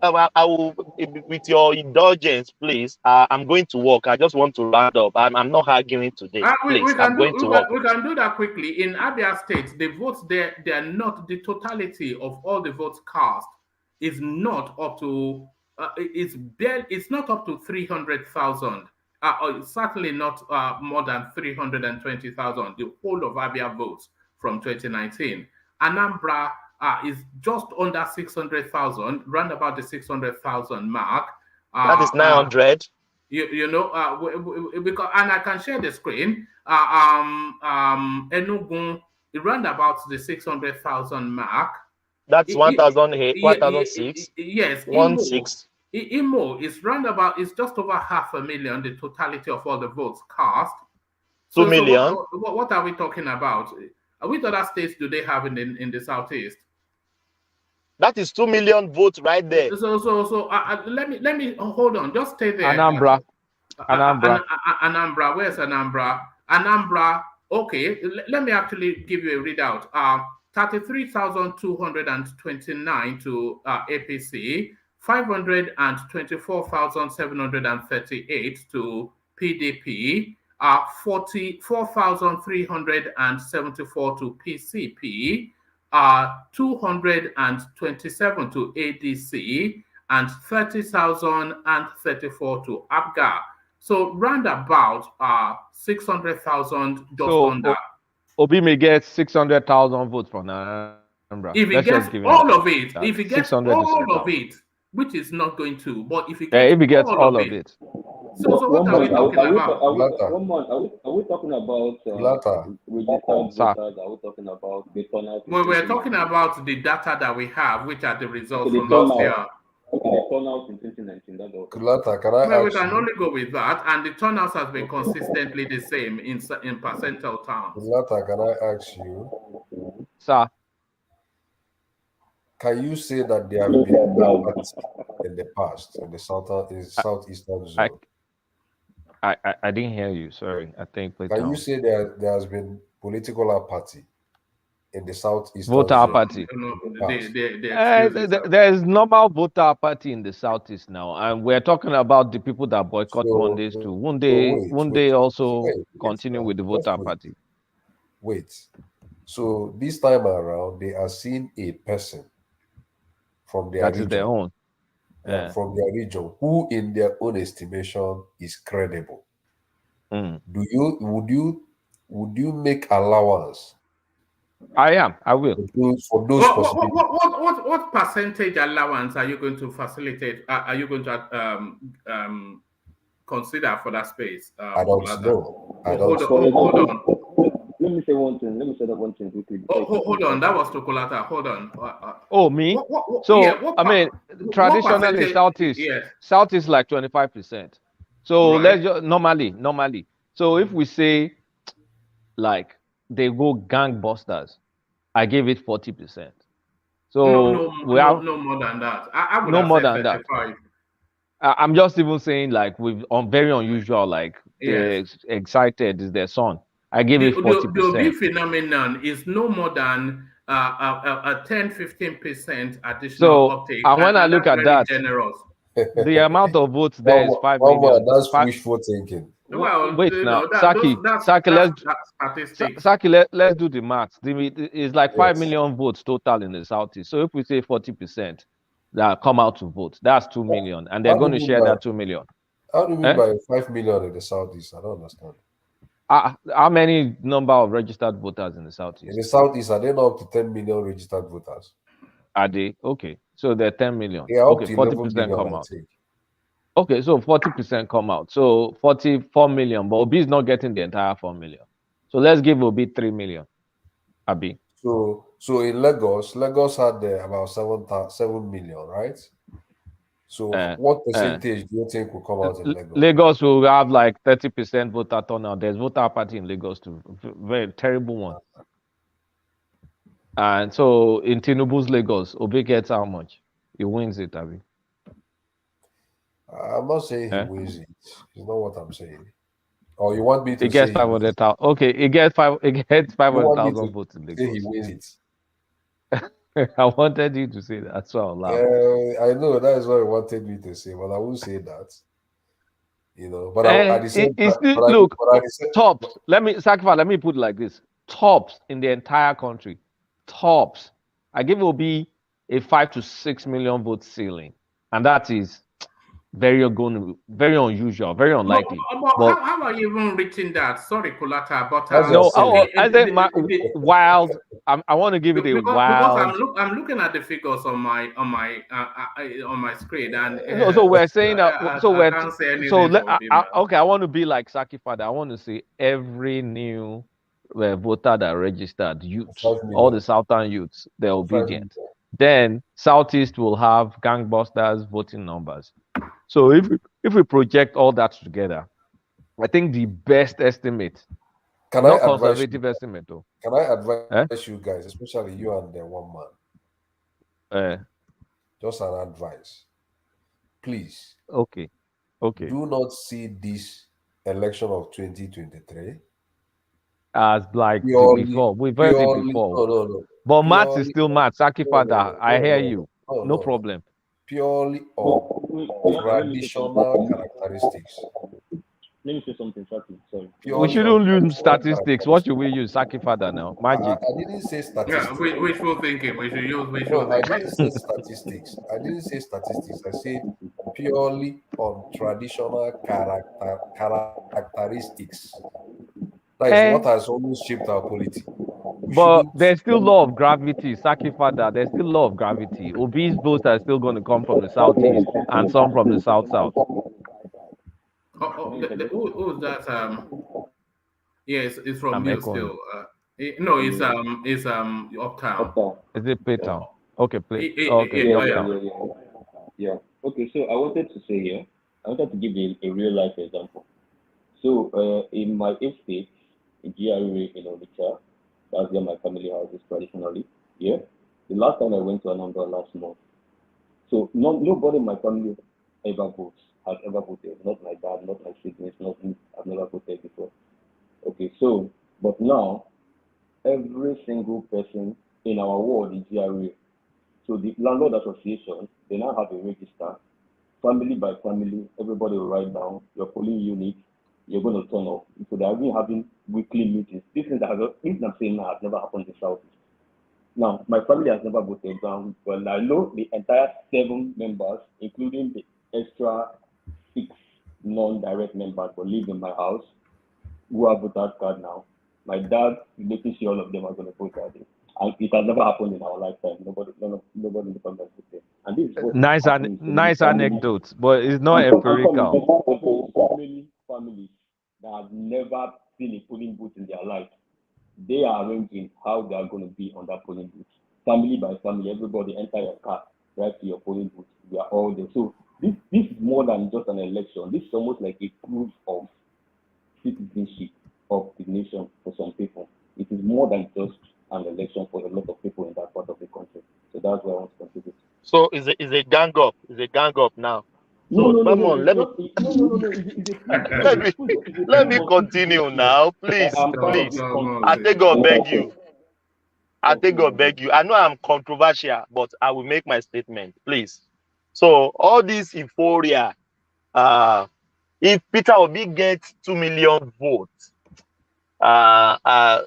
I will with your indulgence, please, I'm going to work. I just want to round up. I'm not arguing today. We Please, can I'm going to work. we can do that quickly. In Abia State, the votes there, they are not the totality of all the votes cast is not up to it's not up to 300,000. Certainly not more than 320,000. The whole of Abia votes from 2019. Anambra is just under 600,000, round about the 600,000 mark. That is 900. You know, because, and I can share the screen. Enugu, around about the 600,000 mark. That's 1,008, 1,006. Yes, 1,600. Imo is round about, it's just over 500,000, the totality of all the votes cast. 2 million. So what are we talking about? Which other states do they have in the southeast? That is 2 million votes right there. So let me hold on. Just stay there. Anambra. Anambra. Where's Anambra? Anambra. Okay, let me actually give you a readout. 33,229 to APC, 524,738 to PDP, 44,374 to PCP, 227 to ADC, and 30,034 to ABGA. So round about 600,000 just under. Obi may get 600,000 votes from Anambra. If he gets all of it, if he gets all of it, which is not going to, but if he gets all of it. So what are we talking about? Are we talking about registered voters? Are we talking about the turnout? Well, we're talking about the data that we have, which are the results Okay, from last year. Okay, the turnout in 2019. That's all. Kulata, can I Well, we ask can you? only go with that, and the turnout has been consistently the same in percentile terms. Kulata, can I ask you? Sir. Can you say that there have been apathy in the past in the southeastern zone? I didn't hear you. Sorry. I think. Can you say there has been political apathy in the southeastern voter zone? apathy? The there is normal voter apathy in the southeast now, and we're talking about the people that boycott Mondays too. Won't they also continue with the voter apathy? Wait. So this time around, they are seeing a person from their region, is their own. From their region, who in their own estimation is credible. Would you make allowance? I will. For those what percentage allowance are you going to facilitate? Are you going to consider for that space? I don't know. Hold on. Let me say one thing. Let me say that one thing quickly. Hold on. That was Tokolata. Hold on. Me? Traditionally, Southeast like 25%. So let's just normally. So if we say like they go gangbusters, I give it 40%. So no more than that. I would have said 35. I'm just even saying like with very unusual, like they're excited is their son. I give it 40%. The Obi phenomenon is no more than a 10-15% additional uptake. And when I look at that, generous. The amount of votes there is 5 million. That's wishful thinking. Well, wait now, Saki, let's do the maths. It's like 5 million votes total in the southeast. So if we say 40% that come out to vote, that's 2 million, and they're going to share that 2 million. How do you mean by 5 million in the southeast? I don't understand. How many number of registered voters in the southeast? In the southeast, are they not up to 10 million registered voters? Are they? Okay, so they're 10 million. They are up okay, to 40% come out. Okay, so 40% come out. So 44 million, but Obi is not getting the entire 4 million. So let's give Obi 3 million. Abi. So in Lagos had about 7 million, right? So what percentage do you think will come out in Lagos? Lagos will have like 30% voter turnout. There's voter apathy in Lagos too. Very terrible one. And so in Tinubu's Lagos, Obi gets how much? He wins it, Abi. I'm not saying he wins it. It's not what I'm saying. Or you want me to say he gets 500,000? Okay, he gets 500,000 votes in Lagos. Say he wins it. I wanted you to say that, so I'll laugh. I know that is what you wanted me to say, but I won't say that. But at the same time, Look, but at the same, tops. Let me put it like this: tops in the entire country, tops. I give Obi a 5 to 6 million vote ceiling, and that is very unusual, very unlikely. But how are you even reaching that? Sorry, Kulata, but no, I said wild. I want to give it a wild. because I'm looking at the figures on my screen, and No, so we're saying that. I can't say anything. Okay, I want to be like Saki Father. I want to say every new voter that registered, youths, all the southern youths, they're obedient. Then Southeast will have gangbusters voting numbers. So if we project all that together, I think the best estimate, not conservative estimate though. Can I advise you guys, especially you and the one man? Just an advice. Please. Okay. Do not see this election of 2023 as like before. We've heard it before. No. But maths is still maths. Saki Father, I hear you. No problem. Purely on traditional characteristics. Let me say something, Saki. Sorry. We shouldn't use statistics. What should we use? Saki Father now. Magic. I didn't say statistics. Yeah, wishful thinking. We should use wishful thinking. I didn't say statistics. I said purely on traditional characteristics. That is what has always shaped our polity. But there's still law of gravity, Saki Father. There's still law of gravity. Obi's votes are still going to come from the southeast and some from the south-south. Who's that? Yes, it's from you still. No, it's Uptown. Is it Paytown? Okay, play. Yeah. Okay, so I wanted to say here, I wanted to give a real life example. So in my estate, in GRA in Onitsha, that's where my family house is traditionally. Yeah. The last time I went to Anambra last month, so nobody in my family has ever voted. Not my dad, not my siblings, nothing. I've never voted before. Okay, so but now every single person in our ward is GRA. So the landlord association, they now have a register, family by family, everybody will write down your polling unit, you're going to turn up. So they have been having weekly meetings. This thing that I'm saying now has never happened in South. Now, my family has never voted down, but I know the entire 7 members, including the extra 6 non-direct members who live in my house, who have voter card now. My dad is making sure all of them are going to vote that day. And it has never happened in our lifetime. Nobody in the family has voted. And this is what nice anecdote, but it's not empirical. So many families that have never seen a polling booth in their life, they are arranging how they are going to be on that polling booth. Family by family, everybody enter your car, drive to your polling booth. We are all there. So this is more than just an election. This is almost like a proof of citizenship of the nation for some people. It is more than just an election for a lot of people in that part of the country. So that's why I want to contribute. So is a gang up? Is a gang up now? So let me continue now, please. I think God beg you. I know I'm controversial, but I will make my statement, please. So all this euphoria, if Peter Obi gets 2 million votes, I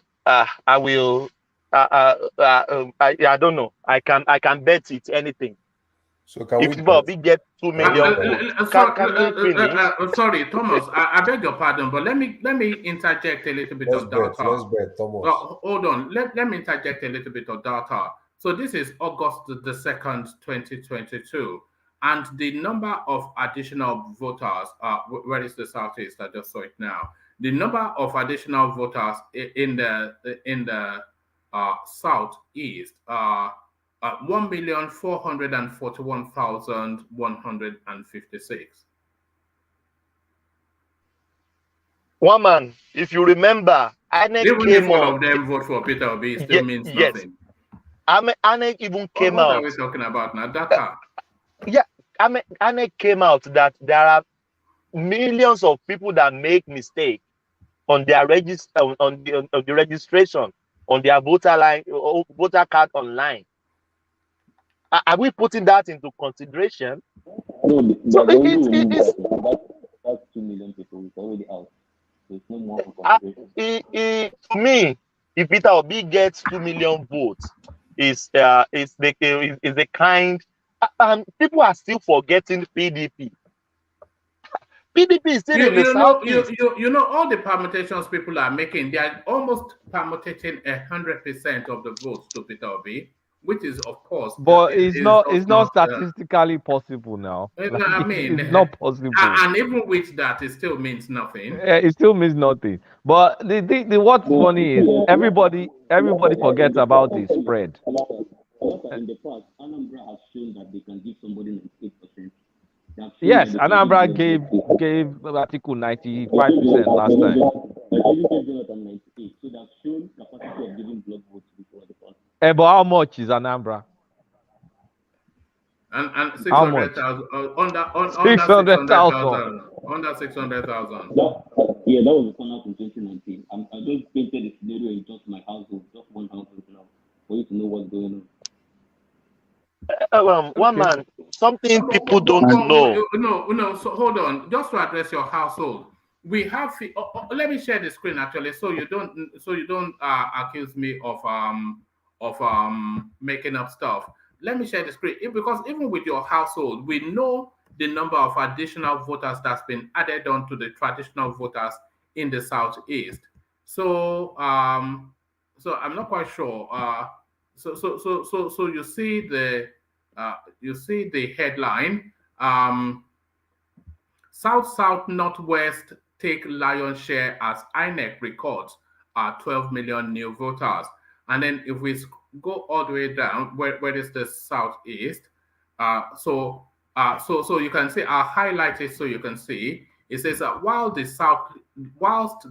will. I don't know. I can bet it anything. So can if Peter Obi get 2 million votes, can we finish? Sorry, Thomas. I beg your pardon, but let me interject a little bit of data. Let's bet, Thomas. Hold on. Let me interject a little bit of data. So this is August the 2nd, 2022. And the number of additional voters, where is the Southeast? I just saw it now. The number of additional voters in the Southeast, 1,441,156. One man, if you remember, even if all of them vote for Peter Obi, it still means nothing. INEC even came out. What are we talking about now? Data. Yeah, INEC came out that there are millions of people that make mistakes on their register, on the registration, on their voter card online. Are we putting that into consideration? No, So that's 2 million people. It's already out. There's no more consideration. To me, if Peter Obi gets 2 million votes, is the kind. People are still forgetting PDP. PDP is still in the southeast. You know all the permutations people are making. They are almost permutating 100% of the votes to Peter Obi, which is of course. But it's not statistically possible now. I mean, it's not possible. And even with that, it still means nothing. It still means nothing. But the what's funny is everybody forgets about the spread. In the past, Anambra has shown that they can give somebody 98%. Yes, Anambra gave Atiku 95% last time. So they've shown capacity of giving block votes before the past. But how much is Anambra? And 600,000 under 600,000. Under 600,000. Yeah, that was the turnout in 2019. I just painted a scenario in just my household, just one household now, for you to know what's going on. One man, something people don't know. No. So hold on. Just to address your household, we have. Let me share the screen actually, so you don't accuse me of making up stuff. Let me share the screen because even with your household, we know the number of additional voters that's been added on to the traditional voters in the southeast. So so I'm not quite sure. So you see the headline. South Northwest take lion's share as INEC records 12 million new voters. And then if we go all the way down, where is the southeast? So you can see I'll highlight it so you can see. It says that whilst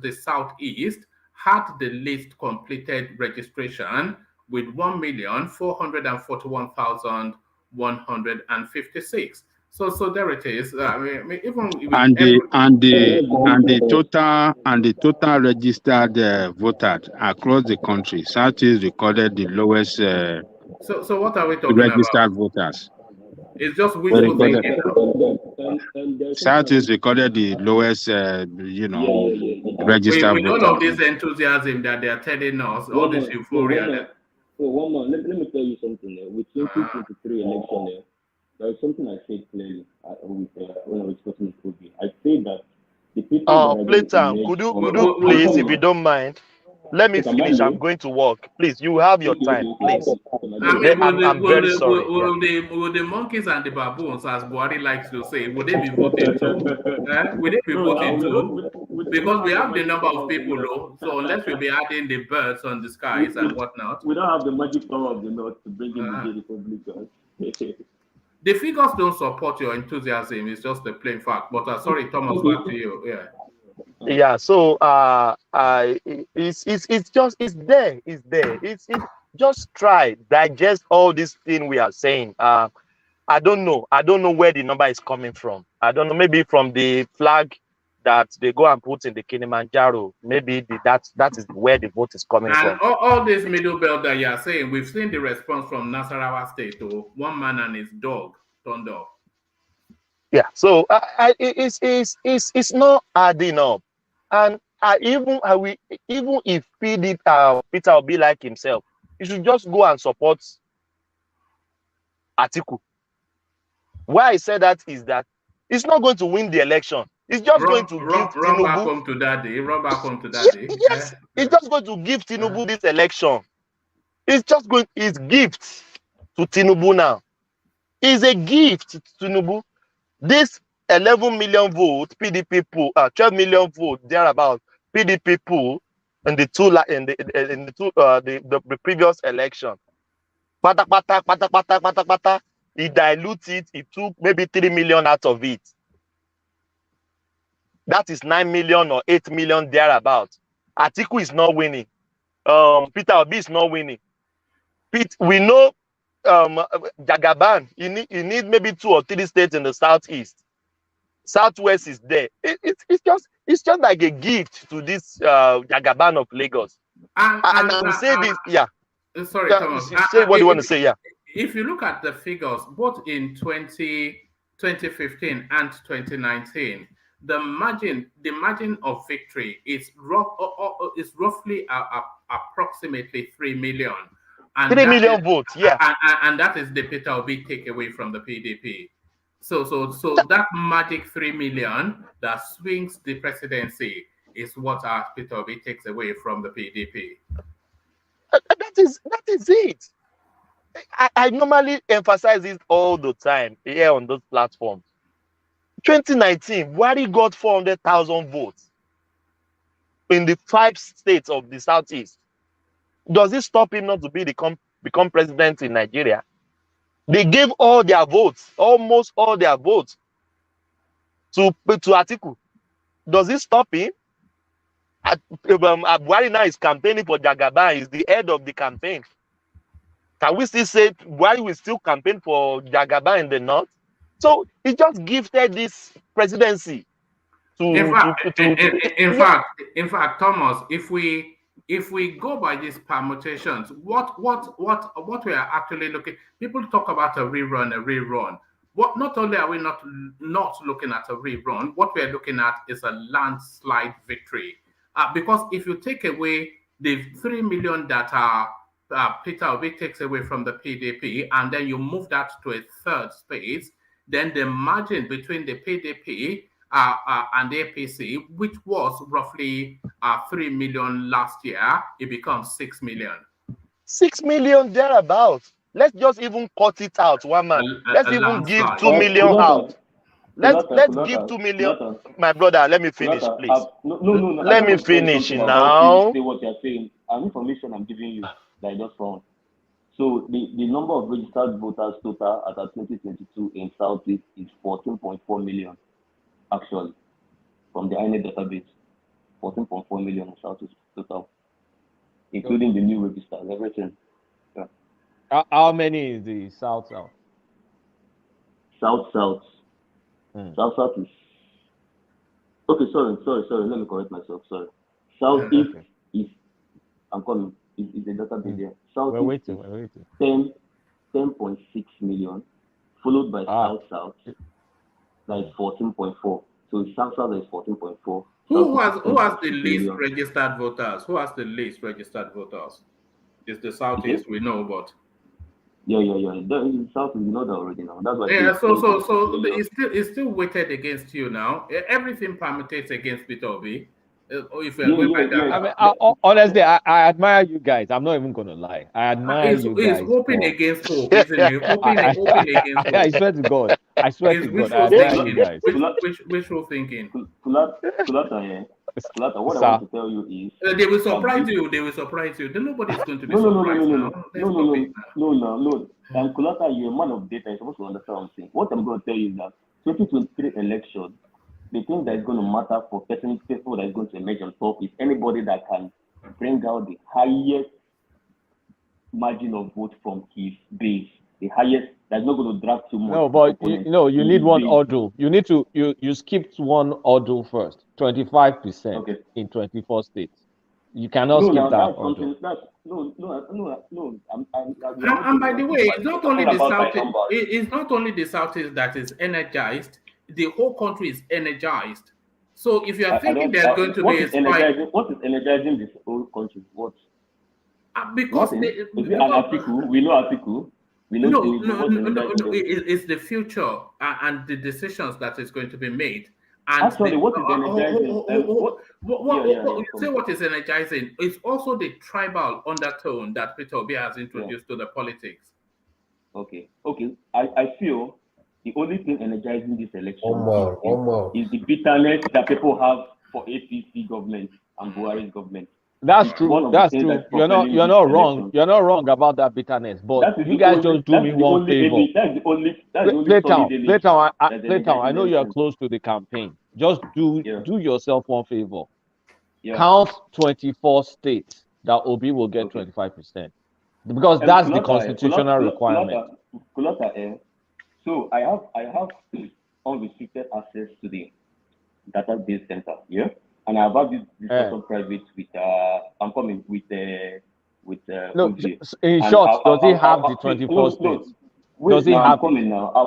the southeast had the least completed registration with 1,441,156. So there it is. I mean, even the total registered voters across the country, Southeast recorded the lowest. So what are we talking registered about? voters? It's just wishful thinking. Southeast recorded the lowest, registered with voters. all of this enthusiasm that they are telling us, all this euphoria. So one more, let me tell you something. With 2023 election, there is something I said clearly when I was talking to Kobe. I said that the people. Playtime, could you please, if you don't mind, let me finish. I'm going to work. Please, you have your time, please. I'm very sorry. Will the monkeys and the baboons, as Buhari likes to say, would they be voting too? Will they be voting too? Because we have the number of people, though. So unless we'll be adding the birds on the skies and whatnot. We don't have the magic power of the north to bring in the Republicans. The figures don't support your enthusiasm. It's just a plain fact. But sorry, Thomas, back to you. Yeah. So it's there. It's just try digest all this thing we are saying. I don't know where the number is coming from. I don't know. Maybe from the flag that they go and put in the Kilimanjaro. Maybe that is where the vote is coming from. And all this middle belt that you are saying, we've seen the response from Nasarawa State to one man and his dog turned off. Yeah, so it's not adding up, and even if Peter will be like himself, he should just go and support Atiku. Why I said that is that it's not going to win the election. It's just going to give Tinubu. Run back home to daddy. Run back home to daddy. Yes, it's just going to give Tinubu this election. It's gift to Tinubu now. It's a gift to Tinubu. This 11 million vote PDP pool, 12 million vote thereabout PDP pool in the previous election. Pata. He diluted. He took maybe 3 million out of it. That is 9 million or 8 million thereabout. Atiku is not winning. Peter Obi is not winning. We know Jagaban. You need maybe 2 or 3 states in the southeast. Southwest is there. It's just like a gift to this Jagaban of Lagos. And I will say this, yeah. Sorry, yeah, Thomas. Say what you want to say, yeah. if you look at the figures, both in 2015 and 2019, the margin of victory is roughly approximately 3 million. And 3 million votes, yeah. And that is the Peter Obi takeaway from the PDP. So that magic 3 million that swings the presidency is what Peter Obi takes away from the PDP. That is it. I normally emphasize it all the time here on those platforms. 2019, Buhari got 400,000 votes in the 5 states of the Southeast. Does it stop him not to become president in Nigeria? They gave all their votes, almost all their votes, to Atiku. Does it stop him? Buhari now is campaigning for Jagaba. He's the head of the campaign. Can we still say Buhari will still campaign for Jagaba in the north? So he just gifted this presidency to. In fact, Thomas, if we go by these permutations, what we are actually looking, people talk about a rerun. What not only are we not looking at a rerun, what we are looking at is a landslide victory. Because if you take away the 3 million that Peter Obi takes away from the PDP, and then you move that to a third space, then the margin between the PDP and the APC, which was roughly 3 million last year, it becomes 6 million. 6 million thereabouts. Let's just even cut it out, one man. Let's even give 2 million out. Let's give 2 million. My brother, let me finish, please. No. Let me finish now. Say what you're saying. Information I'm giving you that I just found. So the number of registered voters total as of 2022 in Southeast is 14.4 million, actually, from the INEC database. 14.4 million in Southeast total, including the new registers, everything. Yeah. How many is the South? South is okay. Sorry. Let me correct myself. Sorry. Southeast is I'm coming. Is the database there? Southeast we're waiting. 10.6 million, followed by South, like 14.4. So South is 14.4. Who has the least registered voters? Who has the least registered voters? It's the Southeast, we know, but yeah. The South, we know that already now. That's why. Yeah, so it's still weighted against you now. Everything permutates against Peter Obi. If we're going by that. I mean, honestly, I admire you guys. I'm not even gonna lie. I admire you guys. He's hoping against hope, isn't he? Hoping against hope. I swear to God. I admire you guys. Wishful thinking. Kulata, what I want to tell you is they will surprise you. Then nobody's going to be surprised No. And Kulata, you're a man of data. You're supposed to understand what I'm saying. What I'm going to tell you is that 2023 election, the thing that is going to matter for people that is going to emerge on top is anybody that can bring out the highest margin of vote from his base, the highest that's not going to drag too much. No, but you need one order. You need to you skipped one order first. 25% in 24 states. You cannot skip that order. And by the way, it's not only the Southeast. It's not only the Southeast that is energized. The whole country is energized. So if you are thinking there's going to be a spike, what is energizing this whole country? What? Because an article, we know article. No, it's the future and the decisions that is going to be made. And actually, what is energizing? Say what is energizing? It's also the tribal undertone that Peter Obi has introduced to the politics. Okay. I feel the only thing energizing this election is the bitterness that people have for APC government and Buhari's government. That's true. That's true. You're not wrong. You're not wrong about that bitterness. But you guys just do me one favor. Playtown, I know you are close to the campaign. Just do yourself one favor. Yeah. Count 24 states that Obi will get 25%. Because that's the constitutional requirement. So I have unrestricted access to the database center, yeah? And I've had this discussion private with I'm coming with with No, OJ. in And short, does he have the please, 24 no, states? wait, Does he now I'm have it? coming now. I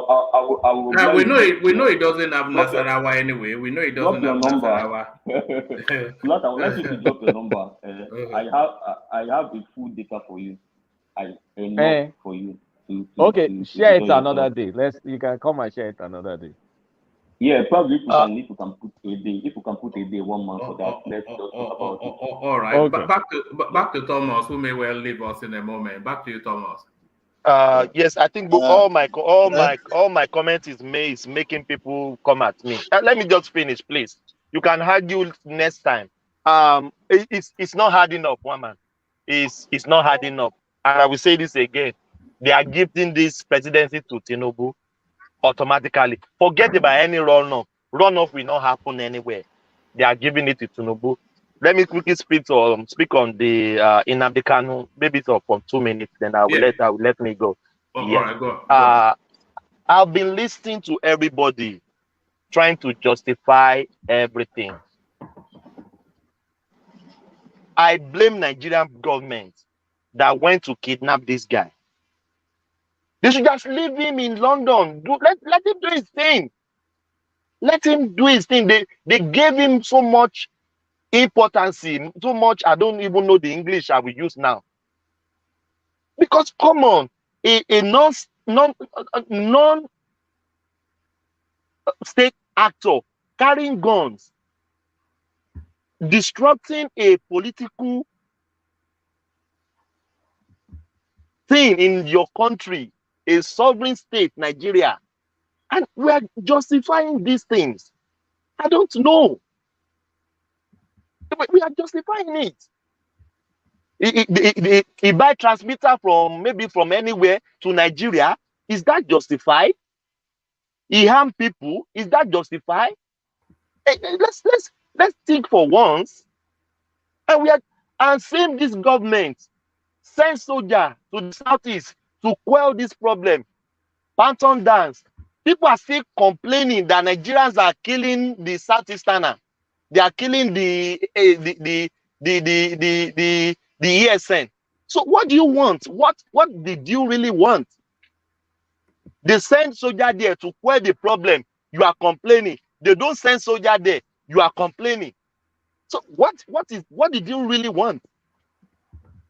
will we oblige know you. it. We know it doesn't have Drop your, Nasarawa anyway. We know it drop doesn't your have number. Nasarawa. Flat, I would like you to drop your number. I have a full data for you. Enough for you Okay, share it enjoy another yourself. day. You can come and share it another day. Yeah, probably if we can put a day, if we can put a day, 1 month for that, let's just talk about it. All right. Okay. Back to Thomas, who may well leave us in a moment. Back to you, Thomas. Yes, I think all my comment is making people come at me. Let me just finish, please. You can argue next time. It's not hard enough, woman. It's not hard enough. And I will say this again. They are gifting this presidency to Tinubu automatically. Forget about any runoff. Runoff will not happen anywhere. They are giving it to Tinubu. Let me quickly speak on the Nnamdi Kanu, maybe for 2 minutes, then I will let me go. All right, go. I've been listening to everybody trying to justify everything. I blame Nigerian government that went to kidnap this guy. They should just leave him in London. Let him do his thing. Let him do his thing. They gave him so much importance, so much, I don't even know the English I will use now. Because come on, a non-state actor carrying guns, disrupting a political thing in your country, a sovereign state, Nigeria, and we are justifying these things. I don't know. We are justifying it. He buy transmitter from anywhere to Nigeria. Is that justified? He harm people. Is that justified? Let's think for once. And same this government send soldier to the southeast to quell this problem. Panton dance. People are still complaining that Nigerians are killing the southeasterner. They are killing the ESN. So what do you want? What did you really want? They send soldier there to quell the problem. You are complaining. They don't send soldier there. You are complaining. So what did you really want?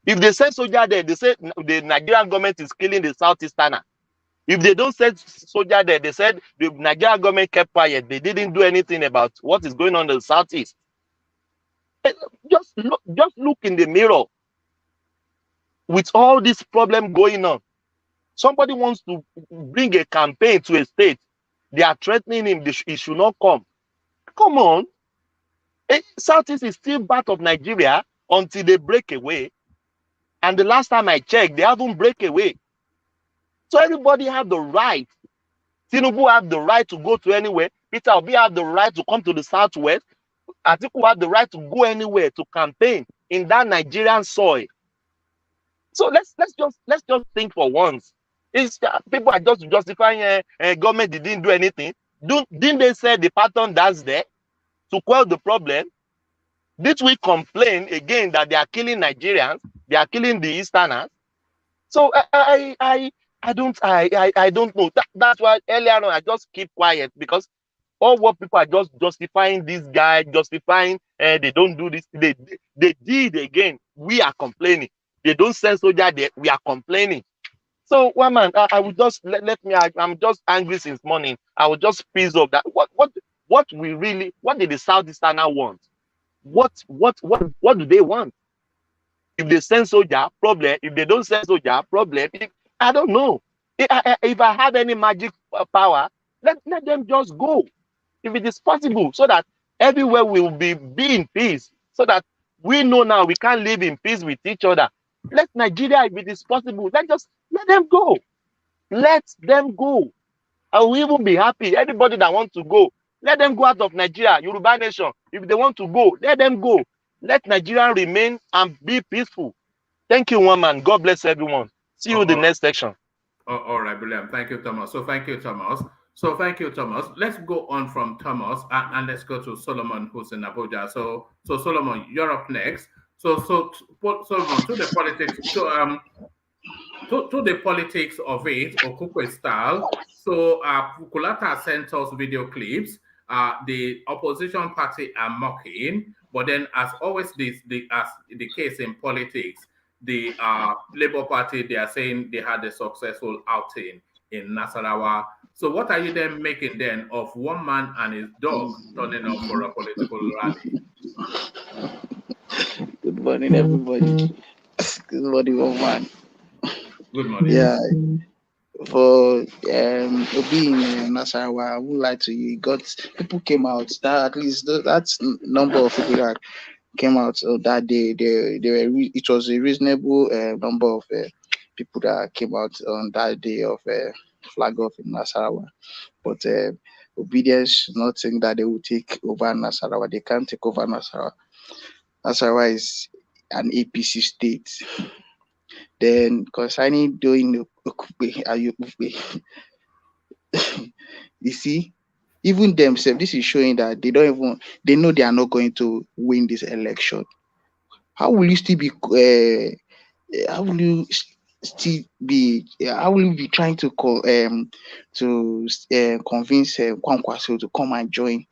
If they send soldier there, they say the Nigerian government is killing the southeasterner. If they don't send soldier there, they said the Nigerian government kept quiet. They didn't do anything about what is going on in the southeast. Just look in the mirror. With all this problem going on, somebody wants to bring a campaign to a state. They are threatening him. He should not come. Come on. Southeast is still part of Nigeria until they break away. And the last time I checked, they haven't break away. So everybody have the right. Tinubu have the right to go to anywhere. Peter Obi have the right to come to the southwest. Atiku have the right to go anywhere to campaign in that Nigerian soil. So let's just think for once. People are just justifying government didn't do anything. Didn't they say the pattern that's there to quell the problem? Did we complain again that they are killing Nigerians? They are killing the Easterners. So I don't know. That's why earlier on I just keep quiet, because all what people are just justifying this guy, justifying they don't do this. They did again. We are complaining. They don't send soldier there. We are complaining. So one man, I would just let me. I'm just angry since morning. I will just piece up that what did the Southeasterner want? What do they want? If they send soldier, problem. If they don't send soldier, problem. I don't know. If I have any magic power, let them just go. If it is possible, so that everywhere will be in peace, so that we know now we can't live in peace with each other. Let Nigeria, if it is possible, let them go. Let them go. I will even be happy. Anybody that wants to go, let them go out of Nigeria, Yoruba nation. If they want to go, let them go. Let Nigeria remain and be peaceful. Thank you, one man. God bless everyone. See you in the next section. All right, brilliant. Thank you, Thomas. Thank you, Thomas. Let's go on from Thomas and let's go to Solomon, who's in Abuja. So Solomon, you're up next. Solomon, to the politics, to the politics of it, Okukwe style. So Kulata sent us video clips. The opposition party are mocking, but then, as always, as the case in politics, the Labour Party, they are saying they had a successful outing in Nasarawa. So what are you then making then of one man and his dog turning up for a political rally? Good morning, everybody. Good morning, man. Good morning. Yeah, for Obi in Nasarawa, I would like to you. Got people came out. That at least that's number of people that came out that day. They were. It was a reasonable number of people that came out on that day of flag off in Nasarawa. But obedience, not saying that they will take over Nasarawa. They can't take over Nasarawa. Nasarawa is an APC state. Then concerning doing Okupe, you see, even themselves, this is showing that they know they are not going to win this election. How will you still be? How will you still be? How will you be trying to convince Kwankwaso to come and join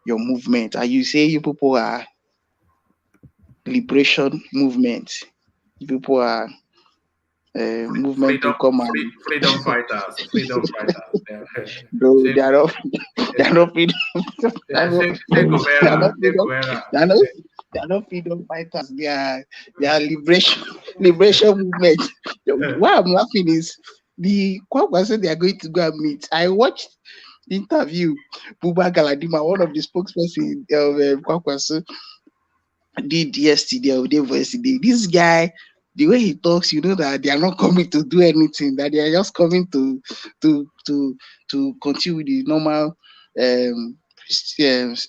your movement? And you say you people are liberation movement. You people are movement to come and freedom fighters. Bro, they are not freedom. They are not freedom fighters. They are liberation movement. Why I'm laughing is the Kwankwaso they are going to go and meet. I watched the interview Buba Galadima, one of the spokesperson of Kwankwaso, did yesterday or day for yesterday. This guy, the way he talks, you know that they are not coming to do anything, that they are just coming to continue with the normal is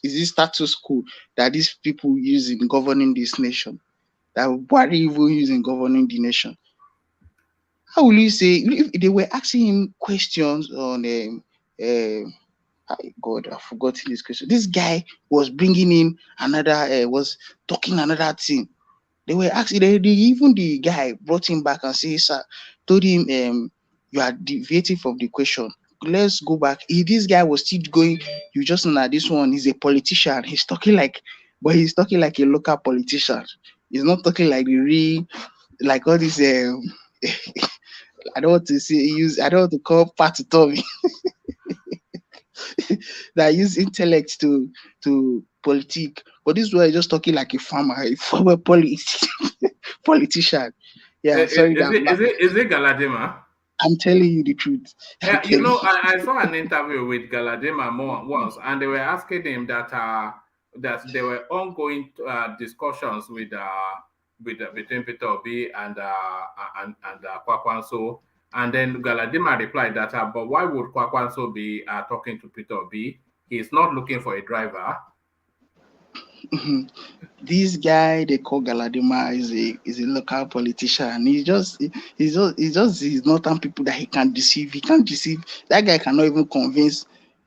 this status quo that these people use in governing this nation, that what are even using governing the nation. How will you say if they were asking him questions on God, I've forgotten this question. This guy was bringing in another, was talking another thing. They were asking, even the guy brought him back and said, sir, told him, you are deviating from the question. Let's go back. This guy was still going, you just know that this one is a politician. He's talking like a local politician. He's not talking like the real, like all this, I don't want to call Pat to Tommy. That use intellect to politic, but this way just talking like a farmer, a former politician. Yeah, is it Galadima? I'm telling you the truth. You know, I saw an interview with Galadima once, and they were asking him that there were ongoing discussions with between Peter Obi and Kwakwanso. And then Galadima replied that, but why would Kwakwanso be talking to Peter Obi? He's not looking for a driver. This guy they call Galadima is a local politician. He's northern people that he can't deceive. He can't deceive. That guy cannot even convince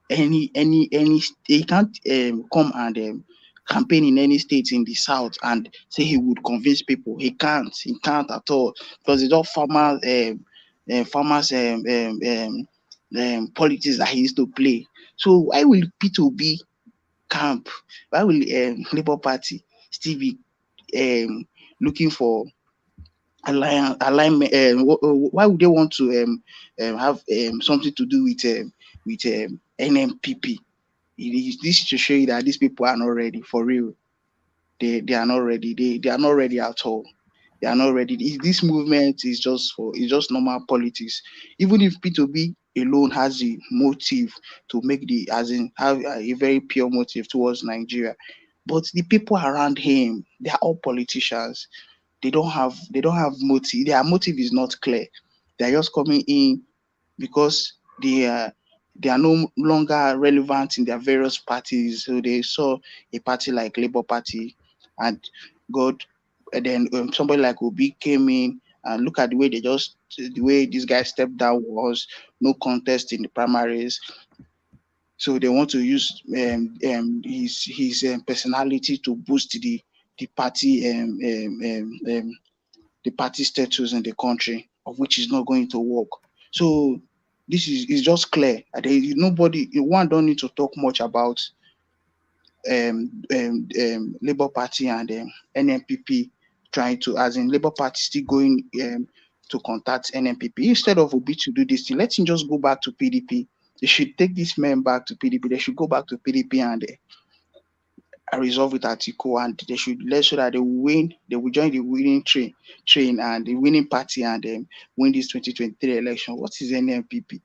any. He can't come and campaign in any state in the south and say he would convince people. He can't at all, because it's all farmers politics that he used to play. So why will Peter be camp? Why will Labour Party still be looking for alignment? Why would they want to have something to do with NMPP? This to show you that these people are not ready for real. They are not ready. They are not ready at all. They are not ready. This movement is just normal politics. Even if P2B alone has a motive to make have a very pure motive towards Nigeria, but the people around him, they are all politicians. They don't have motive. Their motive is not clear. They are just coming in because they are no longer relevant in their various parties. So they saw a party like Labour Party and and then somebody like Obi came in, and look at the way this guy stepped down, was no contest in the primaries. So they want to use his personality to boost the party the party status in the country, of which is not going to work. So this is just clear. Nobody, one don't need to talk much about Labour Party and NNPP trying to, as in Labour Party still going to contact NNPP. Instead of Obi to do this thing, let him just go back to PDP. They should take this man back to PDP. They should go back to PDP and resolve with Atiku, and they should let so that they will win. They will join the winning train and the winning party and win this 2023 election. What is NNPP?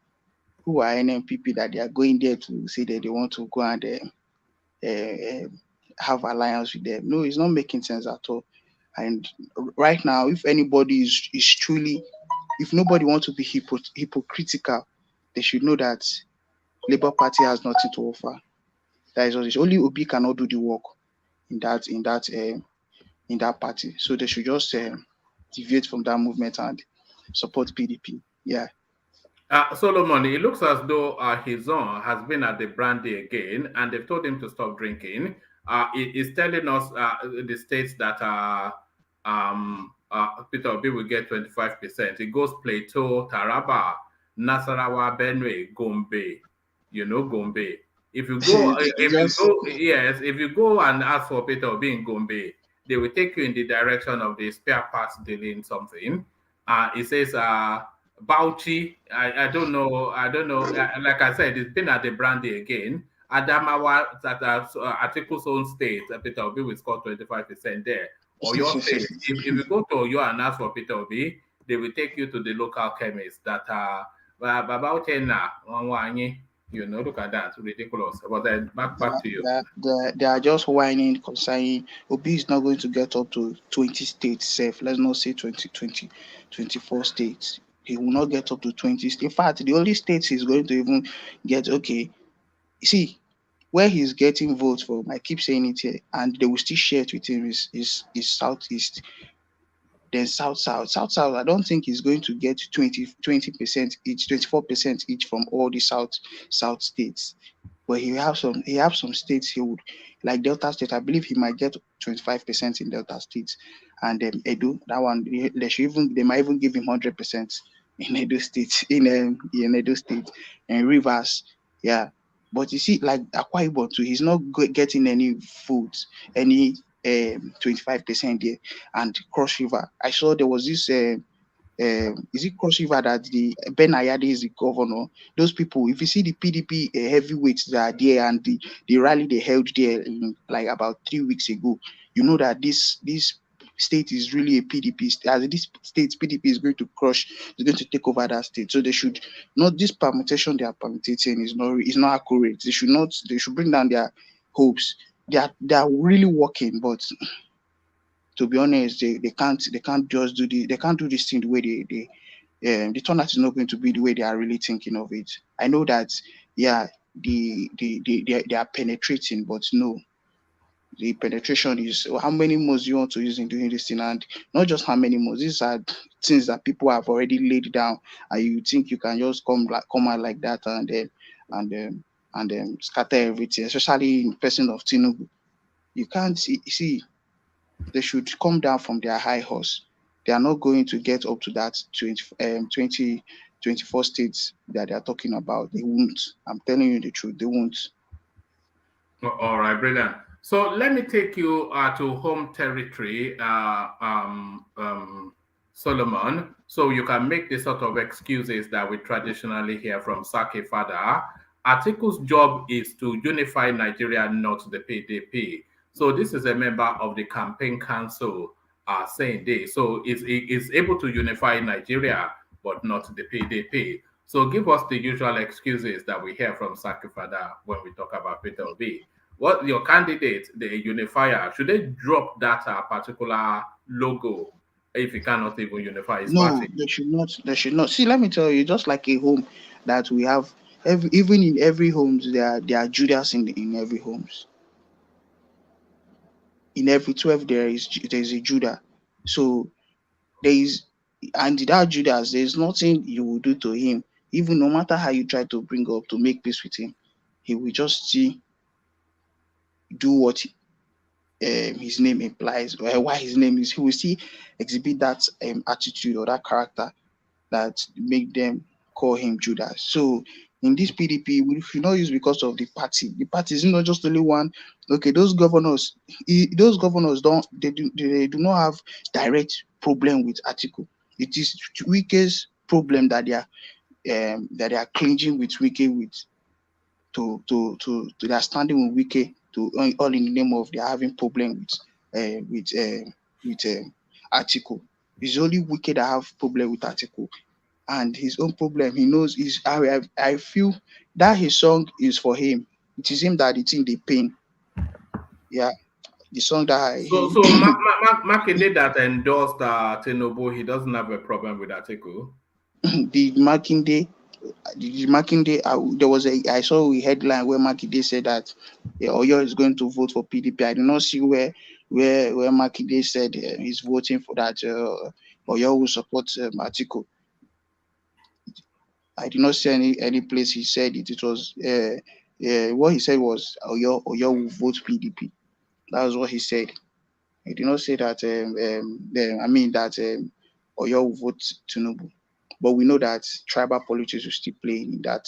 Who are NNPP that they are going there to say that they want to go and have alliance with them? No, it's not making sense at all. And right now, if anybody is truly, if nobody wants to be hypocritical, they should know that Labour Party has nothing to offer. That is what only Obi cannot do the work in that party. So they should just deviate from that movement and support PDP. Yeah. Solomon, it looks as though his son has been at the brandy again, and they've told him to stop drinking. He's telling us the states that Peter Obi will get 25%. It goes Plateau, Taraba, Nasarawa, Benue, Gombe. You know Gombe. If you go, if you go and ask for Peter Obi in Gombe, they will take you in the direction of the spare parts dealing something. It says Bauchi. I don't know. Like I said, it's been at the brandy again. Adamawa, that Atiku's own state, Peter Obi will score 25% there. Or your state. If you go to Oyo and ask for Peter Obi, they will take you to the local chemist that are you know, look at that, ridiculous. But then back to you. They are just whining concerning Obi is not going to get up to 20 states safe. Let's not say 24 states. He will not get up to 20 states. In fact, the only states he's going to even get, see, where he's getting votes from, I keep saying it here, and they will still share it with him is Southeast. Then South, I don't think he's going to get 20% each, 24% each from all the South states. But he have some states he would, like Delta State. I believe he might get 25% in Delta State, and Edo, that one they might even give him 100% in Edo State, in Edo State, and Rivers, yeah. But you see, like Akwa Ibom too, he's not getting any votes, any 25% there. And Cross River, I saw there was this is it Cross River that the Ben Ayade is the governor? Those people, if you see the PDP heavyweights that are there and the rally they held there in like about 3 weeks ago, you know that this state is really a PDP state. As this state PDP is going to take over that state. So they should not, this permutation they are permutating is not accurate. They should bring down their hopes. They are really working, but to be honest, they can't just do they can't do this thing the way the turnout is not going to be the way they are really thinking of it. I know that they are penetrating, but no, the penetration is how many modes you want to use in doing this thing, and not just how many modes. These are things that people have already laid down, and you think you can just come out like that and then scatter everything, especially in person of Tinubu. You can't see. They should come down from their high horse. They are not going to get up to that 24 states that they are talking about. They won't. I'm telling you the truth. They won't. All right, brilliant. So let me take you to home territory, Solomon, so you can make the sort of excuses that we traditionally hear from Sake Fada. Atiku's job is to unify Nigeria, not the PDP. So this is a member of the campaign council saying this. So it's able to unify Nigeria, but not the PDP. So give us the usual excuses that we hear from Sake Fada when we talk about Peter Obi. What your candidate, the unifier, should they drop that particular logo if he cannot even unify his party? No, they should not. They should not. See, let me tell you, just like a home that we have, even in every homes, there are Judas in every homes. In every 12 there is a Judah. So and that Judas, there's nothing you will do to him, even no matter how you try to bring up to make peace with him, he will just do what his name implies, or why his name is, he will still exhibit that attitude or that character that make them call him Judas. So in this PDP, we should not use because of the party. The party is not just only one. Okay, those governors they do not have direct problem with Atiku. It is Wike's problem that they are clinging with Wike with to they are standing with Wike to all in the name of they are having problem with Atiku. It's only Wike that have problem with Atiku, and his own problem he knows is I feel that his song is for him. It is him that it's in the pain. Yeah, the song that So, he Makinde that endorsed Tinubu, he doesn't have a problem with Atiku. the Makinde, there was I saw a headline where Makinde said that Oyo is going to vote for PDP. I did not see where Makinde said he's voting for that Oyo will support Atiku. I did not see any place he said it. It was what he said was Oyo will vote PDP. That was what he said. He did not say that. That Oyo will vote Tinubu. But we know that tribal politics will still play in that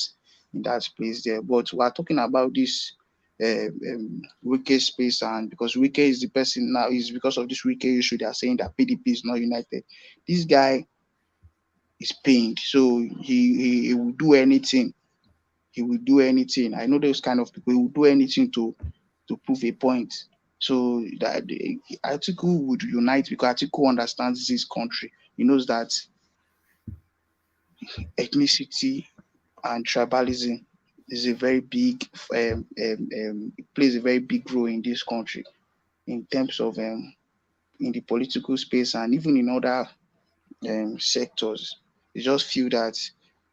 place there. But we are talking about this Wike space, and because Wike is the person now, is because of this Wike issue they are saying that PDP is not united. This guy is pained, so he will do anything. He will do anything. I know those kind of people. He will do anything to prove a point. So that Atiku would unite because Atiku understands this country. He knows that ethnicity and tribalism is a very big it plays a very big role in this country in terms of in the political space and even in other sectors. You just feel that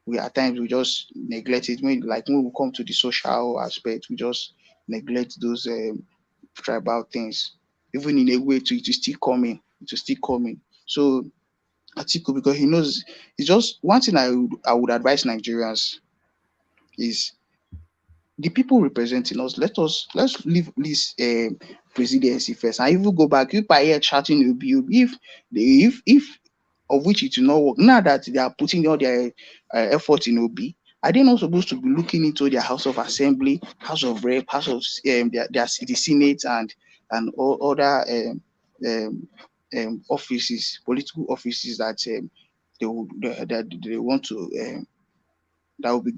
we at times we just neglect it. When we come to the social aspect, we just neglect those tribal things. Even in a way, it is still coming. It is still coming. So Atiku, because he knows, it's just one thing I would advise Nigerians is the people representing us. Let's leave this presidency first, and even go back. If I hear chatting, if of which it will not work. Now that they are putting all their effort in OB, are they not supposed to be looking into their House of Assembly, House of Rep, House of the Senate, and all other offices, political offices that they want to that will be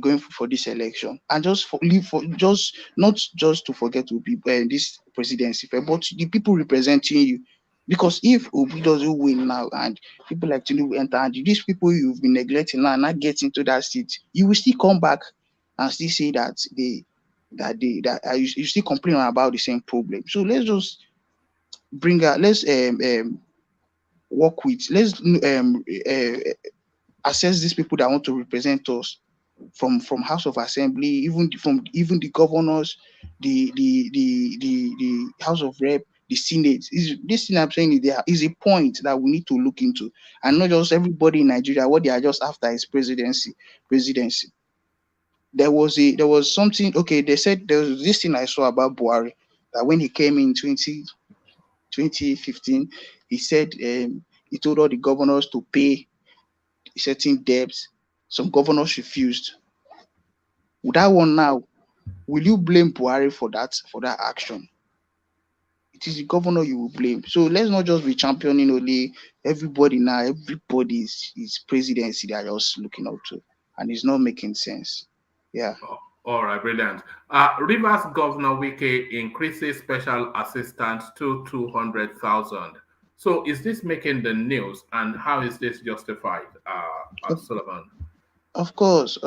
going for this election, and just just not just to forget to be this presidency, but the people representing you. Because if Obi doesn't win now and people like Tinubu enter, and these people you've been neglecting now not get into that seat, you will still come back and still say that you still complain about the same problem. So let's just let's work with, let's assess these people that want to represent us from House of Assembly, even the governors, the House of Rep, the Senate. This thing I'm saying is a point that we need to look into, and not just everybody in Nigeria. What they are just after is presidency. There was something. Okay, they said there was this thing I saw about Buhari, that when he came in 2015, he said he told all the governors to pay certain debts. Some governors refused. With that one now, will you blame Buhari for that action? It is the governor you will blame. So let's not just be championing only everybody now. Everybody is presidency they are just looking up to, and it's not making sense. Yeah. All right, brilliant. Rivers Governor Wike increases special assistance to 200,000. So is this making the news, and how is this justified, Sullivan? Of course.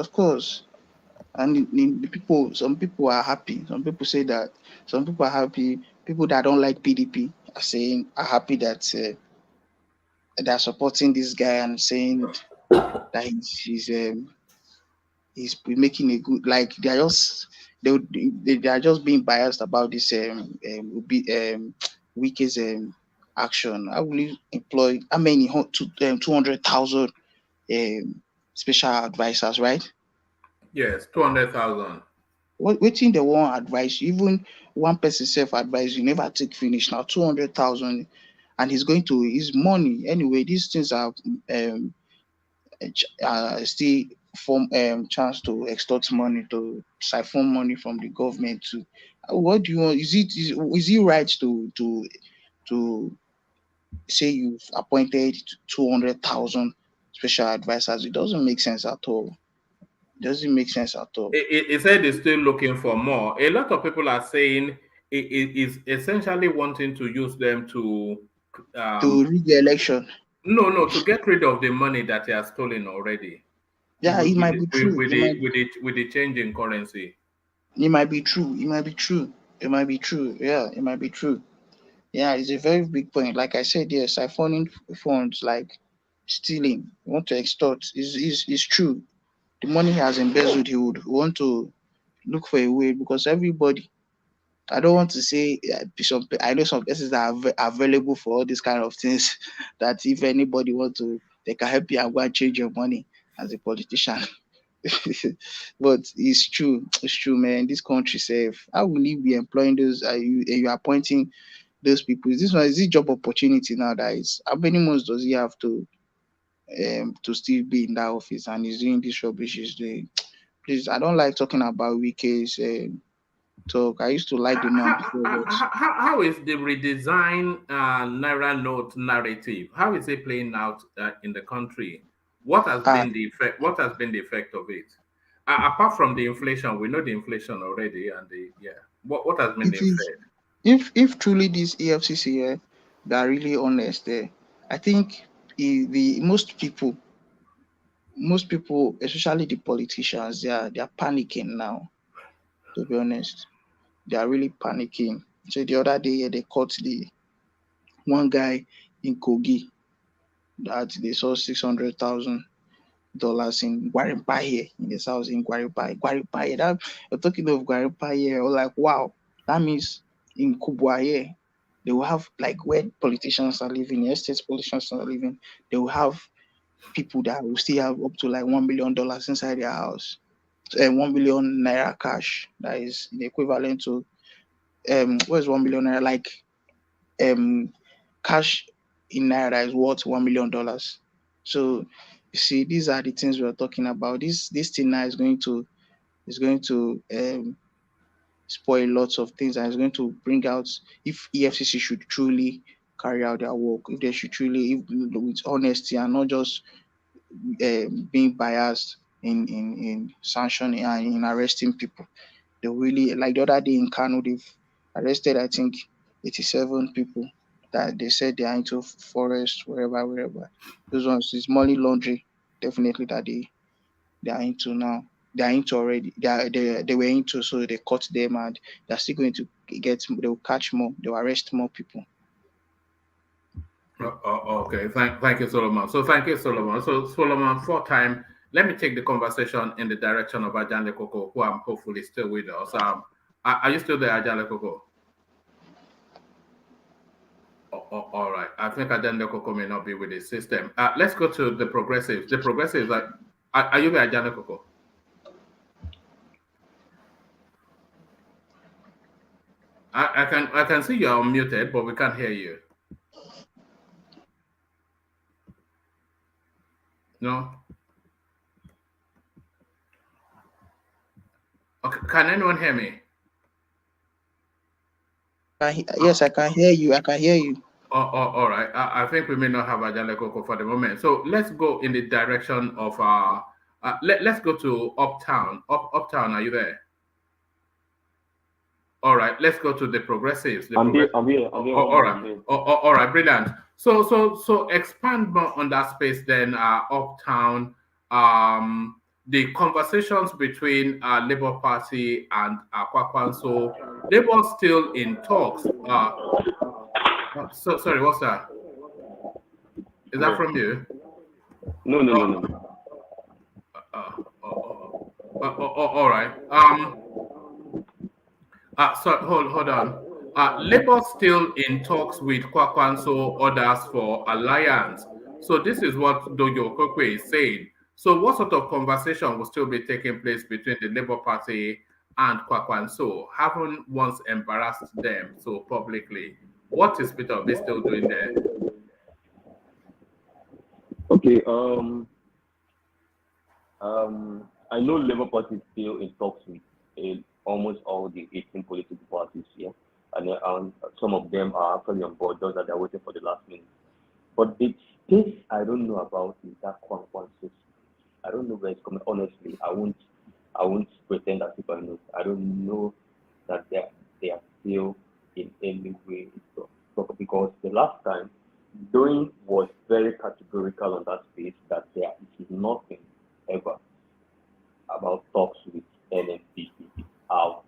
And some people are happy. Some people say that. Some people are happy. People that don't like PDP are happy that they're supporting this guy and saying that he's making a good, like they are just being biased about this Wike's action. I will employ how many 200,000 special advisors, right? Yes, 200,000. Waiting the one advice, even one person self advice, you never take finish now 200,000, and he's going to his money anyway. These things are still form chance to extort money, to siphon money from the government. To what do you want? Is it right to say you've appointed 200,000 special advisors? It doesn't make sense at all. It doesn't make sense at all. It said it's still looking for more. A lot of people are saying it is essentially wanting to use them to rig the election. No, to get rid of the money that he has stolen already. Yeah, with, it might be true. with the change in currency. It might be true. It might be true. It might be true. Yeah, it might be true. Yeah, it's a very big point. Like I said, yes, siphoning funds, like stealing, want to extort, is true. The money he has embezzled, he would want to look for a way, because everybody, I don't want to say I know some places that are available for all these kind of things, that if anybody want to, they can help you and go and change your money as a politician. But it's true, man. This country safe. How will you be employing those? Are you appointing those people? Is this job opportunity now that is? How many months does he have to still be in that office, and he's doing this rubbish he's doing? Please, I don't like talking about Wike's talk. I used to like the man before. How is the redesign Naira note narrative? How is it playing out in the country? What has been the effect? What has been the effect of it? Apart from the inflation, we know the inflation already, and what has been the effect? If truly this EFCC they are really honest, I think the most people, especially the politicians, they are panicking now. To be honest, they are really panicking. So the other day, they caught the one guy in Kogi that they saw $600,000 in Guarimpaye, in this house in Guarimpaye. That you're talking of Guarimpaye, or like, wow, that means in Kubwaye, they will have, like, where politicians are living, estate politicians are living, they will have people that will still have up to like $1 million inside their house, and 1 million naira cash. That is the equivalent to what is 1 million naira? Like cash in naira is worth $1 million. So you see, these are the things we're talking about. This thing now is going to spoil lots of things, and it's going to bring out, if EFCC should truly carry out their work, if they should truly, with honesty and not just being biased in sanctioning and in arresting people. They really, like the other day in Kano, they've arrested, I think, 87 people that they said they are into forest, wherever. Those ones is money laundering, definitely, that they are into now. They are into already. They were into, so they caught them, and they're still going to they will catch more. They will arrest more people. Okay, thank you, Solomon. So thank you, Solomon. So Solomon, for time, let me take the conversation in the direction of Ajale Koko, who I'm hopefully still with us. Are you still there, Ajale Koko? All right. I think Ajale Koko may not be with the system. Let's go to the progressives. The progressives, are you there, Ajale Koko? I can see you are unmuted, but we can't hear you. No. Okay. Can anyone hear me? Yes, I can hear you. I can hear you. All right. I think we may not have Ajale Koko for the moment. So let's go in the direction of let's go to Uptown. Uptown, are you there? All right. Let's go to the progressives. I'm here. All right. All right. Brilliant. So expand more on that space then. Uptown. The conversations between Labour Party and Kwakwanso, they were still in talks. Sorry, what's that? Is that from you? No. All right. So hold on. Labour still in talks with Kwakwanso, others for alliance. So this is what Dojo Kokwe is saying. So what sort of conversation will still be taking place between the Labour Party and Kwakwanso haven't once embarrassed them so publicly. What is Peter Obi still doing there? Okay. I know Labour Party is still in talks with almost all the 18 political parties here, and some of them are actually on board. Those that are waiting for the last minute. But the case I don't know about is that Kwakwanso. I don't know where it's coming. Honestly, I won't pretend as if I know. I don't know that they are still in any way because the last time Doing was very categorical on that space that there is nothing ever about talks with NNPP out.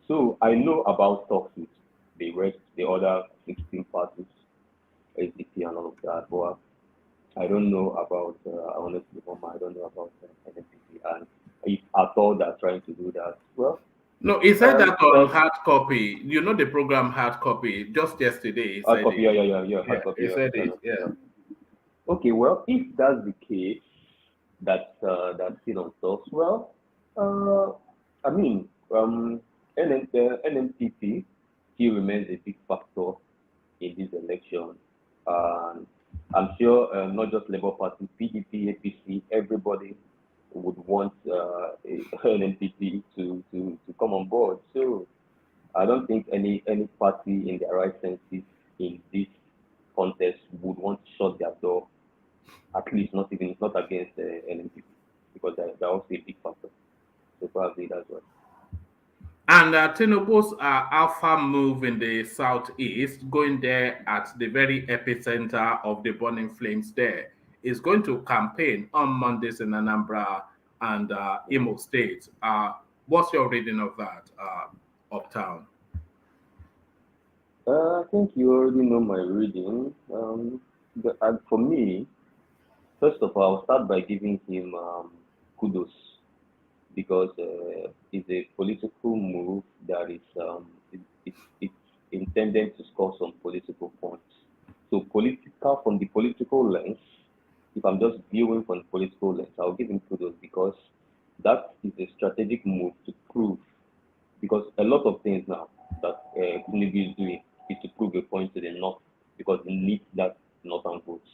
So I know about talks with the other 16 parties, SDP and all of that, but I don't know about, honestly, I don't know about NNPP. And if at all they're trying to do that, well, no, he said that on hard copy. You know the program hard copy. Just yesterday, he hard said copy, it. yeah, hard copy. He said it. Yeah. Okay, well, if that's the case, that's still on talks. Well, I mean, NNPP still remains a big factor in this election. I'm sure not just Labour Party, PDP, APC, everybody would want NNPP to come on board. So I don't think any party in their right senses in this contest would want to shut their door. At least not against NNPP, because they're also a big factor. So probably that's what. And Tinubu's alpha move in the southeast, going there at the very epicenter of the burning flames there, is going to campaign on Mondays in Anambra and Imo State. What's your reading of that, Uptown? I think you already know my reading. For me, first of all, I'll start by giving him kudos because it's a political move that is it's intended to score some political points. So from the political lens, if I'm just viewing from the political lens, I'll give him kudos because that is a strategic move to prove, because a lot of things now that Tinubu is doing is to prove a point to the north because he needs that northern votes.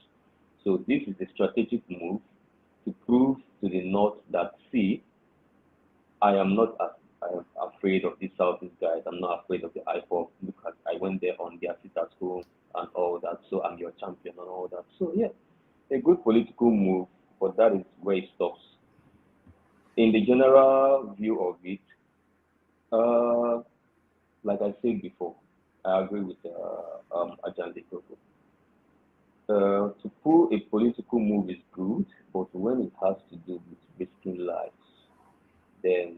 So this is a strategic move to prove to the north that, see, I am not afraid of these Southeast guys. I'm not afraid of the Ipob. Look, I went there on their sit at home and all that. So I'm your champion and all that. So yeah, a good political move, but that is where it stops. In the general view of it, like I said before, I agree with Ajay Koko. To pull a political move is good, but when it has to do with risking lives, then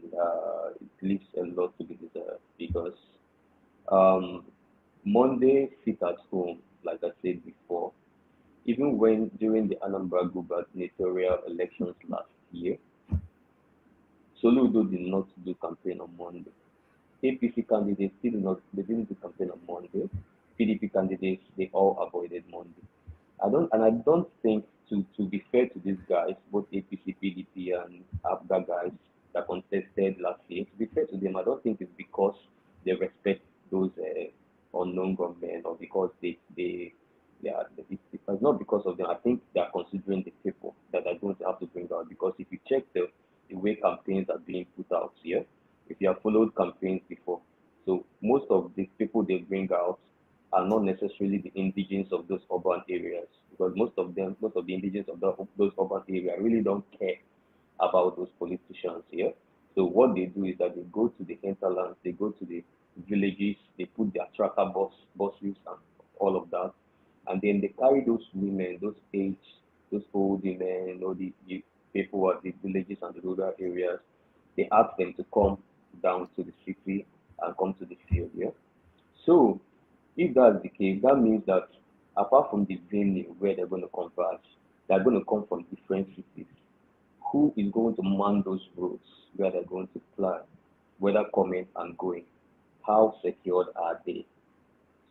it leaves a lot to be desired because Monday sit at home, like I said before, even when during the Anambra gubernatorial elections last year, Soludo did not do campaign on Monday. APC candidates didn't do campaign on Monday. PDP candidates, they all avoided Monday. I don't think, to be fair to these guys, both APC, PDP, and ABGA guys that contested last year, to be fair to them, I don't think it's because they respect those unknown gunmen or because it's not because of them. I think they are considering the people that are going to have to bring out, because if you check the way campaigns are being put out here, if you have followed campaigns before, so most of the people they bring out are not necessarily the indigenes of those urban areas, because most of the indigenes of those urban areas really don't care about those politicians here. So what they do is that they go to the hinterlands, they go to the villages, they put their tracker buses and all of that, and then they carry those women, those old women, the people at the villages and the rural areas. They ask them to come down to the city and come to the field here. So if that's the case, that means that apart from the venue where they're going to converge, they're going to come from different cities. Who is going to man those roads where they're going to fly, whether coming and going? How secured are they?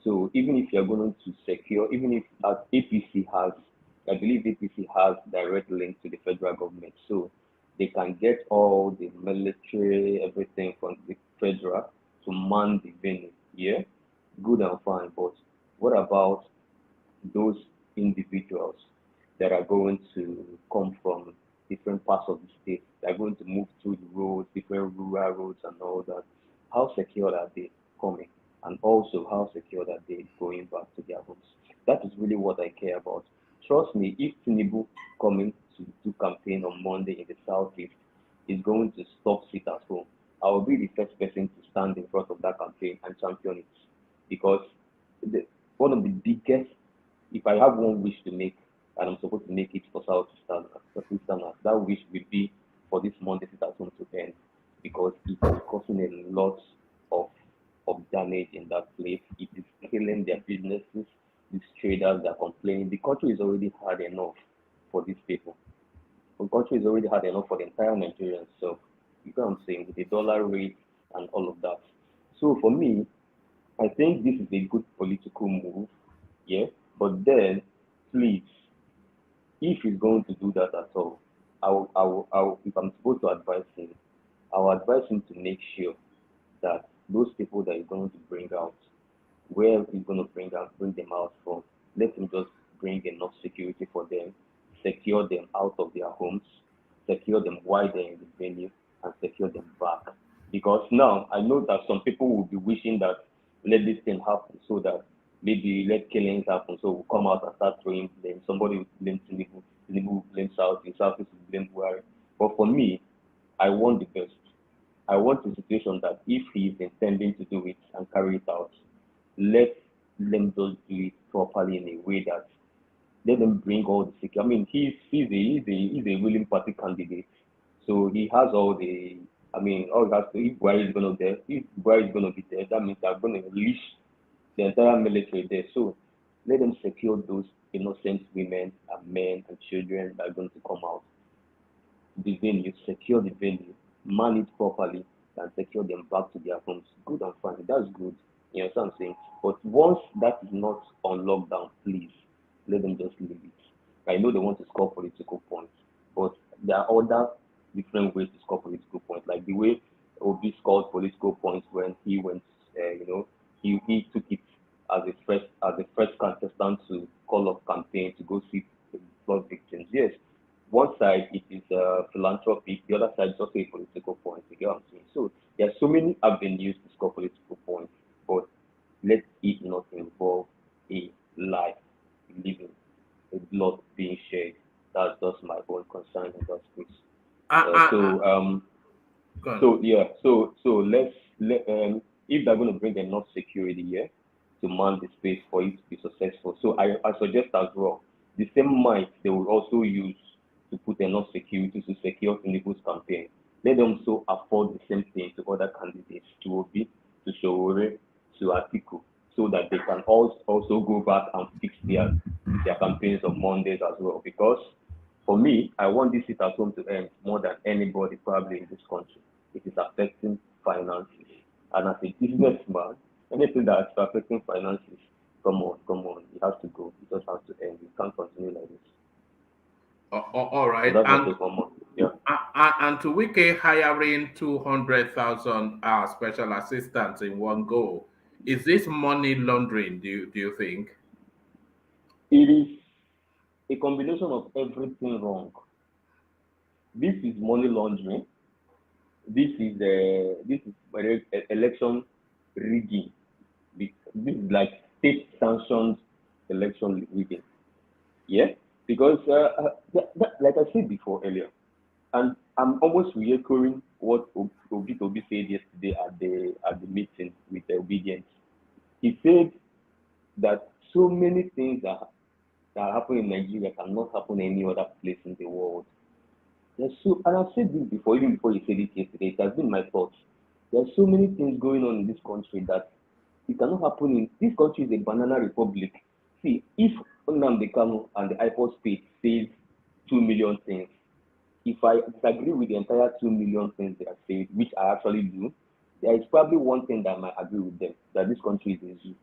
So even if you're going to secure, even if APC has, I believe APC has direct link to the federal government. So they can get all the military, everything from the federal to man the venue. Yeah, good and fine. But what about those individuals that are going to come from different parts of the state? They're going to move through the roads, different rural roads and all that. How secure are they coming? And also, how secure are they going back to their homes? That is really what I care about. Trust me, if Tinubu coming to do campaign on Monday in the southeast is going to stop sit at home, I will be the first person to stand in front of that campaign and champion it. Because one of the biggest, if I have one wish to make, and I'm supposed to make it for Southeasterners, that wish would be for this Monday sit at home to end, because it is causing a lot of damage in that place. It is killing their businesses. These traders are complaining. The country is already hard enough for these people. The country is already hard enough for the entire Nigerians. So you know what I'm saying, with the dollar rate and all of that. So for me, I think this is a good political move, yeah. But then, please, if he's going to do that at all, if I'm supposed to advise him, I will advise him to make sure that those people that he's going to bring out, where he's going to bring them out from, let him just bring enough security for them, secure them out of their homes, secure them while they're in the venue, and secure them back. Because now I know that some people will be wishing that let this thing happen so that maybe let killings happen. So we'll come out and start throwing blame. Somebody will blame Tinubu, Tinubu will blame South will blame Buhari. But for me, I want the best. I want a situation that if he is intending to do it and carry it out, let them just do it properly in a way that let them bring all the security. I mean, he's a ruling party candidate, so he has all the. I mean, all that. If Buhari is going to there, if Buhari is going to be there, that means they're going to release the entire military there. So let them secure those innocent women and men and children that are going to come out. The venue, secure the venue, man it properly, and secure them back to their homes. Good and fine. That's good. You know what I'm saying? But once that is not on lockdown, please let them just leave it. I know they want to score political points, but there are other different ways to score political points, like the way Obi scored political points when he went, he took it as a first contestant to call up campaign to go see the flood victims. Yes, one side it is philanthropy, the other side is also a political point. You get what I'm saying? So there are so many avenues to score political points, but let it not involve a life living, a blood being shed. That's just my own concern in that space. So let's if they're going to bring enough security here to man the space for it to be successful. So I suggest as well the same might they will also use to put enough security to secure Tinubu's campaign. Let them also afford the same thing to other candidates, to Obi, to Showore, to Atiku, so that they can also go back and fix their campaigns on Mondays as well. Because for me, I want this sit at home to end more than anybody probably in this country. It is affecting finances. And as a businessman, anything that's affecting finances, come on, it has to go. It just has to end. We can't continue like this. All right. So that's yeah. And to Wike hiring 200,000 special assistants in one go, is this money laundering? Do you think? It is a combination of everything wrong. This is money laundering. This is election rigging. This is like state sanctioned election rigging. Yeah, because like I said before earlier, and I'm almost reechoing what Obi said yesterday at the meeting with the obedience. He said that so many things that happen in Nigeria cannot happen any other place in the world. And I've said this before, even before you said it yesterday, it has been my thoughts. There are so many things going on in this country that it cannot happen in this country is a banana republic. See, if Nnamdi Kanu and the Ipob state says 2 million things, if I disagree with the entire 2 million things they are saying, which I actually do, there is probably one thing that I might agree with them, that this country is a zoo.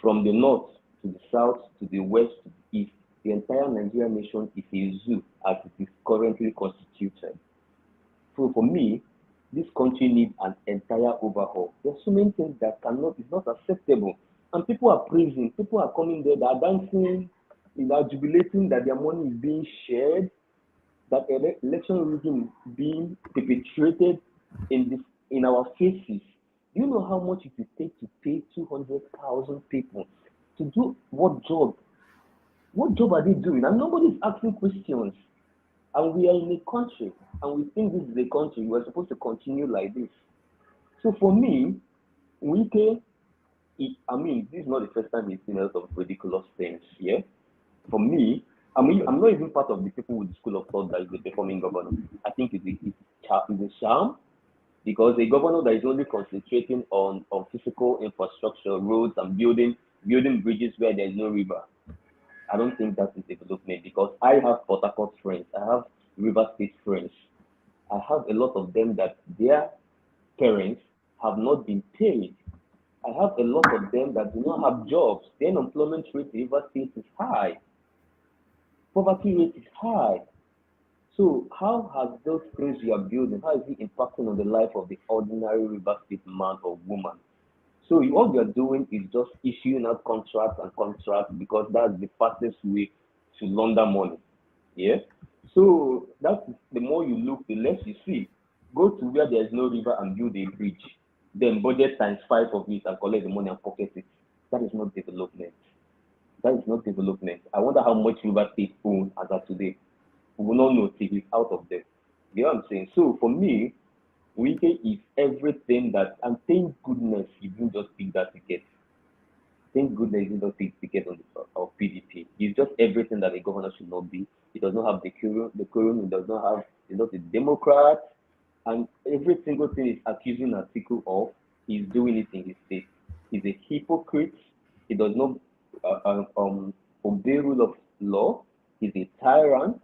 From the north to the south to the west to the east, the entire Nigerian nation is a zoo as it is currently constituted. So for me, this country needs an entire overhaul. There's so many things that is not acceptable. And people are praising, people are coming there, they are dancing, jubilating that their money is being shared, that election rigging is being perpetrated in our faces. Do you know how much it will take to pay 200,000 people to do what job? What job are they doing? And nobody's asking questions. And we are in a country, and we think this is a country. We're supposed to continue like this. So for me, Wike, this is not the first time he's seen a lot of ridiculous things. Yeah. For me, I'm not even part of the people with the school of thought that is the performing governor. I think it's a sham, because a governor that is only concentrating on physical infrastructure, roads, and building bridges where there is no river. I don't think that is development, because I have Port Harcourt friends, I have River State friends. I have a lot of them that their parents have not been paid. I have a lot of them that do not have jobs. The unemployment rate in River State is high. Poverty rate is high. So how has those things you are building, how is it impacting on the life of the ordinary River State man or woman? So all you're doing is just issuing out contracts because that's the fastest way to launder money. Yeah. So that's the more you look, the less you see. Go to where there is no river and build a bridge. Then budget times 5 of it and collect the money and pocket it. That is not development. That is not development. I wonder how much River State owns as of today. We will not know till it's out of there. You know what I'm saying? So for me, Wike is everything that, and thank goodness he didn't just pick that ticket. Thank goodness he didn't just pick the ticket of PDP. He's just everything that a governor should not be. He does not have the quorum, he's not a Democrat, and every single thing he's accusing Atiku of, he's doing it in his state. He's a hypocrite. He does not obey rule of law. He's a tyrant.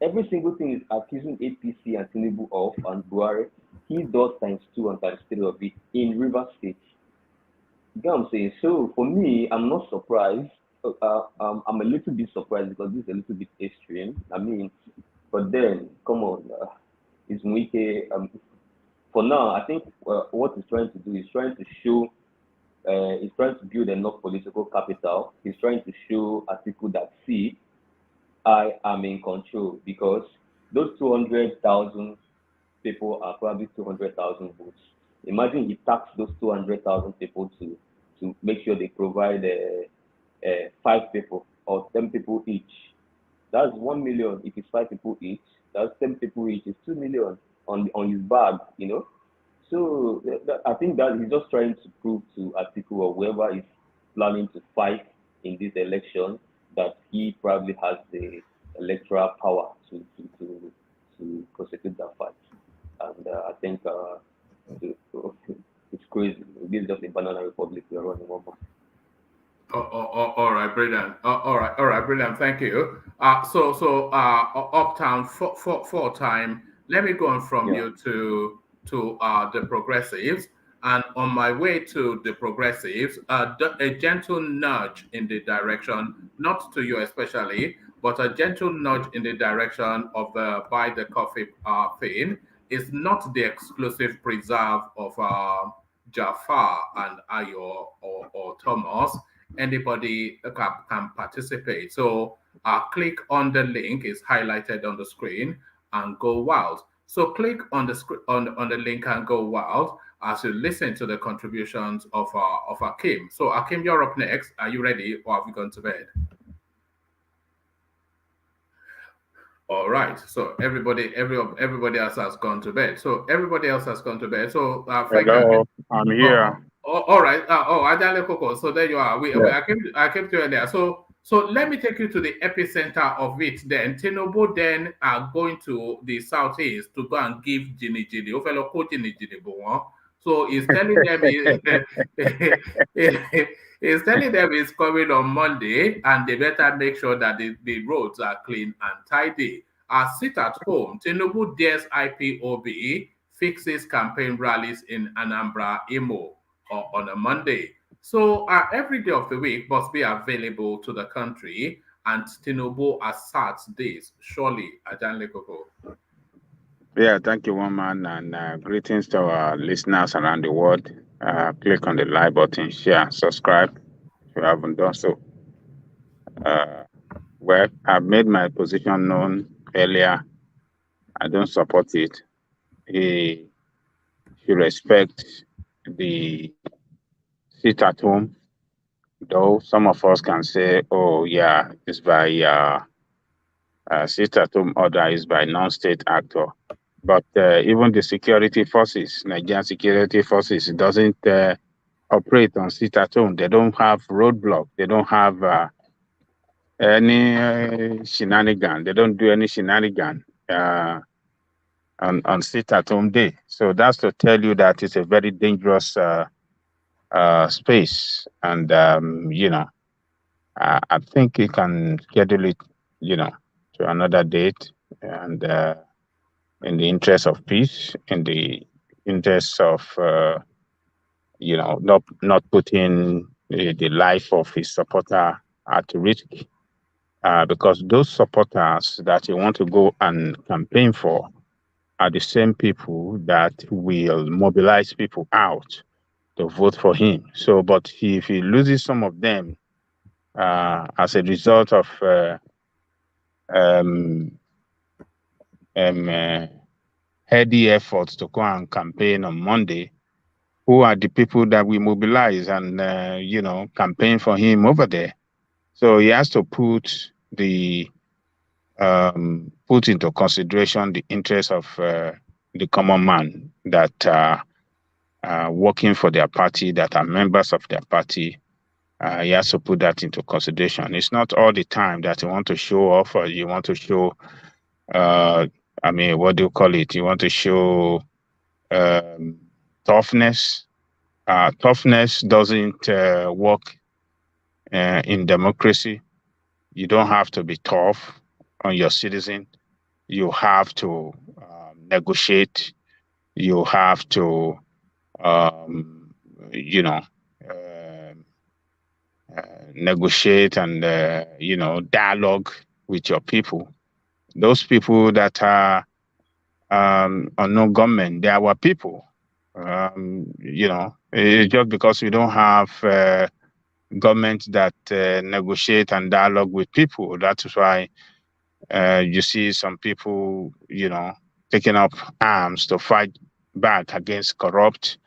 Every single thing is accusing APC and Tinubu of, and Buhari, he does times 2 and times 3 of it in River State. You know what I'm saying? So for me, I'm not surprised. I'm a little bit surprised because this is a little bit extreme. But then, come on, it's Wike. For now, I think what he's trying to do is trying to show, he's trying to build enough political capital. He's trying to show Atiku that, see, I am in control, because those 200,000 people are probably 200,000 votes. Imagine he taxed those 200,000 people to make sure they provide 5 people or 10 people each. That's 1 million. If it's 5 people each, that's 10 people each. It's 2 million on his bag, you know. So I think that he's just trying to prove to Atiku or whoever is planning to fight in this election that he probably has the electoral power to prosecute that fight. And I think it's crazy. This is just a banana republic we're running over. All right, brilliant. All right, brilliant. Thank you. So Uptown for time. Let me go on from you to the progressives. And on my way to the progressives, a gentle nudge in the direction, not to you especially, but a gentle nudge in the direction of the buy the coffee thing is not the exclusive preserve of Jafar and Ayo or Thomas. Anybody can participate. So click on the link, is highlighted on the screen, and go wild. So click on the on the link and go wild as you listen to the contributions of Akim. So Akim, you're up next. Are you ready, or have you gone to bed? All right. So everybody else has gone to bed. So everybody else has gone to bed. So hello, I'm here. All right. Adale Koko. So there you are. I came to you there. So let me take you to the epicenter of it. Then Tinubu then are going to the southeast to go and give Jini. So he's telling them he's telling them it's coming on Monday, and they better make sure that the roads are clean and tidy. Sit at home. Tinubu dares IPOB fixes campaign rallies in Anambra, Imo on a Monday. So every day of the week must be available to the country and Tinubu asserts this. Surely, Ajanle Koko. Yeah, thank you, woman, and greetings to our listeners around the world. Click on the like button, share, subscribe if you haven't done so. Well, I've made my position known earlier. I don't support it. He should respect the sit at home, though some of us can say, oh, yeah, it's by sit at home order, is by non state actor. But even the security forces, Nigerian security forces, doesn't operate on sit at home. They don't have roadblock. They don't have any shenanigan. They don't do any shenanigan on sit at home day. So that's to tell you that it's a very dangerous space. And, I think you can schedule it, to another date. And in the interest of peace, in the interest of not putting the life of his supporter at risk, because those supporters that you want to go and campaign for are the same people that will mobilize people out to vote for him. So, but if he loses some of them as a result of heady efforts to go and campaign on Monday, who are the people that we mobilize and campaign for him over there? So he has to put into consideration the interests of the common man that are working for their party, that are members of their party. He has to put that into consideration. It's not all the time that you want to show off or you want to show, what do you call it? You want to show toughness. Toughness doesn't work in democracy. You don't have to be tough on your citizen. You have to negotiate. You have to, negotiate and, dialogue with your people. Those people that are unknown government, they are our people. It's just because we don't have government that negotiate and dialogue with people. That's why you see some people, taking up arms to fight back against corrupt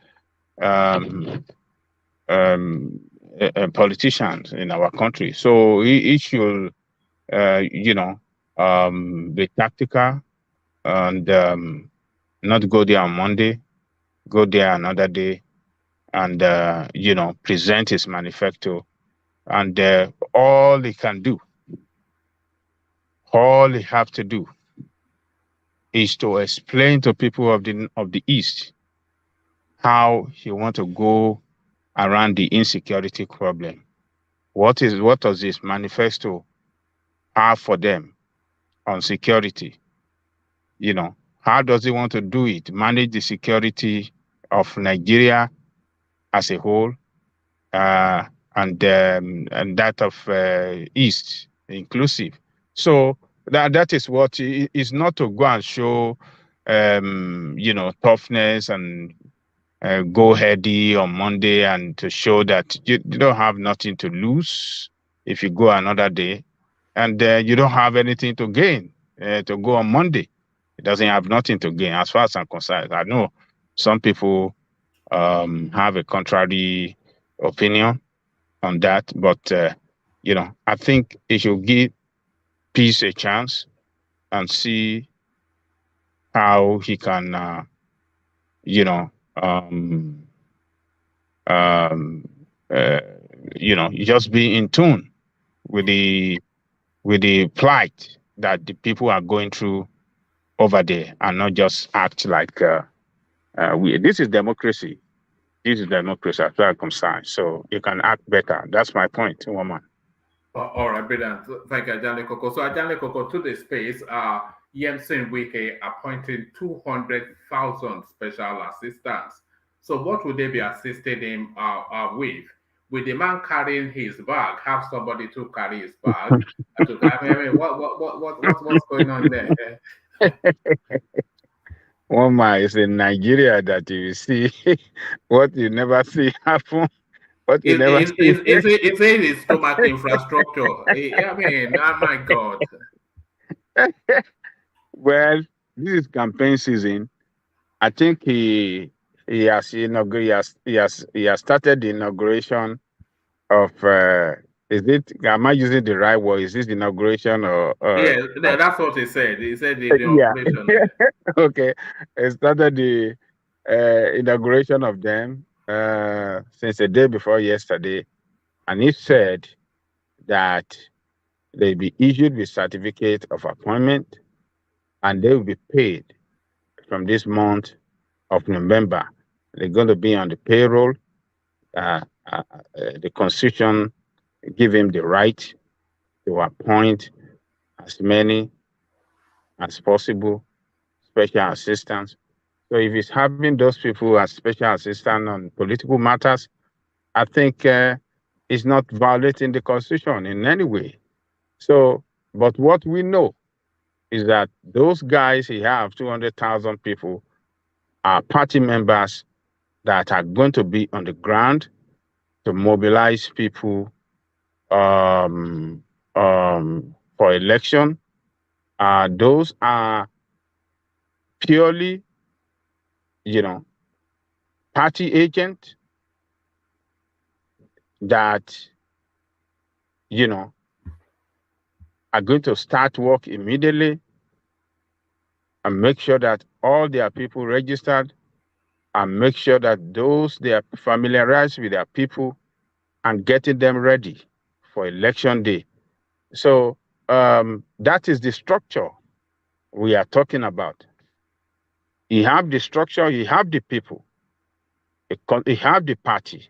politicians in our country. So it should, be tactical and not go there on Monday, go there another day, and present his manifesto. And all he can do, all he have to do, is to explain to people of the East how he want to go around the insecurity problem. What does this manifesto have for them on security? How does he want to do it? Manage the security of Nigeria as a whole, and that of East inclusive. So that is what is not to go and show, toughness and go heady on Monday and to show that you don't have nothing to lose if you go another day, and you don't have anything to gain to go on Monday. It doesn't have nothing to gain as far as I'm concerned. I know some people have a contrary opinion on that, but I think it should give peace a chance and see how he can, just be in tune with the plight that the people are going through over there, and not just act like this is democracy. This is democracy as far as I'm concerned. So you can act better. That's my point, woman. All right, brilliant. Thank you, Ajanle Koko. So Ajanle Koko, to the space, Yemsen Wike appointing 200,000 special assistants. So what would they be assisting him with? with the man carrying his bag, have somebody to carry his bag. I mean, what's going on there? One man is in Nigeria that you see what you never see happen. What you never see. It's his stomach infrastructure. I mean, oh my God. Well, this is campaign season. I think he has started the inauguration of is it, am I using the right word? Is this the inauguration or yeah, that's what he said. He said the yeah. inauguration. Okay. He started the inauguration of them since the day before yesterday, and he said that they'll be issued with certificate of appointment and they will be paid from this month of November. They're going to be on the payroll. The Constitution give him the right to appoint as many as possible special assistants. So if he's having those people as special assistant on political matters, I think it's not violating the Constitution in any way. So, but what we know is that those guys he have, 200,000 people, are party members that are going to be on the ground to mobilize people for election. Those are purely, party agent that, are going to start work immediately and make sure that all their people registered and make sure that those they are familiarized with their people and getting them ready for election day. So that is the structure we are talking about. You have the structure, you have the people, you have the party,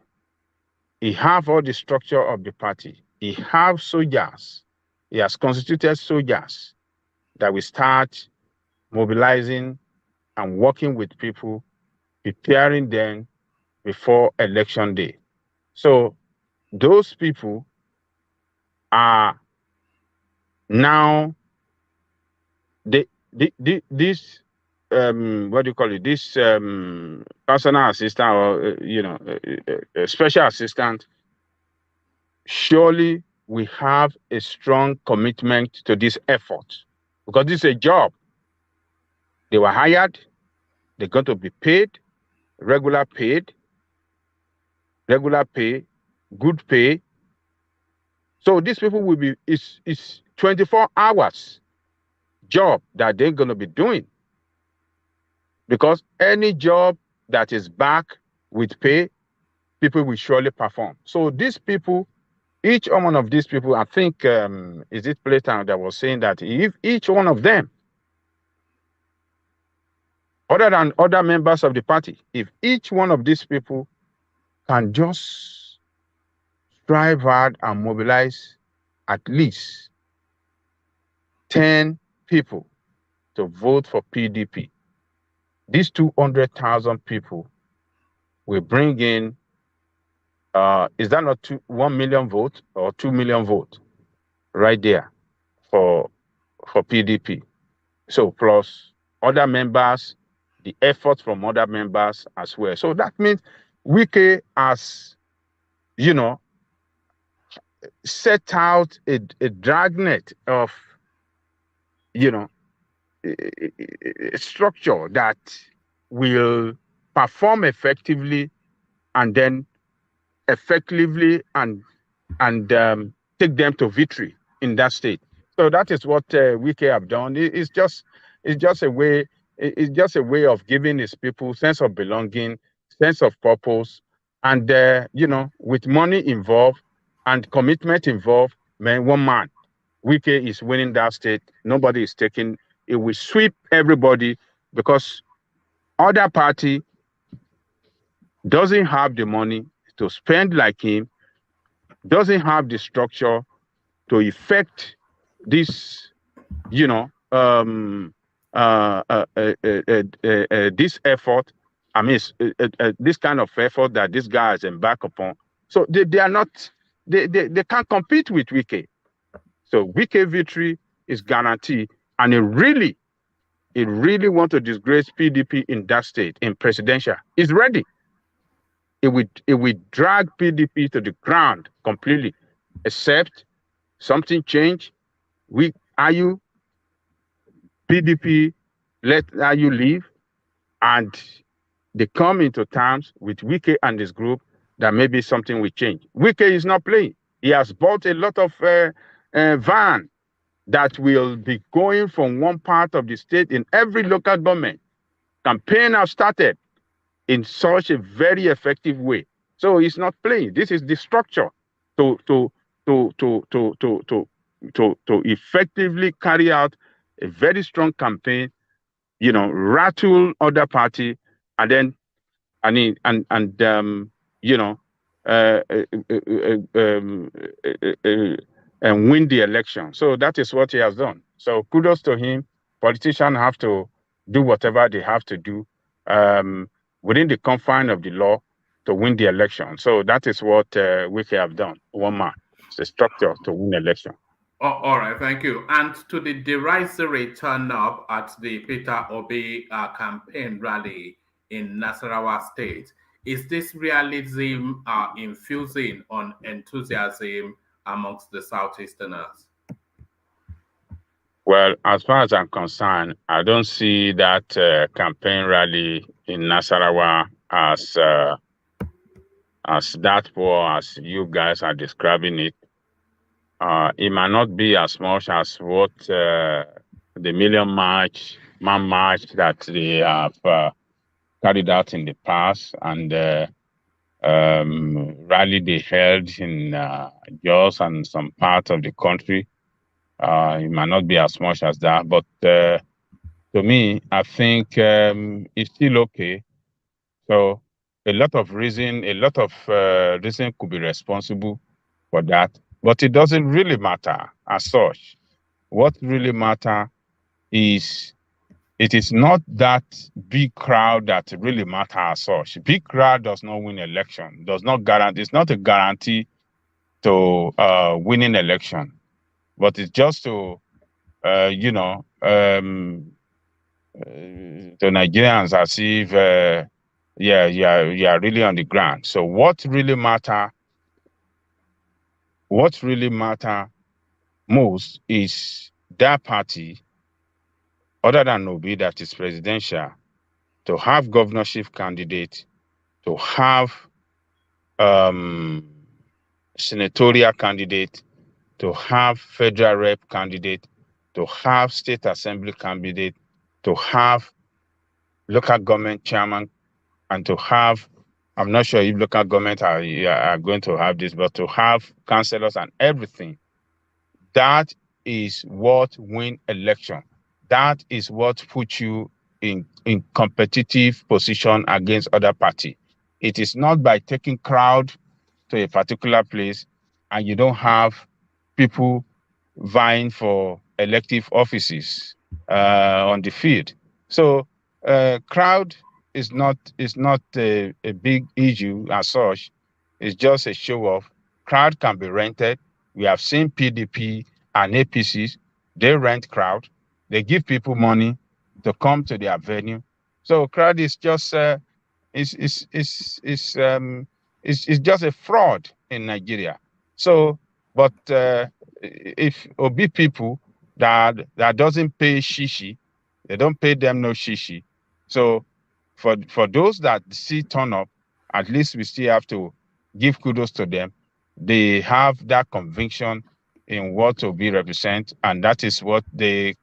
you have all the structure of the party, you have soldiers, he has constituted soldiers that will start mobilizing and working with people, preparing them before election day. So those people are now this what do you call it? This personal assistant or special assistant. Surely we have a strong commitment to this effort because this is a job. They were hired. They're going to be paid, regular pay, good pay. So these people will be, it's 24 hours job that they're going to be doing. Because any job that is back with pay, people will surely perform. So these people, each one of these people, I think, is it Playtown that was saying that if each one of them, other than other members of the party, if each one of these people can just strive hard and mobilize at least 10 people to vote for PDP, these 200,000 people will bring in, is that not 1 million votes or 2 million votes right there for PDP? So plus other members, the effort from other members as well. So that means Wike has, set out a dragnet of, a structure that will perform effectively and then effectively and take them to victory in that state. So that is what Wike have done. It's just a way. It's just a way of giving his people sense of belonging, sense of purpose, and with money involved and commitment involved, man, one man, Wike is winning that state. Nobody is taking. It will sweep everybody because other party doesn't have the money to spend like him, doesn't have the structure to effect this, this effort. I mean, this kind of effort that this guy has embarked upon. So they are not, they can't compete with Wike. So Wike victory is guaranteed, and it really want to disgrace PDP in that state, in presidential. It's ready. It would drag PDP to the ground completely, except something change. Ayu, PDP, let Ayu leave, and they come into terms with Wike and his group that maybe something will change. Wike is not playing. He has bought a lot of van that will be going from one part of the state in every local government. Campaign has started in such a very effective way. So he's not playing. This is the structure to effectively carry out a very strong campaign, rattle other party, and then and win the election. So that is what he has done. So kudos to him. Politicians have to do whatever they have to do within the confine of the law to win the election. So that is what Wike have done. One man. It's a structure to win election. Oh, all right, thank you. And to the derisory turn-up at the Peter Obi campaign rally in Nasarawa State, is this realism infusing on enthusiasm amongst the Southeasterners? Well, as far as I'm concerned, I don't see that campaign rally in Nasarawa as that poor as you guys are describing it. It might not be as much as what the man march that they have carried out in the past, and rally they held in Jos and some parts of the country. It might not be as much as that, but to me, I think it's still okay. So a lot of reason could be responsible for that, but it doesn't really matter as such. What really matter is it is not that big crowd that really matter as such. Big crowd does not win election, does not guarantee. It's not a guarantee to winning election, but it's just to to Nigerians as if you are really on the ground. So what really matter most is that party, other than Obi, that is presidential, to have governorship candidate, to have senatorial candidate, to have federal rep candidate, to have state assembly candidate, to have local government chairman, and to have, I'm not sure if local government are going to have this, but to have councillors and everything. That is what win election. That is what puts you in competitive position against other party. It is not by taking crowd to a particular place and you don't have people vying for elective offices on the field. So crowd is not a big issue as such. It's just a show off. Crowd can be rented. We have seen PDP and APCs, they rent crowd. They give people money to come to their venue. So crowd is just it's just a fraud in Nigeria. So, but if Obi people that doesn't pay shishi, they don't pay them no shishi. So for those that see turn up, at least we still have to give kudos to them. They have that conviction in what Obi represent, and that is what and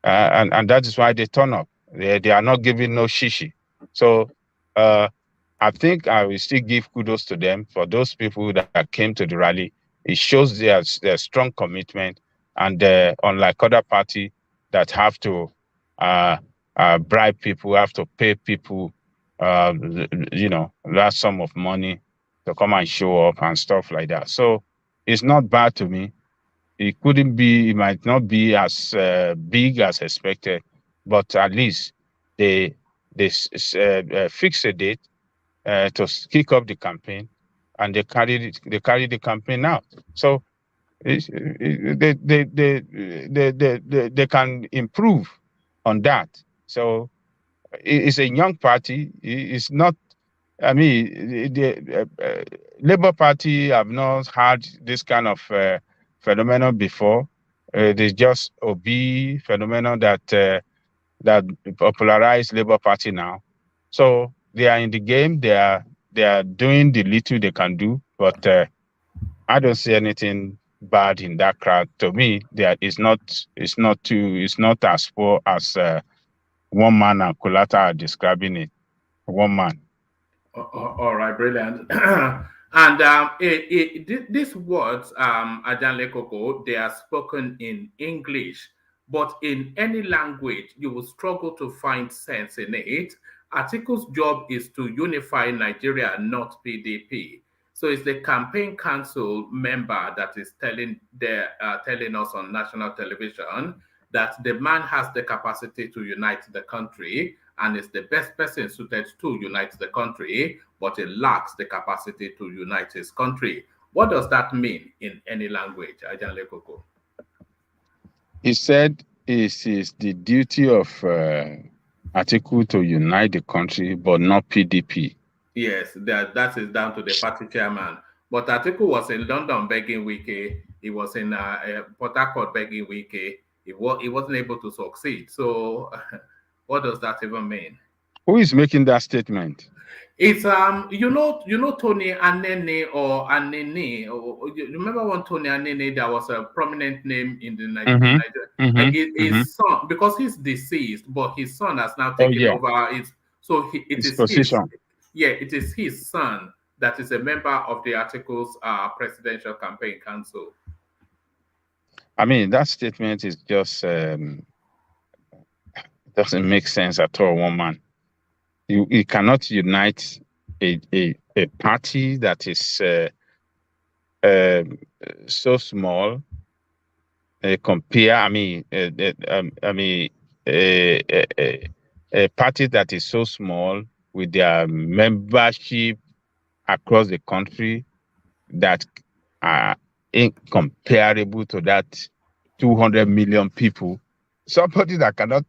that is why they turn up. They are not giving no shishi. So I think I will still give kudos to them for those people that came to the rally. It shows their strong commitment, and unlike other party that have to bribe people, have to pay people, large sum of money to come and show up and stuff like that. So it's not bad to me. It might not be as big as expected, but at least they fix a date to kick off the campaign, and they carry the campaign out. So they can improve on that. So it's a young party. It's not. I mean, the Labour Party have not had this kind of phenomenon before. There's just Obi phenomenon that popularized Labour Party now. So they are in the game. They are doing the little they can do, but I don't see anything bad in that crowd. To me, it's not as poor as one man and Kulata are describing it. One man. All right, brilliant. And these words, Ajanle Koko, they are spoken in English, but in any language, you will struggle to find sense in it. Article's job is to unify Nigeria, not PDP. So it's the campaign council member that is telling us on national television that the man has the capacity to unite the country and is the best person suited to unite the country, but he lacks the capacity to unite his country. What does that mean in any language, Ajanle Koko? He said it is the duty of Atiku to unite the country, but not PDP. Yes, that is down to the party chairman. But Atiku was in London begging Wike. He was in Port Harcourt begging Wike. He wasn't able to succeed. So what does that even mean? Who is making that statement? It's you know Tony Anene or Anene. You remember when Tony Anene, there was a prominent name in the Nigeria. His son, because he's deceased, but his son has now taken over. It is his son that is a member of the Articles Presidential Campaign Council. I mean, that statement is just doesn't make sense at all, one man. You cannot unite a party that is so small. Compare, a party that is so small with their membership across the country that are incomparable to that 200 million people. Somebody that cannot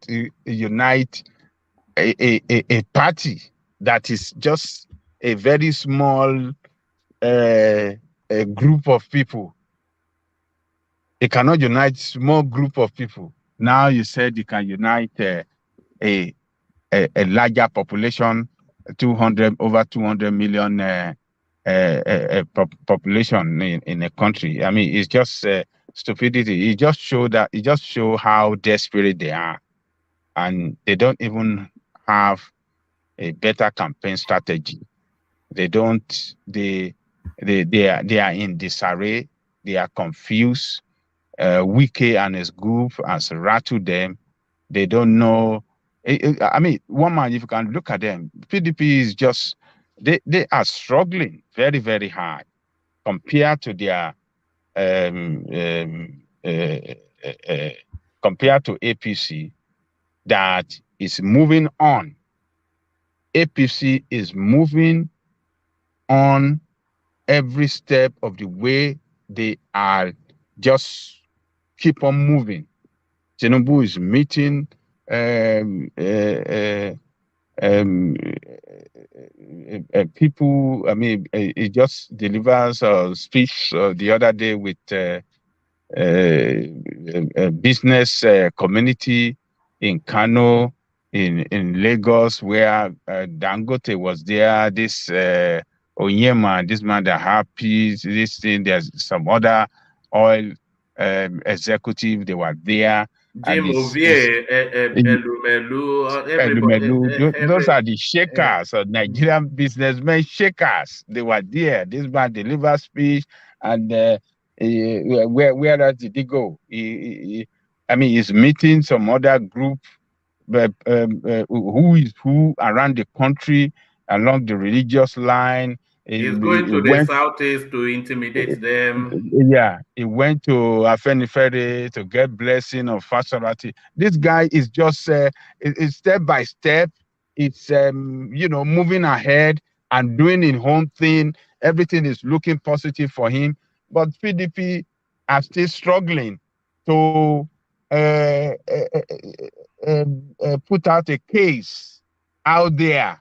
unite a party that is just a very small a group of people. It cannot unite small group of people. Now you said you can unite a larger population, over 200 million population in a country. I mean, it's just stupidity. It just show how desperate they are, and they don't even have a better campaign strategy. They are in disarray. They are confused. Wike and his group has rattled them. They don't know. I mean, one man, if you can look at them, PDP is just, they are struggling very, very hard compared to their compared to APC that is moving on. APC is moving on every step of the way. They are just keep on moving. Tinubu is meeting people. I mean, he just delivers a speech the other day with a business community in Kano, in Lagos, where Dangote was there. This Onyema, this man that happy, this thing. There's some other oil executive. They were there. Jim Ovie, Elumelu, those are the shakers, Nigerian businessmen shakers. They were there. This man delivered speech, and where else did he go? I mean, he's meeting some other group, but who is who around the country along the religious line. He's going to the southeast to intimidate them. Yeah, he went to Afenifere to get blessing of Fasorati. This guy is just it's step by step. It's moving ahead and doing his own thing. everything is looking positive for him. But PDP are still struggling to put out a case out there.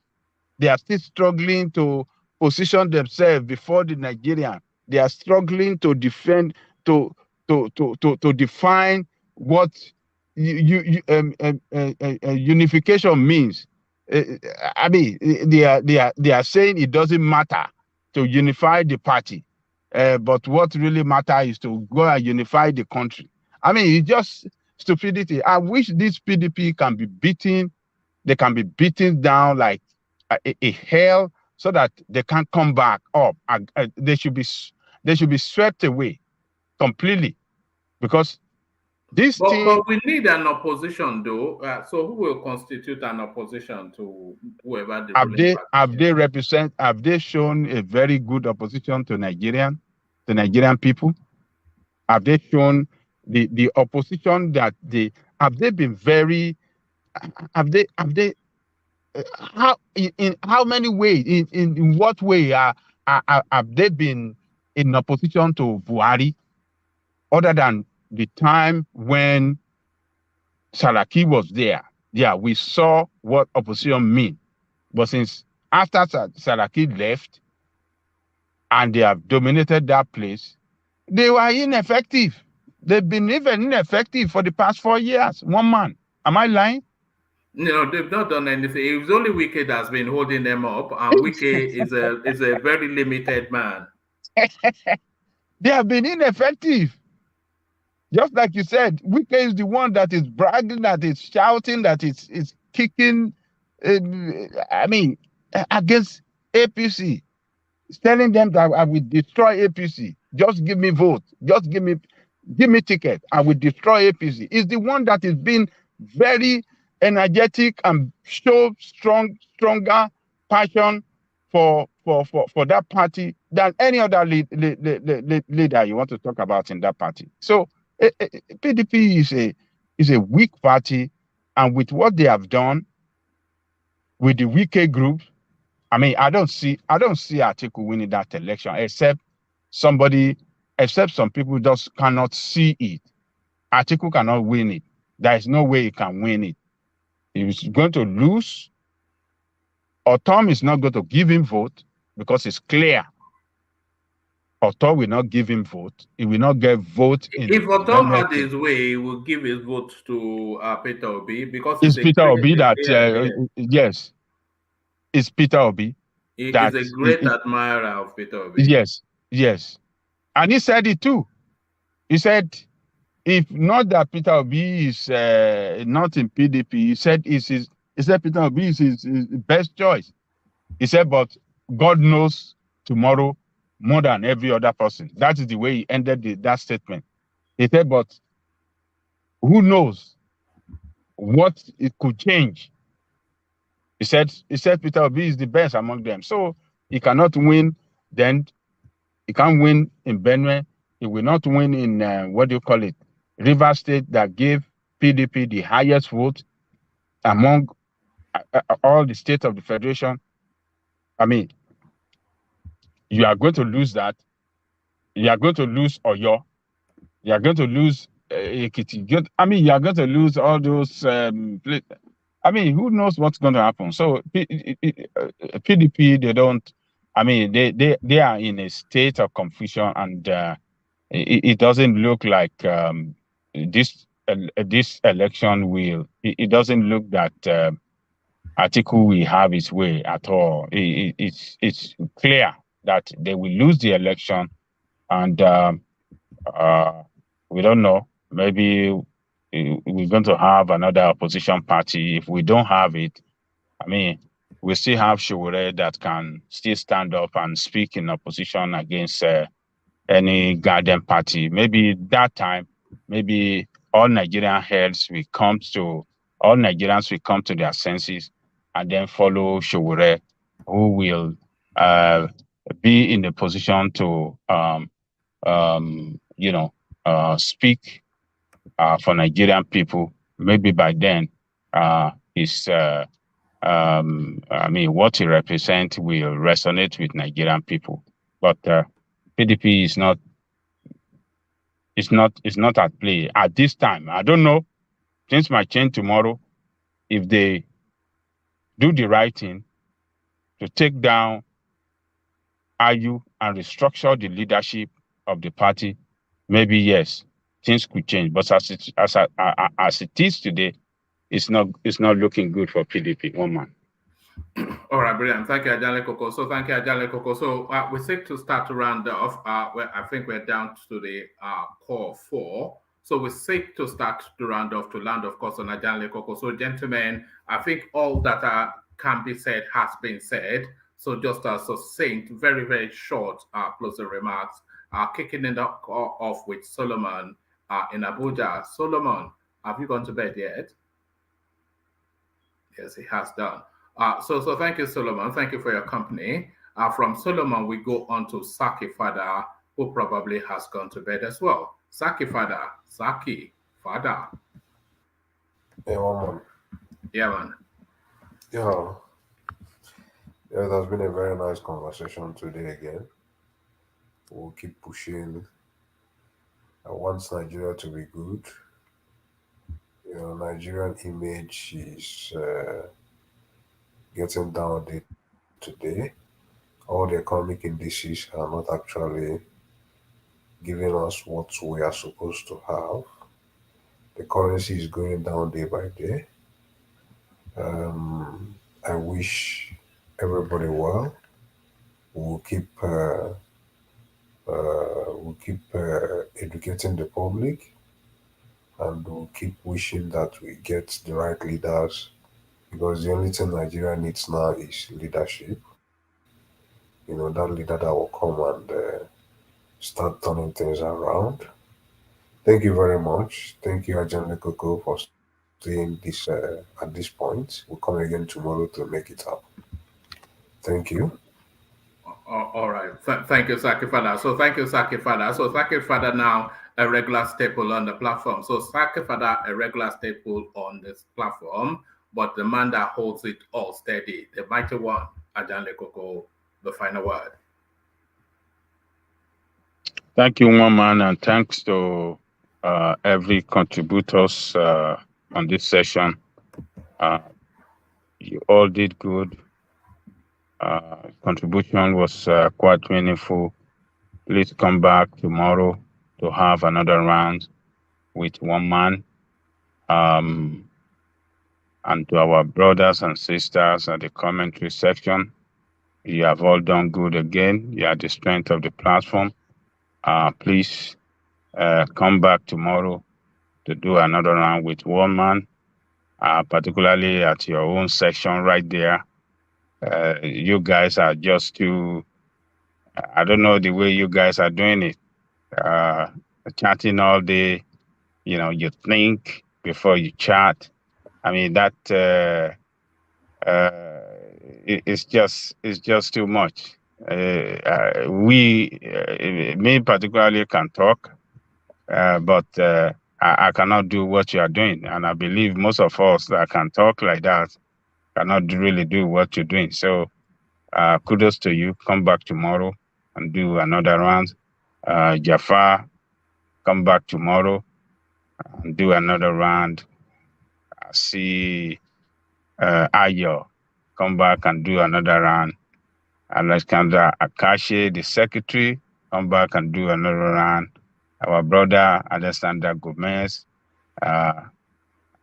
They are still struggling to position themselves before the Nigerian. They are struggling to defend, to define what unification means. I mean, they are saying it doesn't matter to unify the party, but what really matters is to go and unify the country. I mean, it's just stupidity. I wish this PDP can be beaten. They can be beaten down like a hell, so that they can't come back up. They should be swept away completely, because this thing. But we need an opposition, though. So who will constitute an opposition to whoever the ruling party? Have they shown a very good opposition to Nigerian people? Have they shown the opposition that have they been very? Have they how in how many ways, in what way have they been in opposition to Buhari, other than the time when Saraki was there? Yeah, we saw what opposition mean. But since after Saraki left and they have dominated that place, they were ineffective. They've been even ineffective for the past 4 years. One man. Am I lying? No, they've not done anything. It was only Wike that's been holding them up, and Wike is a very limited man. They have been ineffective. Just like you said, Wike is the one that is bragging, that is shouting, that is kicking. I mean, against APC, telling them that I will destroy APC. Just give me vote. Just give me ticket. I will destroy APC. Is the one that is being very energetic and show stronger passion for that party than any other leader you want to talk about in that party. So PDP is a weak party, and with what they have done with the Wike group, I mean, I don't see Atiku winning that election, except some people just cannot see it. Atiku cannot win it. There is no way he can win it. He's going to lose, or Tom is not going to give him vote, because it's clear. Otom will not give him vote. He will not get vote. If Otom had his way, he will give his vote to Peter Obi, because it's Peter Obi that yes, it's Peter Obi. He is a great admirer of Peter Obi. Yes, and he said it too. He said, if not that Peter Obi is not in PDP, he said Peter Obi is his best choice. He said, but God knows tomorrow more than every other person. That is the way he ended that statement. He said, but who knows what it could change? He said Peter Obi is the best among them. So he cannot win then. He can't win in Benue. He will not win in, Rivers State, that gave PDP the highest vote among all the states of the Federation. I mean, you are going to lose that. You are going to lose Oyo. You are going to lose Ekiti. I mean, you are going to lose all those. I mean, who knows what's going to happen? So PDP, they don't. I mean, they are in a state of confusion, and it doesn't look like this election will. It doesn't look that Atiku will have his way at all. It's clear that they will lose the election, and we don't know. Maybe we're going to have another opposition party. If we don't have it, I mean, we still have Showore that can still stand up and speak in opposition against any garden party. Maybe that time, maybe all Nigerians will come to their senses and then follow Showore, who will be in the position to speak for Nigerian people. Maybe by then what he represents will resonate with Nigerian people. But PDP is not. It's not at play at this time. I don't know. Things might change tomorrow if they do the right thing to take down IU and restructure the leadership of the party. Maybe yes, things could change. But as it is today, it's not looking good for PDP. One man. All right, brilliant. Thank you, Ajale Koko. So thank you, Ajale Koko. So we seek to start to round off. I think we're down to the core four. So we seek to start to round off to land, of course, on Ajale Koko. So gentlemen, I think all that can be said has been said. So just a succinct, very, very short closing remarks. Kicking it off with Solomon in Abuja. Solomon, have you gone to bed yet? Yes, he has done. So thank you, Solomon. Thank you for your company. From Solomon, we go on to Saki Fada, who probably has gone to bed as well. Saki Fada. Hey, one man. Yeah, man. Yeah. Yeah, that's been a very nice conversation today again. We'll keep pushing. I want Nigeria to be good. You know, Nigerian image is getting down today. All the economic indices are not actually giving us what we are supposed to have. The currency is going down day by day. I wish everybody well. We'll keep educating the public, and we'll keep wishing that we get the right leaders, because the only thing Nigeria needs now is leadership. You know, that leader that will come and start turning things around. Thank you very much. Thank you, Ajahn Koko, for staying at this point. We'll come again tomorrow to make it up. Thank you. All right. Thank you, Saki Fada. So thank you, Saki Fada. So Saki Fada now a regular staple on the platform. So Saki Fada a regular staple on this platform, but the man that holds it all steady, the mighty one, Ajahn Koko, the final word. Thank you, one man, and thanks to every contributors on this session. You all did good. Contribution was quite meaningful. Please come back tomorrow to have another round with one man. And to our brothers and sisters at the commentary section, you have all done good again. You are the strength of the platform. Please come back tomorrow to do another round with one man, particularly at your own section right there. You guys are just too, I don't know the way you guys are doing it. Chatting all day, you know, you think before you chat. I mean, that it's just too much. Me particularly can talk, but I cannot do what you are doing. And I believe most of us that can talk like that cannot really do what you're doing. So kudos to you. Come back tomorrow and do another round. Jafar, come back tomorrow and do another round. I see Ayo, come back and do another round. Alexander Akashi, the secretary, come back and do another round. Our brother Alexander Gomez,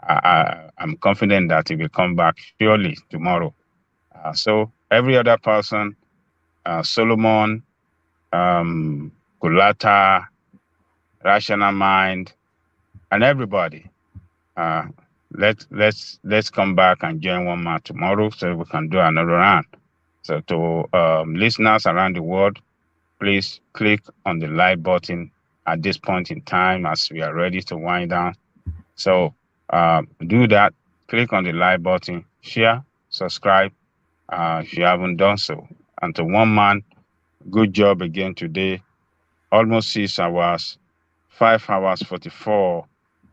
I'm confident that he will come back surely tomorrow. So every other person, Solomon, Kulata, Rational Mind, and everybody, let's come back and join one man tomorrow so we can do another round. So to listeners around the world, please click on the like button at this point in time as we are ready to wind down. So do that. Click on the like button, share, subscribe if you haven't done so. And to one man, good job again today. Almost 6 hours, 5 hours, 44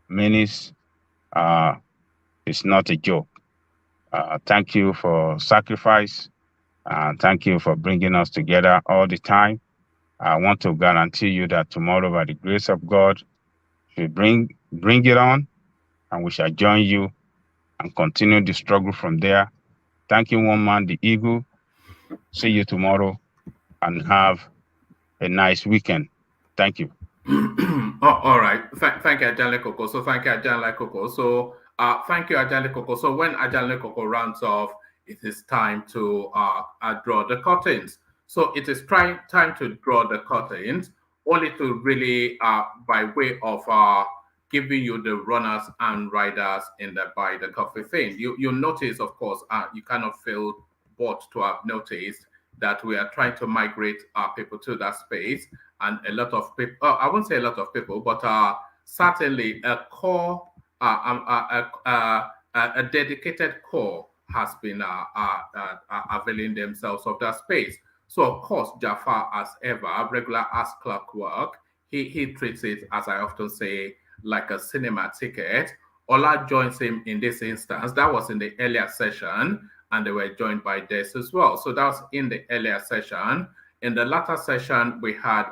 minutes. It's not a joke. Thank you for sacrifice. Thank you for bringing us together all the time. I want to guarantee you that tomorrow, by the grace of God, we bring it on, and we shall join you and continue the struggle from there. Thank you, one man, the Eagle. See you tomorrow, and have a nice weekend. Thank you. All right. Thank you, Ajanle Koko. So thank you, Ajanle Koko. So thank you, Ajanle Koko. So when Ajanle Koko rounds off, it is time to draw the curtains. So it is time to draw the curtains, only to really, by way of giving you the runners and riders in the buy the coffee thing. You notice, of course, you cannot fail but to have noticed that we are trying to migrate people to that space. And a lot of people, I won't say a lot of people, but certainly a core, a dedicated core has been availing themselves of that space. So, of course, Jafar, as ever, regular as clockwork, he treats it, as I often say, like a cinema ticket. Ola joins him in this instance. That was in the earlier session, and they were joined by Des as well. So that was in the earlier session. In the latter session, we had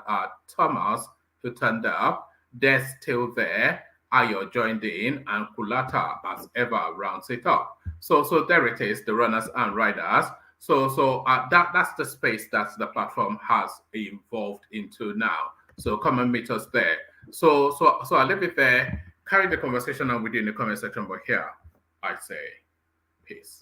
Thomas, who turned up, Des still there, Ayo joined in, and Kulata, as ever, rounds it up. So there it is, the runners and riders. So that's the space that the platform has evolved into now. So come and meet us there. So I'll leave it there. Carry the conversation on within the comment section, but here I say peace.